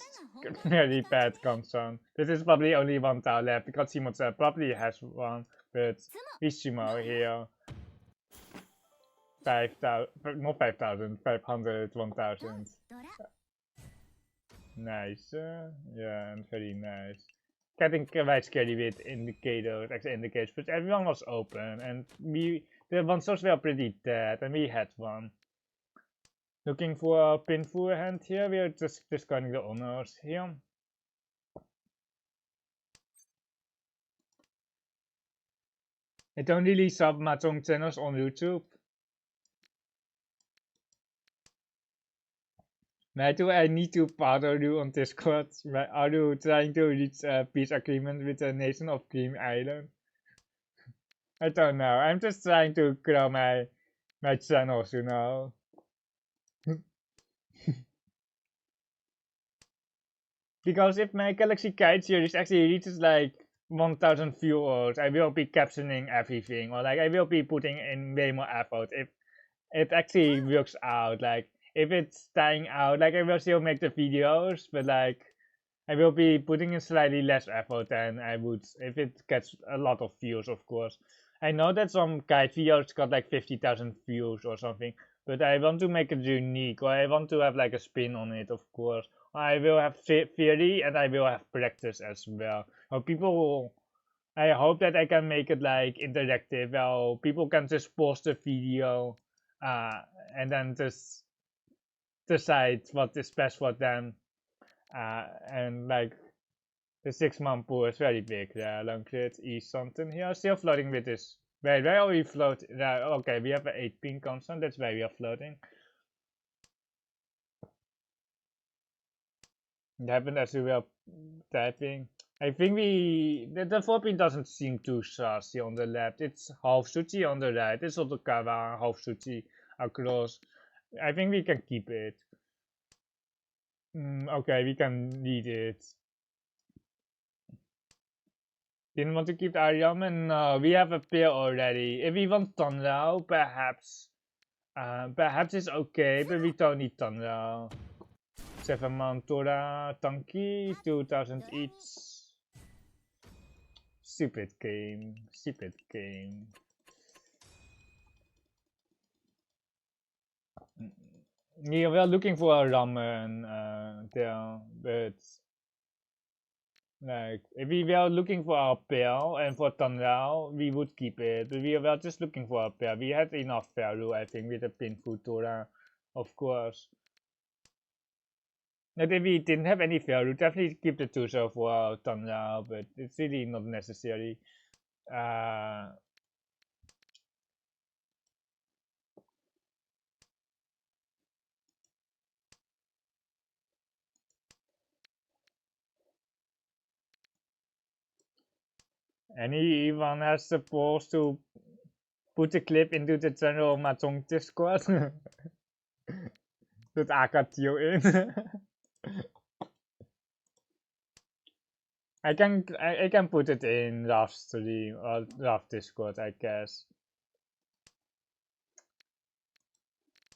very bad concern. This is probably only one tower left because Shimoza probably has one, but Ishimo here 5,000, not 5,000, 500, 1,000. Nice, yeah, and very nice. Getting quite scary with indicators, extra indicators, but everyone was open, and the monsters were pretty dead, and we had one. Looking for a pin forehand here, we are just discarding the honors here. I don't really sub Mahjong channels on YouTube. Why do I need to bother you on Discord? Are you trying to reach a peace agreement with the nation of Green Island? I don't know. I'm just trying to grow my channels, you know. Because if my Galaxy Guide series actually reaches like 1,000 viewers, I will be captioning everything, or like I will be putting in way more effort if it actually works out. Like if it's dying out, like I will still make the videos, but like I will be putting in slightly less effort than I would if it gets a lot of views, of course. I know that some guide videos got like 50,000 views or something, but I want to make it unique, or I want to have like a spin on it, of course. I will have theory and I will have practice as well. Or people will, I hope that I can make it like interactive, well, people can just pause the video and then just decide what is best for them. And like the 6-month pool is very big. Yeah, long crit is something here. Still floating with this. Wait, where are we floating? Okay, we have an 8-pin constant. That's why we are floating. It happened as we were typing. I think the 4-pin doesn't seem too saucy on the left. It's half Suchi on the right. It's also Kawa, half Suchi across. I think we can keep it. Okay, we can lead it. Didn't want to keep the Aryaman? No, we have a pair already. If we want Tonrao, perhaps. Perhaps it's okay, but we don't need Tonrao. 7 Mantora, Tanki, 2,000 each. Stupid game. Stupid game. Yeah, we are looking for a ramen there, but like if we were looking for our pair and for Tanrao, we would keep it. But we were just looking for a pair. We had enough value, I think, with the pin Futura, of course. And if we didn't have any value, definitely keep the Tuso for our Tanrao, but it's really not necessary. Anyone has supposed to put the clip into the general Mahjong Discord? Put Akatio in. I can put it in Rough stream or Rough Discord, I guess.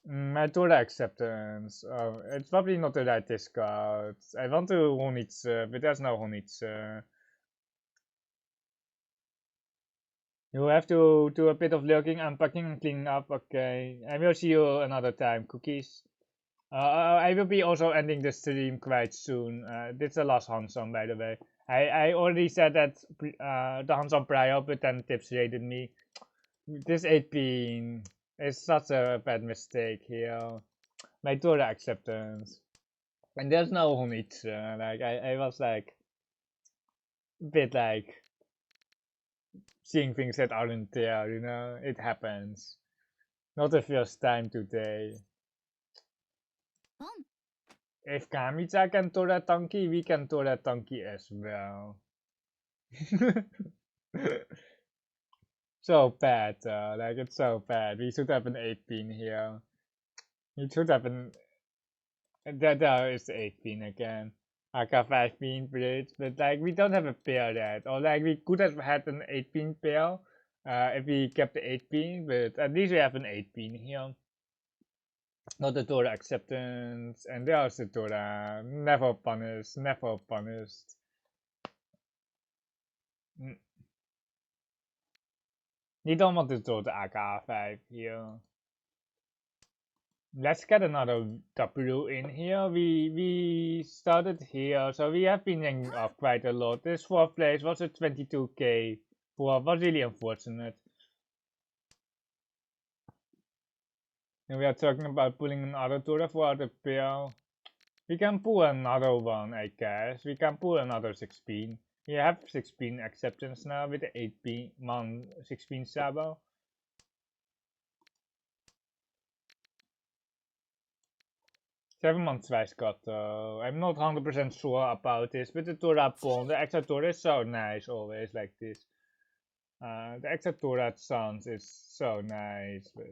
Matura acceptance. Oh, it's probably not the right Discord. I want to Honitsu, but there's no Honitsu. You have to do a bit of lurking, unpacking, and cleaning up. Okay, I will see you another time. Cookies. I will be also ending the stream quite soon. This is the last Hanson, by the way. I already said that the Hanson prior, but then Tips rated me. This 8-pin is such a bad mistake here. My Dora acceptance. And there's no Honitsu. Like, I was like, a bit like, seeing things that aren't there, you know? It happens. Not the first time today. If Kamicha can Tora Tanki, we can Tora Tanki as well. So bad, like it's so bad. We should have an 8-pin here. We should have an... There is the 8-pin again. Aka 5-pin bridge, but like we don't have a pair yet. Or like we could have had an 8-pin pair if we kept the 8-pin, but at least we have an 8-pin here. Not the Torah acceptance, and there's the Torah. Never punished, never punished. You don't want to throw the AK5 here. Let's get another W in here. We started here, so we have been hanging off quite a lot. This 4th place was a 22k. Was really unfortunate. And we are talking about pulling another Torah for the pair. We can pull another one, I guess. We can pull another 16. We have 16 acceptance now with the 8p man 16 Sabo. 7-man twice cut though. I'm not 100% sure about this, but the Torah pawn, the extra Torah is so nice always like this. The extra Torah sounds is so nice, but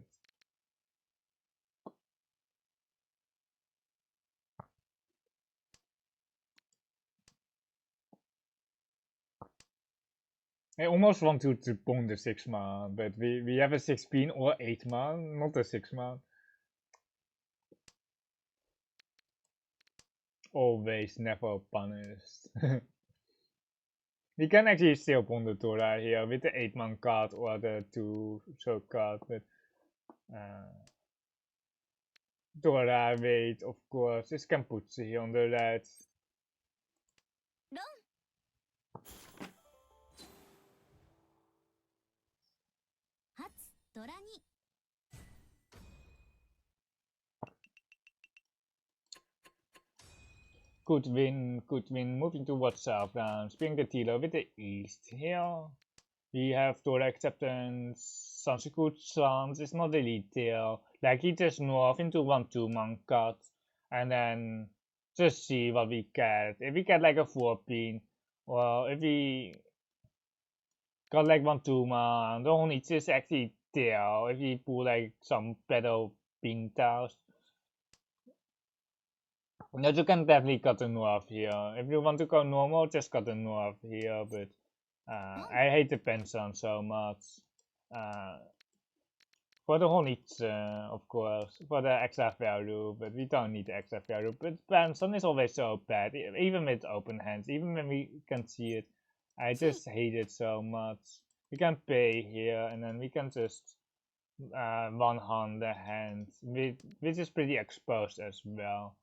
I almost want to pawn the 6-man, but we have a 16 or 8-man, not a 6-man. Always never punished. We can actually still pawn the Torah here with the 8-man card or the 2-show card, but Torah wait, of course. This can put here on the right. Good win, good win. Moving towards south round. Spring the dealer with the east here. We have Torah acceptance. Sounds a good chance. It's not really there. Like he just north into 1-2-man cut. And then just see what we get. If we get like a 4-pin, well, if we got like 1-2-man, the only is actually there. If we pull like some better pin tiles. No, you can definitely cut the north here. If you want to go normal, just cut the north here, but I hate the pension so much. For the Honitz, of course, for the extra value, but we don't need the extra value. But pension is always so bad, even with open hands, even when we can see it. I just hate it so much. We can pay here, and then we can just one-hand the hand, which is pretty exposed as well.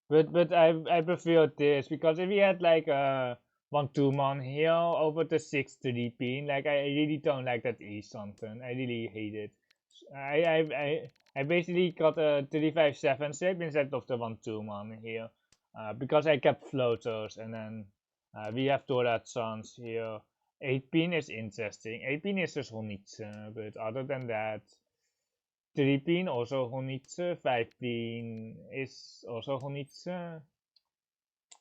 But I prefer this because if we had like a 1-2-man here over the 6-3 pin, like I really don't like that E something. I really hate it. I basically got a 35-7 shape instead of the 1-2-man here, because I kept floaters, and then we have Torah chance here. 8-pin is interesting. 8-pin is just Honitze, but other than that. 3-pin also Honitze, 5-pin is also Honitze.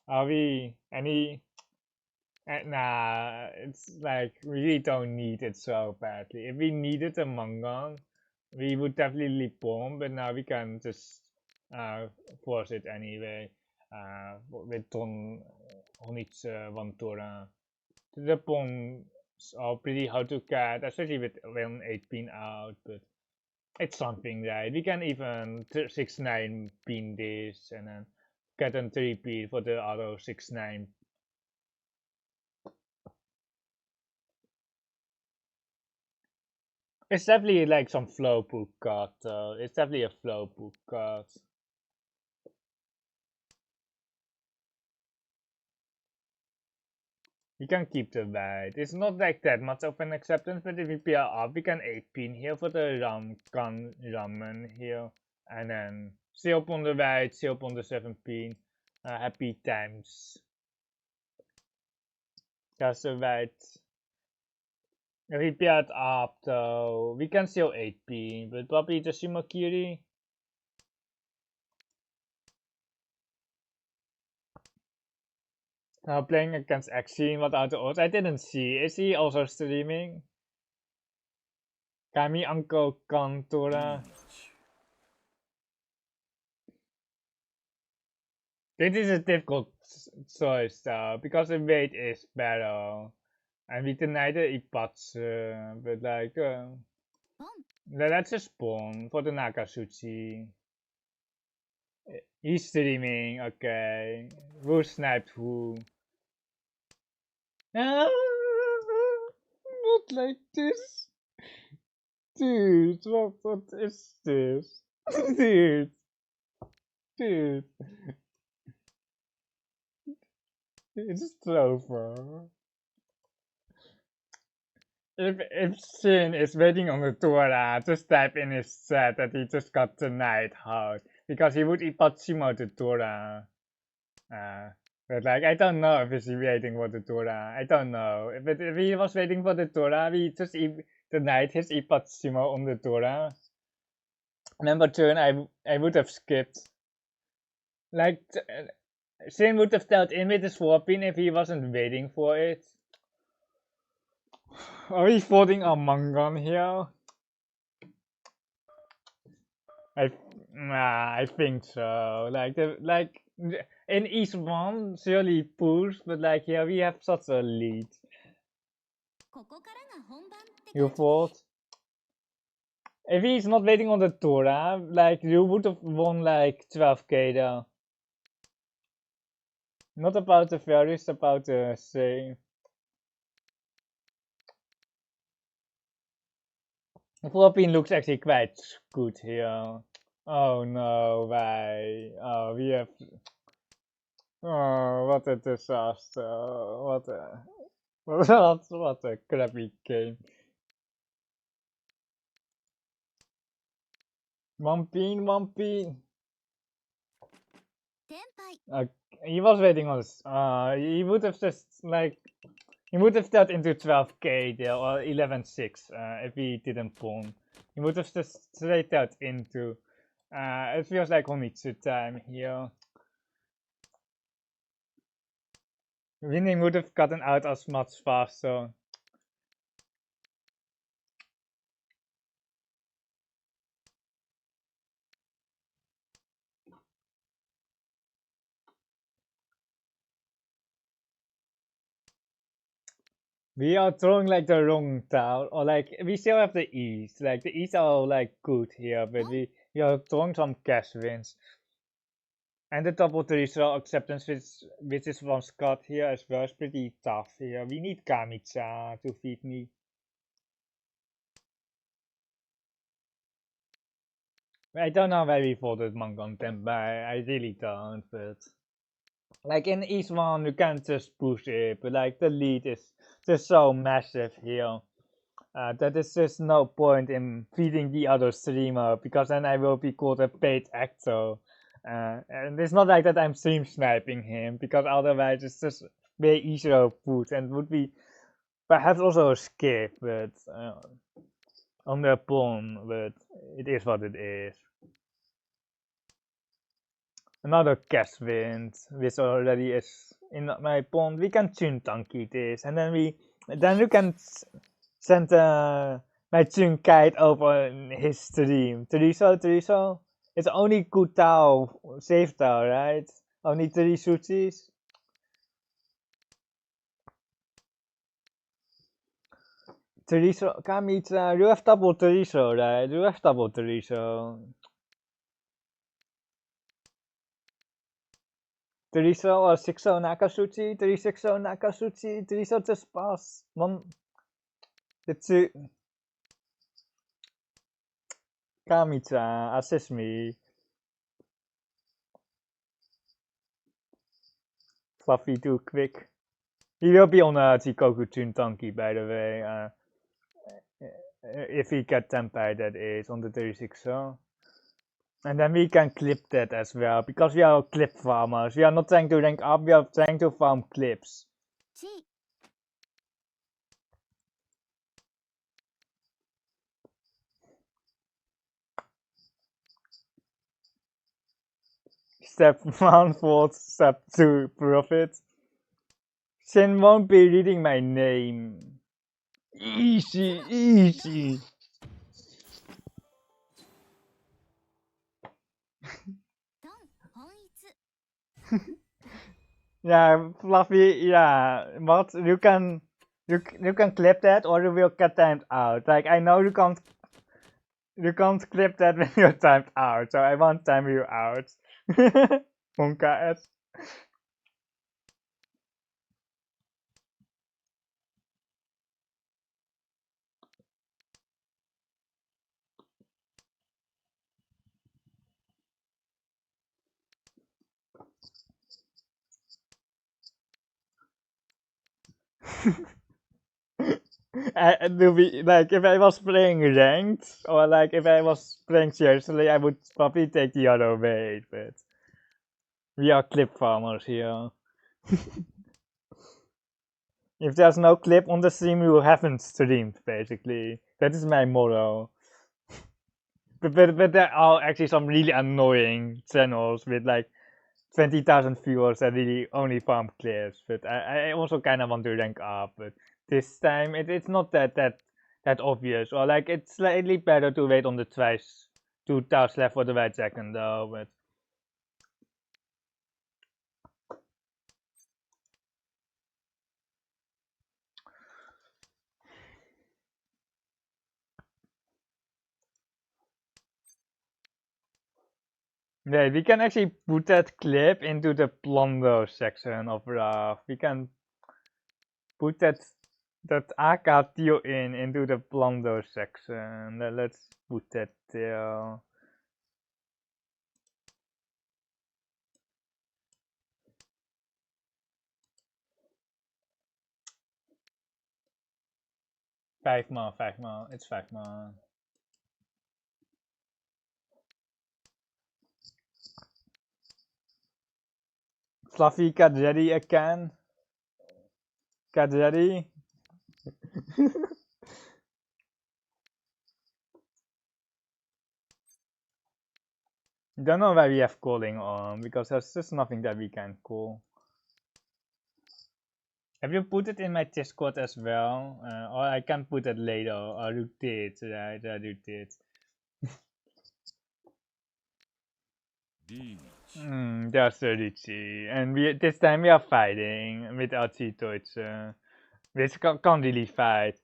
Are we any? Nah, it's like we really don't need it so badly. If we needed a Mahjong, we would definitely bomb, but now we can just force it anyway. With Honitze, Vantora. The bombs are pretty hard to get, especially with when 8-pin out, but it's something, right? We can even 6-9 pin this and then get a 3-pin for the other 6-9. It's definitely like some flow book card though. It's definitely a flow book card. We can keep the white. It's not like that much of an acceptance, but if we pair up, we can 8-pin here for the gun ramen here. And then seal on the white, seal on the 7-pin. Happy times. That's the white. If we paired up though, we can seal 8-pin, but probably the Shimakiri. Now playing against Axine, what are the odds? I didn't see. Is he also streaming? Kami Uncle Kantora. This is a difficult choice though, because the weight is better. And we denied the Ipatsu, but like, Let's just spawn for the Nakasuchi. He's streaming, okay. Who sniped who? Ah, not like this. Dude, what is this? Dude. Dude. It's over. If Shin is waiting on the Dora, just type in his chat that he just got the night out. Because he would Ipatsimo the Dora. But like, I don't know if he's waiting for the Dora. I don't know. If he was waiting for the Dora, we just denied his Ipatsimo on the Dora. Number turn, I would have skipped. Like, Shin would have dealt in with the swap in if he wasn't waiting for it. Are we voting a Mangon here? I think so. Like in East 1 surely push, but like here we have such a lead. You vote? If he's not waiting on the Torah, like you would have won like 12k though. Not about the values, about the same. Flopping looks actually quite good here. Oh no, why? Oh, we have. Oh, what a disaster! What a crappy game. One pin. He was waiting on us. He would have just like. He would have turned into 12k there, or 11.6 if he didn't pawn. He would have just straight turned into. It feels like Honitsu time here. Winning would have gotten out as much faster. We are throwing like the wrong tile, or like we still have the E's. Like the E's are like good here, but we are throwing some cash wins. And the double traditional acceptance, which is one Scott here as well, is pretty tough here. We need Kamitsa to feed me. I don't know why we voted Mangon Tenbai, I really don't, but like in each one you can't just push it, but like the lead is just so massive here that there's just no point in feeding the other streamer, because then I will be called a paid actor. And it's not like that I'm stream sniping him, because otherwise it's just way easier put and would be perhaps also a skip, but on the pawn, but it is what it is. Another cash wind, which already is in my pawn. We can Chuntanki this, and then we can send my Chunkite over his stream. Teriso. It's only good Tao, safe Tao, right? Only 3 sushis. Teriso, Kamitra, you have double Teriso, right? You have double Teriso. Teriso or 6-0 Nakasuchi, 3-6-0 Nakasuchi, Teriso just pass. The 2. Kamitra, assist me. Fluffy too quick. He will be on a Chikoku Chuntanki, by the way. If he get Tempai, that is, on the 36. And then we can clip that as well, because we are clip farmers. We are not trying to rank up, we are trying to farm clips. Step 1 for step 2 profit. Shin won't be reading my name. Easy. Yeah, Fluffy, yeah, but you can clip that or you will get timed out. Like, I know you can't You can't clip that when you're timed out, so I won't time you out. Honka S. To be like, if I was playing ranked or like if I was playing seriously, I would probably take the other way. But we are clip farmers here. If there's no clip on the stream, you haven't streamed. Basically, that is my motto. But there are actually some really annoying channels with like 20,000 viewers that really only farm clips. But I also kind of want to rank up. But this time it's not that obvious. Or like it's slightly better to wait on the twice 2 tasks left for the right second though. But yeah, we can actually put that clip into the plunder section of RAF. We can put that AKTO into the plunder section. Let's put that there. Five more. It's 5 more. Fluffy got ready again. Got ready. Don't know why we have calling on because there's just nothing that we can call. Have you put it in my Discord as well? Or I can put it later. Or you did, right? You did. There's Riichi. And this time we are fighting with our Deutsche. Which can't really fight.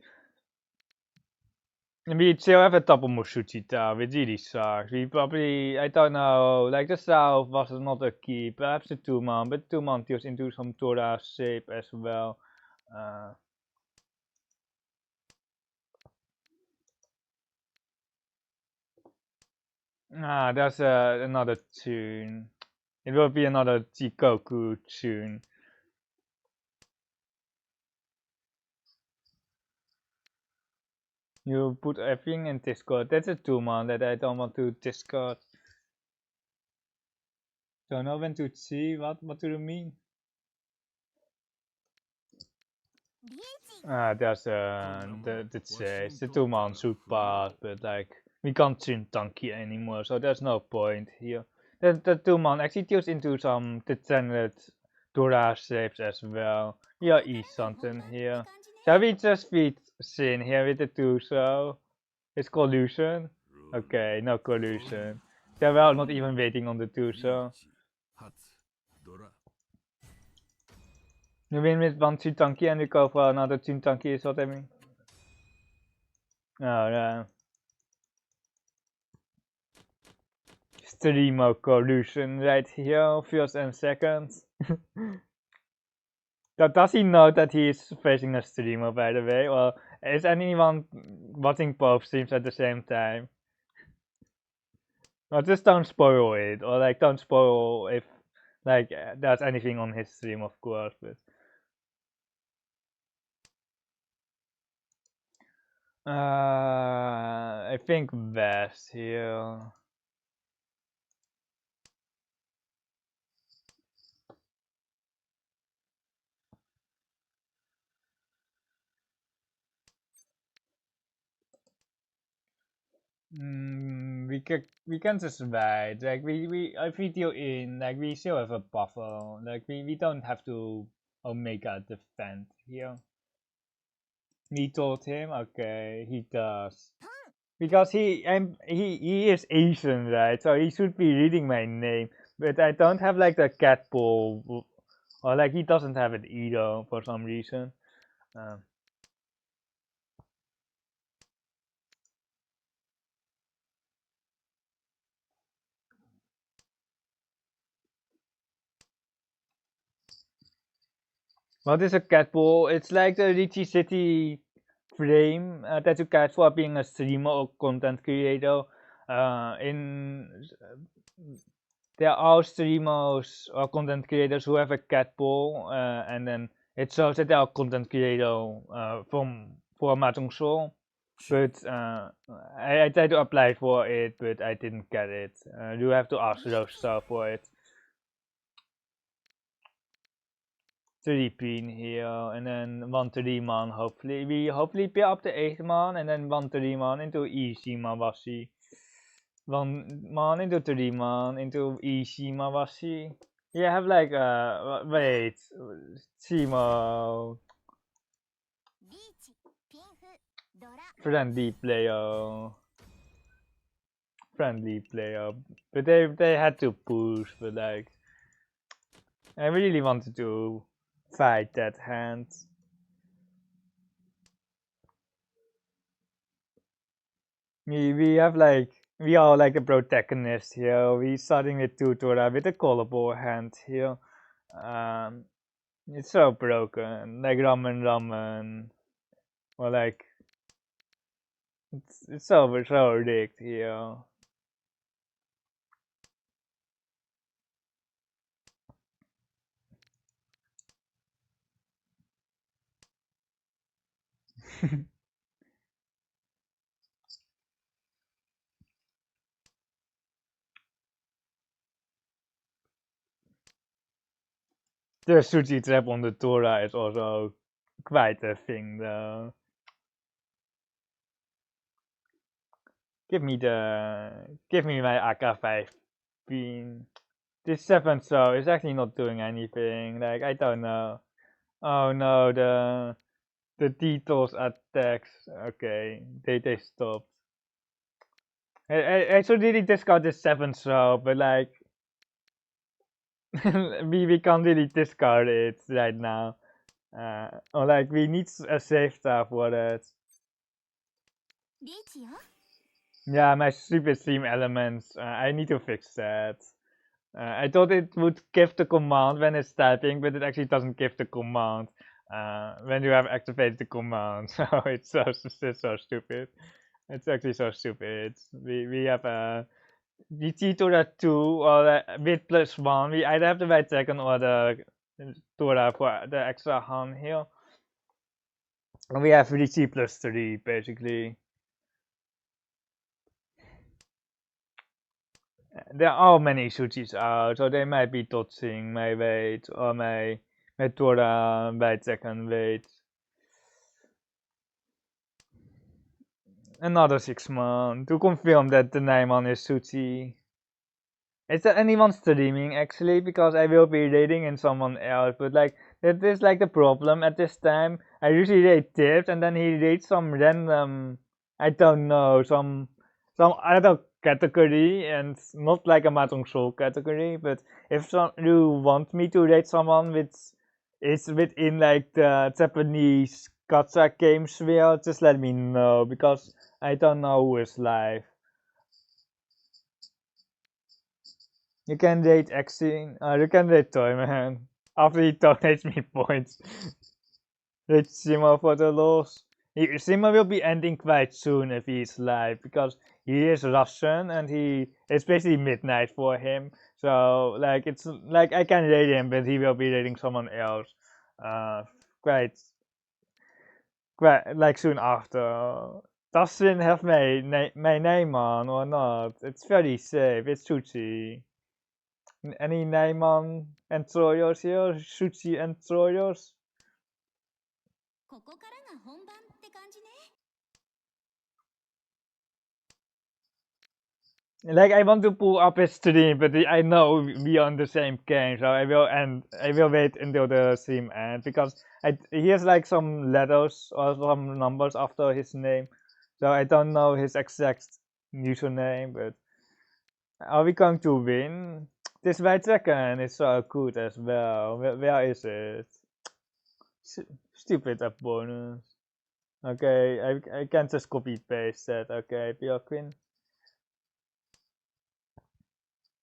And we still have a double Mushuchita, which really sucks. We probably, I don't know, like the south was not a key, perhaps the 2-man, but 2-man deals into some Torah shape as well. There's another tune. It will be another Jikoku tune. You put everything in Discord. That's a 2-man that I don't want to Discord. Don't know when to see. What do you mean? There's the chase. The 2-man should pass, but like we can't tune Tanky anymore, so there's no point here. The 2-man actually deals into some degenerate Dora shapes as well. Yeah, eat something here. Shall we just feed Sin here with the 2-so? It's collusion? Okay, no collusion. They're well not even waiting on the 2-so. You win with one Tsuntanki and you go for another Tsuntanki is what I mean? Oh yeah. Streamer collusion right here, first and second. Does he know that he is facing a streamer, by the way? Or is anyone watching both streams at the same time? Well, just don't spoil it, or like don't spoil if like there's anything on his stream, of course. But I think West here. We can just write like we if we deal in like we still have a buffer like we don't have to Omega defend here. We told him okay he does because he is Asian, right, so he should be reading my name, but I don't have like the cat ball or like he doesn't have it either for some reason. What is a cat ball? It's like the Riichi City frame that you get for being a streamer or content creator. There are streamers or content creators who have a cat ball, and then it shows that they are content creator for Mahjong Soul. But I tried to apply for it, but I didn't get it. You have to ask Rosa for it. 3 pin here, and then 1 3 man. Hopefully, we hopefully pick up the 8 man, and then 1 3 man into easy Mawashi. 1 man into 3 man into easy Mawashi. Yeah, have like wait, Simo friendly player, but they had to push, but like I really wanted to fight that hand. We have like we are like the protagonist here. We starting with tutora with a callable hand here. It's so broken, like ramen, or like it's so rigged here. The sushi trap on the Tora is also quite a thing though. Give me my AK5 beam. This 7 so is actually not doing anything. Like I don't know. Oh no, the DDoS attacks. Okay, they stopped. I should really discard this 7 so, but like we can't really discard it right now. Or like we need a safe stuff for that. Yeah, my stupid theme elements. I need to fix that. I thought it would give the command when it's typing, but it actually doesn't give the command when you have activated the command. So it's so stupid. It's actually so stupid. We have a GT Tora 2 or with +1. We either have the right second or the Tora for the extra hand here. And we have Riichi +3 basically. There are many sushis out, so they might be dodging my weight or my Tora right second weight. Another 6 months to confirm that the 9 man is sushi. Is there anyone streaming actually? Because I will be raiding in someone else, but like that is like the problem at this time. I usually raid tips and then he raids some random, I don't know, some other category and not like a Mahjong Soul category. But if you want me to raid someone which is within like the Japanese gacha game sphere, just let me know because I don't know who is live. You can rate Exing, you can rate Toyman after he donates me points. Rate Sima for the loss. Sima will be ending quite soon if he's live because he is Russian and it's basically midnight for him. So like it's like I can rate him, but he will be rating someone else. Quite like soon after. Does Shin have my name on or not? It's very safe. It's Chuchi. Any Naiman enjoyers here? Sushi enjoyers? Like I want to pull up his stream, but I know we are on the same game, so I will wait until the stream ends because he has like some letters or some numbers after his name, so I don't know his exact username. But are we going to win? This white second is so good as well. Where is it? Stupid up bonus. Okay, I can't just copy paste that. Okay, Pure Queen.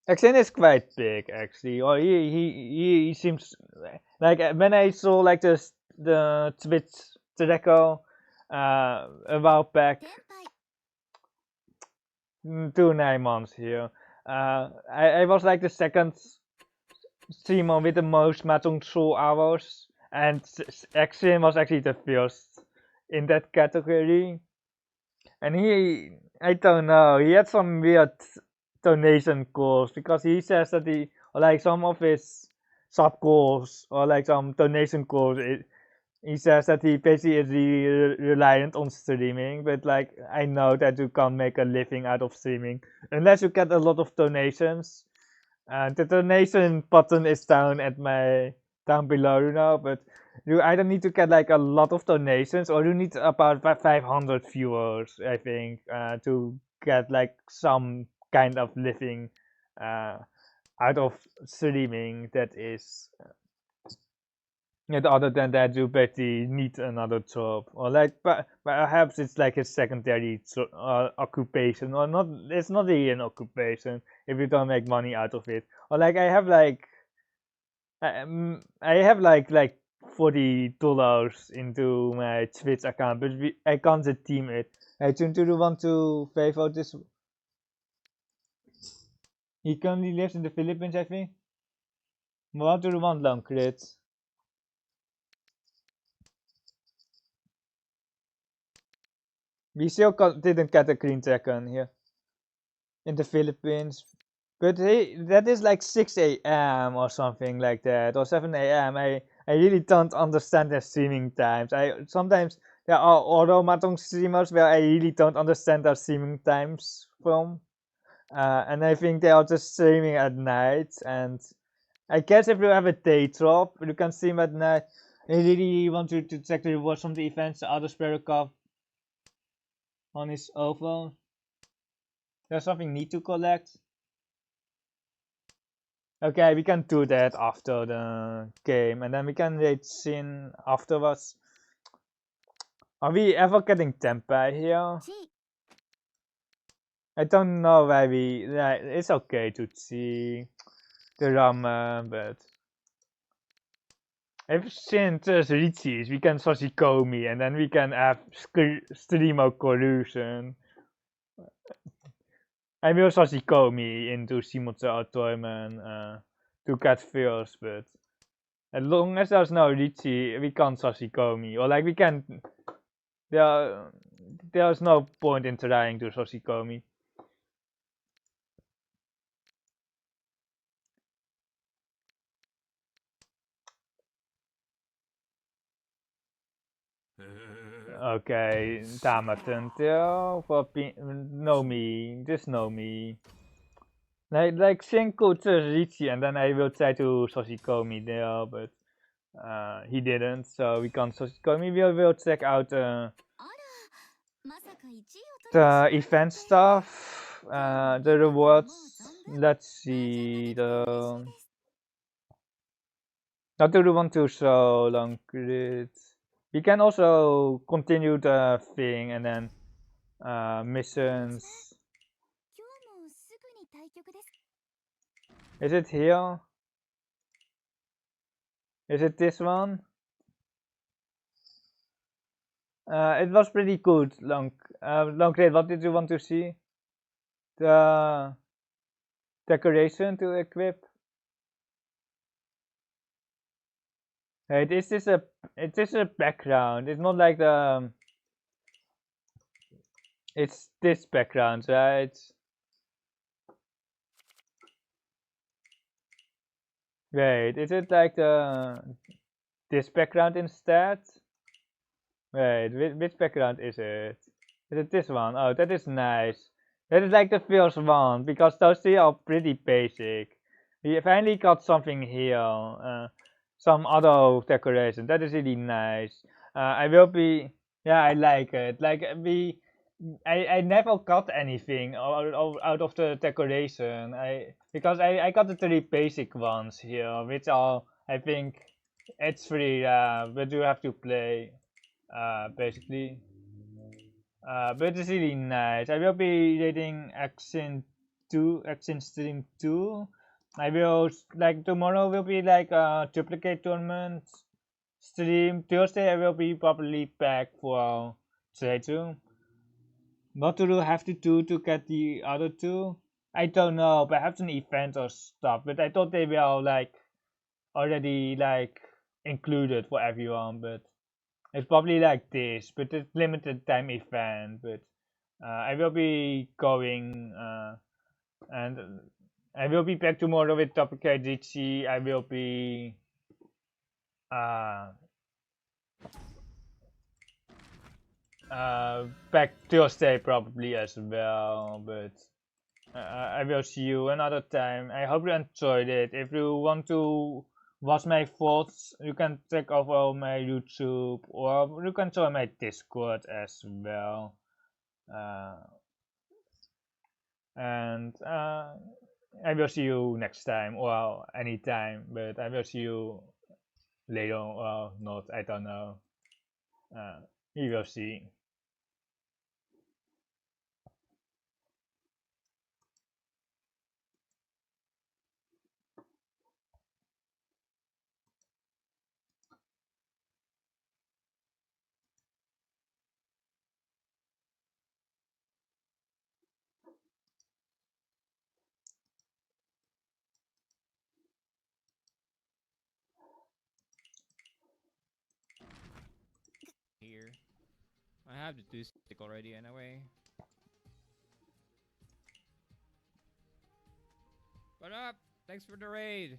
Xen is quite big actually, or he seems like when I saw like the Twitch Treco a while back, 9 months here. I was like the second streamer with the most Mahjong Soul hours, and Xen was actually the first in that category. And I don't know, he had some weird donation goals because he says that like some of his sub goals or like some donation goals, he says that he basically is really reliant on streaming, but like I know that you can't make a living out of streaming unless you get a lot of donations. The donation button is down below, you know, but you either need to get like a lot of donations or you need about 500 viewers, I think, to get like some kind of living out of streaming that is. Yet other than that, you basically need another job, or like, but perhaps it's like a secondary occupation, or not. It's not really an occupation if you don't make money out of it. Or like, I have like $40 into my Twitch account, but I can't redeem it. Hey, Chun, do you want to favor this? He currently lives in the Philippines, I think. What do you want, Lancrit? We still didn't get a green check-in here in the Philippines. But hey, that is like 6 a.m. or something like that, or 7 a.m. I really don't understand their streaming times. Sometimes there are auto Mahjong streamers where I really don't understand their streaming times from. And I think they are just streaming at night. And I guess if you have a day job, you can stream at night. I really want to check the rewards from the events the other Sparrow Cup on his phone. There's something need to collect. Okay, we can do that after the game, and then we can rate scene afterwards. Are we ever getting Tempai here? I don't know why we. Like, it's okay to see the ramen, but if since there's Riichi's, we can Sashikomi, and then we can have streamer collusion. I will Sashikomi into Simotsu Tournament to get first, but as long as there's no Riichi, we can't Sashikomi. Or like we can. There's no point in trying to Sashikomi. Okay, Tamatuntil for know me, just know me. Like Senko to Riichi, and then I will try to Sashikomi there, but he didn't, so we can't Sashikomi. We will check out the event stuff, the rewards. Let's see the. Not do we want to show long grid. We can also continue the thing and then missions. Is it here? Is it this one? It was pretty good, long grid. What did you want to see? The decoration to equip. Hey, this is a background. It's not like the. It's this background, right? Wait, is it like this background instead? Wait, which background is it? Is it this one? Oh, that is nice. That is like the first one, because those three are pretty basic. We finally got something here. Some other decoration. That is really nice. I will be... Yeah, I like it. Like, I never got anything out of the decoration. Because I got the three basic ones here, which are, I think, it's free, but you have to play, basically. But it's really nice. I will be rating Accent 2, Exchange Stream 2. I will, like, tomorrow will be like a duplicate tournament stream. Thursday I will be probably back for Jade 2. What do you have to do to get the other two? I don't know, perhaps an event or stuff, but I thought they were like already like included for everyone, but it's probably like this, but it's limited time event. But I will be going and I will be back tomorrow with Topic Riichi. I will be uh, back Thursday probably as well, but I will see you another time. I hope you enjoyed it. If you want to watch my thoughts, you can check over my YouTube or you can join my Discord as well. Uh, and I will see you next time or anytime, but I will see you later or not. I don't know. We will see. Here. I have the 2 stick already anyway. What up? Thanks for the raid.